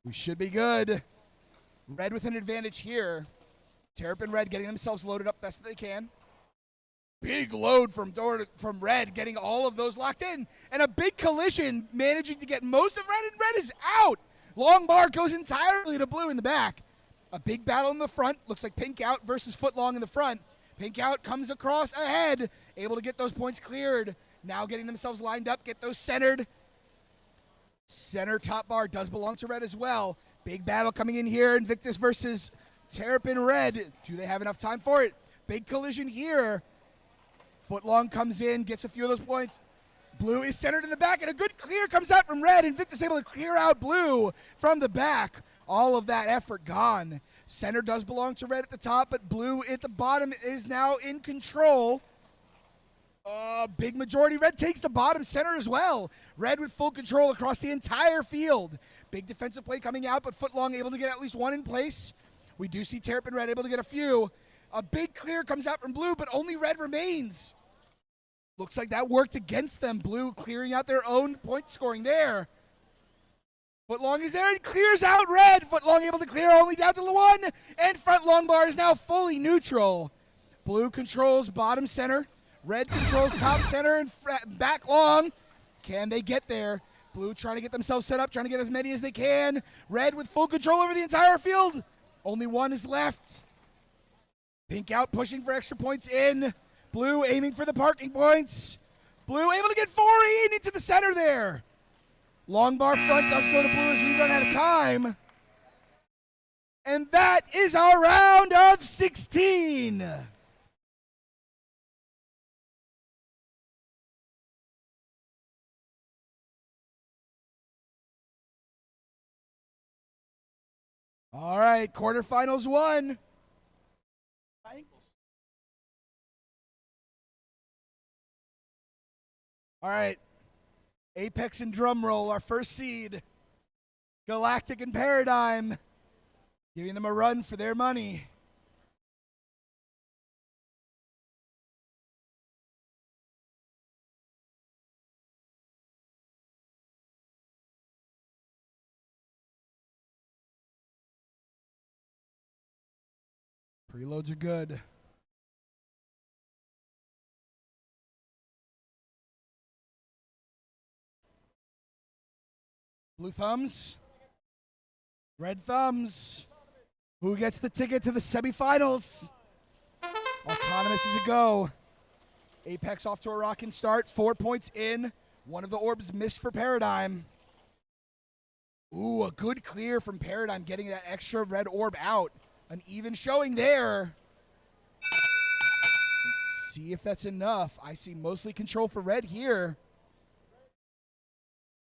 We should be good. Red with an advantage here. Terrapin Red getting themselves loaded up best that they can. Big load from Red, getting all of those locked in. And a big collision, managing to get most of Red, and Red is out. Long bar goes entirely to Blue in the back. A big battle in the front. Looks like Pink Out versus Footlong in the front. Pink Out comes across ahead, able to get those points cleared. Now getting themselves lined up, get those centered. Center top bar does belong to Red as well. Big battle coming in here. Invictus versus Terrapin Red. Do they have enough time for it? Big collision here. Footlong comes in, gets a few of those points. Blue is centered in the back, and a good clear comes out from red. Invictus able to clear out blue from the back. All of that effort gone. Center does belong to red at the top, but blue at the bottom is now in control. Big majority. Red takes the bottom center as well. Red with full control across the entire field. Big defensive play coming out, but Footlong able to get at least one in place. We do see Terrapin Red able to get a few. A big clear comes out from blue, but only red remains. Looks like that worked against them. Blue clearing out their own point scoring there. Footlong is there and clears out red. Footlong able to clear only down to the one, and front long bar is now fully neutral. Blue controls bottom center. Red controls top center and back long. Can they get there? Blue trying to get themselves set up, trying to get as many as they can. Red with full control over the entire field. Only one is left. Pink out, pushing for extra points in. Blue aiming for the parking points. Blue able to get 4 in into the center there. Long bar front does go to blue as we run out of time. And that is our round of 16. All right, quarterfinals 1. All right, Apex and Drumroll, our first seed. Galactic and Paradigm, giving them a run for their money. Preloads are good. Blue thumbs, red thumbs. Who gets the ticket to the semifinals? Autonomous is a go. Apex off to a rocking start. 4 points in. One of the orbs missed for Paradigm. Ooh, a good clear from Paradigm, getting that extra red orb out. An even showing there. Let's see if that's enough. I see mostly control for red here.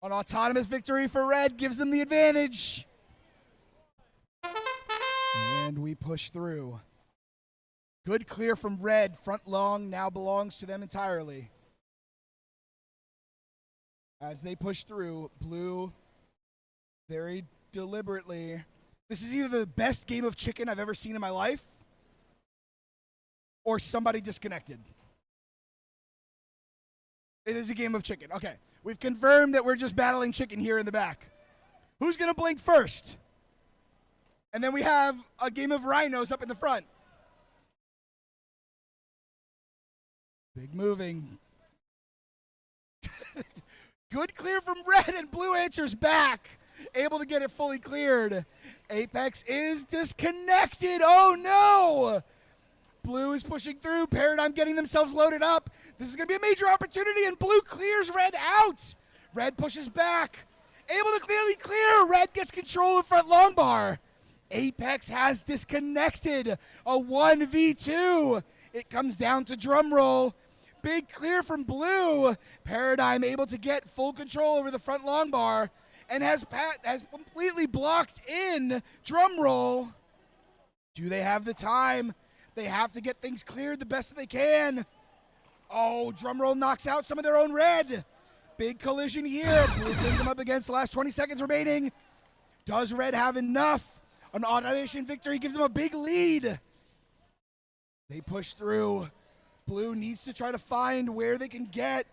An autonomous victory for red gives them the advantage. And we push through. Good clear from red. Front long now belongs to them entirely. As they push through, blue very deliberately. This is either the best game of chicken I've ever seen in my life or somebody disconnected. It is a game of chicken. Okay, we've confirmed that we're just battling chicken here in the back. Who's going to blink first? And then we have a game of rhinos up in the front. Big moving. Good clear from red, and blue answers back. Able to get it fully cleared. Apex is disconnected. Oh no! Blue is pushing through. Paradigm getting themselves loaded up. This is going to be a major opportunity, and blue clears red out. Red pushes back. Able to clearly clear. Red gets control of front long bar. Apex has disconnected. A 1v2. It comes down to drum roll. Big clear from blue. Paradigm able to get full control over the front long bar and has completely blocked in drum roll. Do they have the time? They have to get things cleared the best that they can. Oh, drum roll knocks out some of their own red. Big collision here. Blue brings them up against the last 20 seconds remaining. Does red have enough? An automation victory gives them a big lead. They push through. Blue needs to try to find where they can get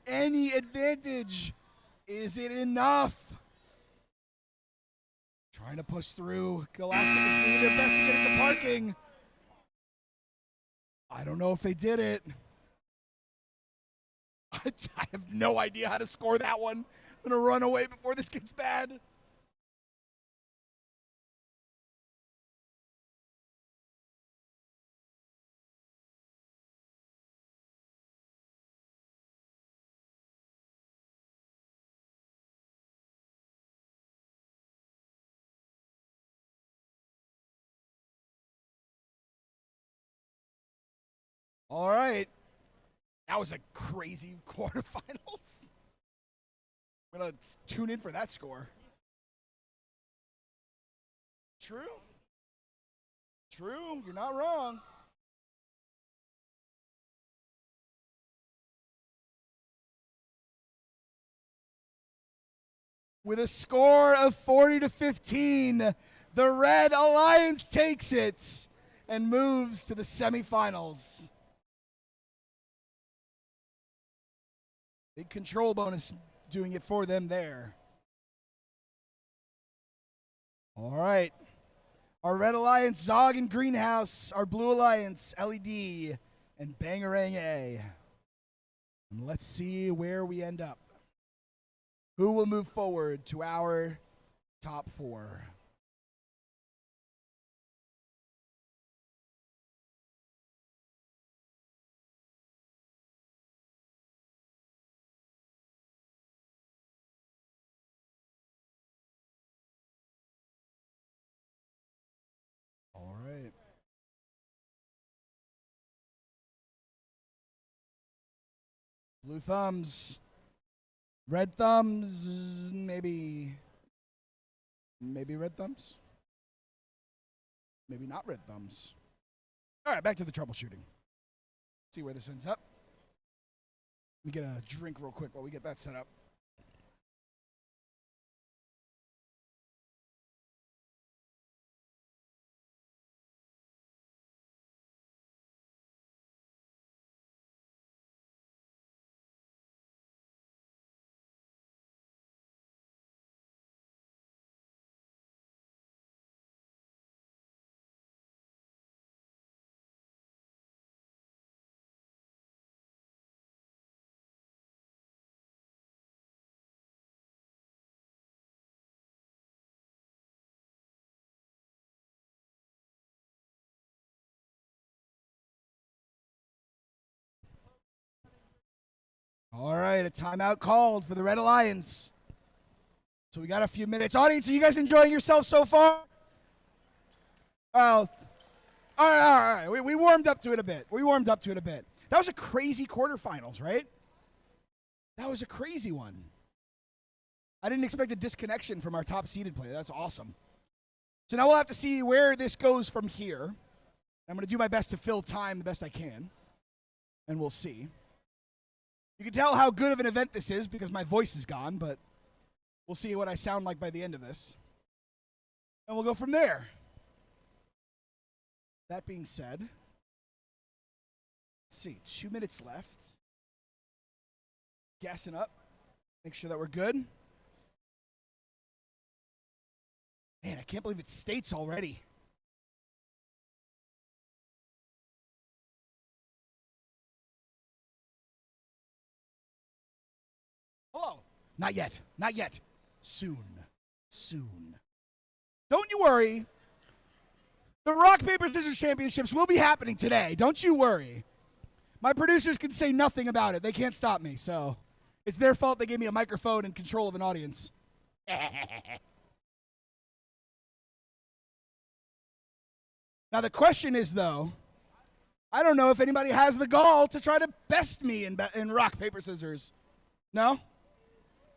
any advantage. Is it enough? Trying to push through. Galactic is doing their best to get it to parking. I don't know if they did it. I have no idea how to score that one. I'm going to run away before this gets bad. All right. That was a crazy quarterfinals. I'm going to tune in for that score. True. True. You're not wrong. With a score of 40-15, the Red Alliance takes it and moves to the semifinals. Big control bonus doing it for them there. All right. Our Red Alliance, Zog and Greenhouse. Our Blue Alliance, LED and Bangarang A. And let's see where we end up. Who will move forward to our top 4? All right. Blue thumbs. Red thumbs, maybe red thumbs. Maybe not red thumbs. All right, back to the troubleshooting. See where this ends up. Let me get a drink real quick while we get that set up. All right, a timeout called for the Red Alliance. So we got a few minutes. Audience, are you guys enjoying yourselves so far? Well, all right. We warmed up to it a bit. That was a crazy quarterfinals, right? That was a crazy one. I didn't expect a disconnection from our top-seeded player. That's awesome. So now we'll have to see where this goes from here. I'm going to do my best to fill time the best I can, and we'll see. You can tell how good of an event this is because my voice is gone, but we'll see what I sound like by the end of this. And we'll go from there. That being said, let's see, 2 minutes left. Gassing up, make sure that we're good. Man, I can't believe it's states already. Hello. Not yet. Not yet. Soon. Soon. Don't you worry. The Rock, Paper, Scissors Championships will be happening today. Don't you worry. My producers can say nothing about it. They can't stop me, so it's their fault they gave me a microphone and control of an audience. Now, the question is, though, I don't know if anybody has the gall to try to best me in Rock, Paper, Scissors. No?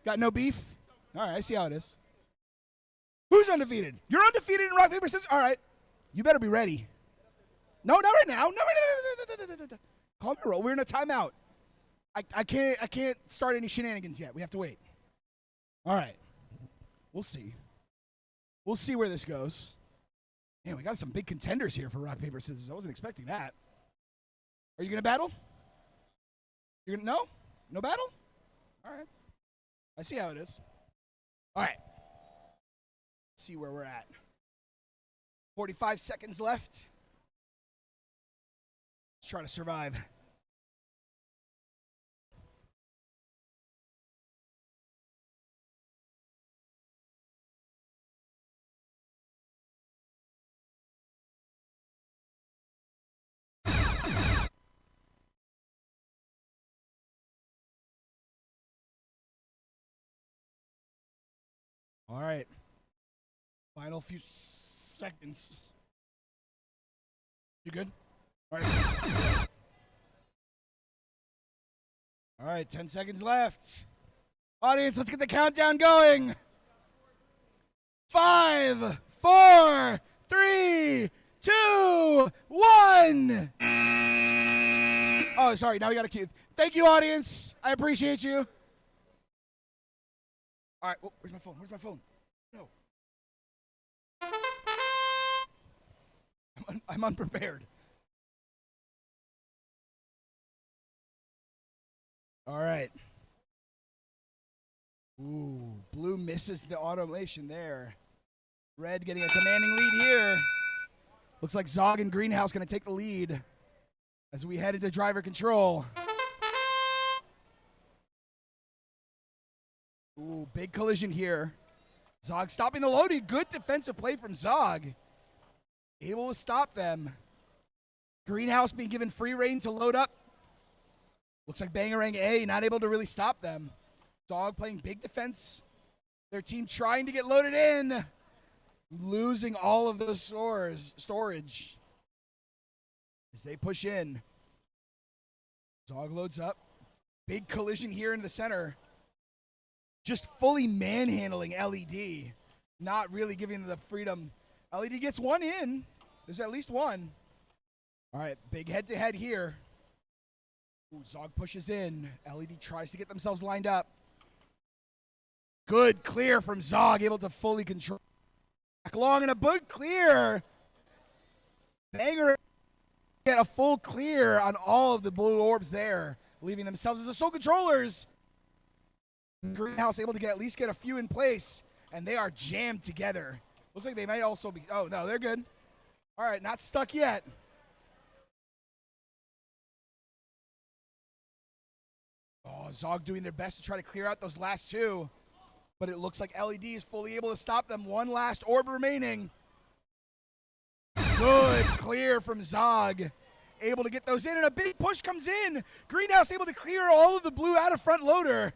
Got no beef? All right, I see how it is. Who's undefeated? You're undefeated in Rock, Paper, Scissors? All right. You better be ready. No, not right now. No. Call me roll. We're in a timeout. I can't start any shenanigans yet. We have to wait. All right. We'll see. We'll see where this goes. Man, we got some big contenders here for Rock, Paper, Scissors. I wasn't expecting that. Are you going to battle? You're going to no? No battle? All right. I see how it is. All right. Let's see where we're at. 45 seconds left. Let's try to survive. All right. Final few seconds. You good? All right. All right, 10 seconds left. Audience, let's get the countdown going. 5, 4, 3, 2, 1. Oh, sorry, now we got a cue. Thank you, audience. I appreciate you. All right, where's my phone? Where's my phone? No. I'm unprepared. All right. Ooh, blue misses the automation there. Red getting a commanding lead here. Looks like Zog and Greenhouse going to take the lead as we head into driver control. Ooh, big collision here. Zog stopping the loading. Good defensive play from Zog. Able to stop them. Greenhouse being given free reign to load up. Looks like Bangarang A not able to really stop them. Zog playing big defense. Their team trying to get loaded in. Losing all of those storage. As they push in. Zog loads up. Big collision here in the center. Just fully manhandling LED. Not really giving them the freedom. LED gets one in. There's at least one. All right, big head-to-head here. Ooh, Zog pushes in. LED tries to get themselves lined up. Good clear from Zog, able to fully control. Back long and a good clear. Banger get a full clear on all of the blue orbs there, leaving themselves as the sole controllers. Greenhouse able to at least get a few in place, and they are jammed together. Looks like they might also be, oh no, they're good. All right, not stuck yet. Oh, Zog doing their best to try to clear out those last two. But it looks like LED is fully able to stop them. One last orb remaining. Good clear from Zog. Able to get those in, and a big push comes in. Greenhouse able to clear all of the blue out of front loader.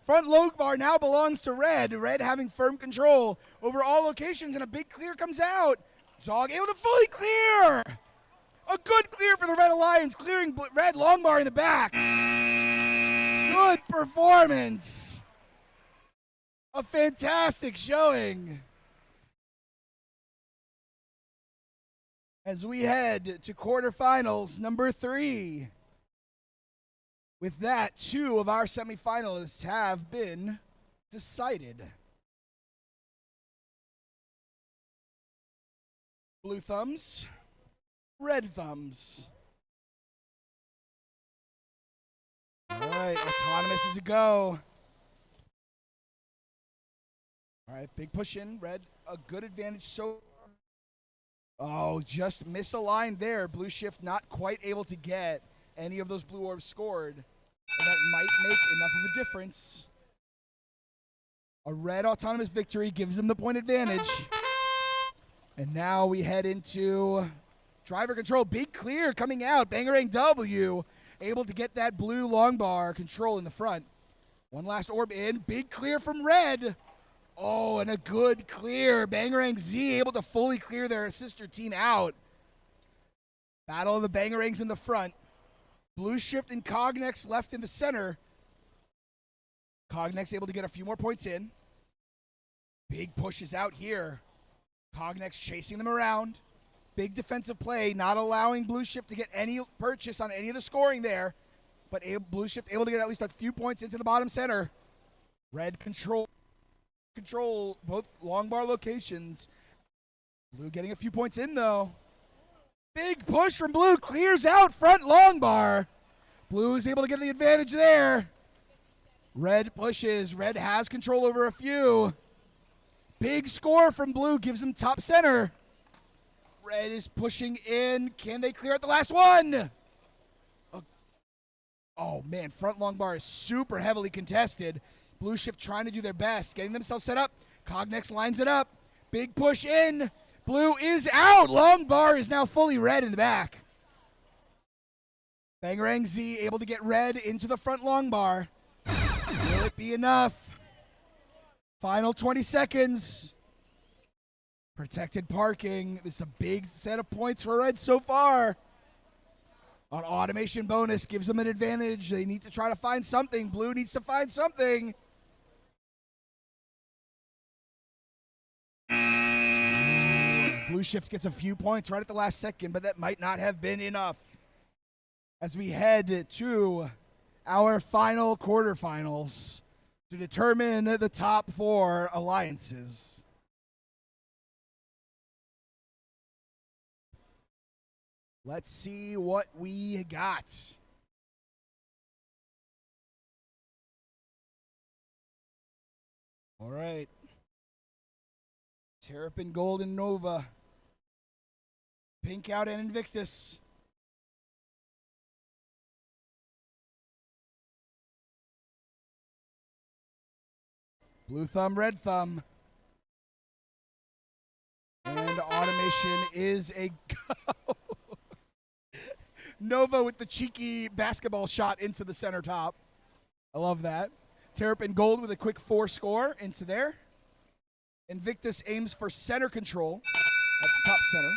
Front load bar now belongs to Red. Red having firm control over all locations, and a big clear comes out. Zog able to fully clear. A good clear for the Red Alliance, clearing Red long bar in the back. Good performance. A fantastic showing. As we head to quarterfinals number 3. With that, 2 of our semifinalists have been decided. Blue thumbs, red thumbs. All right, Autonomous is a go. All right, big push in. Red, a good advantage. Oh, just misaligned there. Blue Shift not quite able to get any of those blue orbs scored. And that might make enough of a difference. A red Autonomous victory gives them the point advantage. And now we head into driver control. Big clear coming out. Bangarang W able to get that blue long bar control in the front. One last orb in. Big clear from Red. Oh, and a good clear. Bangarang Z able to fully clear their sister team out. Battle of the Bangarangs in the front. Blue Shift and Cognex left in the center. Cognex able to get a few more points in. Big pushes out here. Cognex chasing them around. Big defensive play, not allowing Blue Shift to get any purchase on any of the scoring there. But Blue Shift able to get at least a few points into the bottom center. Red control both long bar locations. Blue getting a few points in though. Big push from Blue, clears out front long bar. Blue is able to get the advantage there. Red pushes, Red has control over a few. Big score from Blue gives them top center. Red is pushing in. Can they clear out the last one? Oh man, front long bar is super heavily contested. Blue Shift trying to do their best, getting themselves set up. Cognex lines it up. Big push in. Blue is out. Long bar is now fully red in the back. Bangarang Z able to get Red into the front long bar. Will it be enough? Final 20 seconds. Protected parking. This is a big set of points for Red so far. An automation bonus gives them an advantage. They need to try to find something. Blue needs to find something. Blue shift gets a few points right at the last second, but that might not have been enough. As we head to our final quarterfinals to determine the top 4 alliances. Let's see what we got. All right. Terrapin Gold and Nova. Pink Out and Invictus. Blue Thumb, Red Thumb. And automation is a go. Nova with the cheeky basketball shot into the center top. I love that. Terrapin Gold with a quick 4 score into there. Invictus aims for center control at the top center.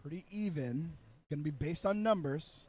Pretty even. Going to be based on numbers.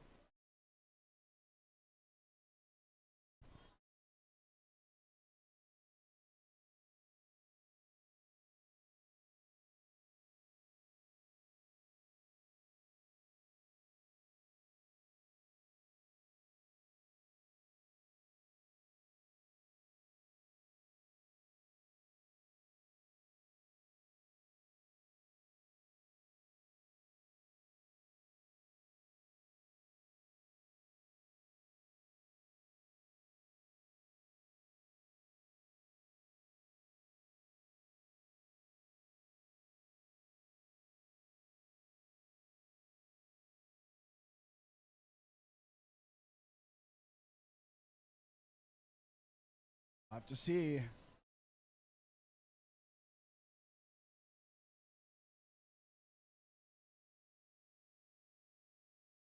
I'll have to see.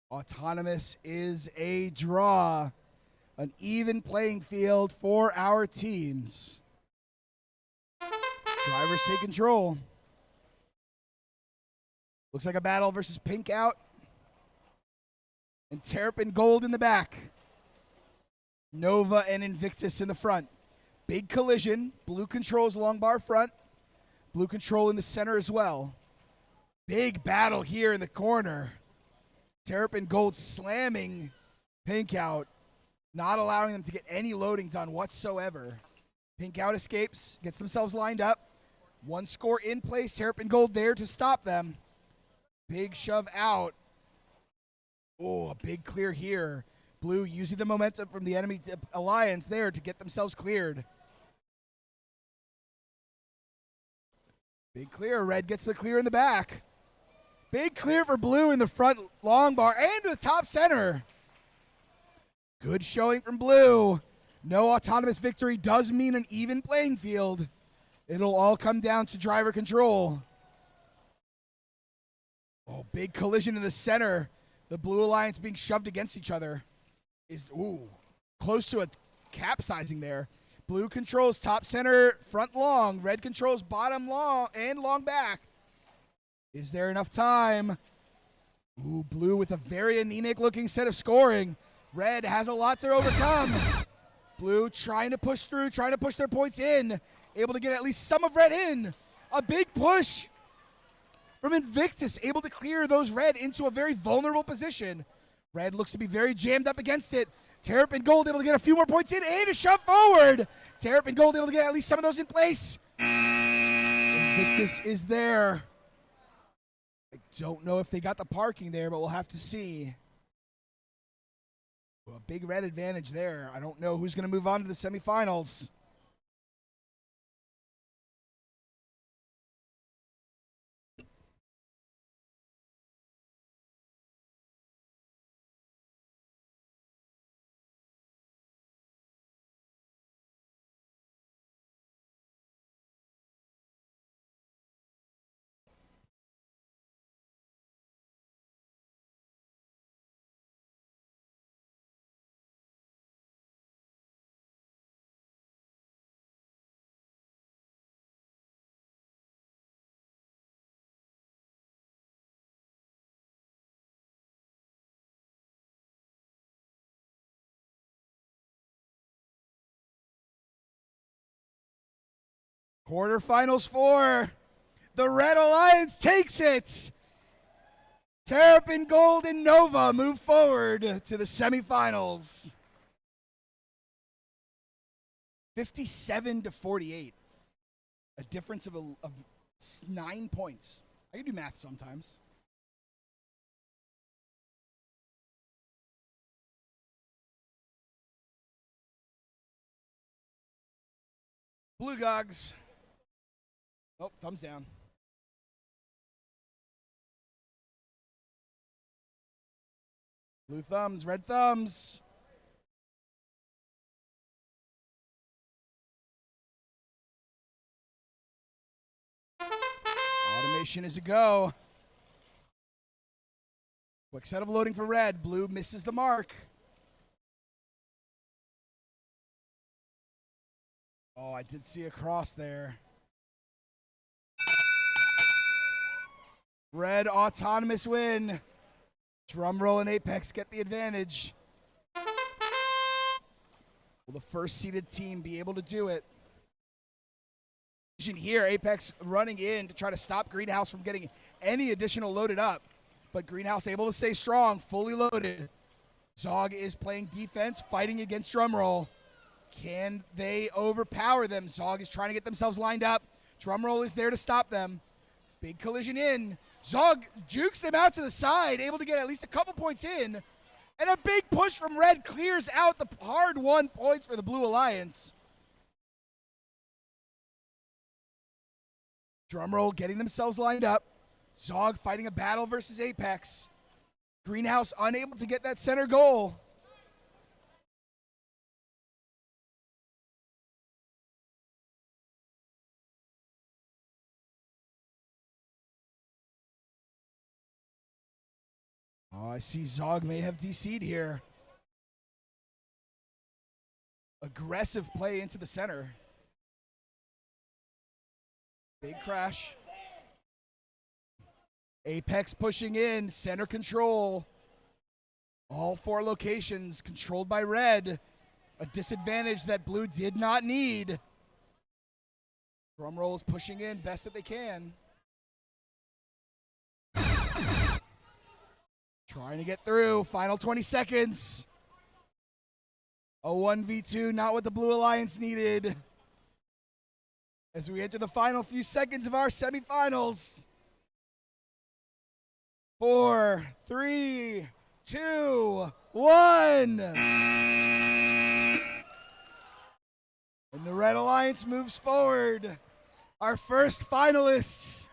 Autonomous is a draw. An even playing field for our teams. Drivers take control. Looks like a battle versus Pink Out and Terrapin Gold in the back. Nova and Invictus in the front. Big collision. Blue controls long bar front. Blue control in the center as well. Big battle here in the corner. Terrapin Gold slamming Pink Out, not allowing them to get any loading done whatsoever. Pink Out escapes, gets themselves lined up. 1 score in place. Terrapin Gold there to stop them. Big shove out. Oh, a big clear here. Blue using the momentum from the enemy alliance there to get themselves cleared. Big clear. Red gets the clear in the back. Big clear for Blue in the front long bar and to the top center. Good showing from Blue. No autonomous victory does mean an even playing field. It'll all come down to driver control. Oh, big collision in the center. The Blue Alliance being shoved against each other is close to a capsizing there. Blue controls top center, front long. Red controls bottom long and long back. Is there enough time? Ooh, Blue with a very anemic looking set of scoring. Red has a lot to overcome. Blue trying to push through, trying to push their points in. Able to get at least some of Red in. A big push from Invictus, able to clear those Red into a very vulnerable position. Red looks to be very jammed up against it. Terrapin Gold able to get a few more points in and a shove forward. Terrapin Gold able to get at least some of those in place. Invictus is there. I don't know if they got the parking there, but we'll have to see. A big Red advantage there. I don't know who's going to move on to the semifinals. Quarterfinals 4. The Red Alliance takes it. Terrapin Gold and Nova move forward to the semifinals. 57-48. A difference of 9 points. I can do math sometimes. Blue Gogs. Oh, thumbs down. Blue thumbs, red thumbs. Automation is a go. Quick set of loading for red. Blue misses the mark. Oh, I did see a cross there. Red autonomous win. Drum roll and Apex get the advantage. Will the first seeded team be able to do it? Here, Apex running in to try to stop Greenhouse from getting any additional loaded up. But Greenhouse able to stay strong, fully loaded. Zog is playing defense, fighting against Drumroll. Can they overpower them? Zog is trying to get themselves lined up. Drumroll is there to stop them. Big collision in. Zog jukes them out to the side, able to get at least a couple points in. And a big push from Red clears out the hard-won points for the Blue Alliance. Drumroll getting themselves lined up. Zog fighting a battle versus Apex. Greenhouse unable to get that center goal. Oh, I see Zog may have DC'd here. Aggressive play into the center. Big crash. Apex pushing in, center control. All 4 locations controlled by Red. A disadvantage that Blue did not need. Drumroll is pushing in best that they can. Trying to get through. Final 20 seconds. A 1v2, not what the Blue Alliance needed. As we enter the final few seconds of our semifinals. 4, 3, 2, 1. And the Red Alliance moves forward. Our first finalists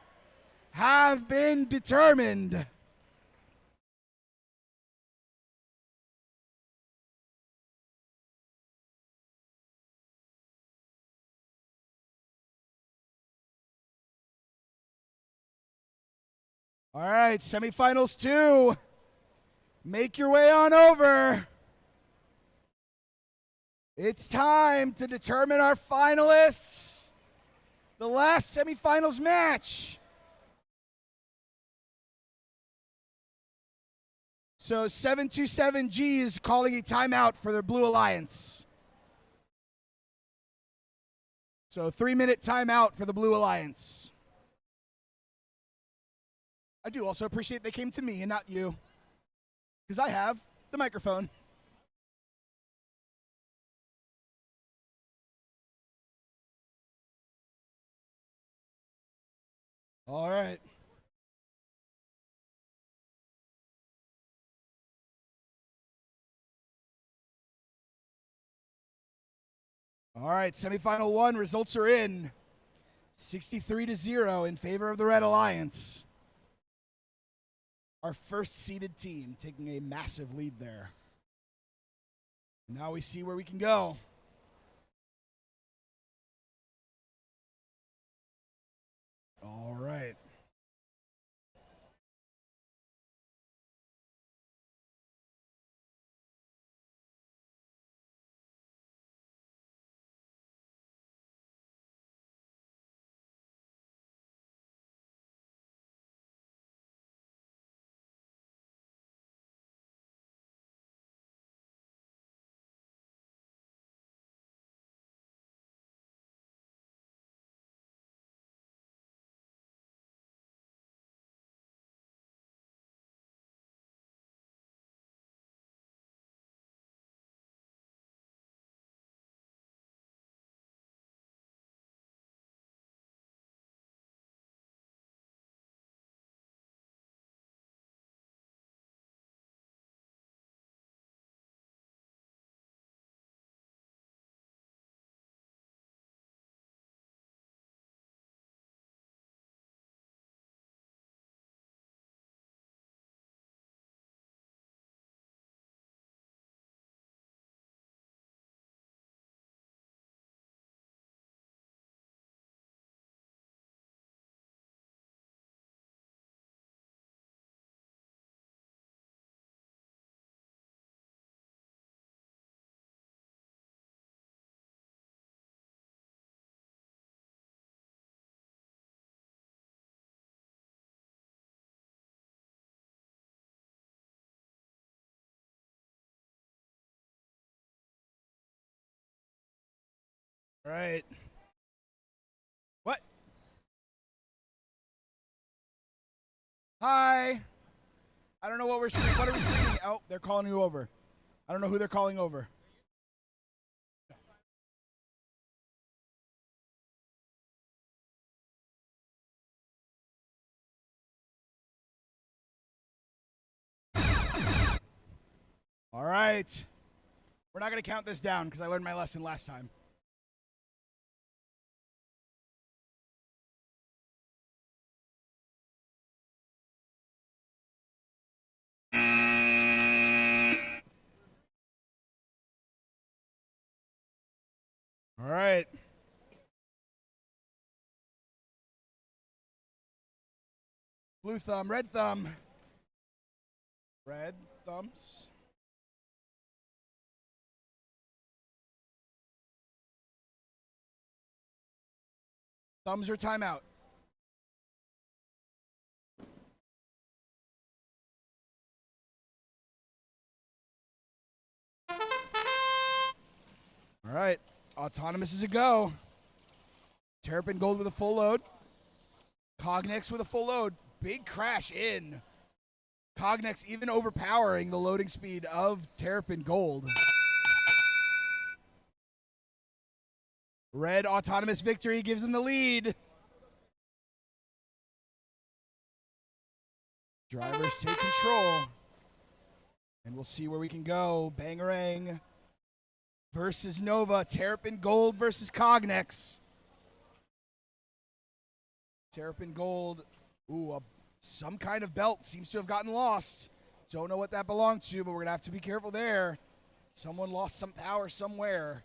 have been determined. All right, semifinals 2. Make your way on over. It's time to determine our finalists. The last semifinals match. So 727G is calling a timeout for the Blue Alliance. So 3-minute timeout for the Blue Alliance. I do also appreciate they came to me and not you, because I have the microphone. All right. All right, semifinal 1 results are in. 63-0 in favor of the Red Alliance. Our first seeded team taking a massive lead there. Now we see where we can go. All right. All right. What? Hi. I don't know what we're screaming. What are we screaming? Oh, they're calling you over. I don't know who they're calling over. All right. We're not going to count this down because I learned my lesson last time. All right. Blue thumb, red thumb. Red thumbs. Thumbs or timeout. All right. Autonomous is a go. Terrapin Gold with a full load. Cognex with a full load. Big crash in. Cognex even overpowering the loading speed of Terrapin Gold. Red autonomous victory gives him the lead. Drivers take control. And we'll see where we can go. Bangarang versus Nova. Terrapin Gold versus Cognex. Terrapin Gold, some kind of belt seems to have gotten lost. Don't know what that belonged to, but we're going to have to be careful there. Someone lost some power somewhere.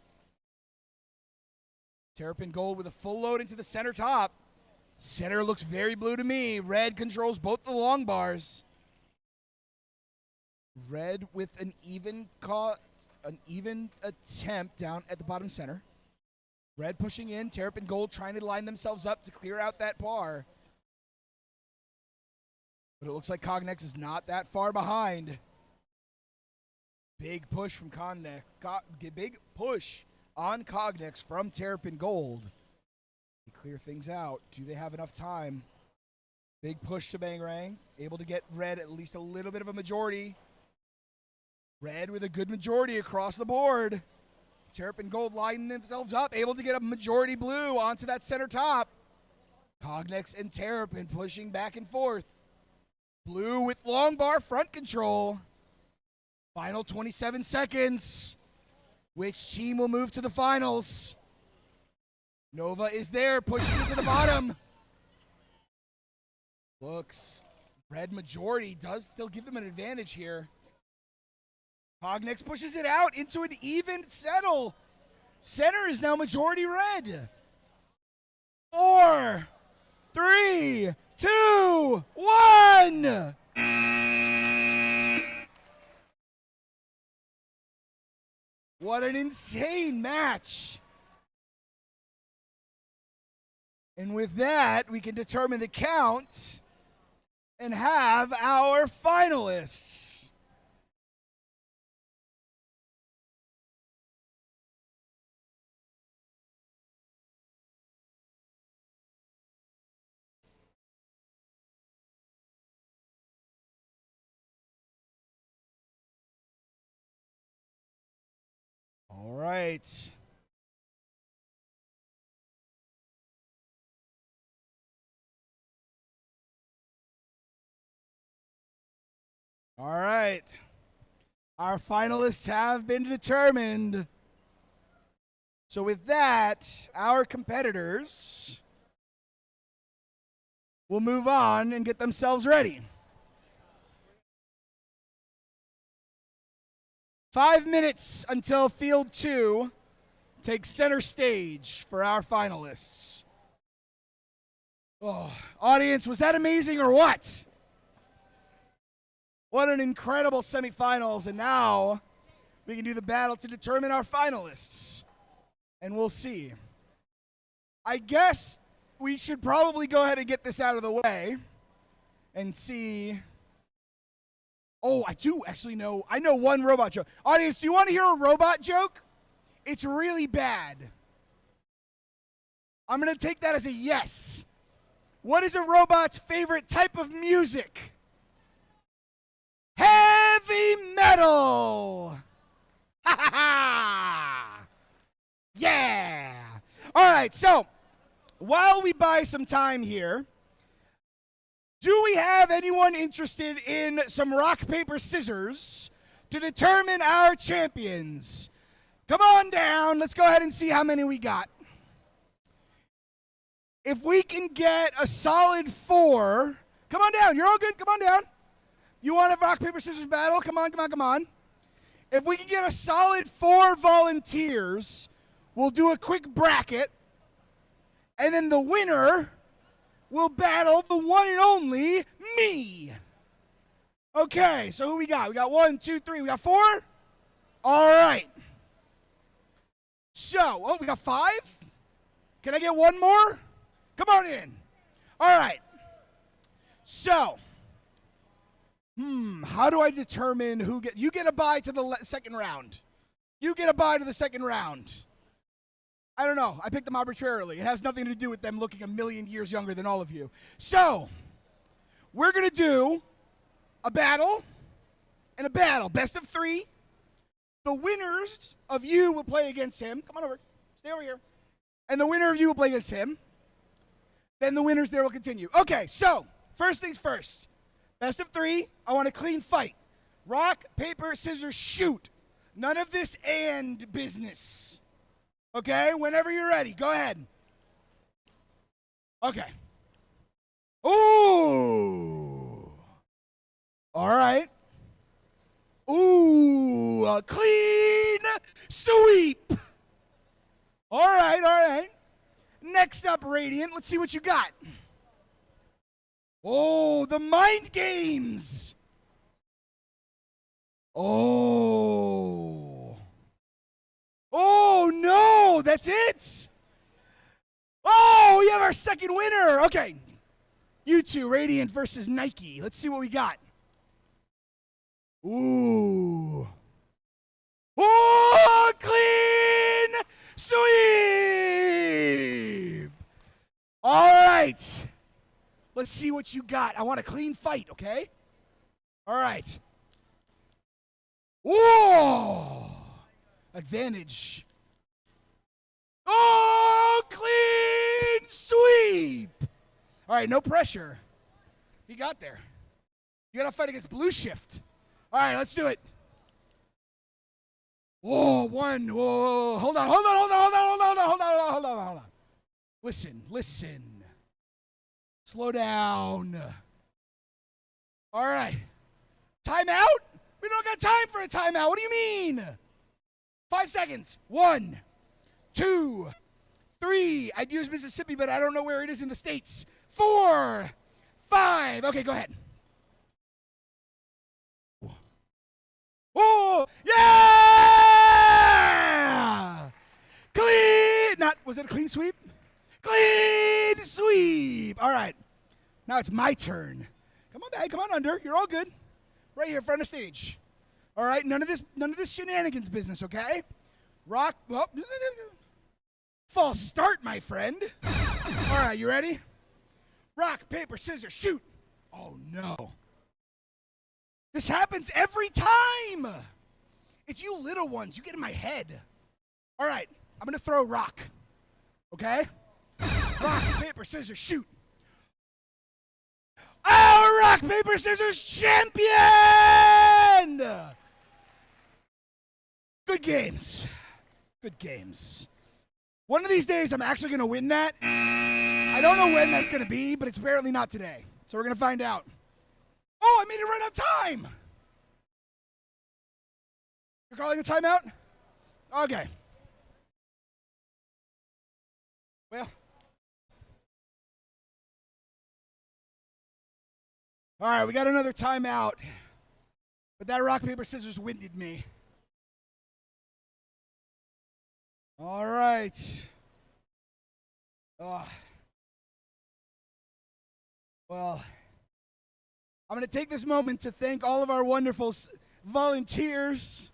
Terrapin Gold with a full load into the center top. Center looks very blue to me. Red controls both the long bars. Red with an even attempt down at the bottom center. Red pushing in. Terrapin Gold trying to line themselves up to clear out that bar. But it looks like Cognex is not that far behind. Big push from Cognex. Big push on Cognex from Terrapin Gold. To clear things out. Do they have enough time? Big push to Bangarang. Able to get Red at least a little bit of a majority. Red with a good majority across the board. Terrapin Gold lining themselves up. Able to get a majority blue onto that center top. Cognex and Terrapin pushing back and forth. Blue with long bar front control. Final 27 seconds. Which team will move to the finals? Nova is there, pushing it to the bottom. Looks, red majority does still give them an advantage here. Cognex pushes it out into an even settle. Center is now majority red. 4, 3, 2, 1. What an insane match. And with that, we can determine the count and have our finalists. All right. All right. Our finalists have been determined. So with that, our competitors will move on and get themselves ready. 5 minutes until Field 2 takes center stage for our finalists. Oh, audience, was that amazing or what? What an incredible semifinals, and now we can do the battle to determine our finalists. And we'll see. I guess we should probably go ahead and get this out of the way and see. Oh, I do actually know. I know one robot joke. Audience, do you want to hear a robot joke? It's really bad. I'm going to take that as a yes. What is a robot's favorite type of music? Heavy metal. Ha ha ha. Yeah. All right, so while we buy some time here, do we have anyone interested in some rock, paper, scissors to determine our champions? Come on down. Let's go ahead and see how many we got. If we can get a solid 4, come on down. You're all good. Come on down. You want a rock, paper, scissors battle? Come on, come on, come on. If we can get a solid 4 volunteers, we'll do a quick bracket. And then the winner will battle the one and only me. Okay, so who we got? We got 1, 2, 3. We got 4? All right. So, oh, we got 5? Can I get one more? Come on in. All right. So, how do I determine who you get a bye to the second round. You get a bye to the second round. I don't know. I picked them arbitrarily. It has nothing to do with them looking a million years younger than all of you. So, we're going to do a battle and a battle. Best of 3. The winners of you will play against him. Come on over. Stay over here. And the winner of you will play against him. Then the winners there will continue. Okay, so, first things first. Best of 3. I want a clean fight. Rock, paper, scissors, shoot. None of this and business. Okay, whenever you're ready, go ahead. Okay. Ooh. All right. Ooh, a clean sweep. All right, all right. Next up, Radiant, let's see what you got. Oh, the mind games. Oh. Oh, no, that's it. Oh, we have our second winner. Okay. You two, Radiant versus Nike. Let's see what we got. Ooh. Oh, clean sweep. All right. Let's see what you got. I want a clean fight, okay? All right. Whoa. Advantage. Oh, clean sweep. All right, no pressure. He got there. You got to fight against Blue Shift. All right, let's do it. Whoa, one. Whoa, hold on. Listen. Slow down. All right. Timeout? We don't got time for a timeout. What do you mean? 5 seconds. 1, 2, 3. I'd use Mississippi, but I don't know where it is in the States. 4, 5. Okay, go ahead. Oh, yeah! Clean. Was it a clean sweep? Clean sweep. All right. Now it's my turn. Come on back. Come on under. You're all good. Right here, front of stage. All right. None of this shenanigans business, okay? Rock. Well, false start, my friend. All right. You ready? Rock, paper, scissors, shoot. Oh, no. This happens every time. It's you little ones. You get in my head. All right. I'm going to throw rock. Okay? Rock, paper, scissors, shoot. Oh, rock, paper, scissors, champion! Good games. Good games. One of these days, I'm actually going to win that. I don't know when that's going to be, but it's apparently not today. So we're going to find out. Oh, I made it right on time. You're calling a timeout? Okay. Well. All right, we got another timeout. But that rock, paper, scissors winded me. All right. Well, I'm going to take this moment to thank all of our wonderful volunteers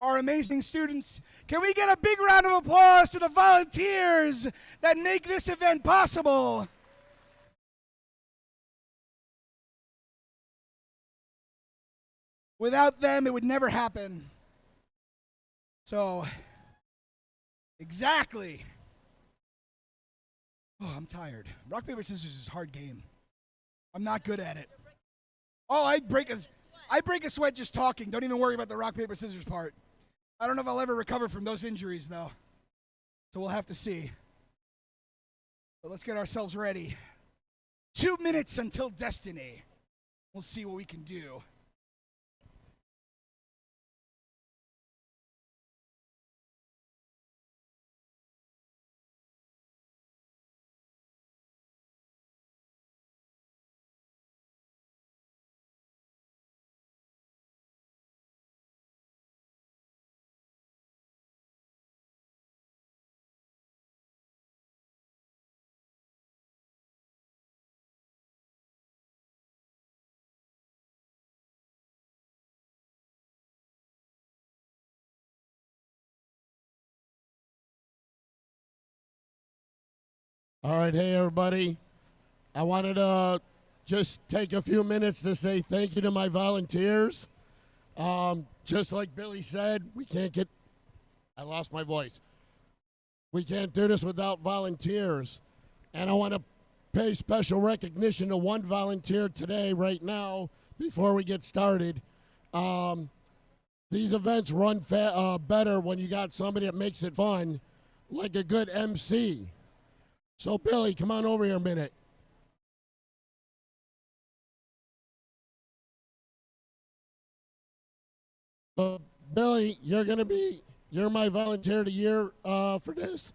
our amazing students. Can we get a big round of applause to the volunteers that make this event possible? Without them, it would never happen. So, exactly. Oh, I'm tired. Rock, paper, scissors is a hard game. I'm not good at it. Oh, I break a sweat just talking. Don't even worry about the rock, paper, scissors part. I don't know if I'll ever recover from those injuries, though. So we'll have to see. But let's get ourselves ready. 2 minutes until destiny. We'll see what we can do. All right, hey everybody. I wanted to just take a few minutes to say thank you to my volunteers. Just like Billy said, I lost my voice. We can't do this without volunteers. And I want to pay special recognition to one volunteer today, right now, before we get started. These events run better when you got somebody that makes it fun, like a good MC. So, Billy, come on over here a minute. Billy, you're my volunteer of the year for this.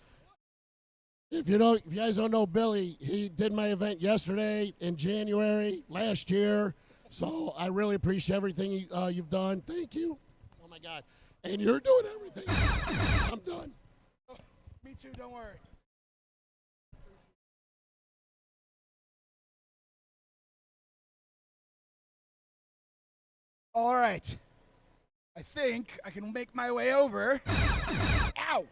If you guys don't know Billy, he did my event yesterday in January last year. So I really appreciate everything you've done. Thank you. Oh my God, and you're doing everything. I'm done. Oh, me too. Don't worry. All right. I think I can make my way over. Ow!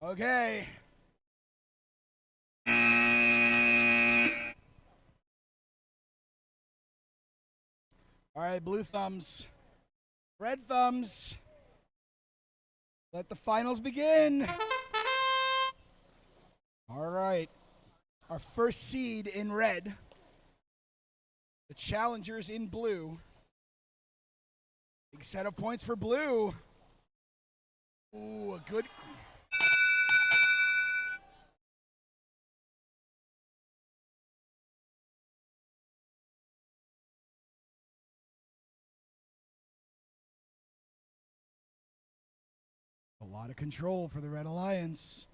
Okay. All right, blue thumbs. Red thumbs. Let the finals begin. All right. Our first seed in red. The challengers in blue. Big set of points for blue. Ooh, a good... A lot of control for the Red Alliance.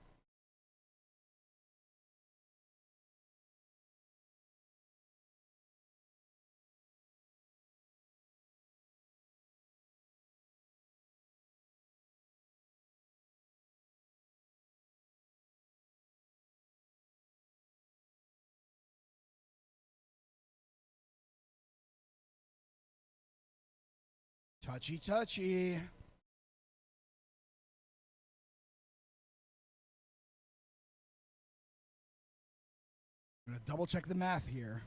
Touchy, touchy. I'm going to double check the math here.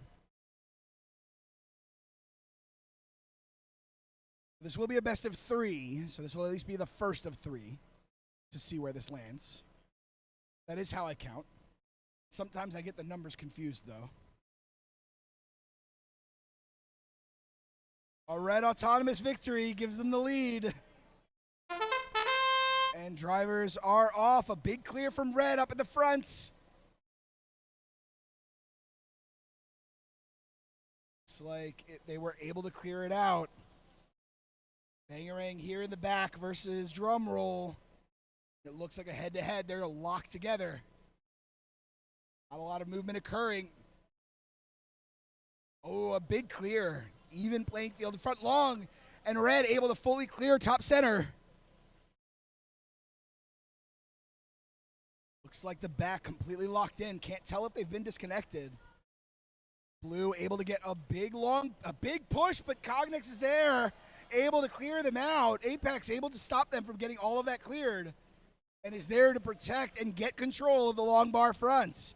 This will be a best of 3, so this will at least be the first of 3 to see where this lands. That is how I count. Sometimes I get the numbers confused, though. A red autonomous victory gives them the lead. And drivers are off. A big clear from red up at the front. Looks like they were able to clear it out. Bangarang here in the back versus drum roll. It looks like a head-to-head. They're locked together. Not a lot of movement occurring. Oh, a big clear. Even playing field in front long. And red able to fully clear top center. Looks like the back completely locked in. Can't tell if they've been disconnected. Blue able to get a big push, but Cognex is there, able to clear them out. Apex able to stop them from getting all of that cleared, and is there to protect and get control of the long bar front.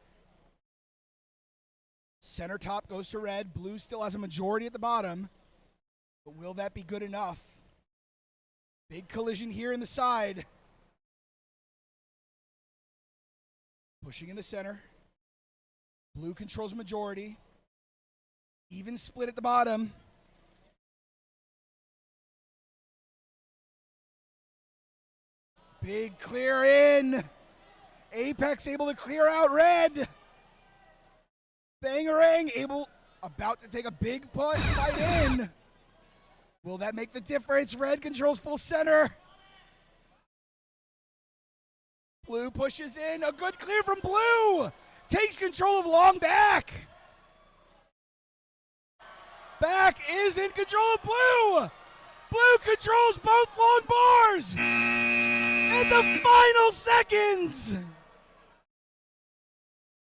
Center top goes to red. Blue still has a majority at the bottom, but will that be good enough? Big collision here in the side. Pushing in the center. Blue controls majority. Even split at the bottom. Big clear in. Apex able to clear out red. Bangarang about to take a big fight in. Will that make the difference? Red controls full center. Blue pushes in. A good clear from Blue. Takes control of long back. Back is in control of Blue. Blue controls both long bars. At the final seconds.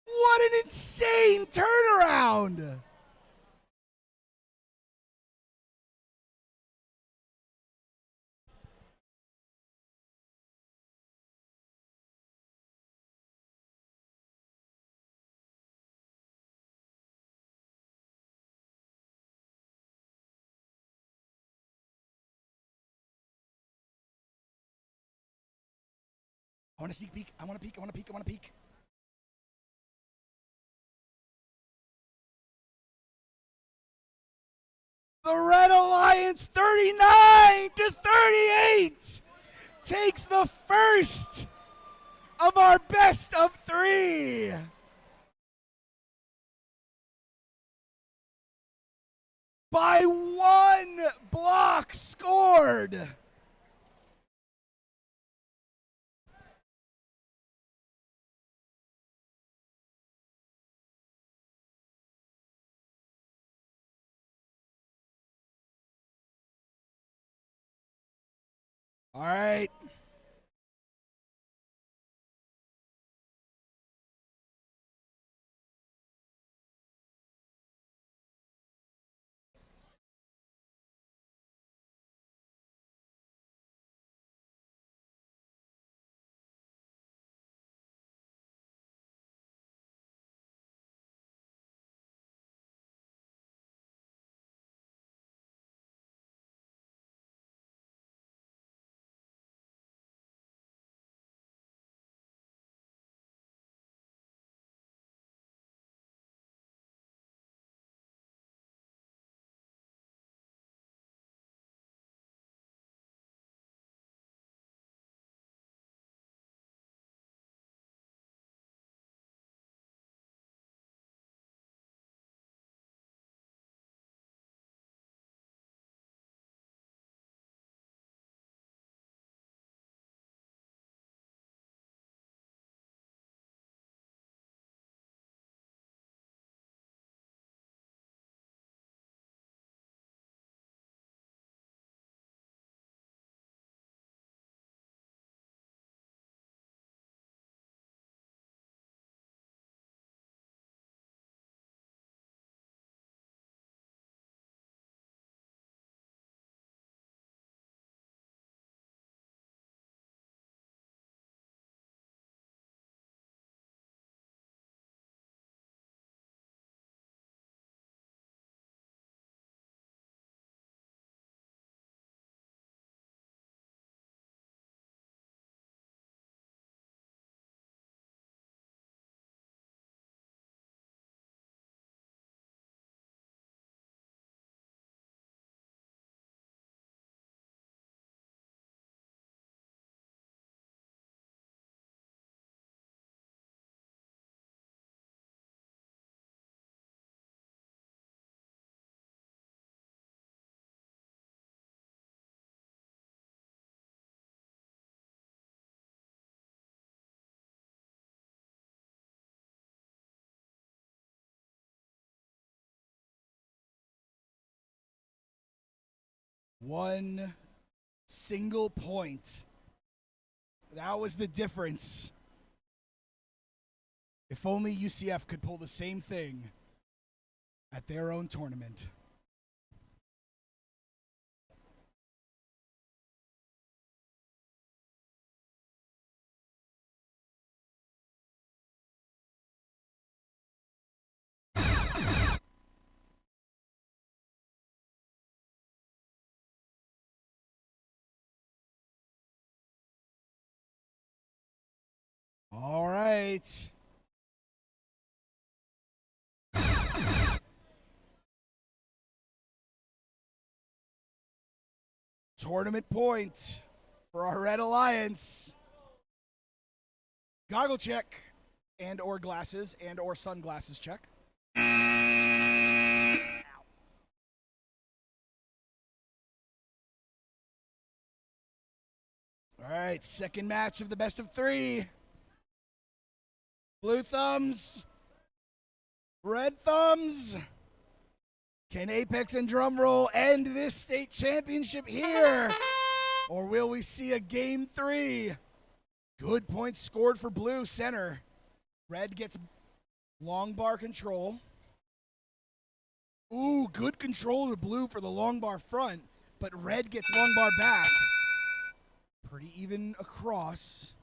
What an insane turnaround. I want to sneak peek. I want to peek. I want to peek. I want to peek. The Red Alliance 39-38 takes the first of our best of three. By 1 block scored. All right. One single point. That was the difference. If only UCF could pull the same thing at their own tournament. All right. Tournament point for our Red Alliance. Goggle check and or glasses and or sunglasses check. All right, second match of the best of 3. Blue thumbs, red thumbs. Can Apex and Drumroll end this state championship here? Or will we see a game 3? Good points scored for blue center. Red gets long bar control. Ooh, good control to blue for the long bar front, but red gets long bar back. Pretty even across.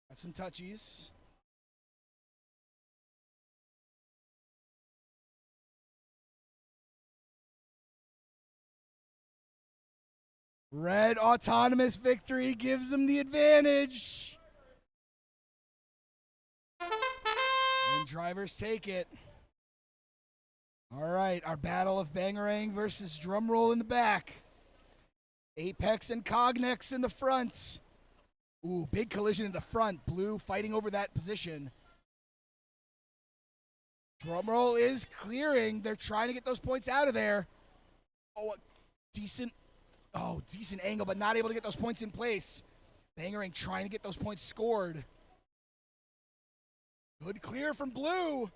Got some touchies. Red autonomous victory gives them the advantage. And drivers take it. All right, our battle of Bangarang versus Drumroll in the back. Apex and Cognex in the front. Ooh, big collision in the front. Blue fighting over that position. Drumroll is clearing. They're trying to get those points out of there. Oh, decent angle, but not able to get those points in place. Bangarang trying to get those points scored. Good clear from blue.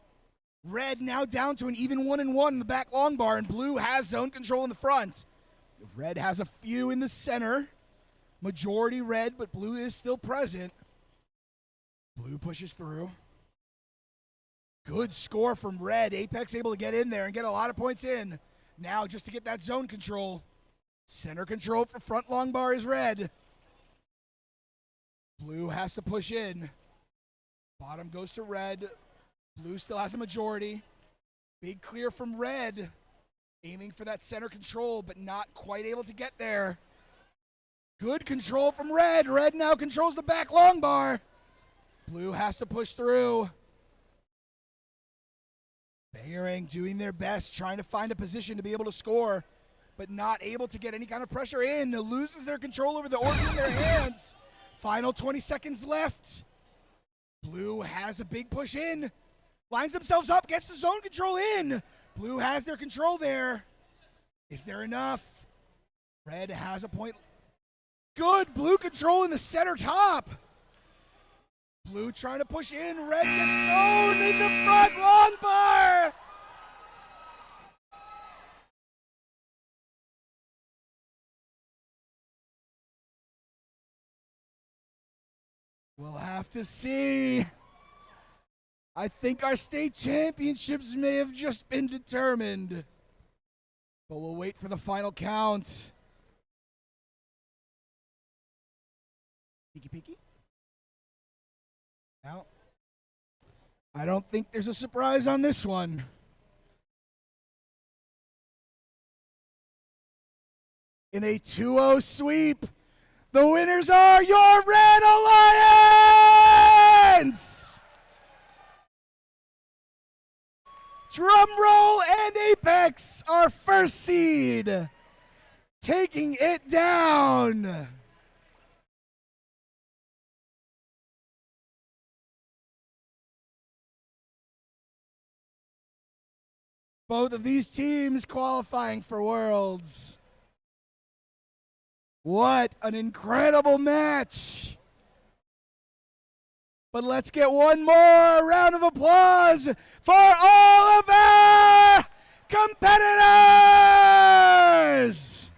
Red now down to an even 1-1 in the back long bar, and blue has zone control in the front. Red has a few in the center. Majority red, but blue is still present. Blue pushes through. Good score from red. Apex able to get in there and get a lot of points in. Now just to get that zone control. Center control for front long bar is red. Blue has to push in. Bottom goes to red. Blue still has a majority. Big clear from red. Aiming for that center control, but not quite able to get there. Good control from red. Red now controls the back long bar. Blue has to push through. Bangarang doing their best, trying to find a position to be able to score, but not able to get any kind of pressure in. Loses their control over the order in their hands. Final 20 seconds left. Blue has a big push in. Lines themselves up, gets the zone control in. Blue has their control there. Is there enough? Red has a point. Good blue control in the center top. Blue trying to push in. Red gets zoned in the front long bar. We'll have to see. I think our state championships may have just been determined. But we'll wait for the final count. Peeky peeky. Now, I don't think there's a surprise on this one. In a 2-0 sweep, the winners are your Red Alliance! Drumroll and Apex are first seed, taking it down. Both of these teams qualifying for Worlds. What an incredible match. But let's get one more round of applause for all of our competitors.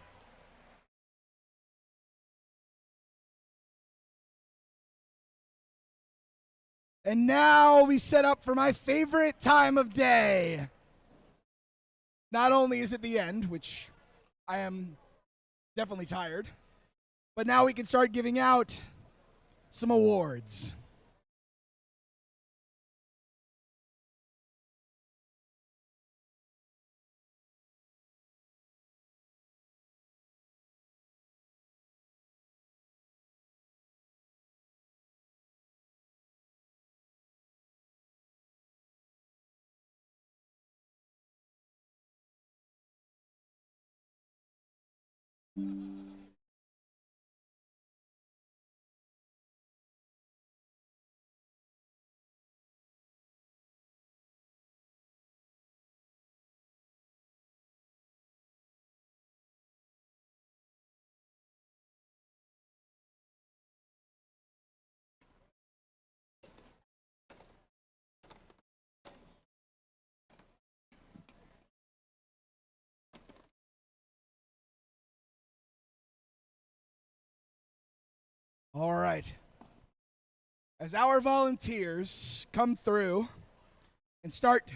And now we set up for my favorite time of day. Not only is it the end, which I am definitely tired, but now we can start giving out some awards. All right. As our volunteers come through and start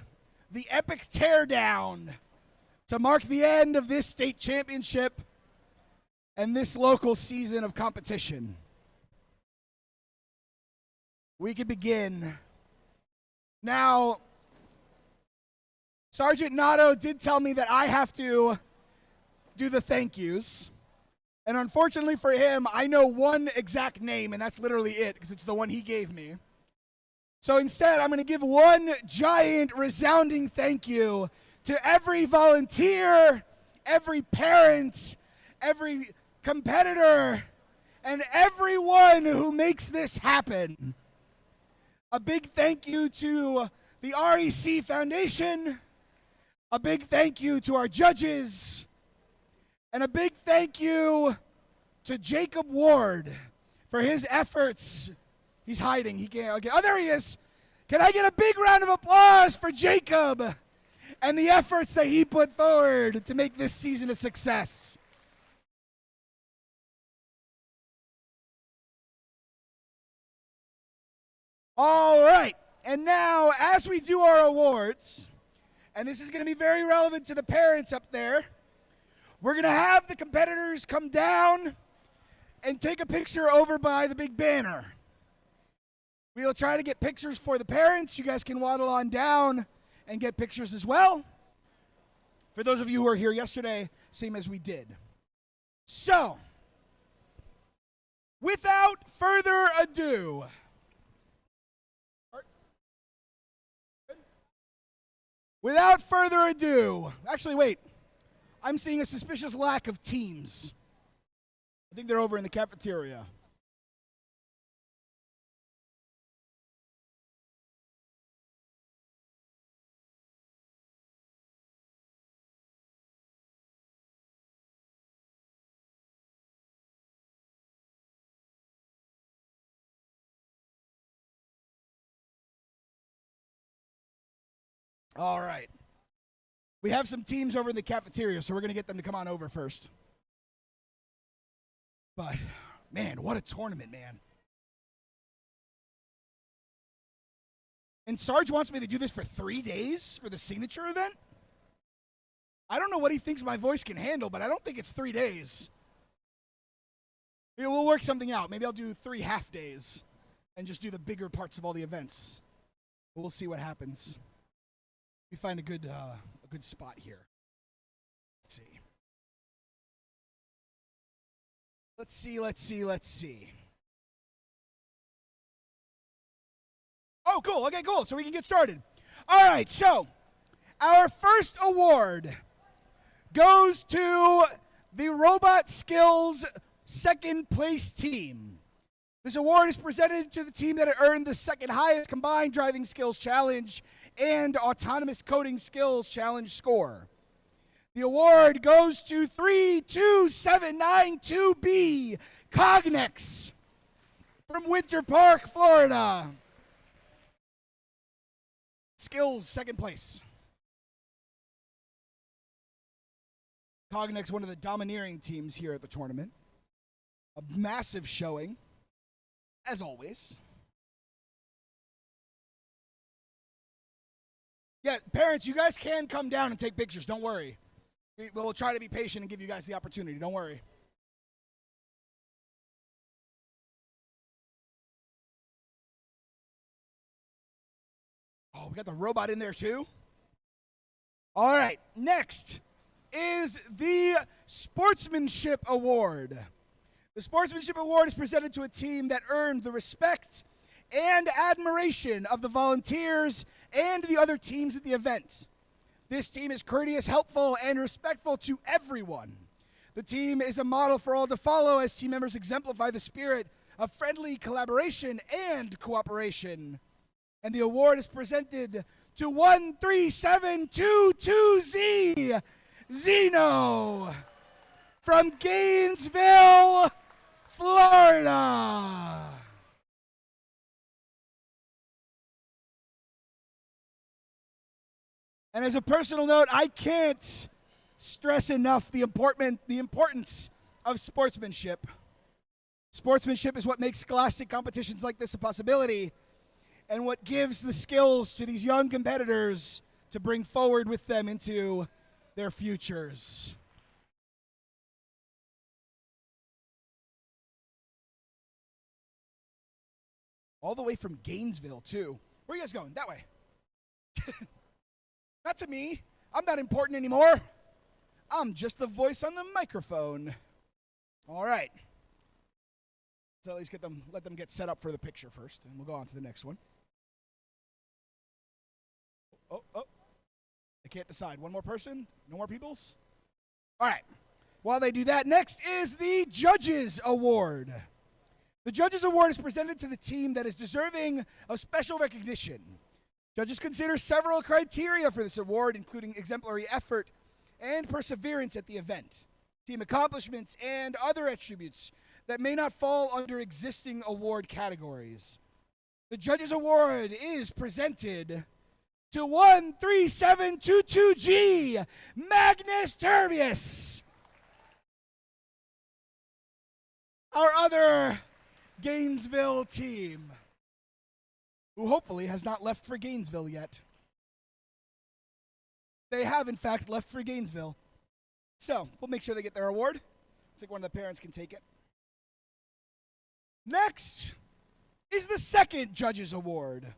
the epic teardown to mark the end of this state championship and this local season of competition, we can begin. Now, Sergeant Nato did tell me that I have to do the thank yous. And unfortunately for him, I know one exact name, and that's literally it, because it's the one he gave me. So instead, I'm going to give one giant, resounding thank you to every volunteer, every parent, every competitor, and everyone who makes this happen. A big thank you to the REC Foundation, a big thank you to our judges, and a big thank you to Jacob Ward for his efforts. He's hiding. He can't. Okay. Oh, there he is. Can I get a big round of applause for Jacob and the efforts that he put forward to make this season a success? All right. And now, as we do our awards, and this is going to be very relevant to the parents up there, we're going to have the competitors come down and take a picture over by the big banner. We'll try to get pictures for the parents. You guys can waddle on down and get pictures as well. For those of you who were here yesterday, same as we did. So, without further ado, actually wait. I'm seeing a suspicious lack of teams. I think they're over in the cafeteria. All right. We have some teams over in the cafeteria, so we're going to get them to come on over first. But, man, what a tournament, man. And Sarge wants me to do this for 3 days for the signature event? I don't know what he thinks my voice can handle, but I don't think it's 3 days. We'll work something out. Maybe I'll do 3 half days and just do the bigger parts of all the events. We'll see what happens. We find a good spot here. Let's see. Oh, cool. Okay, cool. So we can get started. All right, so our first award goes to the Robot Skills second place team. This award is presented to the team that earned the second highest combined driving skills challenge and autonomous coding skills challenge score. The award goes to 32792B Cognex from Winter Park, Florida. Skills, second place. Cognex, one of the domineering teams here at the tournament. A massive showing, as always. Yeah, parents, you guys can come down and take pictures. Don't worry. We'll try to be patient and give you guys the opportunity. Don't worry. Oh, we got the robot in there too? All right, next is the Sportsmanship Award. The Sportsmanship Award is presented to a team that earned the respect and admiration of the volunteers and the other teams at the event. This team is courteous, helpful, and respectful to everyone. The team is a model for all to follow as team members exemplify the spirit of friendly collaboration and cooperation. And the award is presented to 13722Z, Zeno, from Gainesville, Florida. And as a personal note, I can't stress enough the importance of sportsmanship. Sportsmanship is what makes scholastic competitions like this a possibility, and what gives the skills to these young competitors to bring forward with them into their futures. All the way from Gainesville, too. Where are you guys going? That way. Not to me. I'm not important anymore. I'm just the voice on the microphone. All right. So at least let them get set up for the picture first, and we'll go on to the next one. Oh. I can't decide. One more person? No more peoples? All right. While they do that, next is the Judges Award. The Judges Award is presented to the team that is deserving of special recognition. Judges consider several criteria for this award, including exemplary effort and perseverance at the event, team accomplishments, and other attributes that may not fall under existing award categories. The Judges Award is presented to 13722G, Magnus Turbius, our other Gainesville team, who hopefully has not left for Gainesville yet. They have, in fact, left for Gainesville. So, we'll make sure they get their award. Looks like one of the parents can take it. Next is the second Judges Award.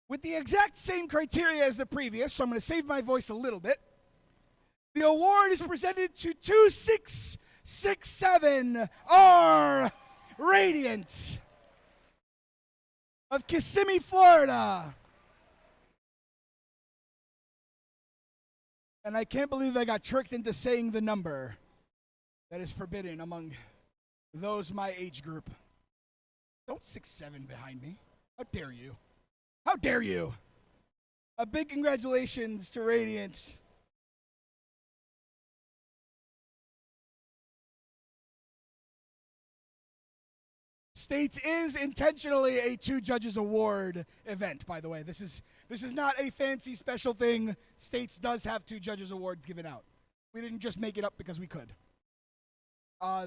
With the exact same criteria as the previous, so I'm going to save my voice a little bit. The award is presented to 2667R Radiant of Kissimmee, Florida. And I can't believe I got tricked into saying the number that is forbidden among those my age group. Don't 6'7" behind me. How dare you? How dare you? A big congratulations to Radiant. States is intentionally a two judges award event, by the way. This is not a fancy special thing. States does have two judges awards given out. We didn't just make it up because we could.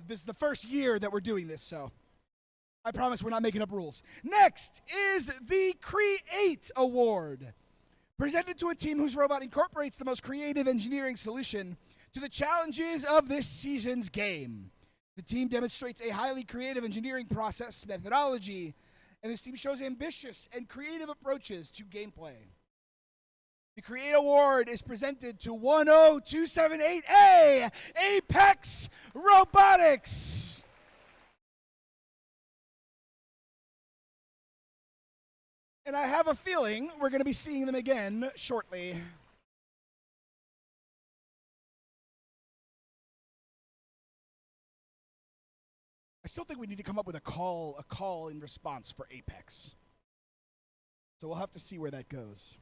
This is the first year that we're doing this, so I promise we're not making up rules. Next is the Create Award, presented to a team whose robot incorporates the most creative engineering solution to the challenges of this season's game. The team demonstrates a highly creative engineering process methodology, and this team shows ambitious and creative approaches to gameplay. The Create Award is presented to 10278A, Apex Robotics. And I have a feeling we're going to be seeing them again shortly. I still think we need to come up with a call in response for Apex. So we'll have to see where that goes.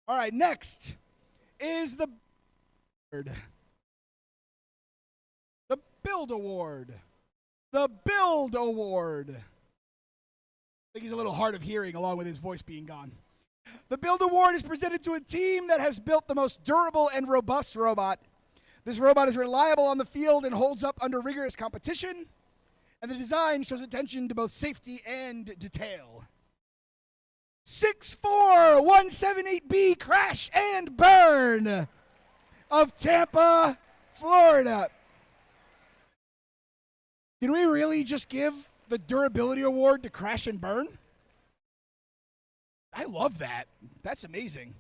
All right, next is the Build Award. The Build Award. I think he's a little hard of hearing along with his voice being gone. The Build Award is presented to a team that has built the most durable and robust robot. This robot is reliable on the field and holds up under rigorous competition. And the design shows attention to both safety and detail. 64178B Crash and Burn of Tampa, Florida. Did we really just give the durability award to Crash and Burn? I love that. That's amazing.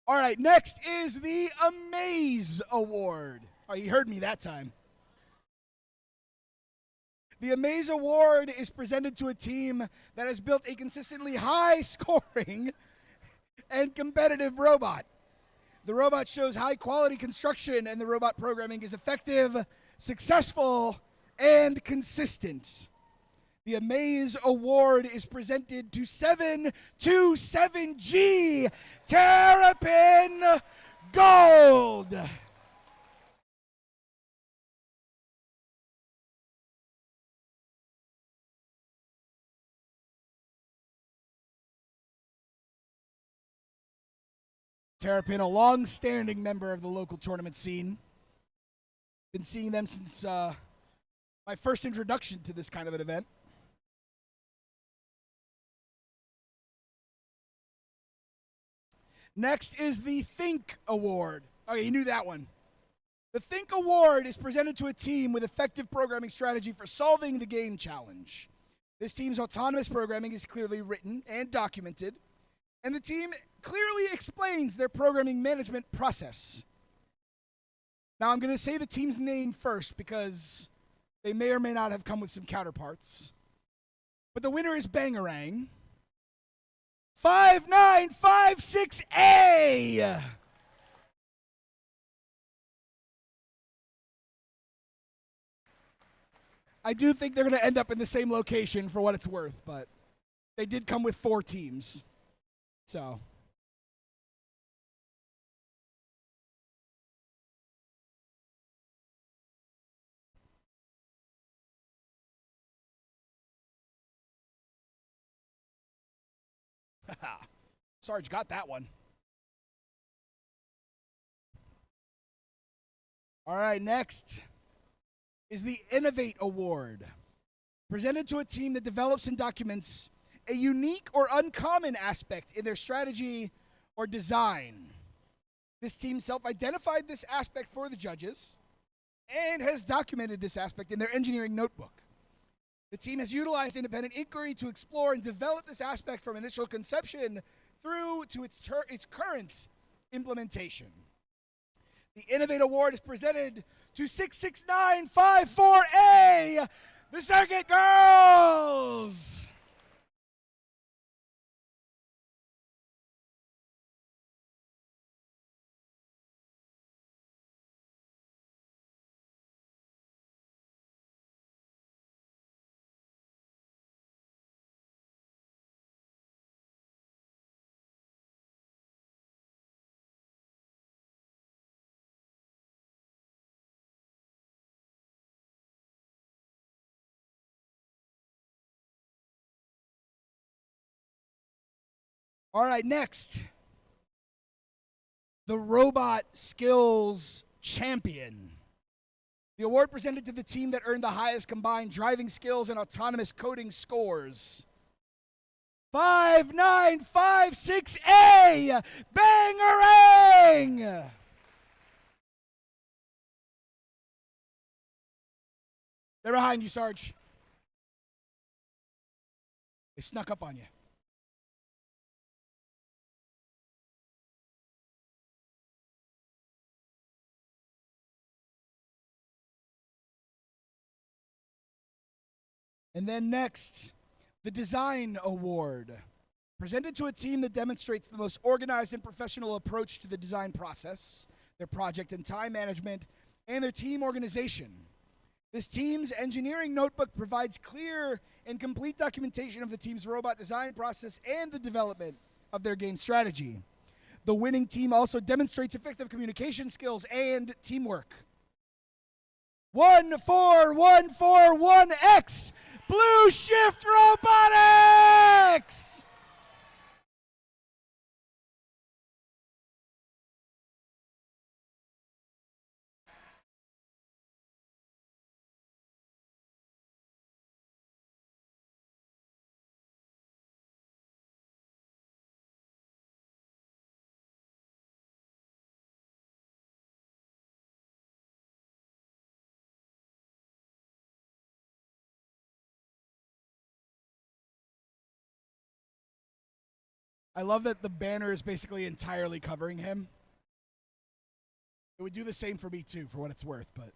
All right, next is the Amaze Award. Oh, you heard me that time. The Amaze Award is presented to a team that has built a consistently high-scoring and competitive robot. The robot shows high-quality construction, and the robot programming is effective, successful, and consistent. The Amaze Award is presented to 727G Terrapin Gold. Terrapin, a long-standing member of the local tournament scene. Been seeing them since my first introduction to this kind of an event. Next is the Think Award. Okay, you knew that one. The Think Award is presented to a team with effective programming strategy for solving the game challenge. This team's autonomous programming is clearly written and documented, and the team clearly explains their programming management process. Now, I'm going to say the team's name first because they may or may not have come with some counterparts. But the winner is Bangarang. 5956A. I do think they're going to end up in the same location for what it's worth, but they did come with 4 teams. So. Sarge got that one. All right, next is the Innovate Award, presented to a team that develops and documents a unique or uncommon aspect in their strategy or design. This team self-identified this aspect for the judges and has documented this aspect in their engineering notebook. The team has utilized independent inquiry to explore and develop this aspect from initial conception through to its current implementation. The Innovate Award is presented to 66954A, the Circuit Girls. All right, next, the Robot Skills Champion. The award presented to the team that earned the highest combined driving skills and autonomous coding scores. 5956A, Bangarang! They're behind you, Sarge. They snuck up on you. And then next, the Design Award, presented to a team that demonstrates the most organized and professional approach to the design process, their project and time management, and their team organization. This team's engineering notebook provides clear and complete documentation of the team's robot design process and the development of their game strategy. The winning team also demonstrates effective communication skills and teamwork. 14141X, Blue Shift Robotics! I love that the banner is basically entirely covering him. It would do the same for me too, for what it's worth, but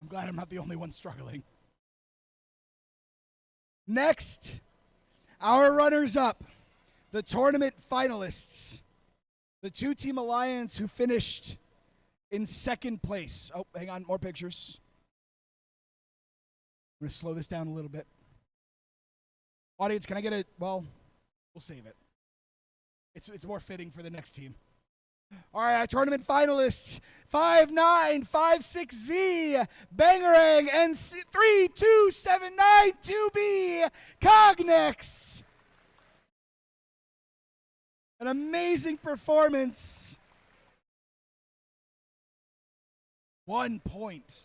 I'm glad I'm not the only one struggling. Next, our runners-up, the tournament finalists, the two-team alliance who finished in second place. Oh, hang on, more pictures. I'm going to slow this down a little bit. Audience, can I get it? Well, we'll save it. It's more fitting for the next team. All right, our tournament finalists, 5956Z, Bangarang, and 32792B, Cognex. An amazing performance. 1 point.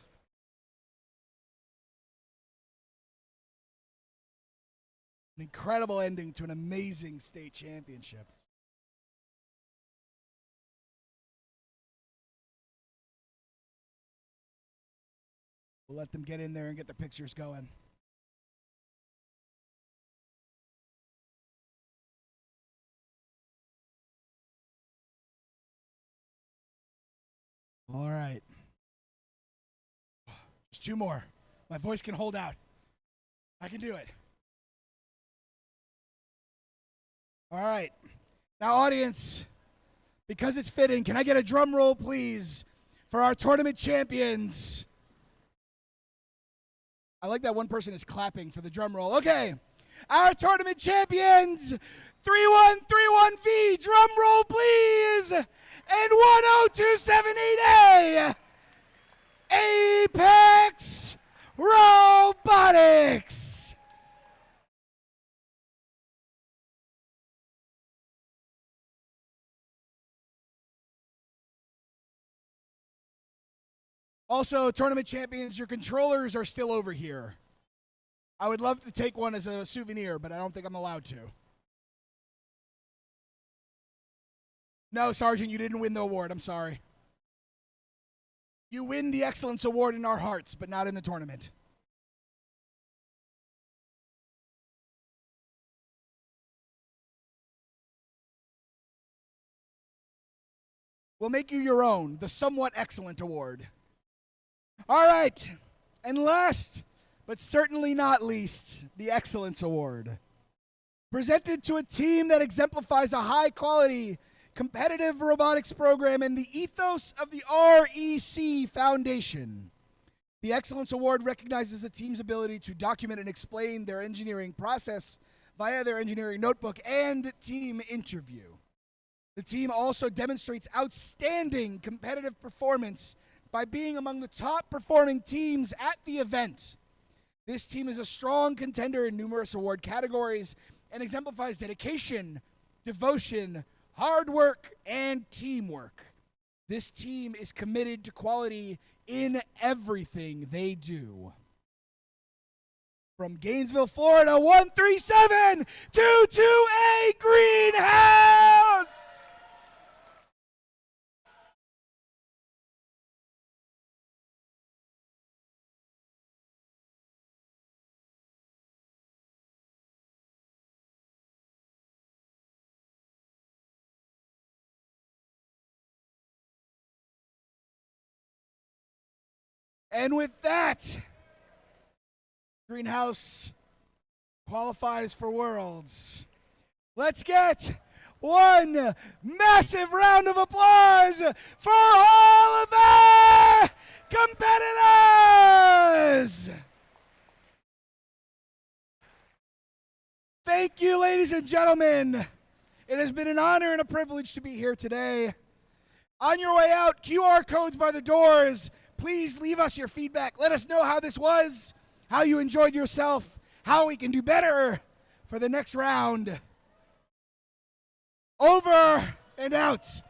An incredible ending to an amazing state championships. We'll let them get in there and get their pictures going. All right. Just 2 more. My voice can hold out. I can do it. All right. Now, audience, because it's fitting, can I get a drum roll, please, for our tournament champions? I like that one person is clapping for the drum roll. Okay. Our tournament champions, 3131V, drum roll, please, and 10278A, Vex Robotics. Also, tournament champions, your controllers are still over here. I would love to take one as a souvenir, but I don't think I'm allowed to. No, Sergeant, you didn't win the award. I'm sorry. You win the Excellence Award in our hearts, but not in the tournament. We'll make you your own, the Somewhat Excellent Award. All right, and last, but certainly not least, the Excellence Award. Presented to a team that exemplifies a high-quality, competitive robotics program and the ethos of the REC Foundation. The Excellence Award recognizes a team's ability to document and explain their engineering process via their engineering notebook and team interview. The team also demonstrates outstanding competitive performance by being among the top performing teams at the event. This team is a strong contender in numerous award categories and exemplifies dedication, devotion, hard work, and teamwork. This team is committed to quality in everything they do. From Gainesville, Florida, 13722A Greenhouse! And with that, Greenhouse qualifies for Worlds. Let's get one massive round of applause for all of our competitors! Thank you, ladies and gentlemen. It has been an honor and a privilege to be here today. On your way out, QR codes by the doors. Please leave us your feedback. Let us know how this was, how you enjoyed yourself, how we can do better for the next round. Over and out.